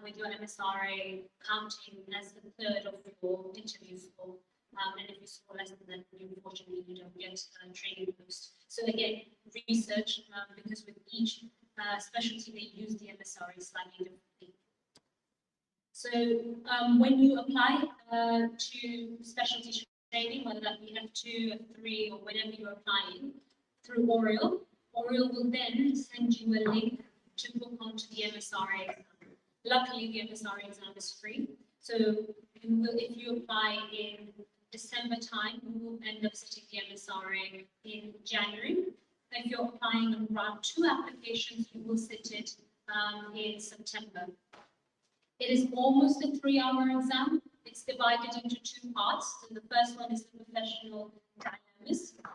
with your MSRA counting as the third of your interview score. And if you score less than that, unfortunately, you don't get training post. So again, research, because with each specialty, they use the MSRA slightly differently. So when you apply to specialty training, whether that be F2, F3, or whenever you're applying, through Oriel will then send you a link to book onto the MSRA exam. Luckily, the MSRA exam is free. So if you apply in December time, you will end up sitting the MSRA in January. If you're applying on round 2 applications, you will sit it in September. It is almost a 3-hour exam. It's divided into 2 parts. So the first one is the professional dilemmas.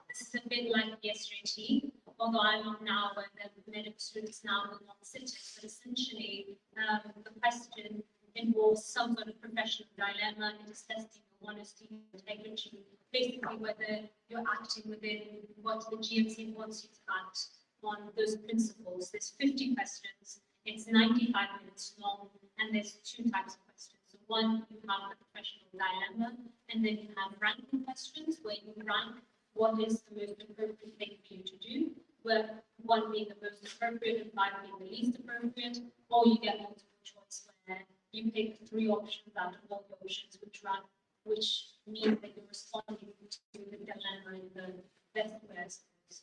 This is a bit like the SJT, although I'm not now, but the medical students now will not sit it. But essentially, the question involves some sort of professional dilemma. It is testing your honesty, integrity, basically whether you're acting within what the GMC wants you to act on those principles. There's 50 questions. It's 95 minutes long, and there's 2 types of questions. So one, you have the professional dilemma, and then you have ranking questions where you rank what is the most appropriate thing for you to do, where 1 being the most appropriate and 5 being the least appropriate, or you get multiple choice where you pick 3 options out of all the options which means that you're responding to the dilemma in the best way, I suppose.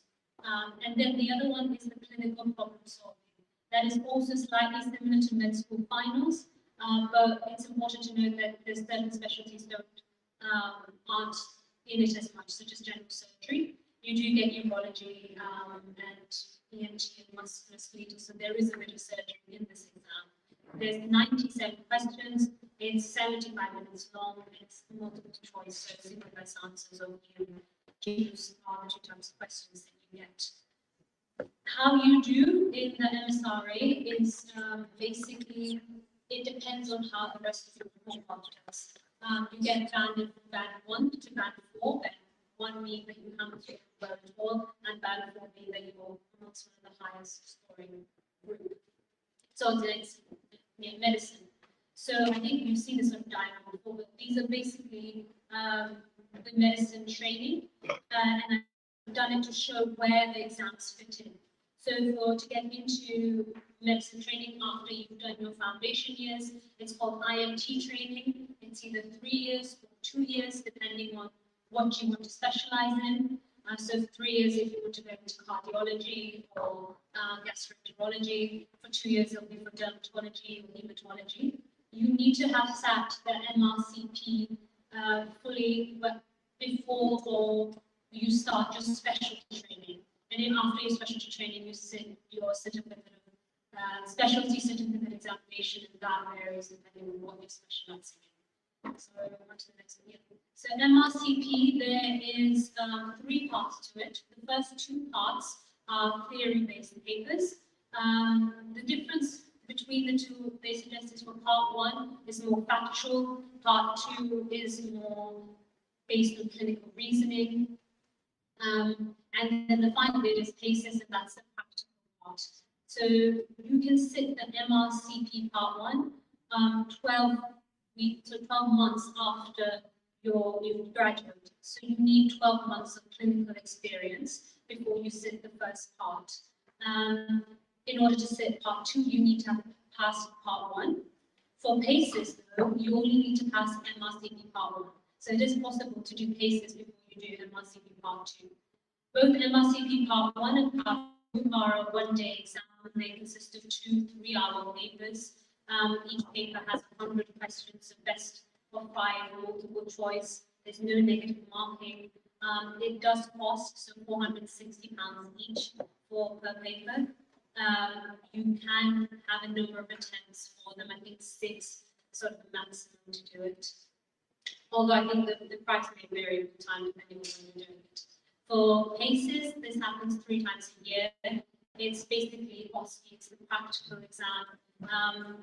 And then the other one is the clinical problem solving. That is also slightly similar to med school finals, but it's important to note that there's certain specialties aren't in it as much, such as general surgery. You do get urology and ENT and musculoskeletal, so there is a bit of surgery in this exam. There's 97 questions, it's 75 minutes long, it's multiple choice, so single best answers, or you choose are the 2 types of questions that you get. How you do in the MSRA is basically, it depends on how the rest of your report does. You get banded from band 1 to band 4, band 1 means that you haven't scored well at all, and band 4 means that you're amongst one of the highest scoring group. So it's medicine. So I think you've seen this on diagram before, but these are basically the medicine training, and I've done it to show where the exams fit in. So to get into medicine training after you've done your foundation years, it's called IMT training. It's either 3 years or 2 years, depending on what you want to specialize in. So 3 years if you want to go into cardiology or gastroenterology. For 2 years it'll be for dermatology or hematology. You need to have sat the MRCP fully before or you start just specialty training. And then after your specialty training, you sit your certificate of specialty certificate examination, and that varies depending on what you're specializing in. So on to the next one. Yeah. So MRCP, there is 3 parts to it. The first 2 parts are theory-based papers. The difference between the two, they suggest, is for part 1 is more factual, part 2 is more based on clinical reasoning. And then the final bit is cases, and that's the practical part. So you can sit the MRCP part 1 12 weeks, so 12 months after you've graduated. So you need 12 months of clinical experience before you sit the first part. In order to sit part 2, you need to have passed part 1. For PACES, though, you only need to pass MRCP part 1. So it is possible to do PACES before you do MRCP part 2. Both MRCP part 1 and part 2 are a 1-day exam. They consist of 2 3-hour papers. Each paper has 100 questions, so best of 5 multiple choice. There's no negative marking. It does cost, so £460 each per paper. You can have a number of attempts for them. I think 6 sort of the maximum to do it. Although I think the price may vary over time depending on when you're doing it. For PACES, this happens 3 times a year. It's basically OSCE, it's the practical exam.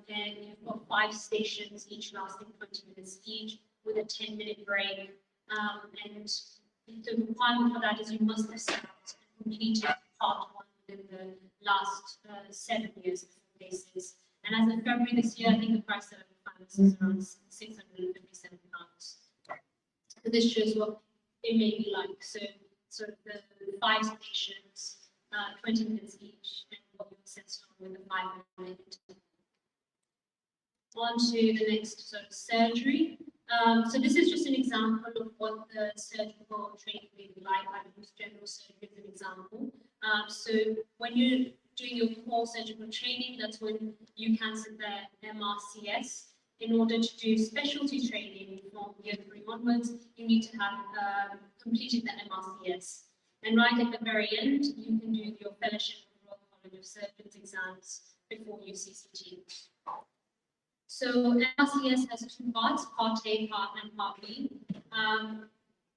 And you've got 5 stations, each lasting 20 minutes each, with a 10-minute break. And the requirement for that is you must have sat and completed part 1 within the last 7 years before PACES. And as of February this year, I think the price of finance is around £657. So this shows what it may be like. So sort of the 5 stations, 20 minutes each, and what you're assessed on with the 5-minute. On to the next sort of surgery. So this is just an example of what the surgical training may be like. I use general surgery as an example. So when you're doing your core surgical training, that's when you can sit the MRCS. In order to do specialty training from year 3 onwards, you need to have completed the MRCS. And right at the very end, you can do your fellowship of the Royal College of Surgeons exams before UCCT. So MRCS has 2 parts, Part A, Part and Part B.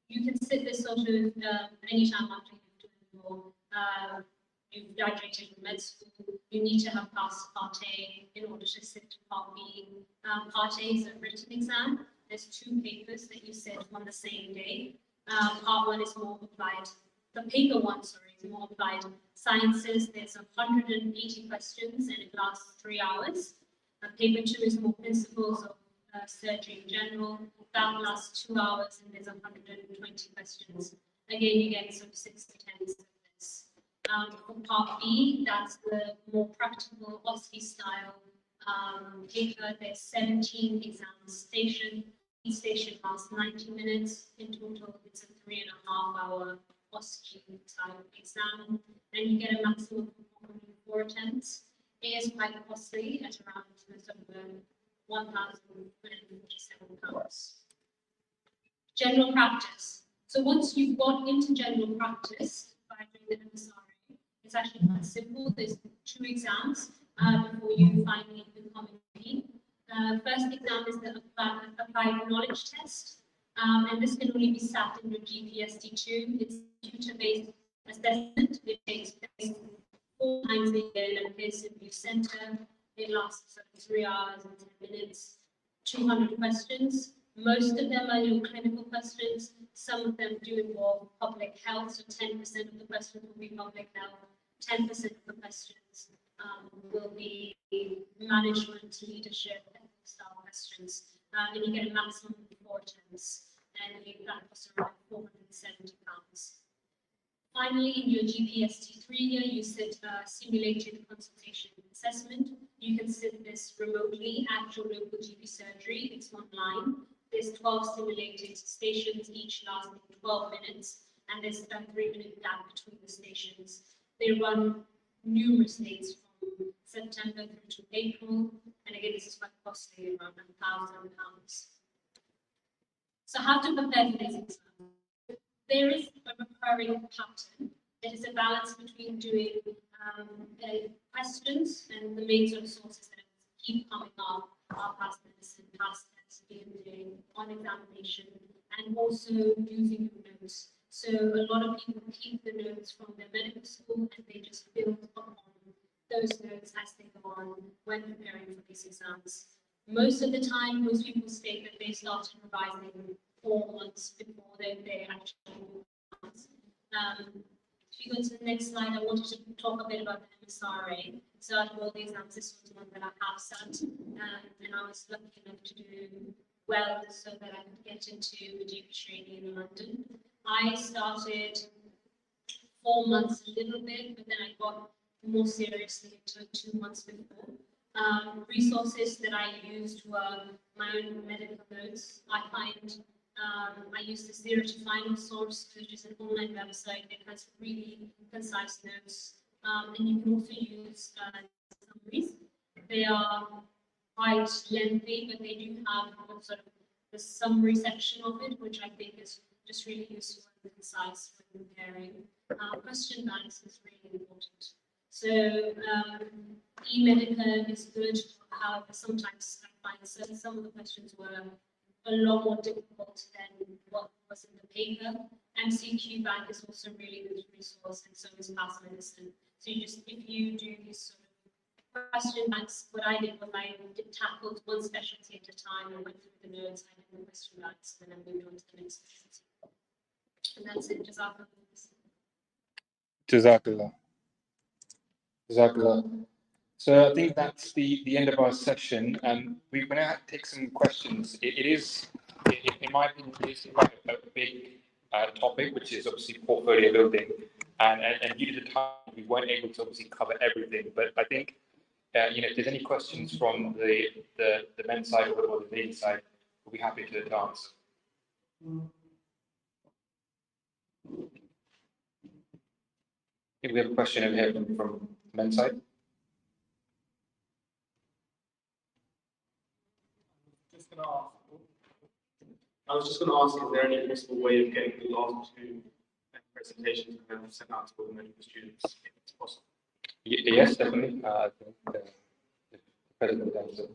You can sit this sort of anytime after you've done your you've graduated from med school. You need to have passed Part A in order to sit Part B. Part A is a written exam. There's 2 papers that you sit on the same day. Part 1 is more applied. The paper 1, sorry, is more applied sciences. There's 180 questions and it lasts 3 hours. Paper 2 is more principles of surgery in general. That lasts 2 hours and there's 120 questions. Again, you get sort of 6 to 10 of this. For Part B, that's the more practical OSCE style paper. There's 17 exam stations. Each station lasts 90 minutes. In total, it's a 3.5-hour OSCE style exam. And you get a maximum of 4 attempts. It is quite costly at around £1,047. General practice. So once you've got into general practice by doing the MSRA, it's actually quite simple. There's 2 exams before you finally become a MD. First exam is the applied knowledge test, and this can only be sat in your GPST2. It's a computer-based assessment. It takes place 4 times a year in a peer review center. It lasts 3 hours and 10 minutes, 200 questions. Most of them are your clinical questions. Some of them do involve public health, so 10% of the questions will be public health, 10% of the questions will be management, leadership, and style questions. And you get a maximum of 4 attempts, and that costs around £470. Finally, in your GPST3 year, you sit a simulated consultation assessment. You can sit this remotely at your local GP surgery. It's online. There's 12 simulated stations, each lasting 12 minutes, and there's a 3-minute gap between the stations. They run numerous days from September through to April, and again, this is quite costly, around £1,000. So how to prepare for these exams? There is a recurring pattern. There is a balance between doing questions, and the main sort of sources that keep coming up are past medicine, past tests, doing on examination, and also using your notes. So a lot of people keep the notes from their medical school, and they just build upon those notes as they go on when preparing for these exams. Most of the time, most people state that they started revising 4 months before they actually if you go to the next slide, I wanted to talk a bit about the MSRA. So out of all the exams, this was one that I have sat, and I was lucky enough to do well so that I could get into the GP training in London. I started 4 months a little bit, but then I got more seriously into 2 months before. Resources that I used were my own medical notes. I used the Zero to Final source, which is an online website. It has really concise notes, and you can also use summaries. They are quite lengthy, but they do have sort of the summary section of it, which I think is just really useful and concise when comparing. Question banks is really important. So e-Medica is good, however, sometimes I find some of the questions were a lot more difficult than what was in the paper. MCQ Bank is also a really good resource, and so is Past Medicine. So if you do these sort of question banks, what I did was I tackled one specialty at a time. I went through the notes, I did the question banks, and then I moved on to the next specialty. And that's it. Jazakallah. Jazakallah. So I think that's the end of our session. We're going to take some questions. It is, in my opinion, it is quite a big topic, which is obviously portfolio building. And due to the time, we weren't able to obviously cover everything. But I think, if there's any questions from the men's side or the ladies' side, we'll be happy to answer. If we have a question over here from the men's side. I was just going to ask, is there any possible way of getting the last 2 presentations and then sent out to all the medical students, if it's possible? Yes, definitely. I think the president has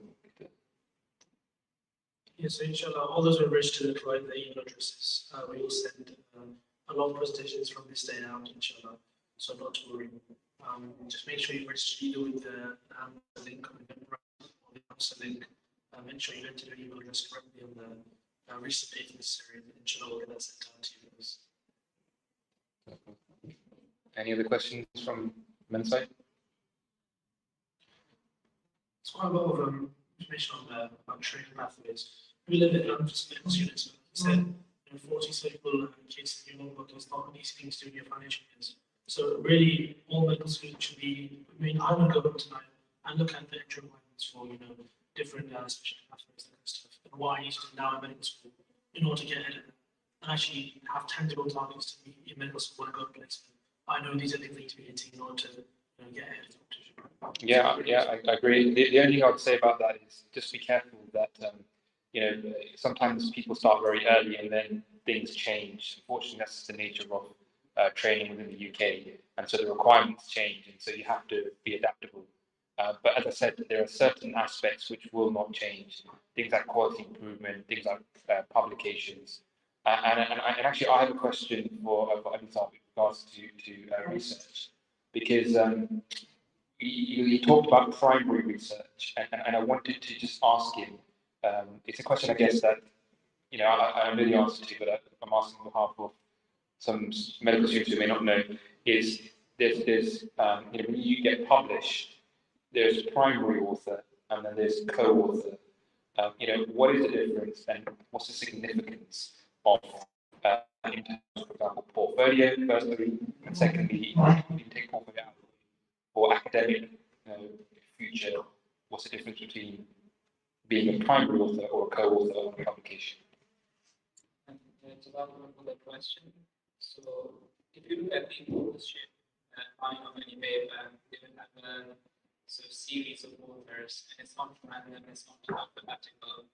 Yes, so inshallah, all those who are registered provide their email addresses. We will send a lot of presentations from this day out, inshallah. So not to worry. Just make sure you register either with the link on the or the answer link. Make sure you enter your email address correctly on the recent if necessary, and inshallah we'll get that sent out to you guys. Any other questions from men's side? It's quite a lot of information on training pathways. We live in London for medical students, like you said, 40 surgical cases in your notebook is not an easy thing to do in your financial years. So really, all medical students should be, I would go home tonight and look at the entry requirements for, different special pathways, that kind of stuff, and what I need to do now in medical school in order to get ahead of it, and actually have tangible targets to meet in medical school when I go to placement. I know these are things that need to be hitting in order to get ahead of competition. Yeah, I agree. The only thing I would say about that is just be careful that, sometimes people start very early and then things change. Unfortunately, that's just the nature of training within the UK. And so the requirements change, and so you have to be adaptable. But as I said, there are certain aspects which will not change. Things like quality improvement, things like publications. And actually, I have a question for Anita with regards to research. because you talked about primary research, and I wanted to just ask him. It's a question, I guess, that I know the answer to, but I'm asking on behalf of some medical students who may not know. Is there's when you get published, there's primary author and then there's co-author. What is the difference and what's the significance of, in terms of, for example, portfolio, firstly, and secondly, when you take portfolio out or academic future, what's the difference between being a primary author or a co-author on a publication? It's about another question. So, if you look at the authorship, line of any paper, they will have a sort of series of authors, and it's not random, it's not alphabetical.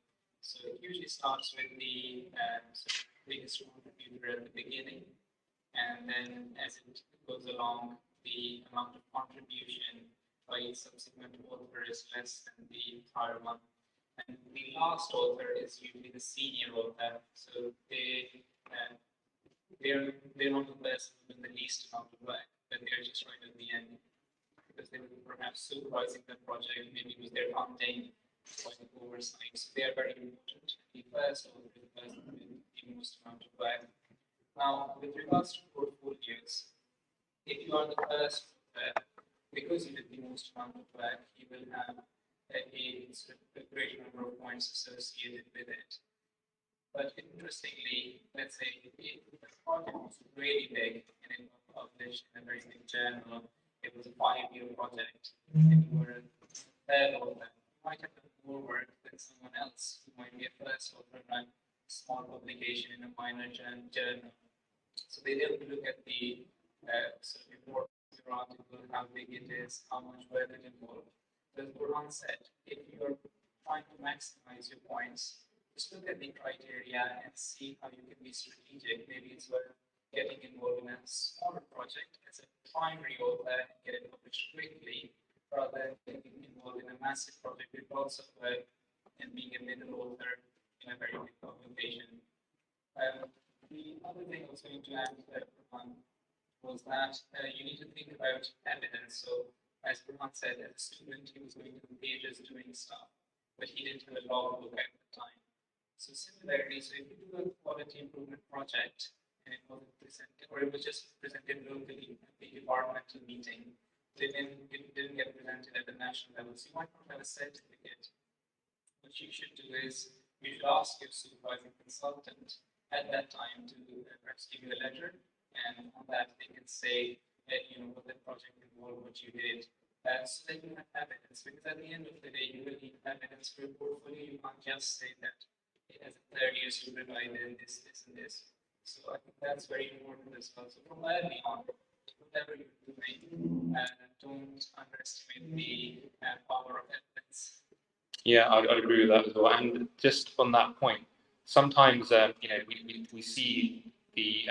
So it usually starts with the sort of biggest contributor at the beginning, and then as it goes along, the amount of contribution by each subsequent author is less than the entire one. And the last author is usually the senior author, so they're not the person with the least amount of work, but they're just right at the end because they were perhaps supervising the project, maybe it was their funding, like oversight. So they are very important. The first author is the person with the most amount of work. Now, with regards to portfolios, if you are the first author, because you did the most amount of work, you will have a great number of points associated with it. But interestingly, let's say if the project was really big and it was published in a very big journal, it was a 5-year project, and you were a third author, you might have done more work than someone else who might be a first author and a small publication in a minor journal. So they don't look at the sort of importance of your article, how big it is, how much work it involved. As Burhan said, if you're trying to maximize your points, just look at the criteria and see how you can be strategic. Maybe it's worth getting involved in a smaller project as a primary author and get it published quickly, rather than getting involved in a massive project with lots of work and being a middle author in a very big publication. The other thing I was going to add was that you need to think about evidence. So, as Burhan said, as a student, he was going to the pages doing stuff, but he didn't have a logbook at the time. So similarly, so if you do a quality improvement project and it wasn't presented, or it was just presented locally at the departmental meeting, then it didn't get presented at the national level. So you might not have a certificate. What you should do is you should ask your supervising consultant at that time to perhaps give you a letter, and on that they can say what the project involved, what you did, so that you have evidence. Because at the end of the day, you will need evidence for your portfolio. You can't just say that as a third year student I did this, and this. So I think that's very important as well. So from early on, whatever you're doing, don't underestimate the power of evidence. Yeah, I'd agree with that as well. And just on that point, sometimes we see the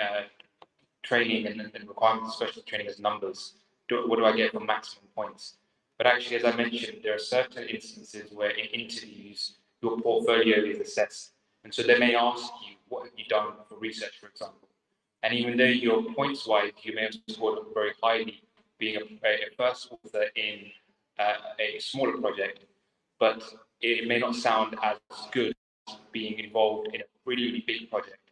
training and requirements of special training as numbers. What do I get for maximum points? But actually, as I mentioned, there are certain instances where in interviews, your portfolio is assessed. And so they may ask you, what have you done for research, for example? And even though your points-wise, you may have scored very highly, being a first author in a smaller project, but it may not sound as good as being involved in a really big project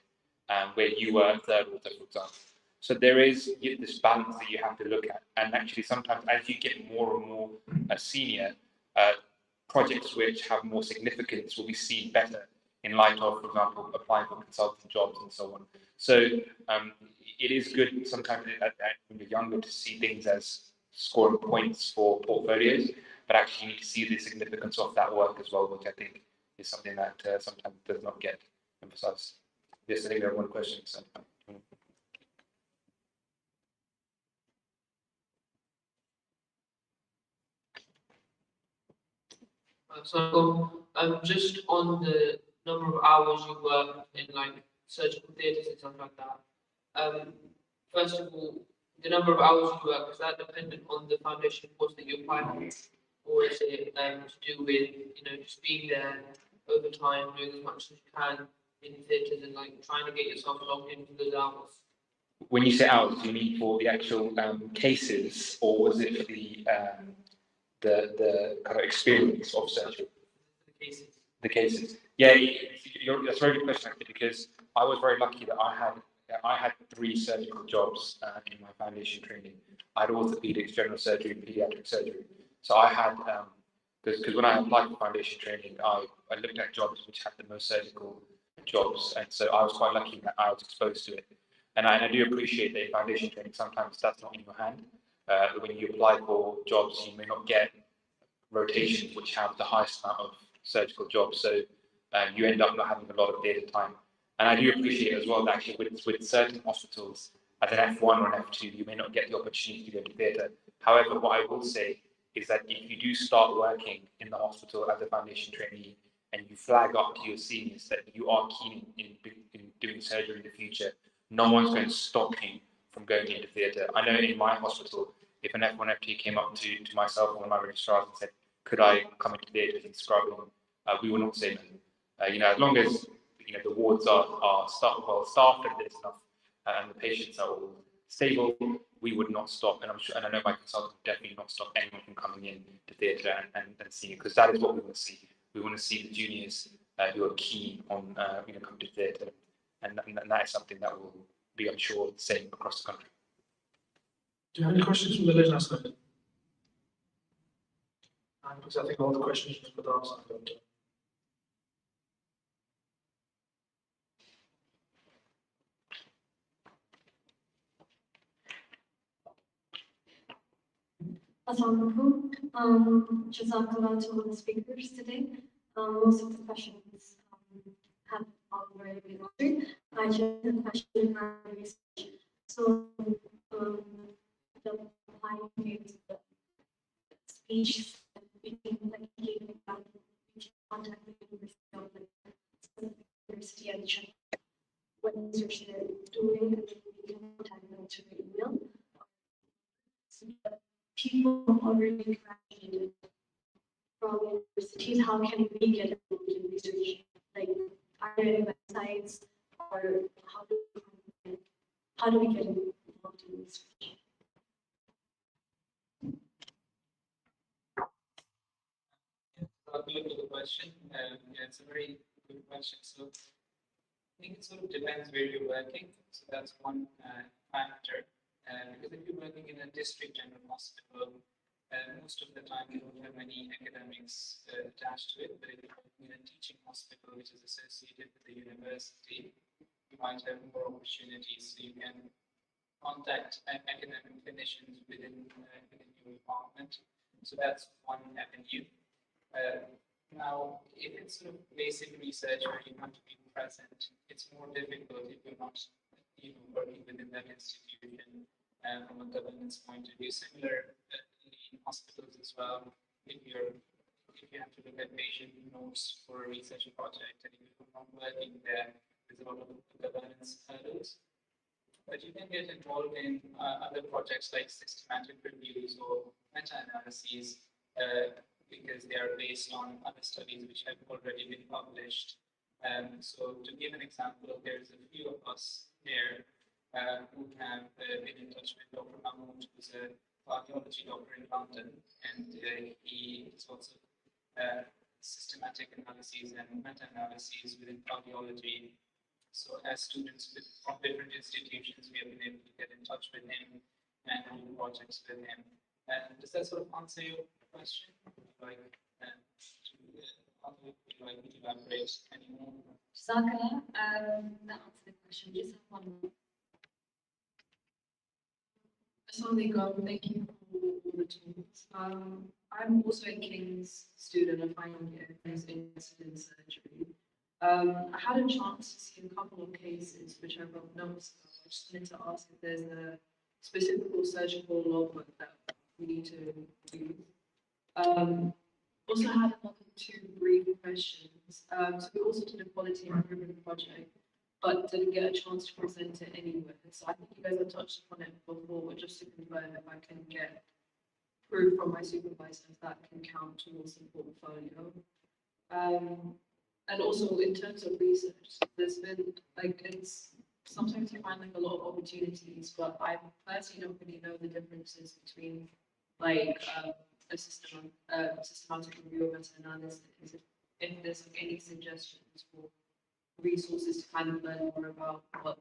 where you were third author, for example. So there is this balance that you have to look at. And actually, sometimes as you get more and more senior, projects which have more significance will be seen better in light of, for example, applying for consulting jobs and so on. So it is good sometimes when you're younger to see things as scoring points for portfolios, but actually you need to see the significance of that work as well, which I think is something that sometimes does not get emphasized. Yes, I think we have one question. So. So, just on the number of hours you work in like surgical theatres and stuff like that. First of all, the number of hours you work, is that dependent on the foundation course that you apply for, or is it to do with just being there over time, doing as much as you can in theatres and like trying to get yourself logged into those hours? when you say hours, do you mean for the actual cases, or was it for the kind of experience of surgery? The cases. Yeah, that's a very good question actually, because I was very lucky that I had 3 surgical jobs in my foundation training. I had orthopedics, general surgery, and pediatric surgery. So I had because when I applied for foundation training, I looked at jobs which had the most surgical jobs, and so I was quite lucky that I was exposed to it. And I do appreciate that in foundation training sometimes that's not in your hand. When you apply for jobs, you may not get rotations which have the highest amount of surgical jobs, so you end up not having a lot of theatre time. And I do appreciate as well that actually with certain hospitals, as an F1 or an F2, you may not get the opportunity to go to theatre. However, what I will say is that if you do start working in the hospital as a foundation trainee and you flag up to your seniors that you are keen in doing surgery in the future, no one's going to stop you from going into theatre. I know in my hospital, if an F1, F2 came up to myself or one of my registrars and said, could I come into theatre and scrubbing, we will not say no. As long as the wards are well staffed and there's enough, and the patients are all stable, we would not stop. And I'm sure, and I know my consultant would definitely not stop anyone from coming in to theatre and seeing it, because that is what we want to see. We want to see the juniors who are keen on coming to theatre, and that is something that will be, I'm sure, the same across the country. Do you have any questions from the Lejna side? Because I think all the questions were answered. Assalamualaikum. Jazakallah to all the speakers today. Most of the questions have already been answered. I just have a question on research. So, the applying to the speech between like giving about contact with the university of the university and check what research they're doing, and then we can contact them to the email. So people already graduated from universities, how can we get involved in research? Like, are there any websites, or how do we get involved in research? I'll look at the question. Yeah, it's a very good question. So I think it sort of depends where you're working. So that's one factor. Because if you're working in a district general hospital, most of the time you don't have any academics attached to it. But if you're working in a teaching hospital, which is associated with the university, you might have more opportunities. So you can contact academic clinicians within your department. So that's one avenue. Now, if it's sort of basic research where you have to be present, it's more difficult if you're not working within that institution from a governance point of view. Similar in hospitals as well. If you have to look at patient notes for a research project and if you're not working there, there's a lot of governance hurdles. But you can get involved in other projects like systematic reviews or meta-analyses because they are based on other studies which have already been published. So to give an example, there's a few of us here who have been in touch with Dr. Mahmoud, who's a cardiology doctor in London, and he is also systematic analyses and meta-analyses within cardiology. So as students from different institutions, we have been able to get in touch with him and do projects with him. Does that sort of answer your question? Like, how do you like to elaborate anymore? Jazakallah, that answered the question. Just have one more. Assalamualaikum, thank you for all the talks. I'm also a King's student, a final year, who's interested in surgery. I had a chance to see a couple of cases which I wrote notes about. I just wanted to ask if there's a specific surgical logbook that we need to do. Also had another 2 brief questions. So we also did a quality improvement project, but didn't get a chance to present it anywhere. So I think you guys have touched upon it before, but just to confirm if I can get proof from my supervisors that can count towards the portfolio. And also in terms of research, there's been like it's sometimes you find like a lot of opportunities, but I personally don't really know the differences between like a systematic review of meta-analysis. If there's like any suggestions for resources to kind of learn more about what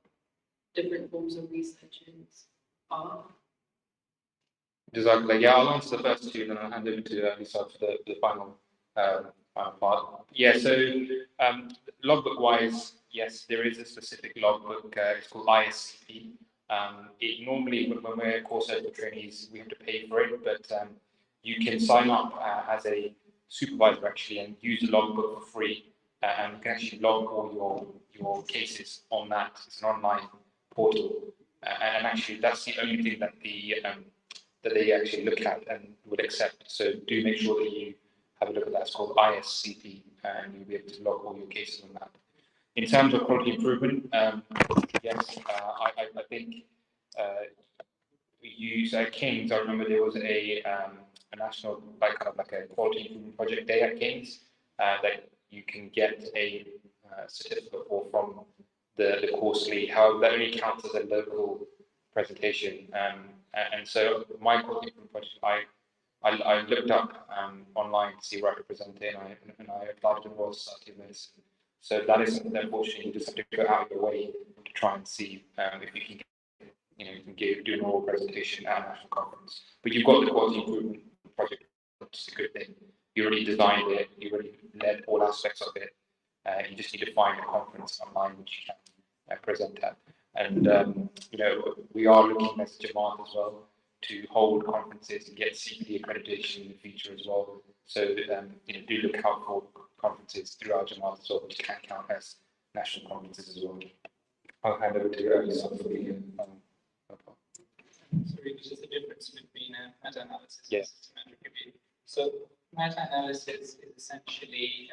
different forms of research are. Exactly. Yeah, I'll answer the first two, and then I'll hand over to Lisa for the final part. Yeah. So logbook-wise, yes, there is a specific logbook. It's called ISCP. It normally, when we're course open trainees, we have to pay for it, but you can sign up as a supervisor actually and use the logbook for free, and you can actually log all your cases on that. It's an online portal, and actually that's the only thing that that they actually look at and will accept. So do make sure that you have a look at that. It's called ISCP, and you'll be able to log all your cases on that. In terms of quality improvement, yes, I think you said Kings. I remember there was a national like a quality improvement project day at Kings that you can get a certificate for from the course lead. However, that only counts as a local presentation. And so my quality improvement project, I looked up online to see where I could present it, and I applied to the Royal Society of Medicine. So that is something that unfortunately you just have to go out of your way to try and see if you can, you can do an oral presentation at a national conference. But you've got the quality improvement project, which is a good thing. You already designed it, you already led all aspects of it. You just need to find a conference online which you can present at. And we are looking as Jamaat as well to hold conferences and get CPD accreditation in the future as well. So do look out for conferences throughout Jamaat as well, which can count as national conferences as well. I'll hand over to Lisa for the Sorry, which is the difference between meta-analysis and systematic review. So meta-analysis is essentially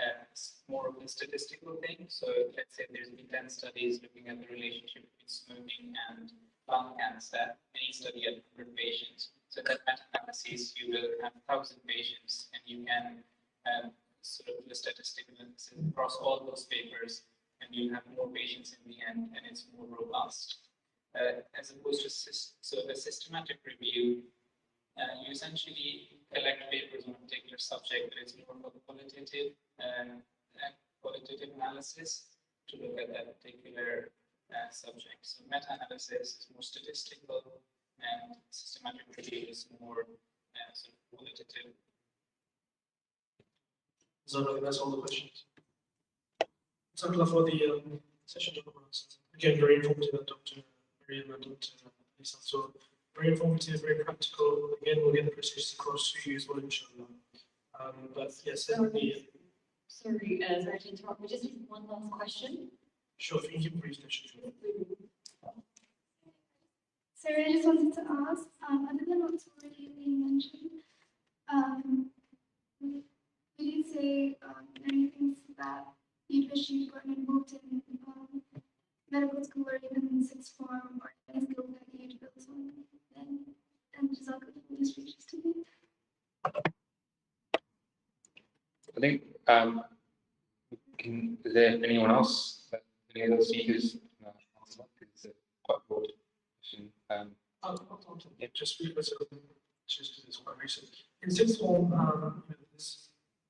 more of a statistical thing. So let's say there's been 10 studies looking at the relationship between smoking and lung cancer, any study at 100 patients. So that meta-analysis, you will have 1,000 patients, and you can sort of do a statistical analysis across all those papers, and you'll have more patients in the end, and it's more robust. As opposed to a systematic review, you essentially collect papers on a particular subject, but it's more of a qualitative analysis to look at that particular subject. So meta-analysis is more statistical, and systematic review is more sort of qualitative. So that's all the questions. Thank you for the session documents. Again, very informative, Dr. Miriam and Dr. Lisa. So very informative, very practical. Again, we'll get the procedures across to you as well, inshallah. But yes, certainly. Sorry to interrupt. We just have one last question. Sure, thank you, brief session. So I just wanted to ask, other than what's already been mentioned, would you say any things that you'd wish you'd gotten involved in medical school or even in sixth form, or any skills that you'd built on? And just for these speeches to me. I think, is there anyone else, any other speakers? It's a quite broad question. Just because it's quite recent. In sixth form,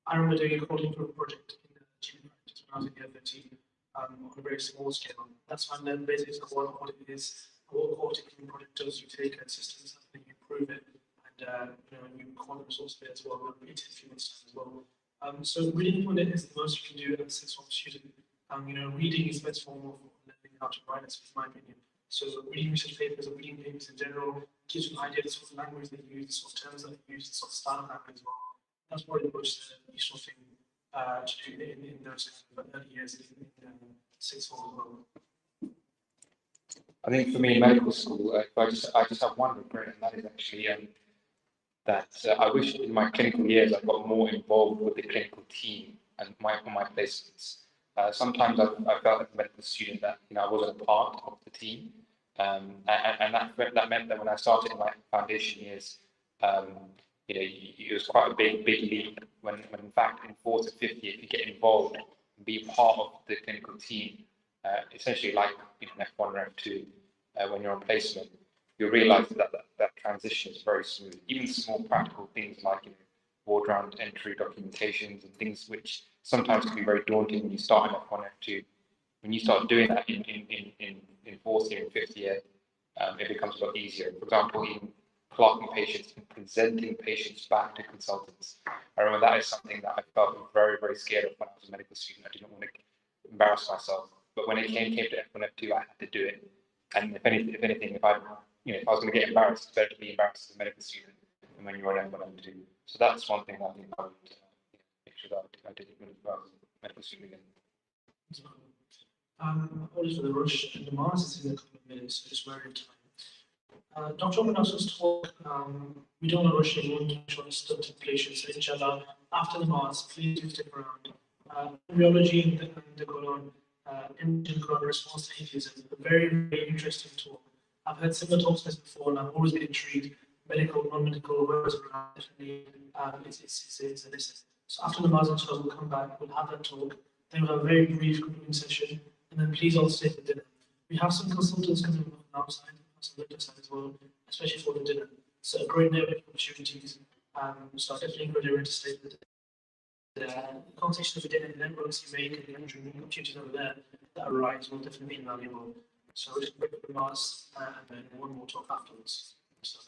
I remember doing a quality improvement project in the GP practice when I was in the other team on a very small scale. That's when then basically what it is, what quality improvement project does. You take a system and you improve it, and you call the resource there as well. It is a few months time as well. So reading for it is the most you can do as a sixth form student. Reading is the best form of learning how to write, in my opinion. So reading research papers or reading papers in general gives you an idea of the sort of language they use, the sort of terms that they use, the sort of style of language as well. That's probably the most useful thing to do in those early years in sixth form as well. I think for me in medical school, I just have one regret, and that is actually that I wish in my clinical years I got more involved with the clinical team and my placements. Sometimes I felt as a medical student that I wasn't a part of the team, and that meant that when I started in my foundation years, it was quite a big leap. When in fact in fourth and fifth year, if you get involved and be part of the clinical team, essentially like F1 or F2, when you're on placement, you'll realise that transition is very smooth. Even small practical things like ward round entry documentations and things which sometimes can be very daunting when you start in F1, F2. When you start doing that in fourth year and fifth year, it becomes a lot easier. For example, in clocking patients and presenting patients back to consultants. I remember that is something that I felt very, very scared of when I was a medical student. I didn't want to embarrass myself. But when it came to F1, F2, I had to do it. And if anything, if I was going to get embarrassed, it's better to be embarrassed as a medical student than when you're on F1, F2. So that's one thing I think I would make sure that I did it when I was a medical student again. Apologies for the rush and the Mars is in a couple of minutes, so just we're in time. Dr. Manas's talk, we don't want to rush anyone to try to start patients. So inshallah, after the Mars, please do stick around. Embryology and the colon, imaging colon response to atheism, a very, very interesting talk. I've heard similar talks to this before, and I've always been intrigued. Medical, non-medical, whereas around, definitely, it's a listen. So after the Mars, inshallah, we'll come back, we'll have that talk, then we'll have a very brief concluding session, and then please all stay for dinner. We have some consultants coming from outside, some later side as well, especially for the dinner. So a great network of opportunities. So I definitely encourage everyone to stay for the conversation of the dinner, the networks you make, and the entering opportunities over there that arise will definitely be invaluable. So we'll just break up the Mars and then one more talk afterwards. So,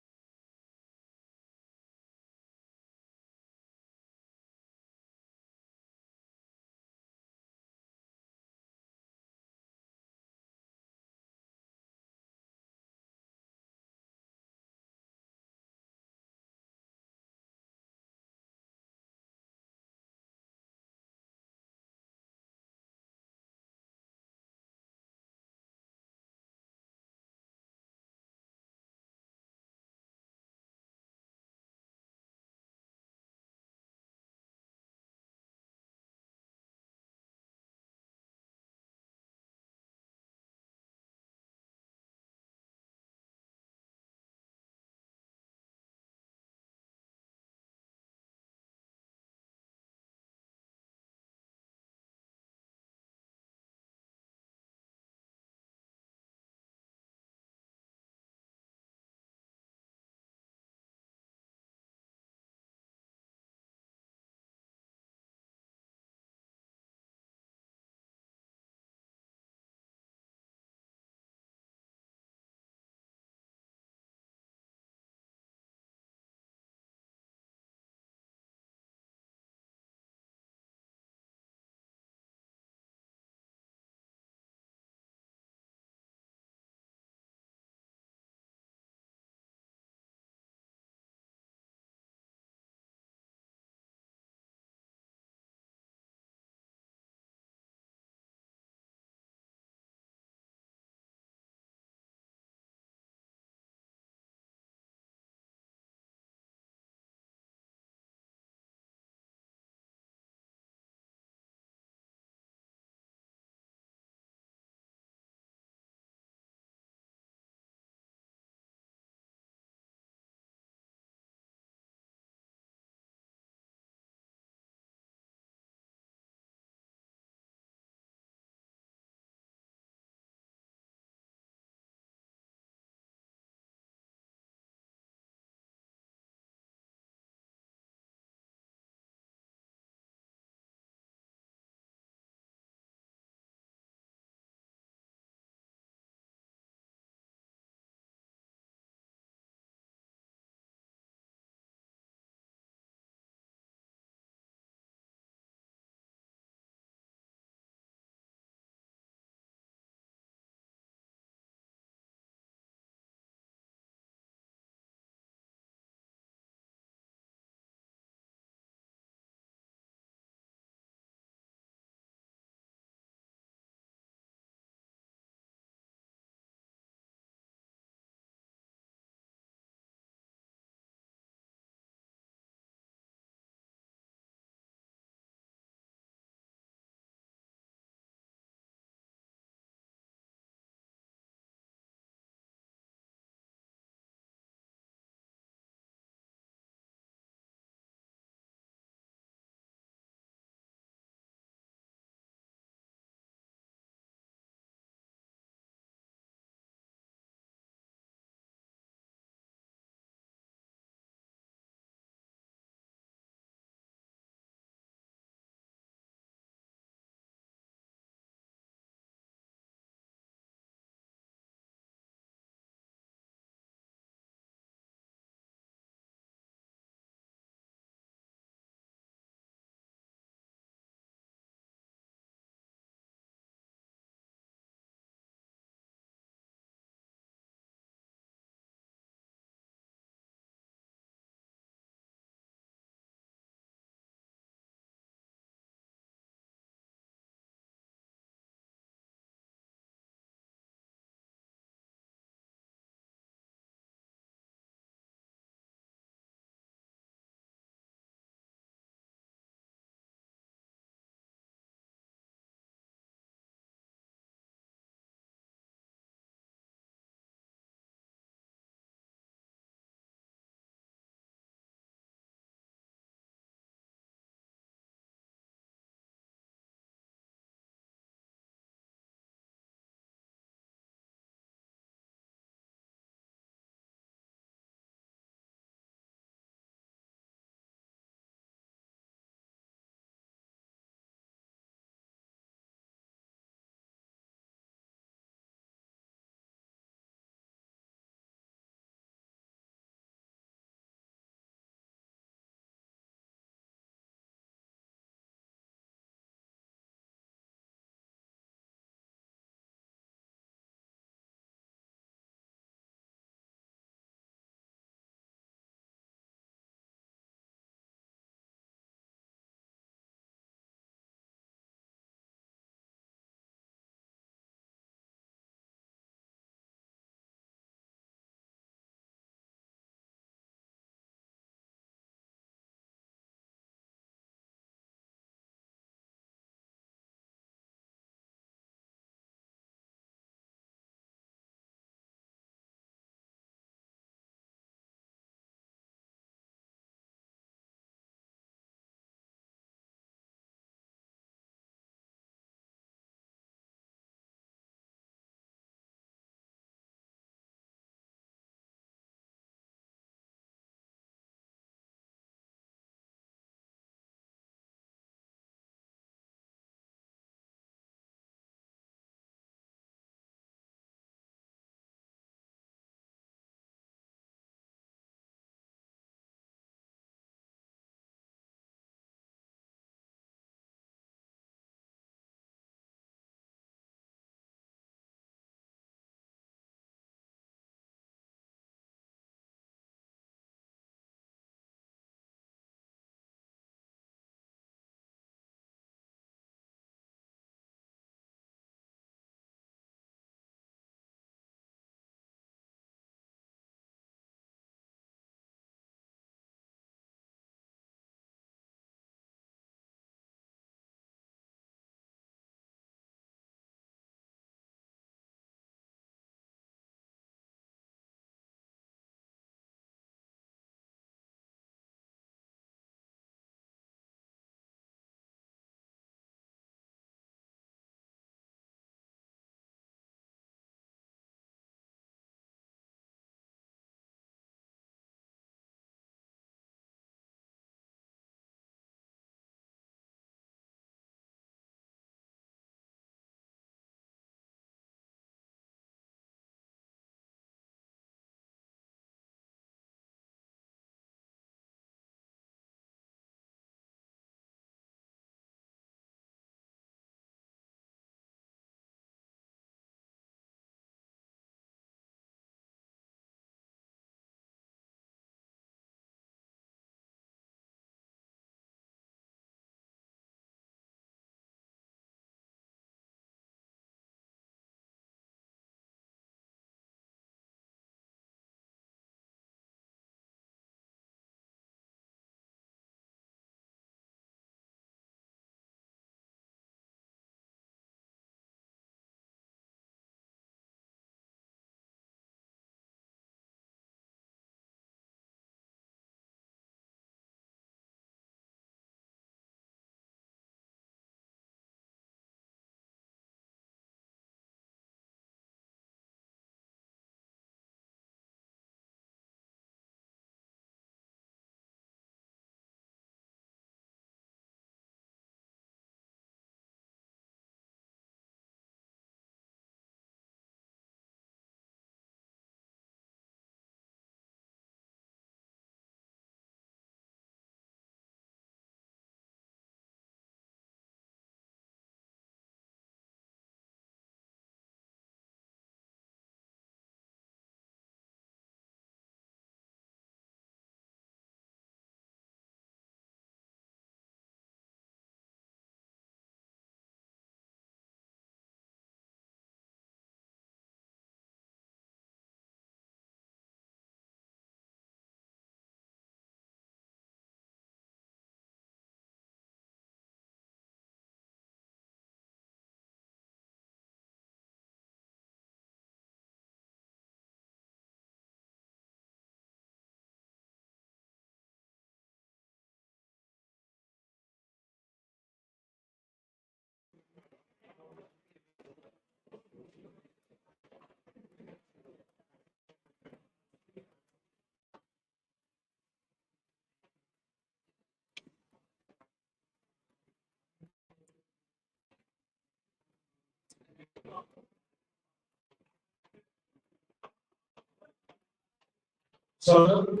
So,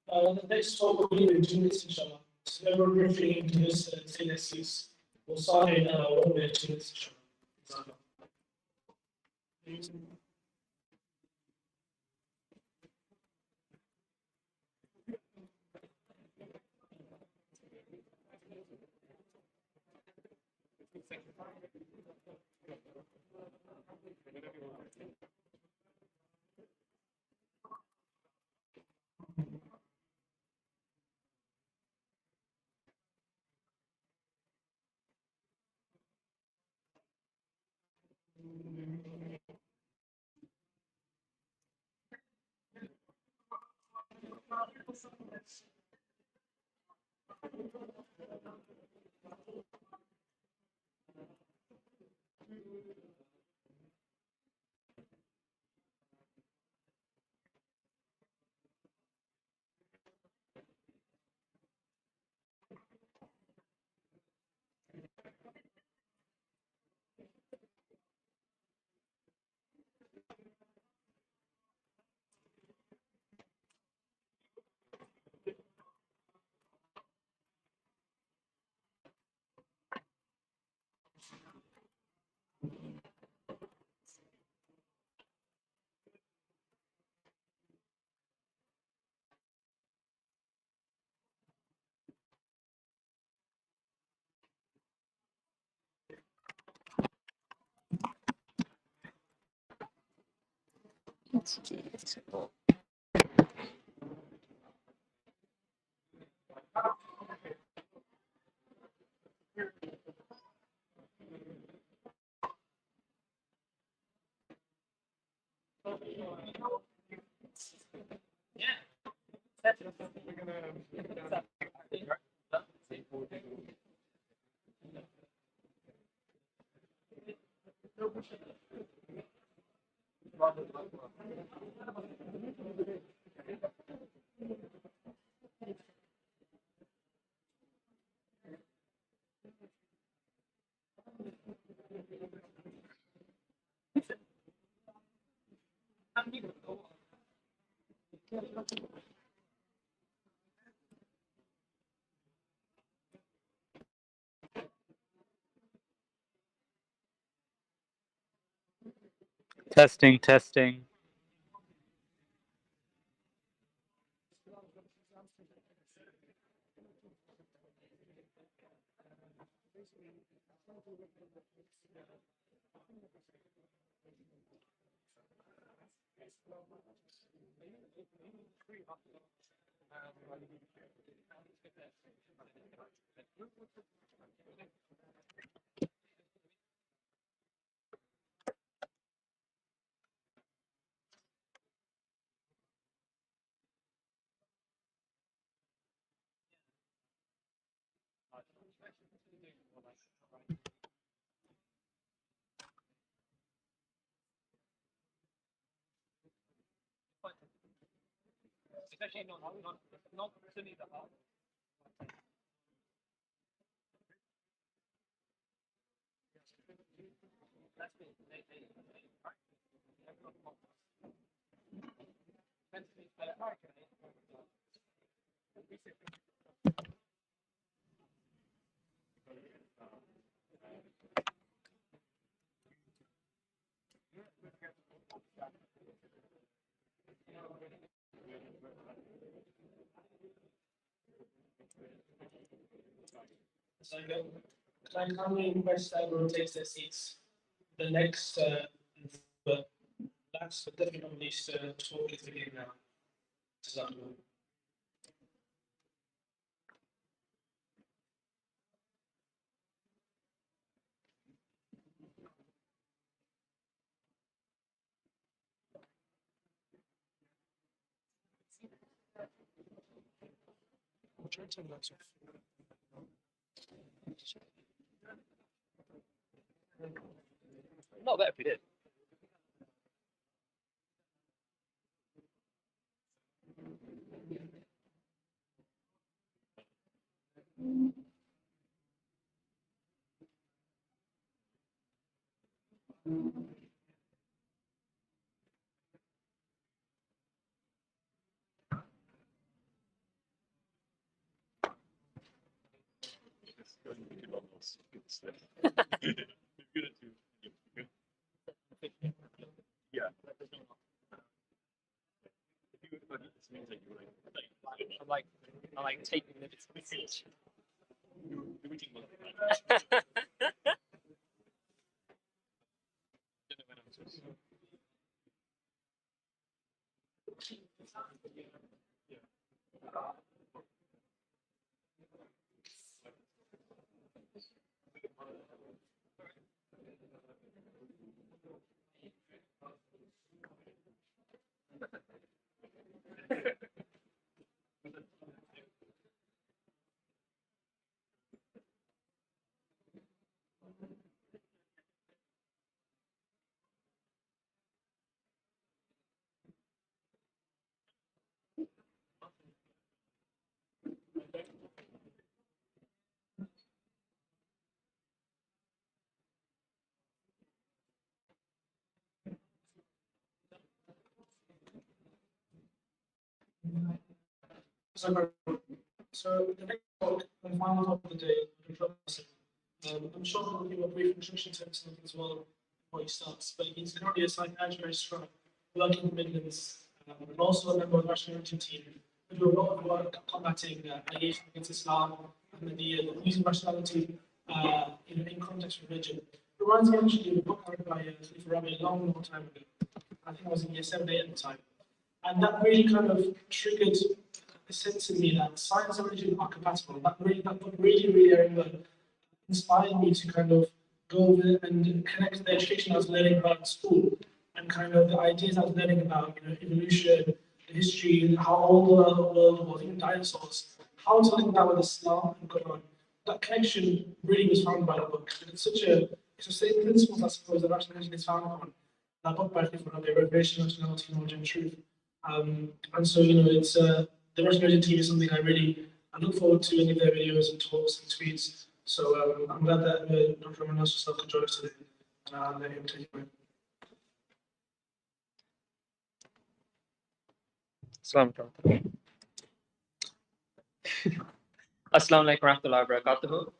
the next talk will be with units, inshallah. So, we're briefly into this tendencies. We'll start in 1 minute, 2 minutes, inshallah. Testing, testing. So, how many requests everyone takes their seats? The next, but last but definitely not least, talk is beginning now. Jazakallah. Not bad if we did. Yeah. I'm like taking minutes. So the next talk, the final talk of the day, I'm sure we'll give a brief introduction to himself as well before he starts, but he's currently a psychiatrist registrar working in the Midlands, and also a member of the National Unity Team, who do a lot of work combating allegations against Islam and using rationality in context of religion. It reminds me actually of a book I read by Khalifa Rabi a long, long time ago. I think I was in year 7, 8 at the time. And that really kind of triggered a sense in me that science and religion are compatible. That book really inspired me to kind of go over and connect the education I was learning about in school and kind of the ideas I was learning about, evolution, the history, how old the world was, even dinosaurs, how to link that with Islam and Quran. That connection really was found by the book. And it's the same principles, I suppose, that rational religion is found upon. That book by Khalifa Rabi, Revelation, Rationality, Knowledge and Truth. And so, it's the Rational Religion team is something I look forward to any of their videos and talks and tweets. So I'm glad that Dr. Rahman Nasser could join us today. And I'll let him take it away. Assalamu alaikum warahmatullahi wabarakatuh.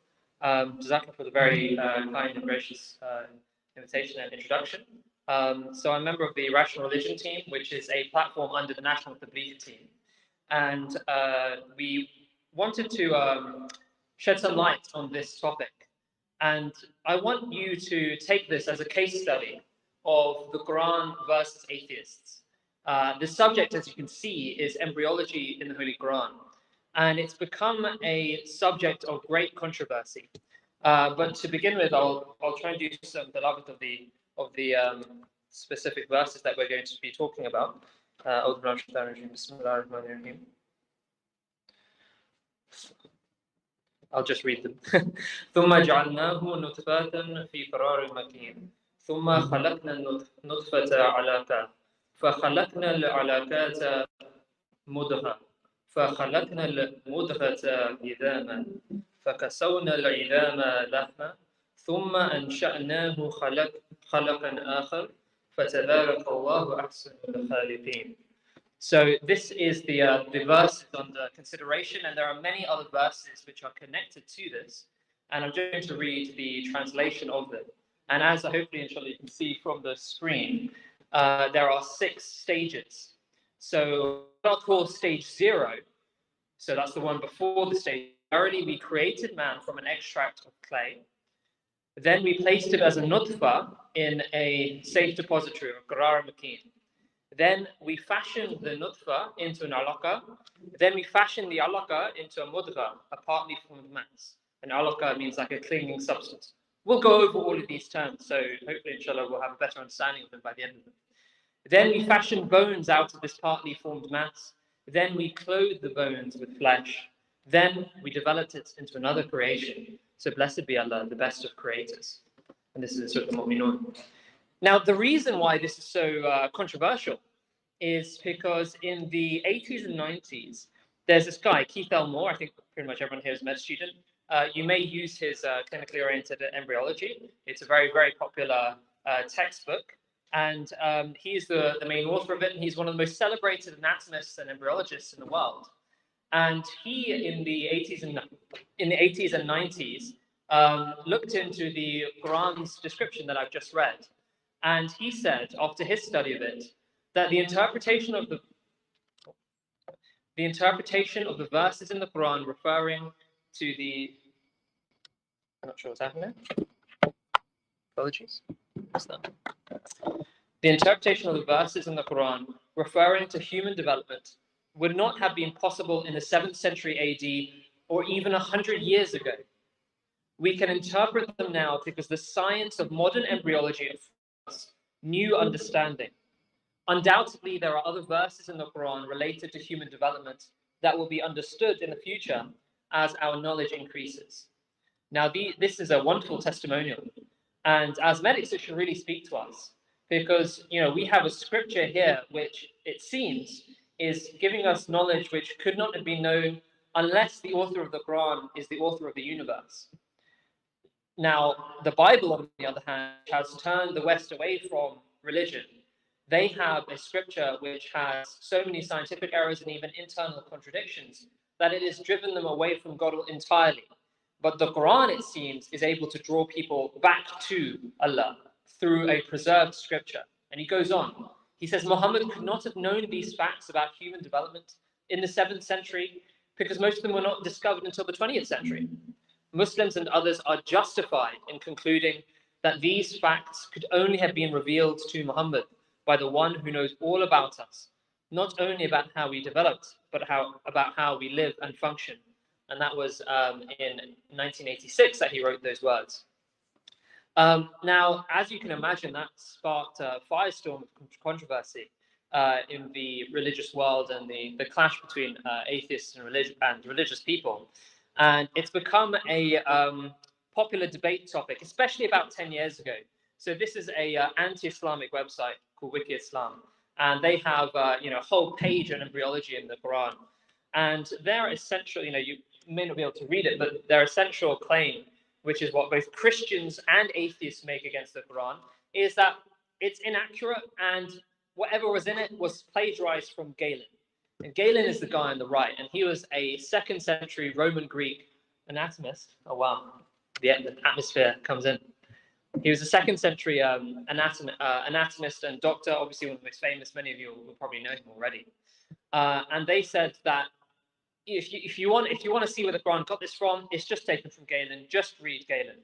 Jazakallah for the very kind and gracious invitation and introduction. So I'm a member of the Rational Religion team, which is a platform under the National Tablighi team. And we wanted to shed some light on this topic. And I want you to take this as a case study of the Quran versus atheists. The subject, as you can see, is embryology in the Holy Quran. And it's become a subject of great controversy. But to begin with, I'll try and do some tilawat of the specific verses that we're going to be talking about. I'll just read them. ثم جعلناه نطفة في قرار مكين ثم خلقنا النطفة علقة فخلقنا العلقة مضغة فخلقنا المضغة عظاما فكسونا العظام لحما ثم أنشأناه خلقا آخر فتبارك الله أحسن الخالقين. So this is the verses under consideration, and there are many other verses which are connected to this. And I'm going to read the translation of them. And as hopefully, inshallah, you can see from the screen, there are 6 stages. So what I'll call stage 0. So that's the one before the stage. Already we created man from an extract of clay. Then we placed it as a nutfa in a safe depository, or qarar makin. Then we fashioned the nutfa into an alaqa. Then we fashioned the alaqa into a mudgha, a partly formed mass. An alaqa means like a clinging substance. We'll go over all of these terms, so hopefully, inshallah, we'll have a better understanding of them by the end of them. Then we fashioned bones out of this partly formed mass. Then we clothed the bones with flesh. Then we developed it into another creation. So blessed be Allah, the best of creators. And this is Surah Al-Mu'minun. Now, the reason why this is so controversial is because in the 80s and 90s, there's this guy, Keith Elmore. I think pretty much everyone here is a med student. You may use his clinically oriented embryology. It's a very, very popular textbook. And he's the main author of it. And he's one of the most celebrated anatomists and embryologists in the world. And he, in the 80s and 90s, looked into the Quran's description that I've just read, and he said, after his study of it, that the interpretation of the verses in the Quran referring to the, I'm not sure what's happening. Apologies. What's that? The interpretation of the verses in the Quran referring to human development would not have been possible in the 7th century AD or even 100 years ago. We can interpret them now because the science of modern embryology affords new understanding. Undoubtedly, there are other verses in the Quran related to human development that will be understood in the future as our knowledge increases. Now, this is a wonderful testimonial, and as medics, it should really speak to us, because we have a scripture here which, it seems, is giving us knowledge which could not have been known unless the author of the Quran is the author of the universe. Now, the Bible, on the other hand, has turned the West away from religion. They have a scripture which has so many scientific errors and even internal contradictions that it has driven them away from God entirely. But the Quran, it seems, is able to draw people back to Allah through a preserved scripture. And he goes on. He says, Muhammad could not have known these facts about human development in the 7th century because most of them were not discovered until the 20th century. Muslims and others are justified in concluding that these facts could only have been revealed to Muhammad by the one who knows all about us, not only about how we developed, but about how we live and function. And that was in 1986 that he wrote those words. Now, as you can imagine, that sparked a firestorm of controversy in the religious world and the clash between atheists and religious people. And it's become a popular debate topic, especially about 10 years ago. So this is a anti-Islamic website called Wiki Islam, and they have a whole page on embryology in the Quran. And their essential, you may not be able to read it, but their essential claim, which is what both Christians and atheists make against the Quran, is that it's inaccurate and whatever was in it was plagiarized from Galen. And Galen is the guy on the right, and he was a 2nd century Roman Greek anatomist. Oh wow, the atmosphere comes in. He was a 2nd century anatomist and doctor, obviously one of the most famous. Many of you will probably know him already. And they said that if you want to see where the Quran got this from, it's just taken from Galen. Just read Galen.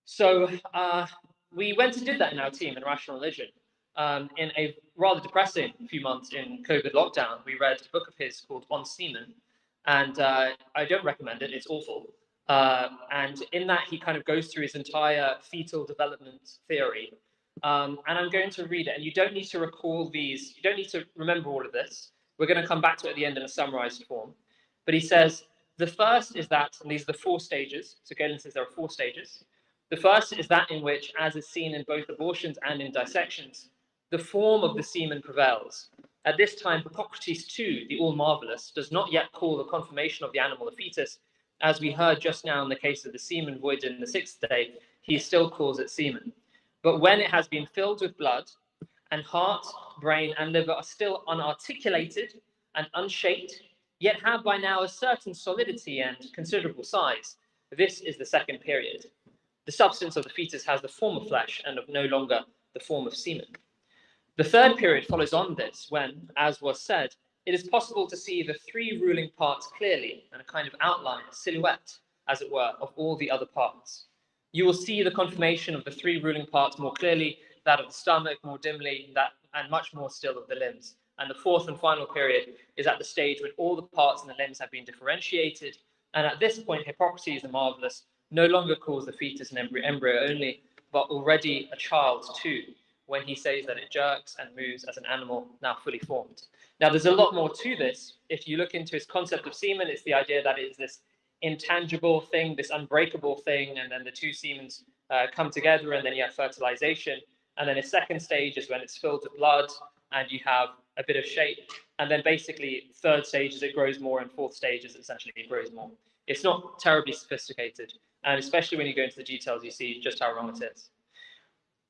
So we went and did that in our team in Rational Religion. In a rather depressing few months in COVID lockdown, we read a book of his called On Semen, and I don't recommend it. It's awful. And in that, he kind of goes through his entire fetal development theory. And I'm going to read it. And you don't need to recall these. You don't need to remember all of this. We're going to come back to it at the end in a summarized form. But he says, the first is that, and these are the 4 stages. So Galen says there are 4 stages. The first is that in which, as is seen in both abortions and in dissections, the form of the semen prevails. At this time, Hippocrates too, the all-marvelous, does not yet call the conformation of the animal a fetus. As we heard just now in the case of the semen voided in the 6th day, he still calls it semen. But when it has been filled with blood, and heart, brain, and liver are still unarticulated and unshaped, yet have by now a certain solidity and considerable size, this is the 2nd period. The substance of the fetus has the form of flesh and of no longer the form of semen. The 3rd period follows on this when, as was said, it is possible to see the 3 ruling parts clearly and a kind of outline, a silhouette, as it were, of all the other parts. You will see the conformation of the 3 ruling parts more clearly, that of the stomach more dimly, and much more still of the limbs. And the 4th and final period is at the stage when all the parts in the limbs have been differentiated. And at this point, Hippocrates the marvelous no longer calls the fetus an embryo only, but already a child too, when he says that it jerks and moves as an animal now fully formed. Now, there's a lot more to this. If you look into his concept of semen, it's the idea that it is this intangible thing, this unbreakable thing, and then the 2 semens come together, and then you have fertilization. And then a 2nd stage is when it's filled with blood, and you have a bit of shape. And then basically, 3rd stage is it grows more, and 4th stage is essentially it grows more. It's not terribly sophisticated, and especially when you go into the details, you see just how wrong it is.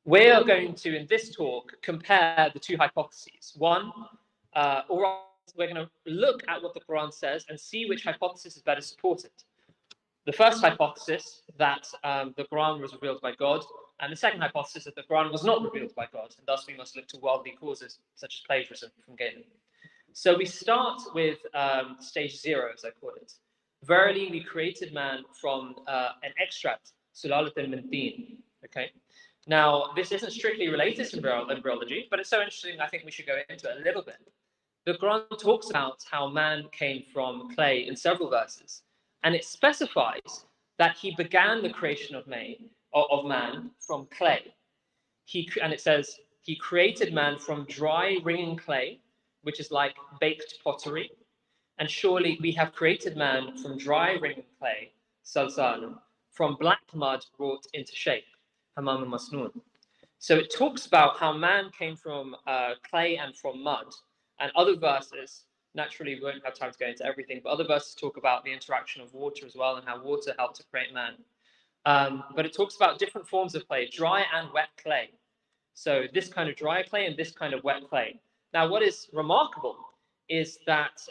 We are going to, in this talk, compare the 2 hypotheses. One, we're going to look at what the Quran says and see which hypothesis is better supported. The first hypothesis, that the Quran was revealed by God, and the second hypothesis that the Quran was not revealed by God, and thus we must look to worldly causes such as plagiarism from Galen. So we start with stage 0, as I call it. Verily, we created man from an extract, sulalat min tin. Okay. Now, this isn't strictly related to embryology, but it's so interesting, I think we should go into it a little bit. The Quran talks about how man came from clay in several verses, and it specifies that he began the creation of man from clay. And it says, he created man from dry, ringing clay, which is like baked pottery. And surely we have created man from dry, ringing clay, salsal, from black mud wrought into shape, hamam masnoon. So it talks about how man came from clay and from mud. And other verses, naturally we won't have time to go into everything, but other verses talk about the interaction of water as well and how water helped to create man. But it talks about different forms of clay, dry and wet clay. So this kind of dry clay and this kind of wet clay. Now, what is remarkable is that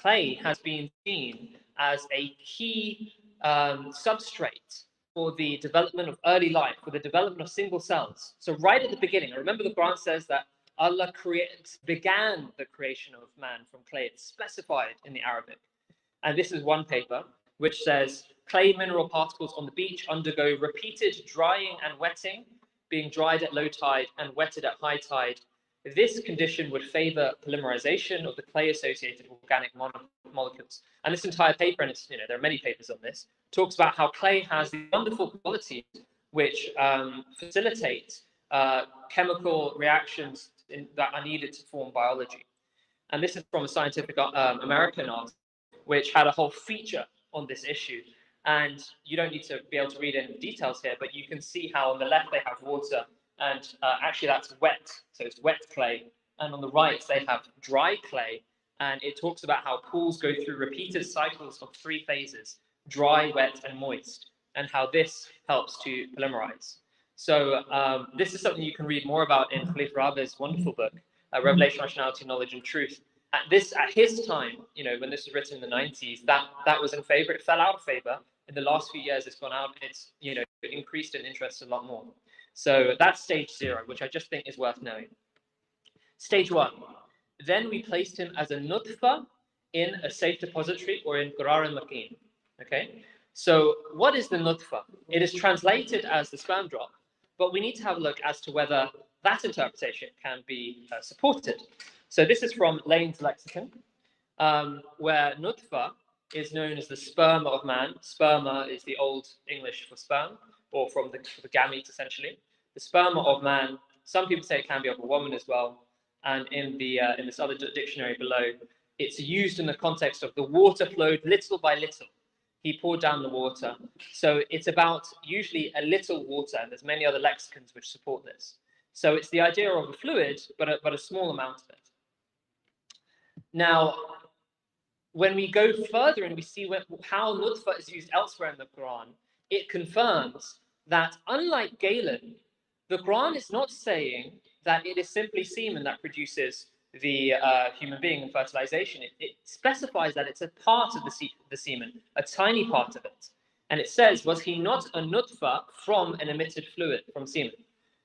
clay has been seen as a key substrate for the development of early life, for the development of single cells. So right at the beginning, remember the Quran says that Allah began the creation of man from clay. It's specified in the Arabic. And this is one paper which says clay mineral particles on the beach undergo repeated drying and wetting, being dried at low tide and wetted at high tide. This condition would favor polymerization of the clay-associated organic molecules. And this entire paper, and it's, there are many papers on this, talks about how clay has the wonderful qualities which facilitate chemical reactions that are needed to form biology. And this is from a Scientific American article, which had a whole feature on this issue. And you don't need to be able to read any of the details here, but you can see how on the left they have water, and actually that's wet, so it's wet clay. And on the right they have dry clay, and it talks about how pools go through repeated cycles of 3 phases, dry, wet, and moist, and how this helps to polymerize. So this is something you can read more about in Khalif Rabi's wonderful book, Revelation, Rationality, Knowledge, and Truth. At his time, when this was written in the 90s, that was in favor. It fell out of favor. In the last few years, it's gone out. It's increased in interest a lot more. So that's stage 0, which I just think is worth knowing. Stage 1. Then we placed him as a nutfa in a safe depository or in qarar al-makin. Okay. So what is the nutfa? It is translated as the sperm drop, but we need to have a look as to whether that interpretation can be supported. So this is from Lane's lexicon, where nutfa is known as the sperma of man. Sperma is the old English for sperm, or for the gametes, essentially. The sperma of man. Some people say it can be of a woman as well. And in this other dictionary below, it's used in the context of the water flowed little by little. He poured down the water. So it's about usually a little water, and there's many other lexicons which support this. So it's the idea of a fluid, but a small amount of it. Now, when we go further and we see how nutfa is used elsewhere in the Quran, it confirms that unlike Galen, the Quran is not saying that it is simply semen that produces the human being in fertilization. It specifies that it's a part of the semen, a tiny part of it. And it says, was he not a nutfa from an emitted fluid, from semen?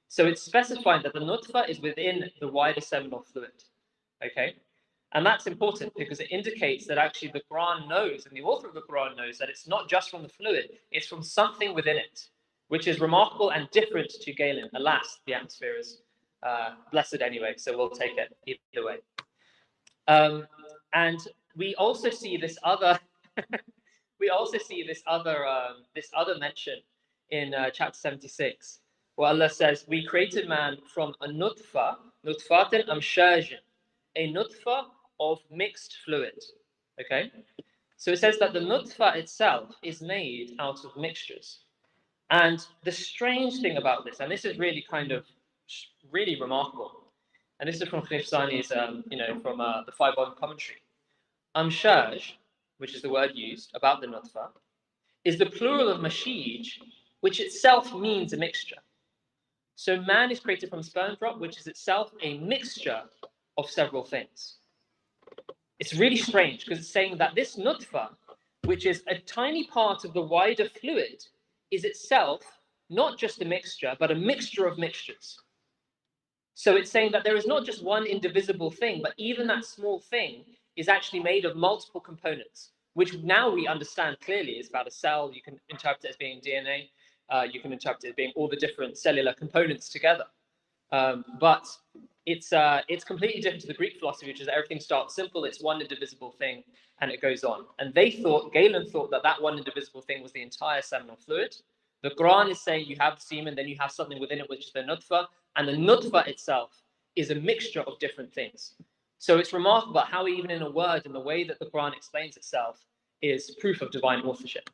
So it's specifying that the nutfa is within the wider seminal fluid. Okay? And that's important because it indicates that actually the Quran knows, and the author of the Quran knows, that it's not just from the fluid, it's from something within it, which is remarkable and different to Galen. Alas, the atmosphere is blessed anyway, so we'll take it either way. And we also see this other this other mention in chapter 76, where Allah says, we created man from a nutfa, nutfatin amshajin, a nutfa of mixed fluid. Okay? So it says that the nutfa itself is made out of mixtures. And the strange thing about this, and this is really really remarkable, and this is from Khalif Sani's, from the 5-volume commentary. Amshaj, which is the word used about the nutfa, is the plural of mashij, which itself means a mixture. So man is created from sperm drop, which is itself a mixture of several things. It's really strange because it's saying that this nutfa which is a tiny part of the wider fluid, is itself not just a mixture, but a mixture of mixtures. So it's saying that there is not just one indivisible thing, but even that small thing is actually made of multiple components, which now we understand clearly is about a cell. You can interpret it as being DNA. You can interpret it as being all the different cellular components together. But it's completely different to the Greek philosophy, which is that everything starts simple, it's one indivisible thing, and it goes on. And Galen thought that that one indivisible thing was the entire seminal fluid. The Quran is saying you have semen, then you have something within it, which is the nutfa, and the nutfa itself is a mixture of different things. So it's remarkable how even in a word, and the way that the Quran explains itself, is proof of divine authorship.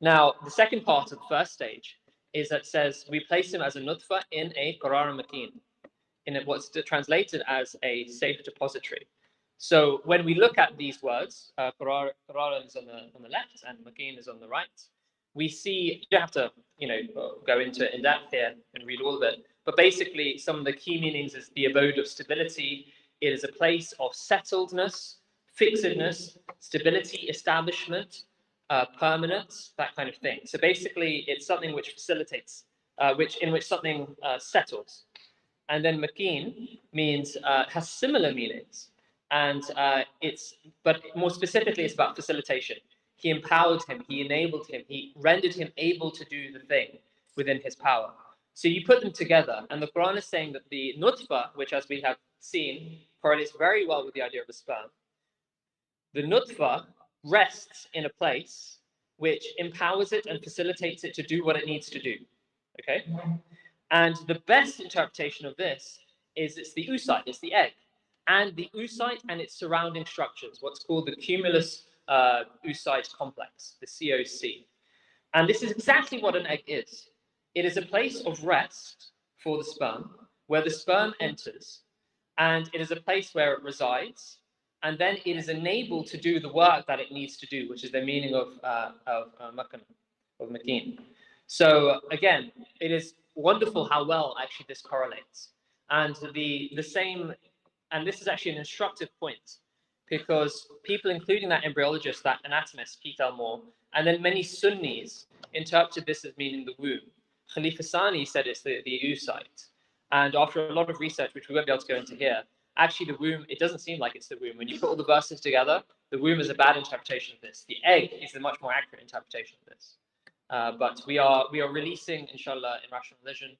Now, the second part of the first stage is that it says we place him as a nutfa in a qarar makin, in what's translated as a safe depository. So when we look at these words, qarar is on the left and makin is on the right, we see, you don't have to go into it in depth here and read all of it, but basically some of the key meanings is the abode of stability. It is a place of settledness, fixedness, stability, establishment, permanence, that kind of thing. So basically, it's something which facilitates, in which something settles. And then makin means has similar meanings, and but more specifically, it's about facilitation. He empowered him, he enabled him, he rendered him able to do the thing within his power. So you put them together, and the Quran is saying that the nutfa, which as we have seen, correlates very well with the idea of a sperm. The nutfa rests in a place which empowers it and facilitates it to do what it needs to do. Okay? And the best interpretation of this is it's the oocyte, it's the egg. And the oocyte and its surrounding structures, what's called the cumulus oocyte complex, the COC. And this is exactly what an egg is. It is a place of rest for the sperm, where the sperm enters, and it is a place where it resides, and then it is enabled to do the work that it needs to do, which is the meaning of makin. So again, it is wonderful how well actually this correlates. And the same, and this is actually an instructive point, because people, including that embryologist, that anatomist, Keith Elmore, and then many Sunnis interpreted this as meaning the womb. Khalifa Sani said it's the oocyte. And after a lot of research, which we won't be able to go into here, actually the womb, it doesn't seem like it's the womb. When you put all the verses together, the womb is a bad interpretation of this. The egg is the much more accurate interpretation of this. But we are releasing, inshallah, in Rational Religion,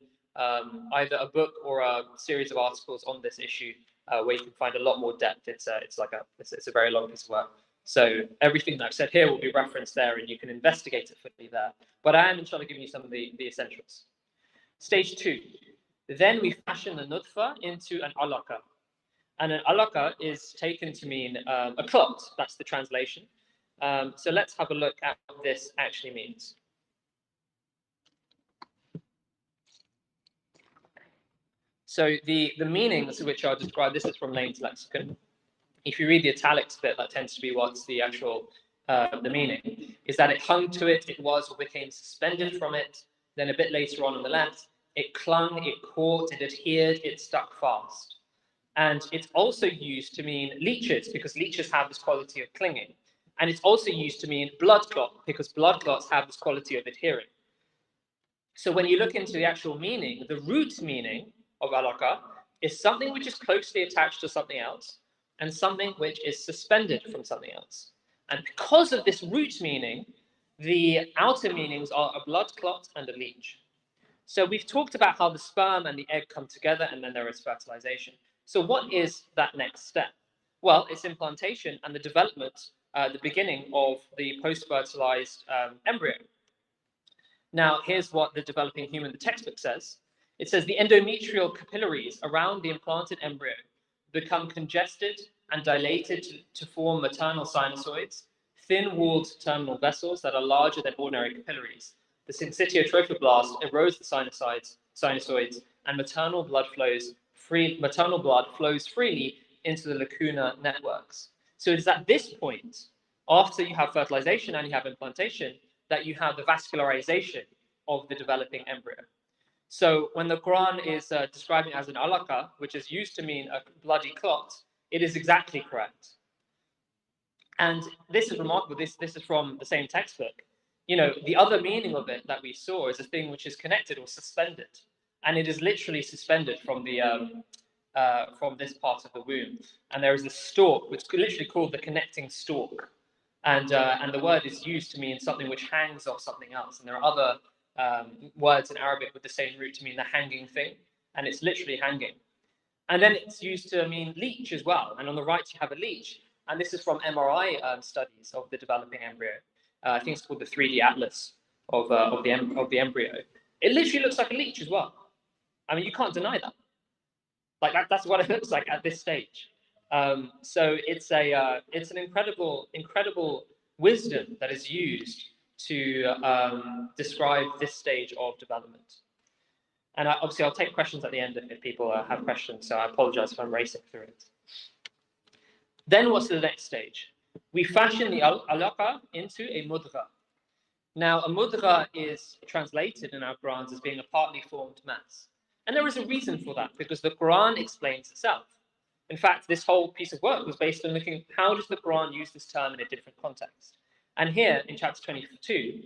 either a book or a series of articles on this issue, where you can find a lot more depth. It's a very long piece of work. So everything that I've said here will be referenced there, and you can investigate it fully there. But I am, inshallah, giving you some of the essentials. Stage 2. Then we fashion the nutfa into an alaqa. And an alaqa is taken to mean a clot. That's the translation. So let's have a look at what this actually means. So the meanings which are described, this is from Lane's lexicon. If you read the italics bit, that tends to be what's the actual, the meaning, is that it hung to it, it was or became suspended from it. Then a bit later on the left, it clung, it caught, it adhered, it stuck fast. And it's also used to mean leeches, because leeches have this quality of clinging. And it's also used to mean blood clot, because blood clots have this quality of adhering. So when you look into the actual meaning, the root meaning of alaqa is something which is closely attached to something else, and something which is suspended from something else. And because of this root meaning, the outer meanings are a blood clot and a leech. So we've talked about how the sperm and the egg come together, and then there is fertilization. So what is that next step? Well, it's implantation and the development, the beginning of the post-fertilized embryo. Now, here's what the Developing Human, the textbook says. It says the endometrial capillaries around the implanted embryo become congested and dilated to form maternal sinusoids, thin-walled terminal vessels that are larger than ordinary capillaries. The syncytial trophoblast erodes the sinusoids, and maternal blood flows freely into the lacuna networks. So it is at this point, after you have fertilization and you have implantation, that you have the vascularization of the developing embryo. So when the Quran is describing it as an alaqa, which is used to mean a bloody clot, it is exactly correct. And this is remarkable. This is from the same textbook. You know, the other meaning of it that we saw is a thing which is connected or suspended, and it is literally suspended from the from this part of the womb. And there is a stalk, which is literally called the connecting stalk, and the word is used to mean something which hangs off something else. And there are other words in Arabic with the same root to mean the hanging thing, and it's literally hanging. And then it's used to mean leech as well. And on the right, you have a leech. And this is from MRI studies of the developing embryo. I think it's called the 3D atlas of the embryo. It literally looks like a leech as well. I mean, you can't deny that. Like that's what it looks like at this stage. So it's an incredible wisdom that is used to describe this stage of development. And obviously, I'll take questions at the end if people have questions. So I apologize if I'm racing through it. Then what's the next stage? We fashion the alaqa into a mudgha. Now, a mudgha is translated in our Qurans as being a partly formed mass. And there is a reason for that, because the Quran explains itself. In fact, this whole piece of work was based on looking, how does the Quran use this term in a different context? And here, in chapter 22,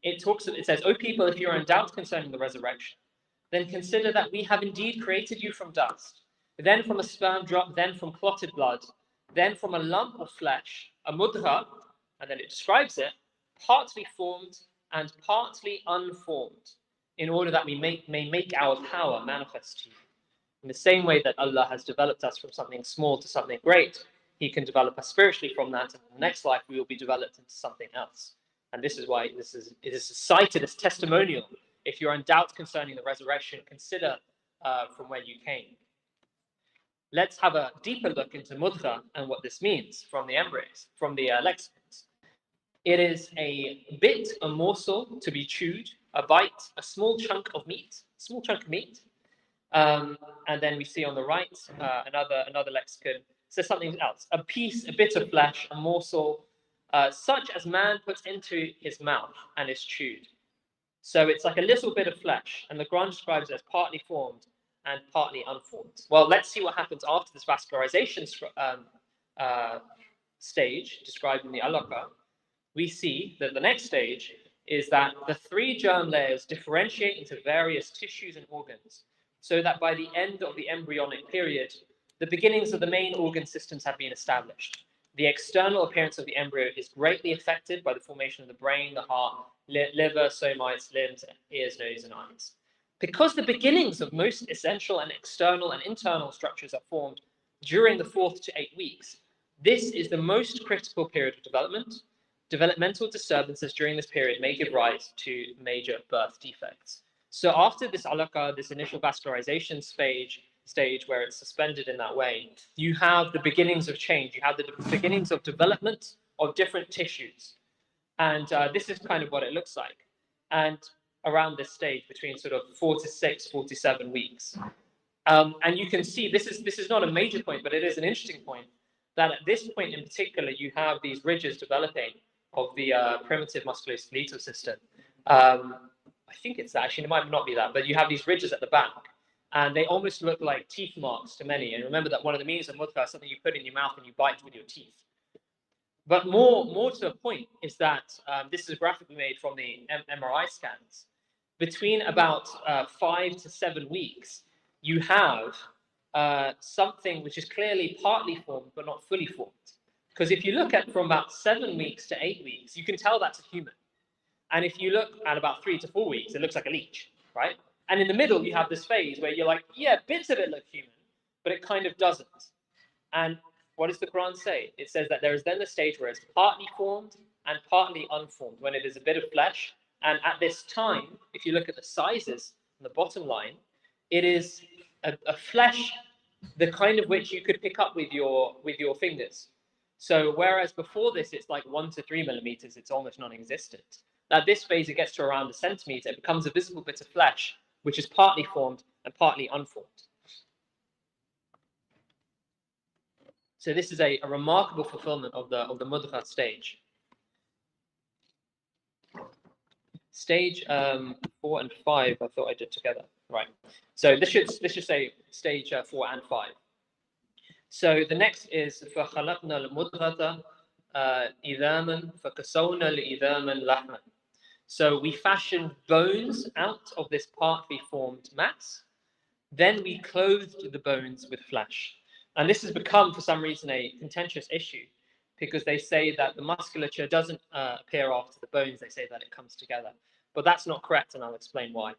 it says, O people, if you are in doubt concerning the resurrection, then consider that we have indeed created you from dust, then from a sperm drop, then from clotted blood, then from a lump of flesh, a mudgha, and then it describes it, partly formed and partly unformed, in order that we may make our power manifest to you. In the same way that Allah has developed us from something small to something great, He can develop us spiritually from that, and in the next life we will be developed into something else. And this is why it is cited as testimonial. If you're in doubt concerning the resurrection, consider from where you came. Let's have a deeper look into mudgha and what this means from the embryos, from the lexicons. It is a bit, a morsel to be chewed, a bite, a small chunk of meat, and then we see on the right another lexicon says something else: a piece, a bit of flesh, a morsel, such as man puts into his mouth and is chewed. So it's like a little bit of flesh, and the Quran describes it as partly formed and partly unformed. Well, let's see what happens after this vascularization stage described in the alaqa. We see that the next stage is that the 3 germ layers differentiate into various tissues and organs, so that by the end of the embryonic period, the beginnings of the main organ systems have been established. The external appearance of the embryo is greatly affected by the formation of the brain, the heart, liver, somites, limbs, ears, nose, and eyes. Because the beginnings of most essential and external and internal structures are formed during the 4th to 8 weeks, this is the most critical period of development. Developmental disturbances during this period may give rise to major birth defects. So after this alaqa, this initial vascularization stage where it's suspended in that way, you have the beginnings of change. You have the beginnings of development of different tissues. And this is kind of what it looks like. And around this stage, between sort of 4 to 6, 4 to 7 weeks. And you can see, this is not a major point, but it is an interesting point, that at this point in particular, you have these ridges developing of the primitive musculoskeletal system. I think it's that, actually, it might not be that, but you have these ridges at the back, and they almost look like teeth marks to many. And remember that one of the meanings of mudgha is something you put in your mouth and you bite with your teeth. But more to the point is that this is graphically made from the MRI scans. Between about 5 to 7 weeks, you have something which is clearly partly formed but not fully formed. Because if you look at from about 7 weeks to 8 weeks, you can tell that's a human. And if you look at about 3 to 4 weeks, it looks like a leech, right? And in the middle, you have this phase where you're like, yeah, bits of it look human, but it kind of doesn't. And what does the Quran say? It says that there is then the stage where it's partly formed and partly unformed, when it is a bit of flesh. And at this time, if you look at the sizes on the bottom line, it is a flesh, the kind of which you could pick up with your fingers. So whereas before this, it's like 1 to 3 millimeters, it's almost non-existent. At this phase, it gets to around a centimeter. It becomes a visible bit of flesh, which is partly formed and partly unformed. So this is a remarkable fulfillment of the mudgha stage. Stage 4 and 5, I thought I did together. Right. So this should say stage 4 and 5. So the next is فَخَلَقْنَا الْمُدْغَةَ إِذَامًا فَكَسَوْنَا الْإِذَامًا لَحْمًا. So we fashioned bones out of this partly formed mass. Then we clothed the bones with flesh. And this has become, for some reason, a contentious issue, because they say that the musculature doesn't appear after the bones. They say that it comes together. But that's not correct, and I'll explain why.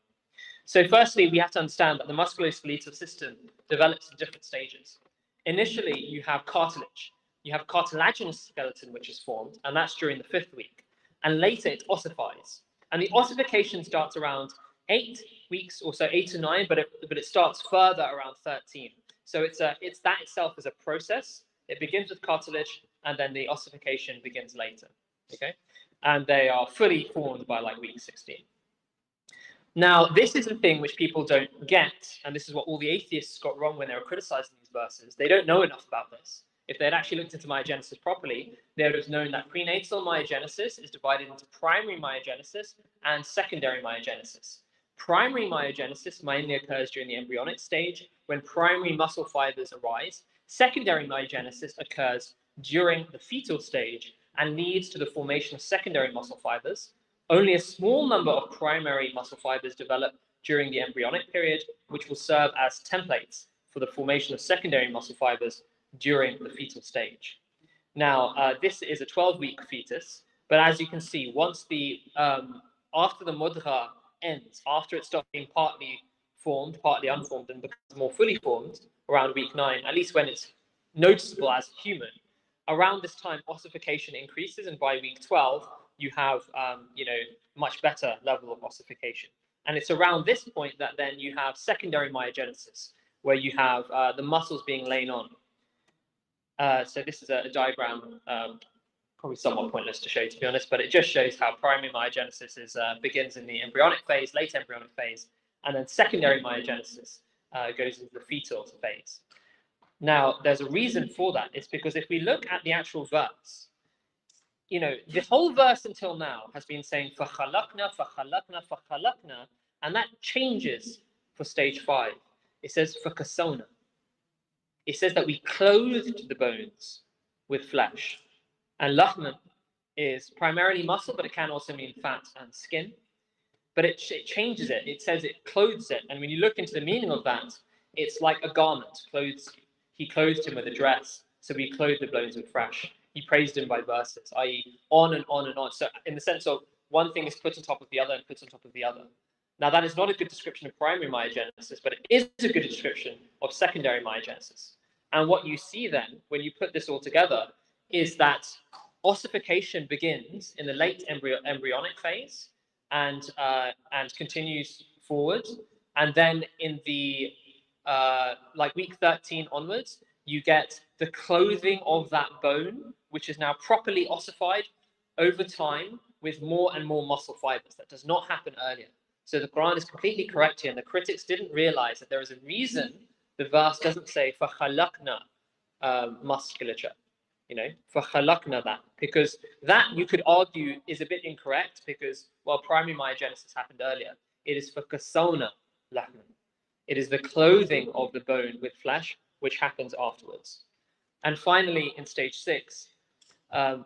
So firstly, we have to understand that the musculoskeletal system develops in different stages. Initially, you have cartilage. You have cartilaginous skeleton, which is formed, and that's during the 5th week. And later, it ossifies. And the ossification starts around 8 weeks or so, 8 to 9, but it starts further around 13. So it's that itself is a process. It begins with cartilage, and then the ossification begins later. Okay, and they are fully formed by like week 16. Now, this is the thing which people don't get, and this is what all the atheists got wrong when they were criticizing these verses. They don't know enough about this. If they had actually looked into myogenesis properly, they would have known that prenatal myogenesis is divided into primary myogenesis and secondary myogenesis. Primary myogenesis mainly occurs during the embryonic stage when primary muscle fibers arise. Secondary myogenesis occurs during the fetal stage and leads to the formation of secondary muscle fibers. Only a small number of primary muscle fibers develop during the embryonic period, which will serve as templates for the formation of secondary muscle fibers during the fetal stage. Now, this is a 12-week fetus, but as you can see, once after the mudghah ends, after it stops being partly formed, partly unformed, and becomes more fully formed around week 9, at least when it's noticeable as human, around this time ossification increases, and by week 12, you have much better level of ossification. And it's around this point that then you have secondary myogenesis, where you have the muscles being lain on. So this is a diagram, probably somewhat pointless to show you, to be honest, but it just shows how primary myogenesis begins in the embryonic phase, late embryonic phase, and then secondary myogenesis goes into the fetal phase. Now, there's a reason for that. It's because if we look at the actual verse, the whole verse until now has been saying فَخَلَقْنَا, فَخَلَقْنَا, فَخَلَقْنَا, and that changes for stage 5. It says فَكَسَوْنَا. It says that we clothed the bones with flesh. And lahman is primarily muscle, but it can also mean fat and skin. But it changes it. It says it clothes it. And when you look into the meaning of that, it's like a garment clothes you. He clothed him with a dress, so we clothed the bones with flesh. He praised him by verses, i.e. on and on and on. So in the sense of one thing is put on top of the other and put on top of the other. Now that is not a good description of primary myogenesis, but it is a good description of secondary myogenesis. And what you see then, when you put this all together, is that ossification begins in the late embryonic phase and continues forward. And then in the like week 13 onwards, you get the clothing of that bone, which is now properly ossified over time with more and more muscle fibers. That does not happen earlier. So the Quran is completely correct here, and the critics didn't realize that there is a reason the verse doesn't say فَخَلَقْنَا musculature, فَخَلَقْنَا that, because that you could argue is a bit incorrect because, well, primary myogenesis happened earlier. It is فَكَسَوْنَا لَحْمًا. It is the clothing of the bone with flesh, which happens afterwards. And finally, in stage 6,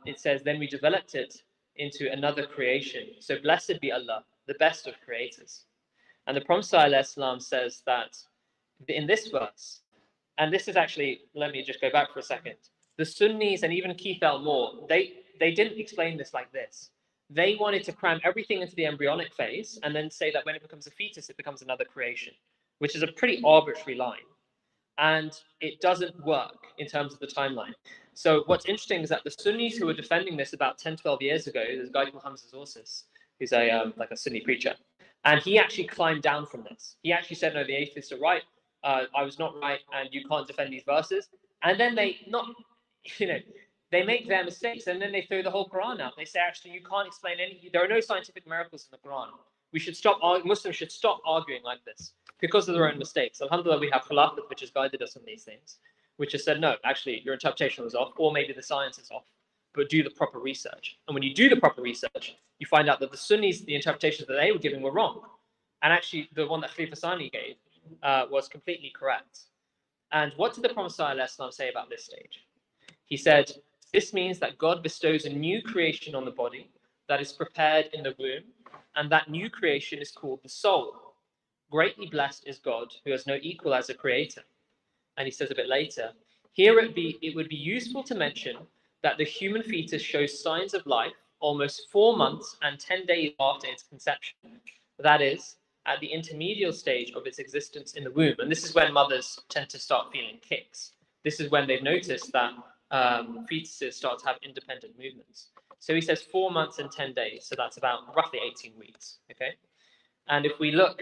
it says, then we developed it into another creation. So blessed be Allah, the best of creators. And the Prophet ﷺ says that in this verse, and this is actually, let me just go back for a second. The Sunnis and even Keith Elmore, they didn't explain this like this. They wanted to cram everything into the embryonic phase and then say that when it becomes a fetus, it becomes another creation, which is a pretty arbitrary line. And it doesn't work in terms of the timeline. So what's interesting is that the Sunnis who were defending this about 10, 12 years ago, there's a guy called Hamza Zorsis, who's like a Sunni preacher. And he actually climbed down from this. He actually said, no, the atheists are right. I was not right, and you can't defend these verses. And then they make their mistakes, and then they throw the whole Quran out. They say, actually, you can't explain there are no scientific miracles in the Quran. Muslims should stop arguing like this because of their own mistakes. Alhamdulillah, we have Khilafat, which has guided us on these things, which has said, no, actually, your interpretation was off, or maybe the science is off, but do the proper research. And when you do the proper research, you find out that the Sunnis, the interpretations that they were giving were wrong. And actually, the one that Khalifa Sani gave was completely correct. And what did the Prophet ﷺ say about this stage? He said, This means that God bestows a new creation on the body that is prepared in the womb, and that new creation is called the soul. Greatly blessed is God, who has no equal as a creator. And he says a bit later, here it would be useful to mention that the human fetus shows signs of life almost 4 months and 10 days after its conception. That is, at the intermediate stage of its existence in the womb. And this is when mothers tend to start feeling kicks. This is when they've noticed that fetuses start to have independent movements. So he says 4 months and 10 days. So that's about roughly 18 weeks. Okay. And if we look,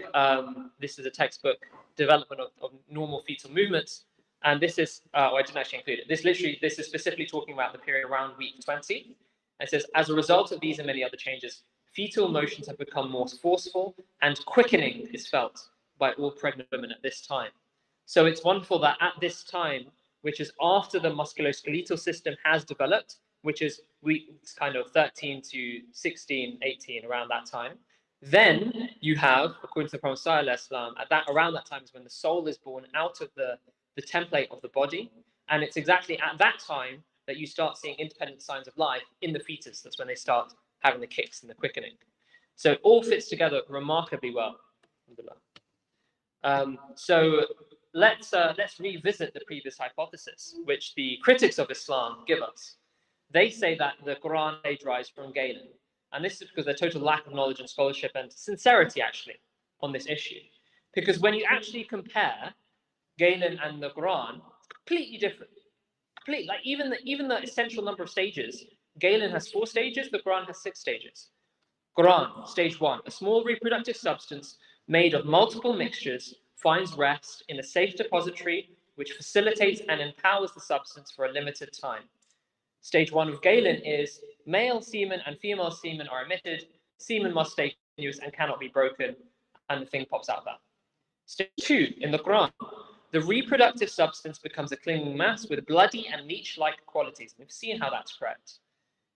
this is a textbook, Development of Normal Fetal Movements. And this is, I didn't actually include it. This is specifically talking about the period around week 20. It says, as a result of these and many other changes, fetal motions have become more forceful and quickening is felt by all pregnant women at this time. So it's wonderful that at this time, which is after the musculoskeletal system has developed, which is weeks kind of 13 to 16, 18, around that time, then you have, according to the Prophet Islam, around that time is when the soul is born out of the template of the body. And it's exactly at that time that you start seeing independent signs of life in the fetus. That's when they start having the kicks and the quickening. So it all fits together remarkably well. So let's revisit the previous hypothesis, which the critics of Islam give us. They say that the Quran plagiarized from Galen. And this is because of their total lack of knowledge and scholarship and sincerity, actually, on this issue. Because when you actually compare Galen and the Quran, completely different. Completely, like even the essential number of stages, Galen has 4 stages, the Quran has 6 stages. Quran, stage 1, a small reproductive substance made of multiple mixtures finds rest in a safe depository which facilitates and empowers the substance for a limited time. Stage 1 of Galen is male semen and female semen are emitted, semen must stay continuous and cannot be broken, and the thing pops out that. Stage 2 in the Quran, the reproductive substance becomes a clinging mass with bloody and leech-like qualities. We've seen how that's correct.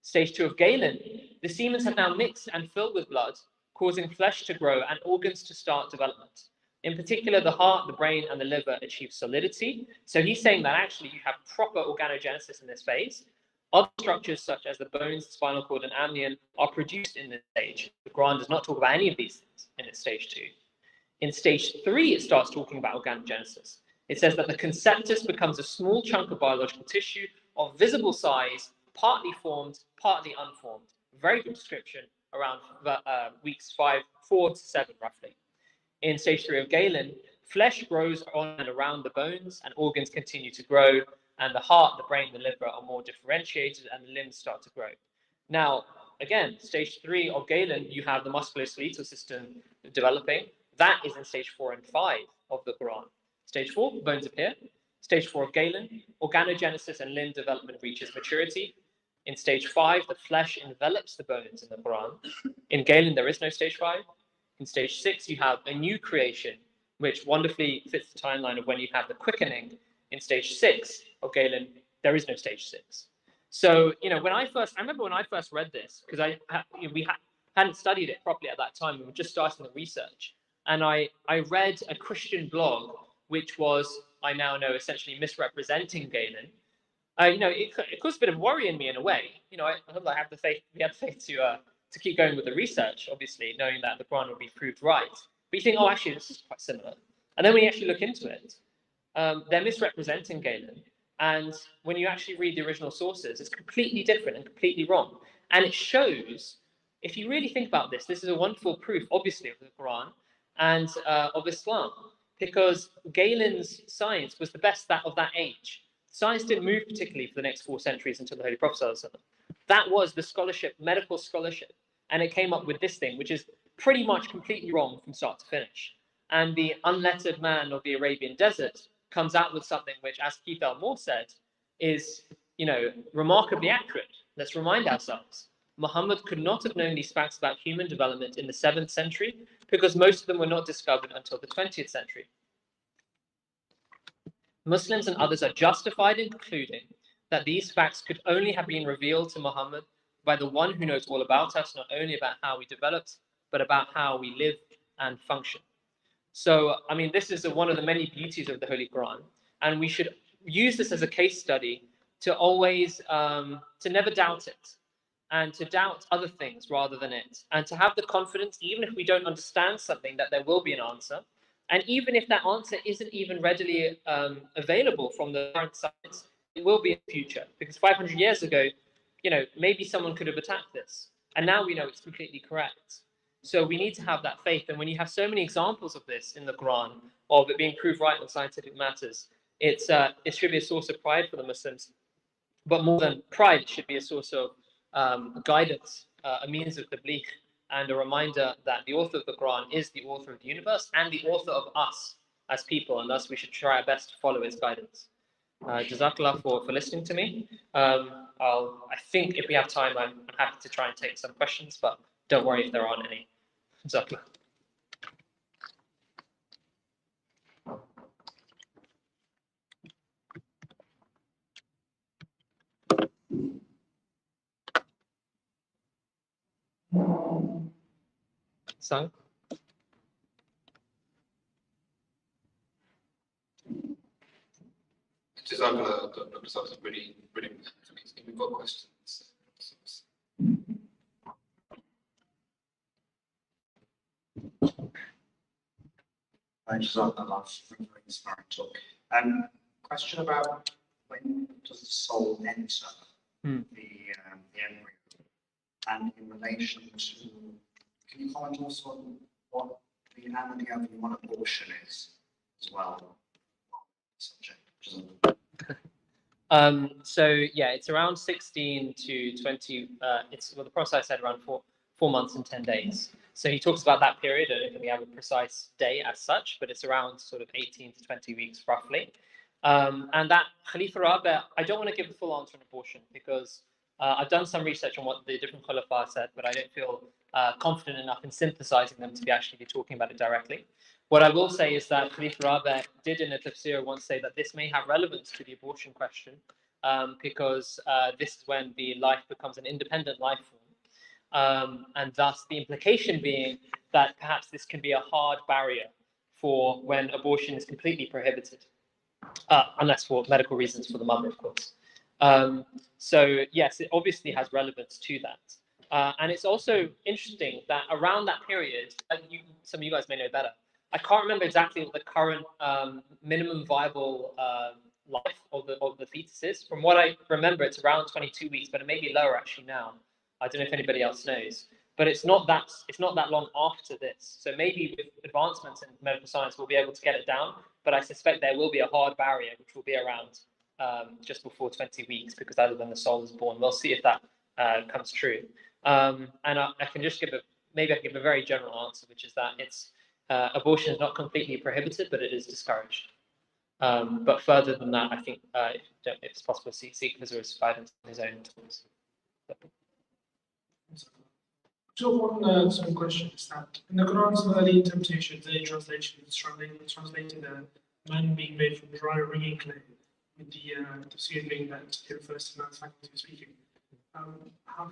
Stage 2 of Galen, the semen have now mixed and filled with blood, causing flesh to grow and organs to start development. In particular, the heart, the brain, and the liver achieve solidity. So he's saying that actually you have proper organogenesis in this phase. Other structures such as the bones, the spinal cord, and amnion are produced in this stage. The Quran does not talk about any of these things in its stage 2. In stage 3, it starts talking about organogenesis. It says that the conceptus becomes a small chunk of biological tissue of visible size, partly formed, partly unformed. Very good description around weeks 4 to 7, roughly. In stage 3 of Galen, flesh grows on and around the bones, and organs continue to grow, and the heart, the brain, the liver are more differentiated, and the limbs start to grow. Now, again, stage 3 of Galen, you have the musculoskeletal system developing. That is in stage 4 and 5 of the Quran. Stage 4, bones appear. Stage 4 of Galen, organogenesis and limb development reaches maturity. In stage 5, the flesh envelops the bones in the Quran. In Galen, there is no stage 5. In stage 6, you have a new creation, which wonderfully fits the timeline of when you have the quickening. In stage 6 of Galen, there is no stage 6. So, I remember when I first read this, because we hadn't studied it properly at that time. We were just starting the research. And I read a Christian blog, which was, I now know, essentially misrepresenting Galen. It caused a bit of worry in me in a way. I have the faith. We had the faith to keep going with the research, obviously, knowing that the Quran would be proved right. But you think, oh, actually, this is quite similar. And then when you actually look into it, they're misrepresenting Galen. And when you actually read the original sources, it's completely different and completely wrong. And it shows, if you really think about this, this is a wonderful proof, obviously, of the Quran and of Islam, because Galen's science was the best of that age. Science didn't move particularly for the next 4 centuries until the Holy Prophet. That was the scholarship, medical scholarship, and it came up with this thing, which is pretty much completely wrong from start to finish. And the unlettered man of the Arabian desert comes out with something which, as Keith Elmore said, is, remarkably accurate. Let's remind ourselves. Muhammad could not have known these facts about human development in the 7th century because most of them were not discovered until the 20th century. Muslims and others are justified in concluding that these facts could only have been revealed to Muhammad by the one who knows all about us, not only about how we developed, but about how we live and function. So, this is one of the many beauties of the Holy Quran, and we should use this as a case study to always, to never doubt it, and to doubt other things rather than it, and to have the confidence, even if we don't understand something, that there will be an answer. And even if that answer isn't even readily available from the current science, it will be in the future. Because 500 years ago, maybe someone could have attacked this. And now we know it's completely correct. So we need to have that faith. And when you have so many examples of this in the Quran, of it being proved right on scientific matters, it should be a source of pride for the Muslims. But more than pride, it should be a source of guidance, a means of tabligh, and a reminder that the author of the Quran is the author of the universe and the author of us as people, and thus we should try our best to follow his guidance. Jazakallah for listening to me. I think if we have time, I'm happy to try and take some questions, but don't worry if there aren't any. Jazakallah. So, Jazakallah, Dr. Salsa, really, really. We've got questions. Jazakallah, very inspiring talk. Question about when does the soul enter the embryo? And in relation to, can you comment also on what the Ahmadi view on abortion is as well? Subject. So yeah, it's around 16 to 20. The Prophet said around four months and 10 days. So he talks about that period. I don't think we have a precise day as such, but it's around sort of 18 to 20 weeks roughly. And that Khalifa Rabi', I don't want to give a full answer on abortion because I've done some research on what the different Khulafa said, but I don't feel confident enough in synthesizing them to be actually talking about it directly. What I will say is that Khalifa Rabi' did in a tafsir once say that this may have relevance to the abortion question because this is when the life becomes an independent life form. And thus the implication being that perhaps this can be a hard barrier for when abortion is completely prohibited, unless for medical reasons for the mother, of course. So yes, it obviously has relevance to that. And it's also interesting that around that period, some of you guys may know better, I can't remember exactly what the current minimum viable life of the fetus is. From what I remember, it's around 22 weeks, but it may be lower actually now. I don't know if anybody else knows, but it's not that long after this. So maybe with advancements in medical science, we'll be able to get it down. But I suspect there will be a hard barrier, which will be around just before 20 weeks, because that is when the soul is born. We'll see if that comes true. And I can just give a very general answer, which is that it's abortion is not completely prohibited, but it is discouraged. But further than that, I think if it's possible to seek Khizr's guidance on his own tools. So one small question is that in the Quran's early interpretations, the translation is translated man being made from dry ringing clay, with the tafsir being that it refers to man's faculty of speaking. Have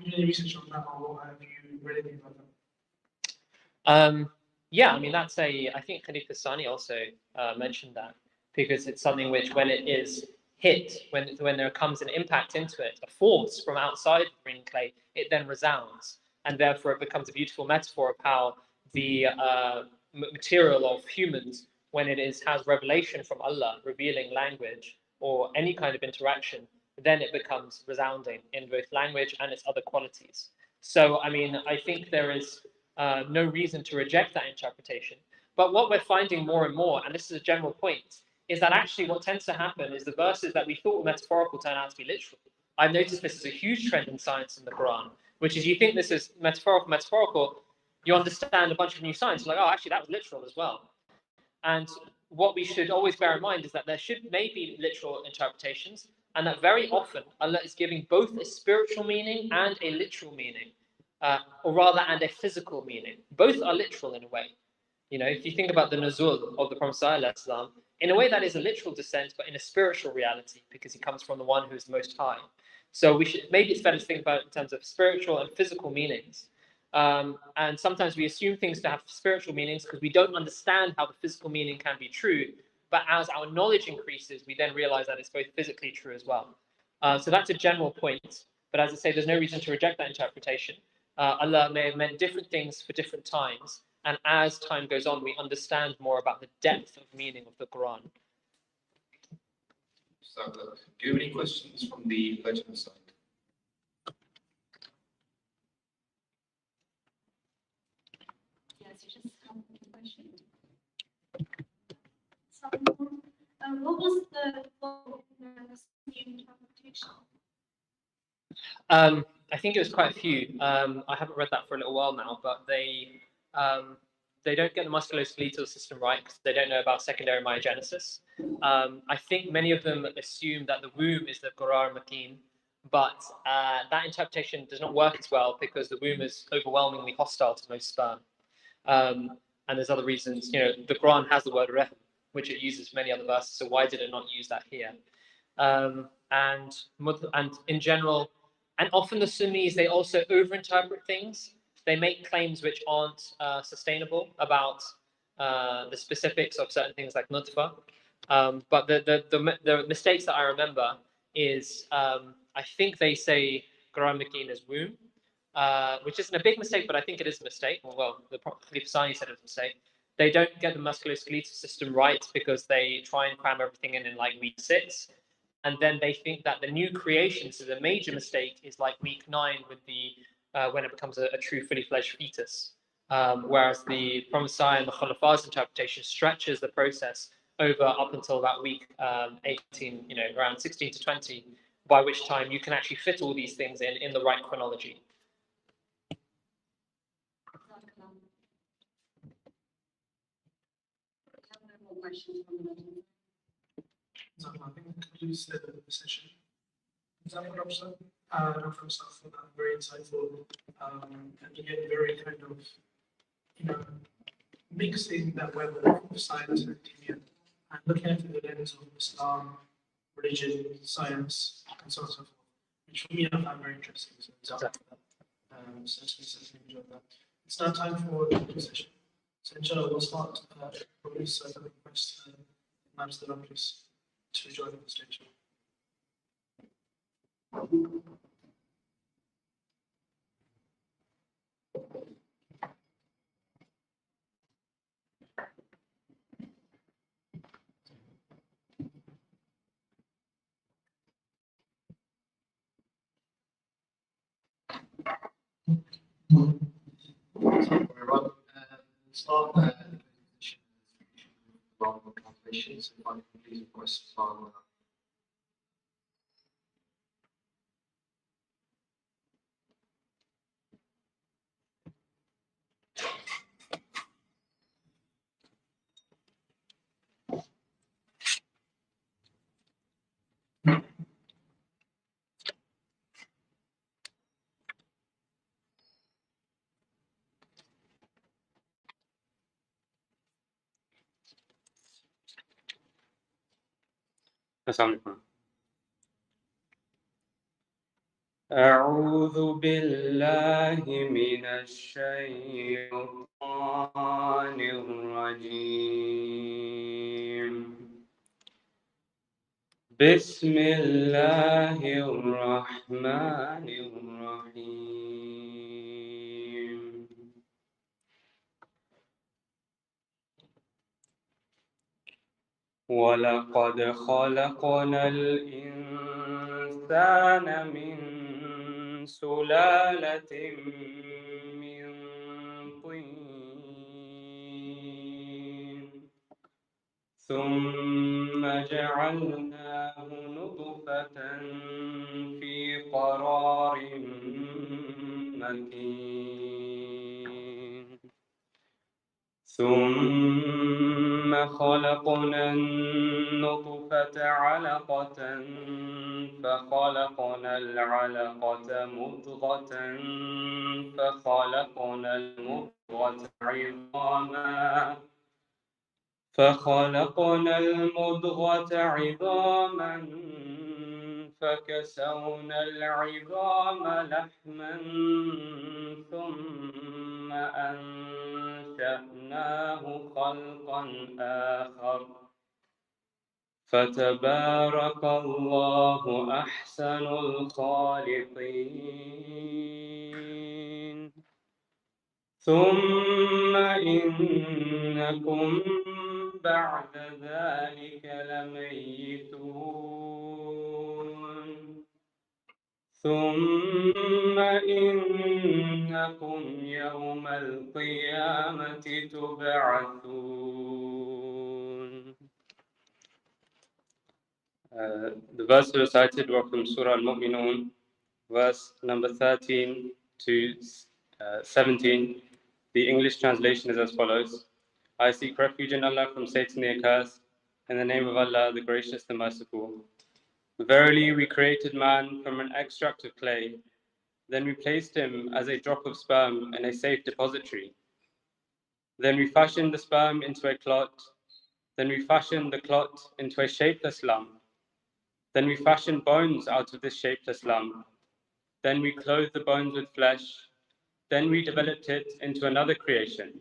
you done any research on that, or have you read anything about that? Yeah, I mean I think Khalifa Sani also mentioned that, because it's something which, when it is hit, when there comes an impact into it, a force from outside the ringing clay, it then resounds. And therefore, it becomes a beautiful metaphor of how the material of humans, when it has revelation from Allah, revealing language or any kind of interaction, then it becomes resounding in both language and its other qualities. So, I mean, I think there is no reason to reject that interpretation. But what we're finding more and more, and this is a general point, is that actually what tends to happen is the verses that we thought were metaphorical turn out to be literal. I've noticed this is a huge trend in science in the Quran, which is you think this is metaphorical, you understand a bunch of new science, you're like, oh, actually, that was literal as well. And what we should always bear in mind is that there may be literal interpretations, and that very often Allah is giving both a spiritual meaning and a literal meaning, or rather, and a physical meaning. Both are literal in a way. If you think about the nuzul of the Prophet ﷺ, in a way that is a literal descent, but in a spiritual reality, because he comes from the one who is most high. So maybe it's better to think about it in terms of spiritual and physical meanings. And sometimes we assume things to have spiritual meanings because we don't understand how the physical meaning can be true. But as our knowledge increases, we then realize that it's both physically true as well. So that's a general point. But as I say, there's no reason to reject that interpretation. Allah may have meant different things for different times. And as time goes on, we understand more about the depth of meaning of the Quran. So, do you have any questions from the legislative side? Yes, you just have a question. So, what was the new interpretation? I think it was quite a few. I haven't read that for a little while now, but they don't get the musculoskeletal system right because they don't know about secondary myogenesis. I think many of them assume that the womb is the Qurar Mateen, but that interpretation does not work as well because the womb is overwhelmingly hostile to most sperm. And there's other reasons. The Quran has the word rehm, which it uses many other verses. So why did it not use that here? And in general, and often the Sunnis, they also overinterpret things. They make claims which aren't sustainable about the specifics of certain things like nutfa. But the mistakes that I remember is I think they say Quran Makin is womb, which isn't a big mistake, but I think it is a mistake. Well, the Khalifa Sani said it was a mistake. They don't get the musculoskeletal system right because they try and cram everything in like week 6. And then they think that the new creation, so the major mistake is like week 9 with the when it becomes a true fully fledged fetus. Whereas the Promisai and the Khulafa's interpretation stretches the process over up until about week 18, around 16 to 20, by which time you can actually fit all these things in the right chronology. So I think that concludes the session. Dr. for that very insightful and again very kind of mixing that web of science and academia and looking at it through the lens of Islam, religion, science, and so on and so forth, which for me I find very interesting. So certainly enjoyed that. It's now time for the session. So inshallah we'll start probably so I request Imam Salam please to join the stage. Everyone, start the translation. So if I can please request Assalamu alaikum. أعوذ بالله من الشيطان الرجيم بسم الله الرحمن الرحيم ولقد خلقنا الإنسان من سلالة من طين ثم جعلناه نطفة في قرار مكين ثم خلقنا النطفة علقة فخلقنا العلقة مضغة فخلقنا المضغة عظاما فكسونا العظام لحما ثم أنشأناه خلقا آخر فتبارك الله أحسن الخالقين ثم إنكم بعد ذلك لميتون ثم إنكم يوم القيامة تبعثون. The verses recited were from Surah Al-Mu'minun, verse number 13 to 17. The English translation is as follows. I seek refuge in Allah from Satan the accursed. In the name of Allah, the Gracious, the Merciful. Verily, we created man from an extract of clay. Then we placed him as a drop of sperm in a safe depository. Then we fashioned the sperm into a clot. Then we fashioned the clot into a shapeless lump. Then we fashioned bones out of this shapeless lump. Then we clothed the bones with flesh. Then we developed it into another creation.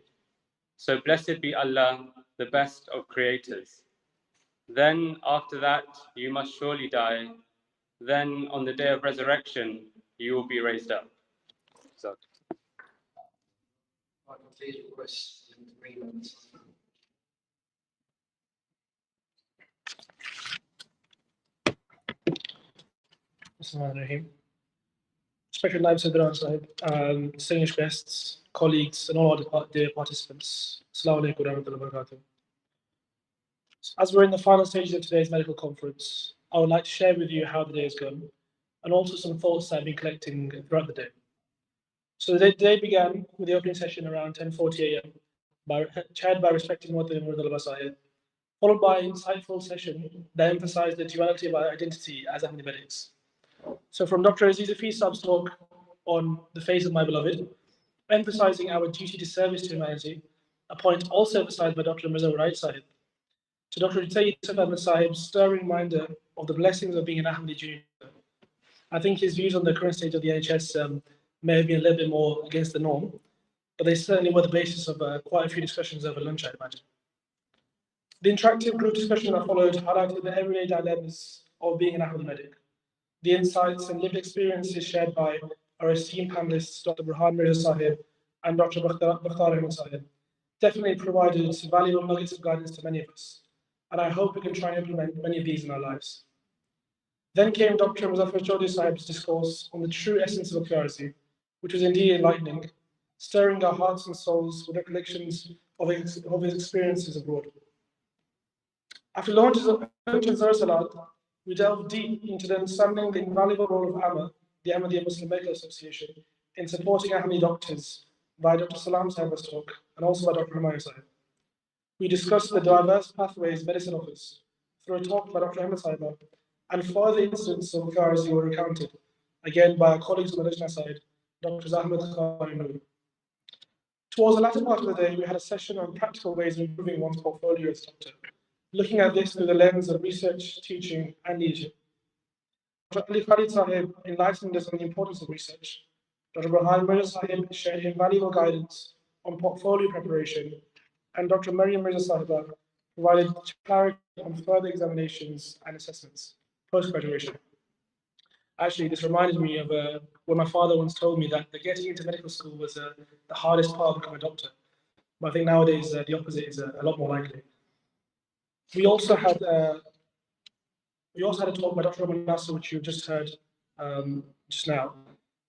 So blessed be Allah, the best of creators. Then after that, you must surely die. Then on the day of resurrection, you will be raised up. So. I can please request an agreement. Bismillahirrahmanirrahim. Respected Naib Sadr Sahib, distinguished guests, colleagues, and all the participants. Assalamu alaikum wa rahmatullahi wa barakatuh. As we're in the final stages of today's medical conference, I would like to share with you how the day has gone, and also some thoughts that I've been collecting throughout the day. So the day began with the opening session around 10:40 a.m., chaired by respected Muaddin Murad Sahib, followed by an insightful session that emphasized the duality of our identity as Ahmadi medics. So from Dr. Aziz Afisab's talk on the face of my beloved, emphasizing our duty to service to humanity, a point also emphasized by Dr. Mirza Waraid Sahib, to Dr. Sayyid Yusuf Ahmed Sahib's stirring reminder of the blessings of being an Ahmadi junior. I think his views on the current state of the NHS may have been a little bit more against the norm, but they certainly were the basis of quite a few discussions over lunch, I'd imagine. The interactive group discussion that followed highlighted the everyday dilemmas of being an Ahmadi medic. The insights and lived experiences shared by our esteemed panelists, Dr. Burhan Mirza Sahib and Dr. Bakhtar Ahmed Sahib, definitely provided valuable nuggets of guidance to many of us, and I hope we can try and implement many of these in our lives. Then came Dr. Muzaffar Chaudhry Sahib's discourse on the true essence of Akhyarzi, which was indeed enlightening, stirring our hearts and souls with recollections of his experiences abroad. After launches of Zara Salat, we delved deep into the understanding the invaluable role of AMA, the Ahmadiyya Muslim Medical Association, in supporting Ahmadi doctors by Dr. Salam Sahib's talk and also by Dr. Humayun Sahib. We discussed the diverse pathways medicine offers through a talk by Dr. Ahmed Sahib, and further incidents of Akhyarzi were recounted, again by our colleagues on the Lajna side, Dr. Ahmed Khan. Towards the latter part of the day, we had a session on practical ways of improving one's portfolio as a doctor, looking at this through the lens of research, teaching, and leadership. Dr. Ali Khalid Sahib enlightened us on the importance of research. Dr. Burhan Mirza Sahib shared invaluable guidance on portfolio preparation, and Dr. Maryam Mirza Sahiba provided clarity on further examinations and assessments post-graduation. Actually, this reminded me of when my father once told me that getting into medical school was the hardest part of becoming a doctor. But I think nowadays the opposite is a lot more likely. We also had a talk by Dr. Rahman Nasser, which you've just heard just now,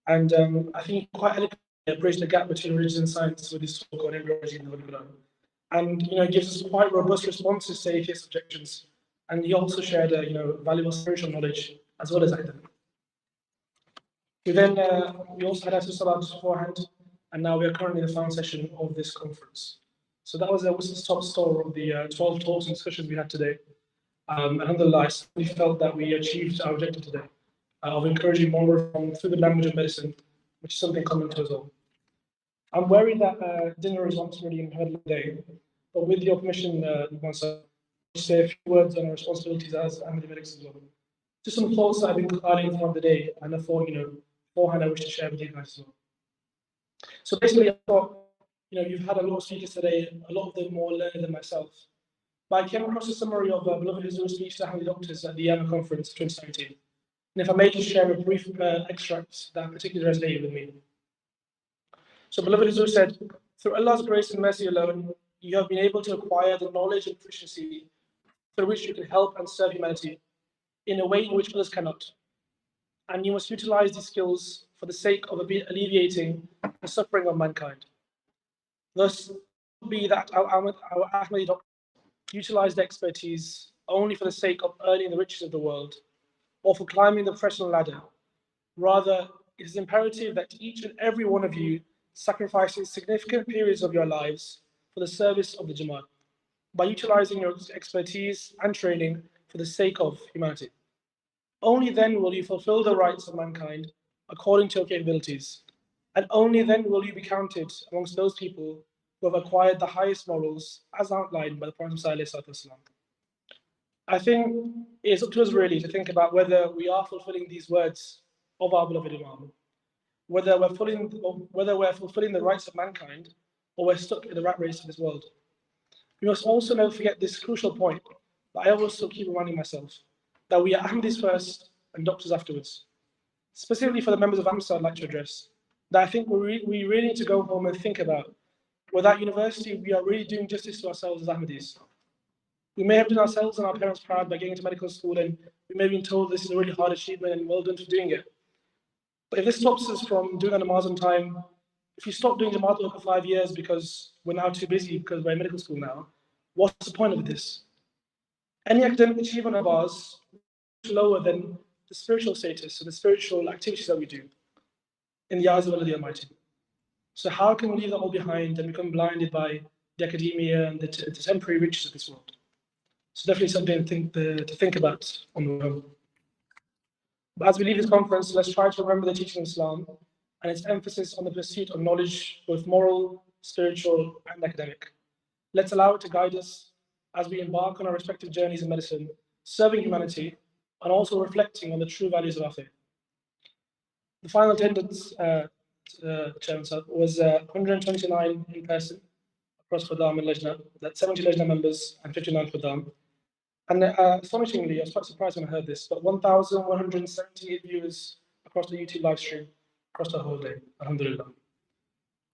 and I think quite eloquently bridged the gap between religion and science with his talk on embryology in the Holy Quran, and gives us quite robust responses to atheist objections. And he also shared valuable spiritual knowledge as well as academic. We also had Asr Salat beforehand, and now we are currently in the final session of this conference. So that was the top store of the 12 talks and discussions we had today. Alhamdulillah, we felt that we achieved our objective today of encouraging more reform through the language of medicine, which is something common to us all. I'm worried that dinner is not really heard today, but with your permission, to say a few words on our responsibilities as Ahmadi medics as well. Just some thoughts that I've been compiling throughout the day, and I thought, beforehand I wish to share with you guys as well. So basically, I thought, you've had a lot of speakers today, a lot of them more learned than myself. But I came across a summary of Beloved Huzoor's speech to Ahmadi doctors at the Yemen conference 2019. And if I may just share a brief extract that particularly resonated with me. So Beloved Huzoor said, through Allah's grace and mercy alone, you have been able to acquire the knowledge and proficiency through which you can help and serve humanity in a way in which others cannot. And you must utilize these skills for the sake of alleviating the suffering of mankind. Thus, be that our Ahmadi doctors utilize their expertise only for the sake of earning the riches of the world or for climbing the professional ladder. Rather, it is imperative that each and every one of you sacrifices significant periods of your lives for the service of the Jamaat by utilizing your expertise and training for the sake of humanity. Only then will you fulfill the rights of mankind according to your capabilities, and only then will you be counted amongst those people who have acquired the highest morals as outlined by the Prophet ﷺ. I think it's up to us really to think about whether we are fulfilling these words of our beloved Imam, whether we're fulfilling the rights of mankind or we're stuck in the rat race of this world. We must also never forget this crucial point that I also keep reminding myself, that we are Ahmadis first and doctors afterwards. Specifically for the members of AMSA I'd like to address, that I think we really need to go home and think about whether at university we are really doing justice to ourselves as Ahmadis. We may have done ourselves and our parents proud by getting into medical school, and we may have been told this is a really hard achievement and well done for doing it. But if this stops us from doing a namaz on time, if you stop doing Jamaat work for 5 years because we're now too busy because we're in medical school now, what's the point of this? Any academic achievement of ours is lower than the spiritual status and the spiritual activities that we do in the eyes of Allah the Almighty. So how can we leave that all behind and become blinded by the academia and the temporary riches of this world? So definitely something to think about on the way home. But as we leave this conference, let's try to remember the teaching of Islam and its emphasis on the pursuit of knowledge, both moral, spiritual, and academic. Let's allow it to guide us as we embark on our respective journeys in medicine, serving humanity, and also reflecting on the true values of our faith. The final attendance, Chairman Sir, was 129 in person across Khudam and Lajna, that's 70 Lajna members and 59 Khudam. And astonishingly, I was quite surprised when I heard this, but 1,178 viewers across the YouTube live stream across the whole day, alhamdulillah.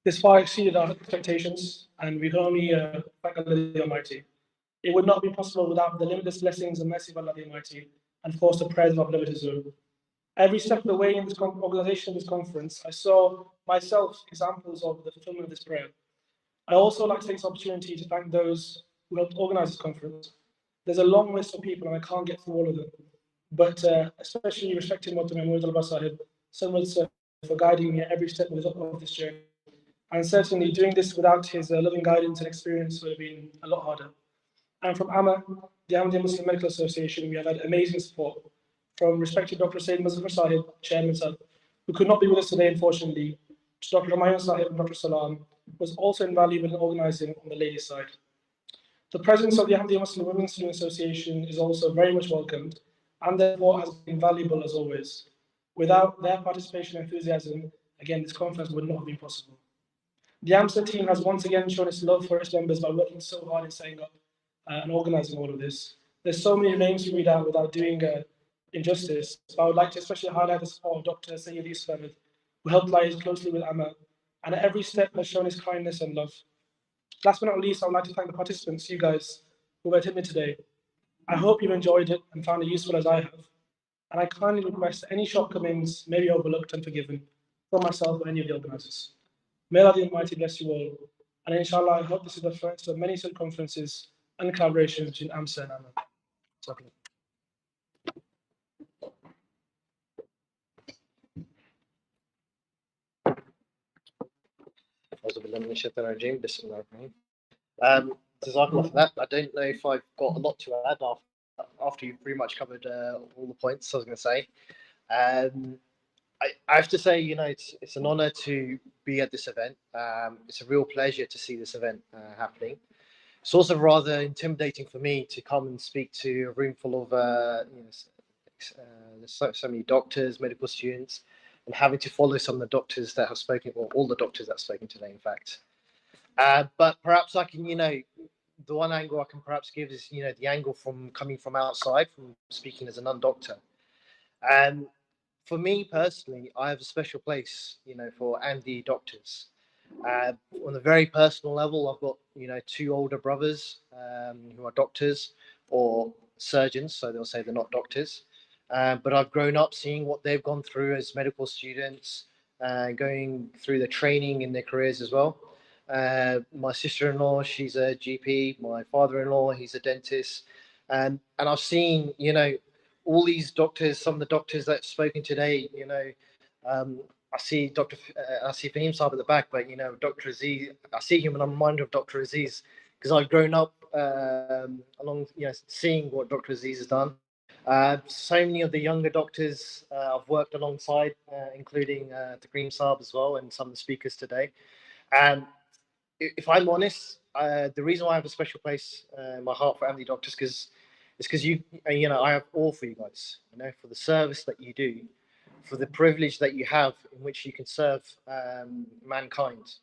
This far exceeded our expectations, and we can only thank Allah the Almighty. It would not be possible without the limitless blessings and mercy of Allah the Almighty, and of course the prayers of our beloved Huzoor. Every step of the way in this organization of this conference, I saw myself examples of the fulfillment of this prayer. I also like to take this opportunity to thank those who helped organize this conference. There's a long list of people and I can't get through all of them, but especially respecting Motto Mahmoud al-Basahib, so much for guiding me at every step of this journey. And certainly doing this without his loving guidance and experience would have been a lot harder. And from AMA, the Ahmadi Muslim Medical Association, we have had amazing support from respected Dr. Sayyid Mazhar Sahib, Chairman Sahib, who could not be with us today, unfortunately, to Dr. Humayun Sahib and Dr. Salam, was also invaluable in organizing on the ladies' side. The presence of the Ahmadi Muslim Women's Student Association is also very much welcomed, and therefore has been valuable as always. Without their participation and enthusiasm, again, this conference would not have been possible. The AMSA team has once again shown its love for its members by working so hard in setting up and organizing all of this. There's so many names to read out without doing injustice, but I would like to especially highlight the support of Dr. Sayyid Yusuf Ahmed, who helped liaise closely with AMA, and at every step has shown his kindness and love. Last but not least, I would like to thank the participants, you guys, who attended today. I hope you enjoyed it and found it useful as I have. And I kindly request any shortcomings may be overlooked and forgiven from myself or any of the organizers. May Allah the Almighty bless you all. And inshallah, I hope this is the first of many such conferences and collaborations between AMSA and AMA. Jazakallah for that. I don't know if I've got a lot to add after you've pretty much covered all the points I was going to say. I have to say, you know, it's an honor to be at this event. It's a real pleasure to see this event happening. It's also rather intimidating for me to come and speak to a room full of so many doctors, medical students, and having to follow some of the doctors that have spoken, or all the doctors that have spoken today, in fact. But perhaps I can, you know, the one angle I can perhaps give is, the angle from coming from outside, from speaking as a non-doctor. And for me personally, I have a special place, for Andy doctors. On a very personal level, I've got, two older brothers who are doctors or surgeons, so they'll say they're not doctors. But I've grown up seeing what they've gone through as medical students, going through the training in their careers as well. My sister-in-law, she's a GP. My father-in-law, he's a dentist. And I've seen, all these doctors, some of the doctors that have spoken today, I see I see Fahim Saab at the back, but Dr. Aziz, I see him and I'm reminded of Dr. Aziz because I've grown up along, seeing what Dr. Aziz has done. So many of the younger doctors I've worked alongside, including the Green Saab as well, and some of the speakers today. And if I'm honest, the reason why I have a special place in my heart for Ahmadi doctors is because I have awe for you guys, for the service that you do, for the privilege that you have in which you can serve mankind.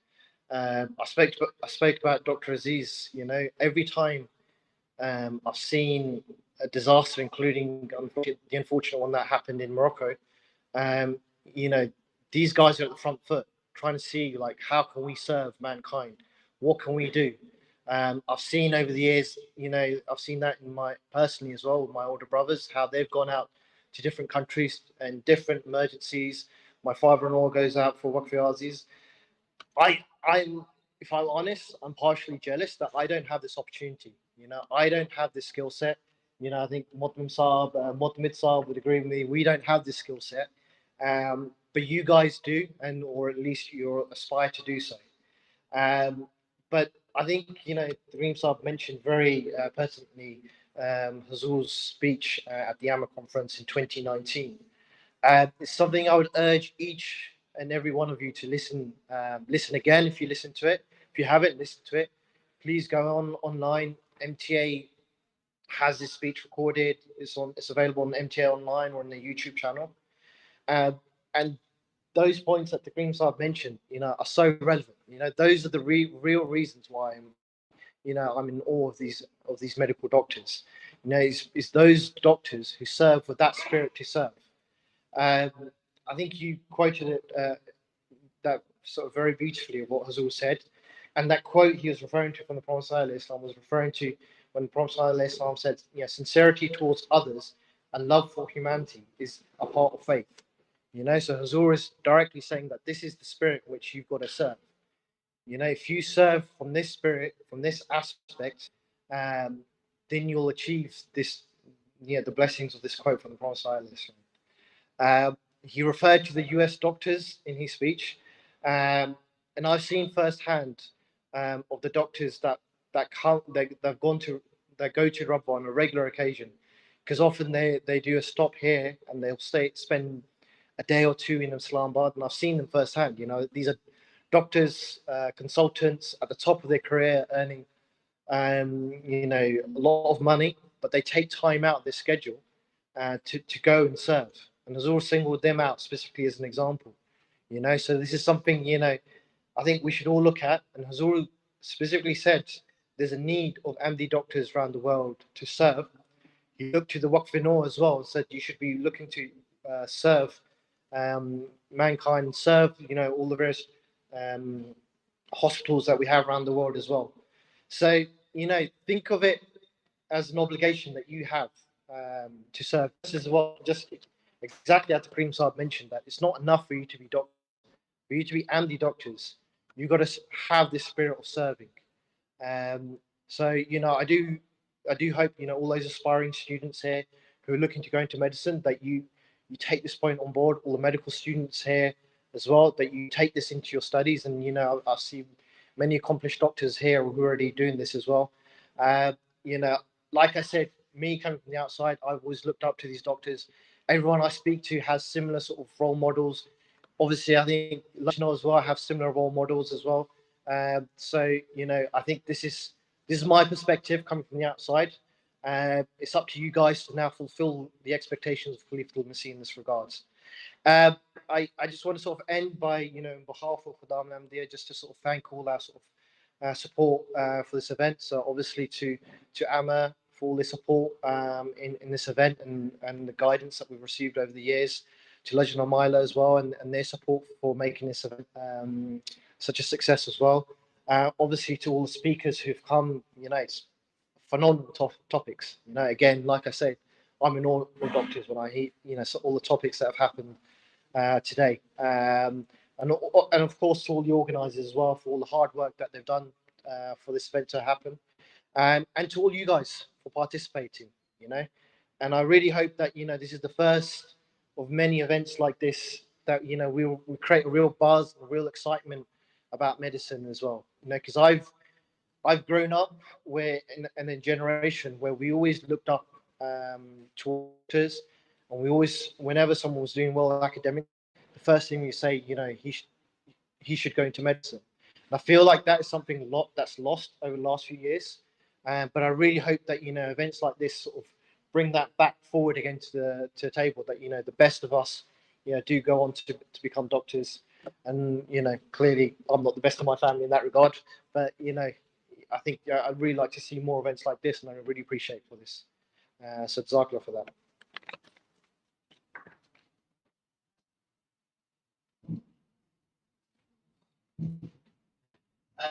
I spoke about Dr. Aziz. Every time I've seen a disaster, including the unfortunate one that happened in Morocco. Um, these guys are at the front foot, trying to see like how can we serve mankind, what can we do. I've seen over the years, I've seen that in my personally as well with my older brothers, how they've gone out to different countries and different emergencies. My father-in-law goes out for Waqf Aziz. I'm, if I'm honest, I'm partially jealous that I don't have this opportunity. I don't have this skill set. I think Mutmid Saab would agree with me. We don't have this skill set, but you guys do, or at least you aspire to do so. But I think the Green Saab mentioned very pertinently Hazul's speech at the AMA conference in 2019. It's something I would urge each and every one of you to listen again if you listen to it. If you haven't listened to it, please go online. MTA has this speech recorded. It's available on MTA online or on the YouTube channel. And those points that the Green Saab mentioned, are so relevant. Those are the real reasons why I'm in awe of these medical doctors. It's those doctors who serve with that spirit to serve. I think you quoted it that sort of very beautifully of what Hazul said, and that quote he was referring to from the Prophet ﷺ was referring to when the Prophet ﷺ said, sincerity towards others and love for humanity is a part of faith. So Hazur is directly saying that this is the spirit which you've got to serve. If you serve from this spirit, from this aspect, then you'll achieve this, the blessings of this quote from the Prophet ﷺ. He referred to the US doctors in his speech, and I've seen firsthand of the doctors that go to Rabwa on a regular occasion, because often they do a stop here and they'll spend a day or two in Islamabad, and I've seen them firsthand. These are doctors, consultants at the top of their career, earning a lot of money, but they take time out of their schedule to go and serve. And Hazur singled them out specifically as an example. So this is something I think we should all look at. And Hazur specifically said there's a need of Ahmadi doctors around the world to serve. He looked to the Waqf Noor as well and said you should be looking to serve mankind, serve all the various hospitals that we have around the world as well. So think of it as an obligation that you have to serve. This is what just exactly as the Kareem Saab mentioned, that it's not enough for you to be doctors. For you to be Ahmadi doctors, you've got to have this spirit of serving. So I do hope all those aspiring students here who are looking to go into medicine, that you take this point on board. All the medical students here as well, that you take this into your studies. And I see many accomplished doctors here who are already doing this as well. Like I said, me coming from the outside, I've always looked up to these doctors. Everyone I speak to has similar sort of role models. Obviously, I think as well, I have similar role models as well. So I think this is my perspective coming from the outside. It's up to you guys to now fulfill the expectations of Khalifatul Masih in this regards. I just want to sort of end by, on behalf of Khadam Ahmadiyya, just to sort of thank all our sort of support for this event. So obviously to Amma for all the support in this event and the guidance that we've received over the years, to Legend of Milo as well and their support for making this event such a success as well. Obviously to all the speakers who've come, it's phenomenal topics. Again, like I said, I'm in all doctors when I hear, so all the topics that have happened today. And of course to all the organisers as well for all the hard work that they've done for this event to happen, and to all you guys for participating. And I really hope that this is the first of many events like this that we'll create a real buzz, a real excitement about medicine as well. Because I've grown up in a generation where we always looked up to doctors, and we always, whenever someone was doing well academically, the first thing we say, he should go into medicine. And I feel like that is something that's lost over the last few years. But I really hope that events like this sort of bring that back forward again to the table. That the best of us, do go on to become doctors. And clearly, I'm not the best of my family in that regard. But I think I'd really like to see more events like this, and I really appreciate for this. So Jazakallah for that.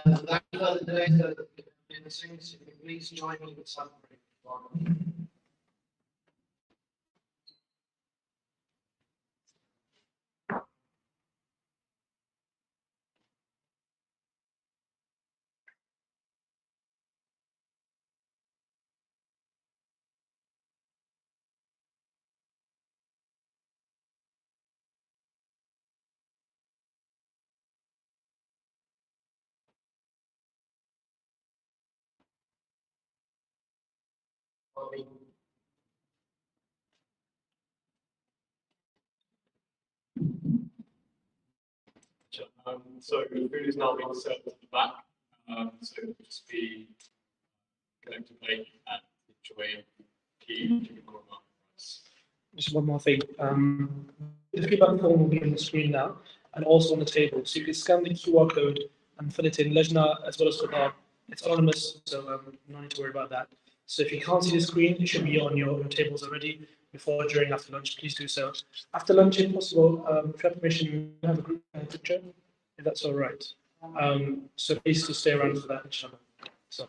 That further data in the things, if you please join me with summary. So the food is now being served at the back. So it'll just be collectively and enjoy key Just one more thing. The feedback form will be on the screen now and also on the table. So you can scan the QR code and fill it in. Lejna as well as Qadar. It's anonymous, so no need to worry about that. So if you can't see the screen, it should be on your tables already before, during, after lunch. Please do so. After lunch, if possible, if you have permission, have a group picture, if that's all right. So please just stay around for that, inshallah. So,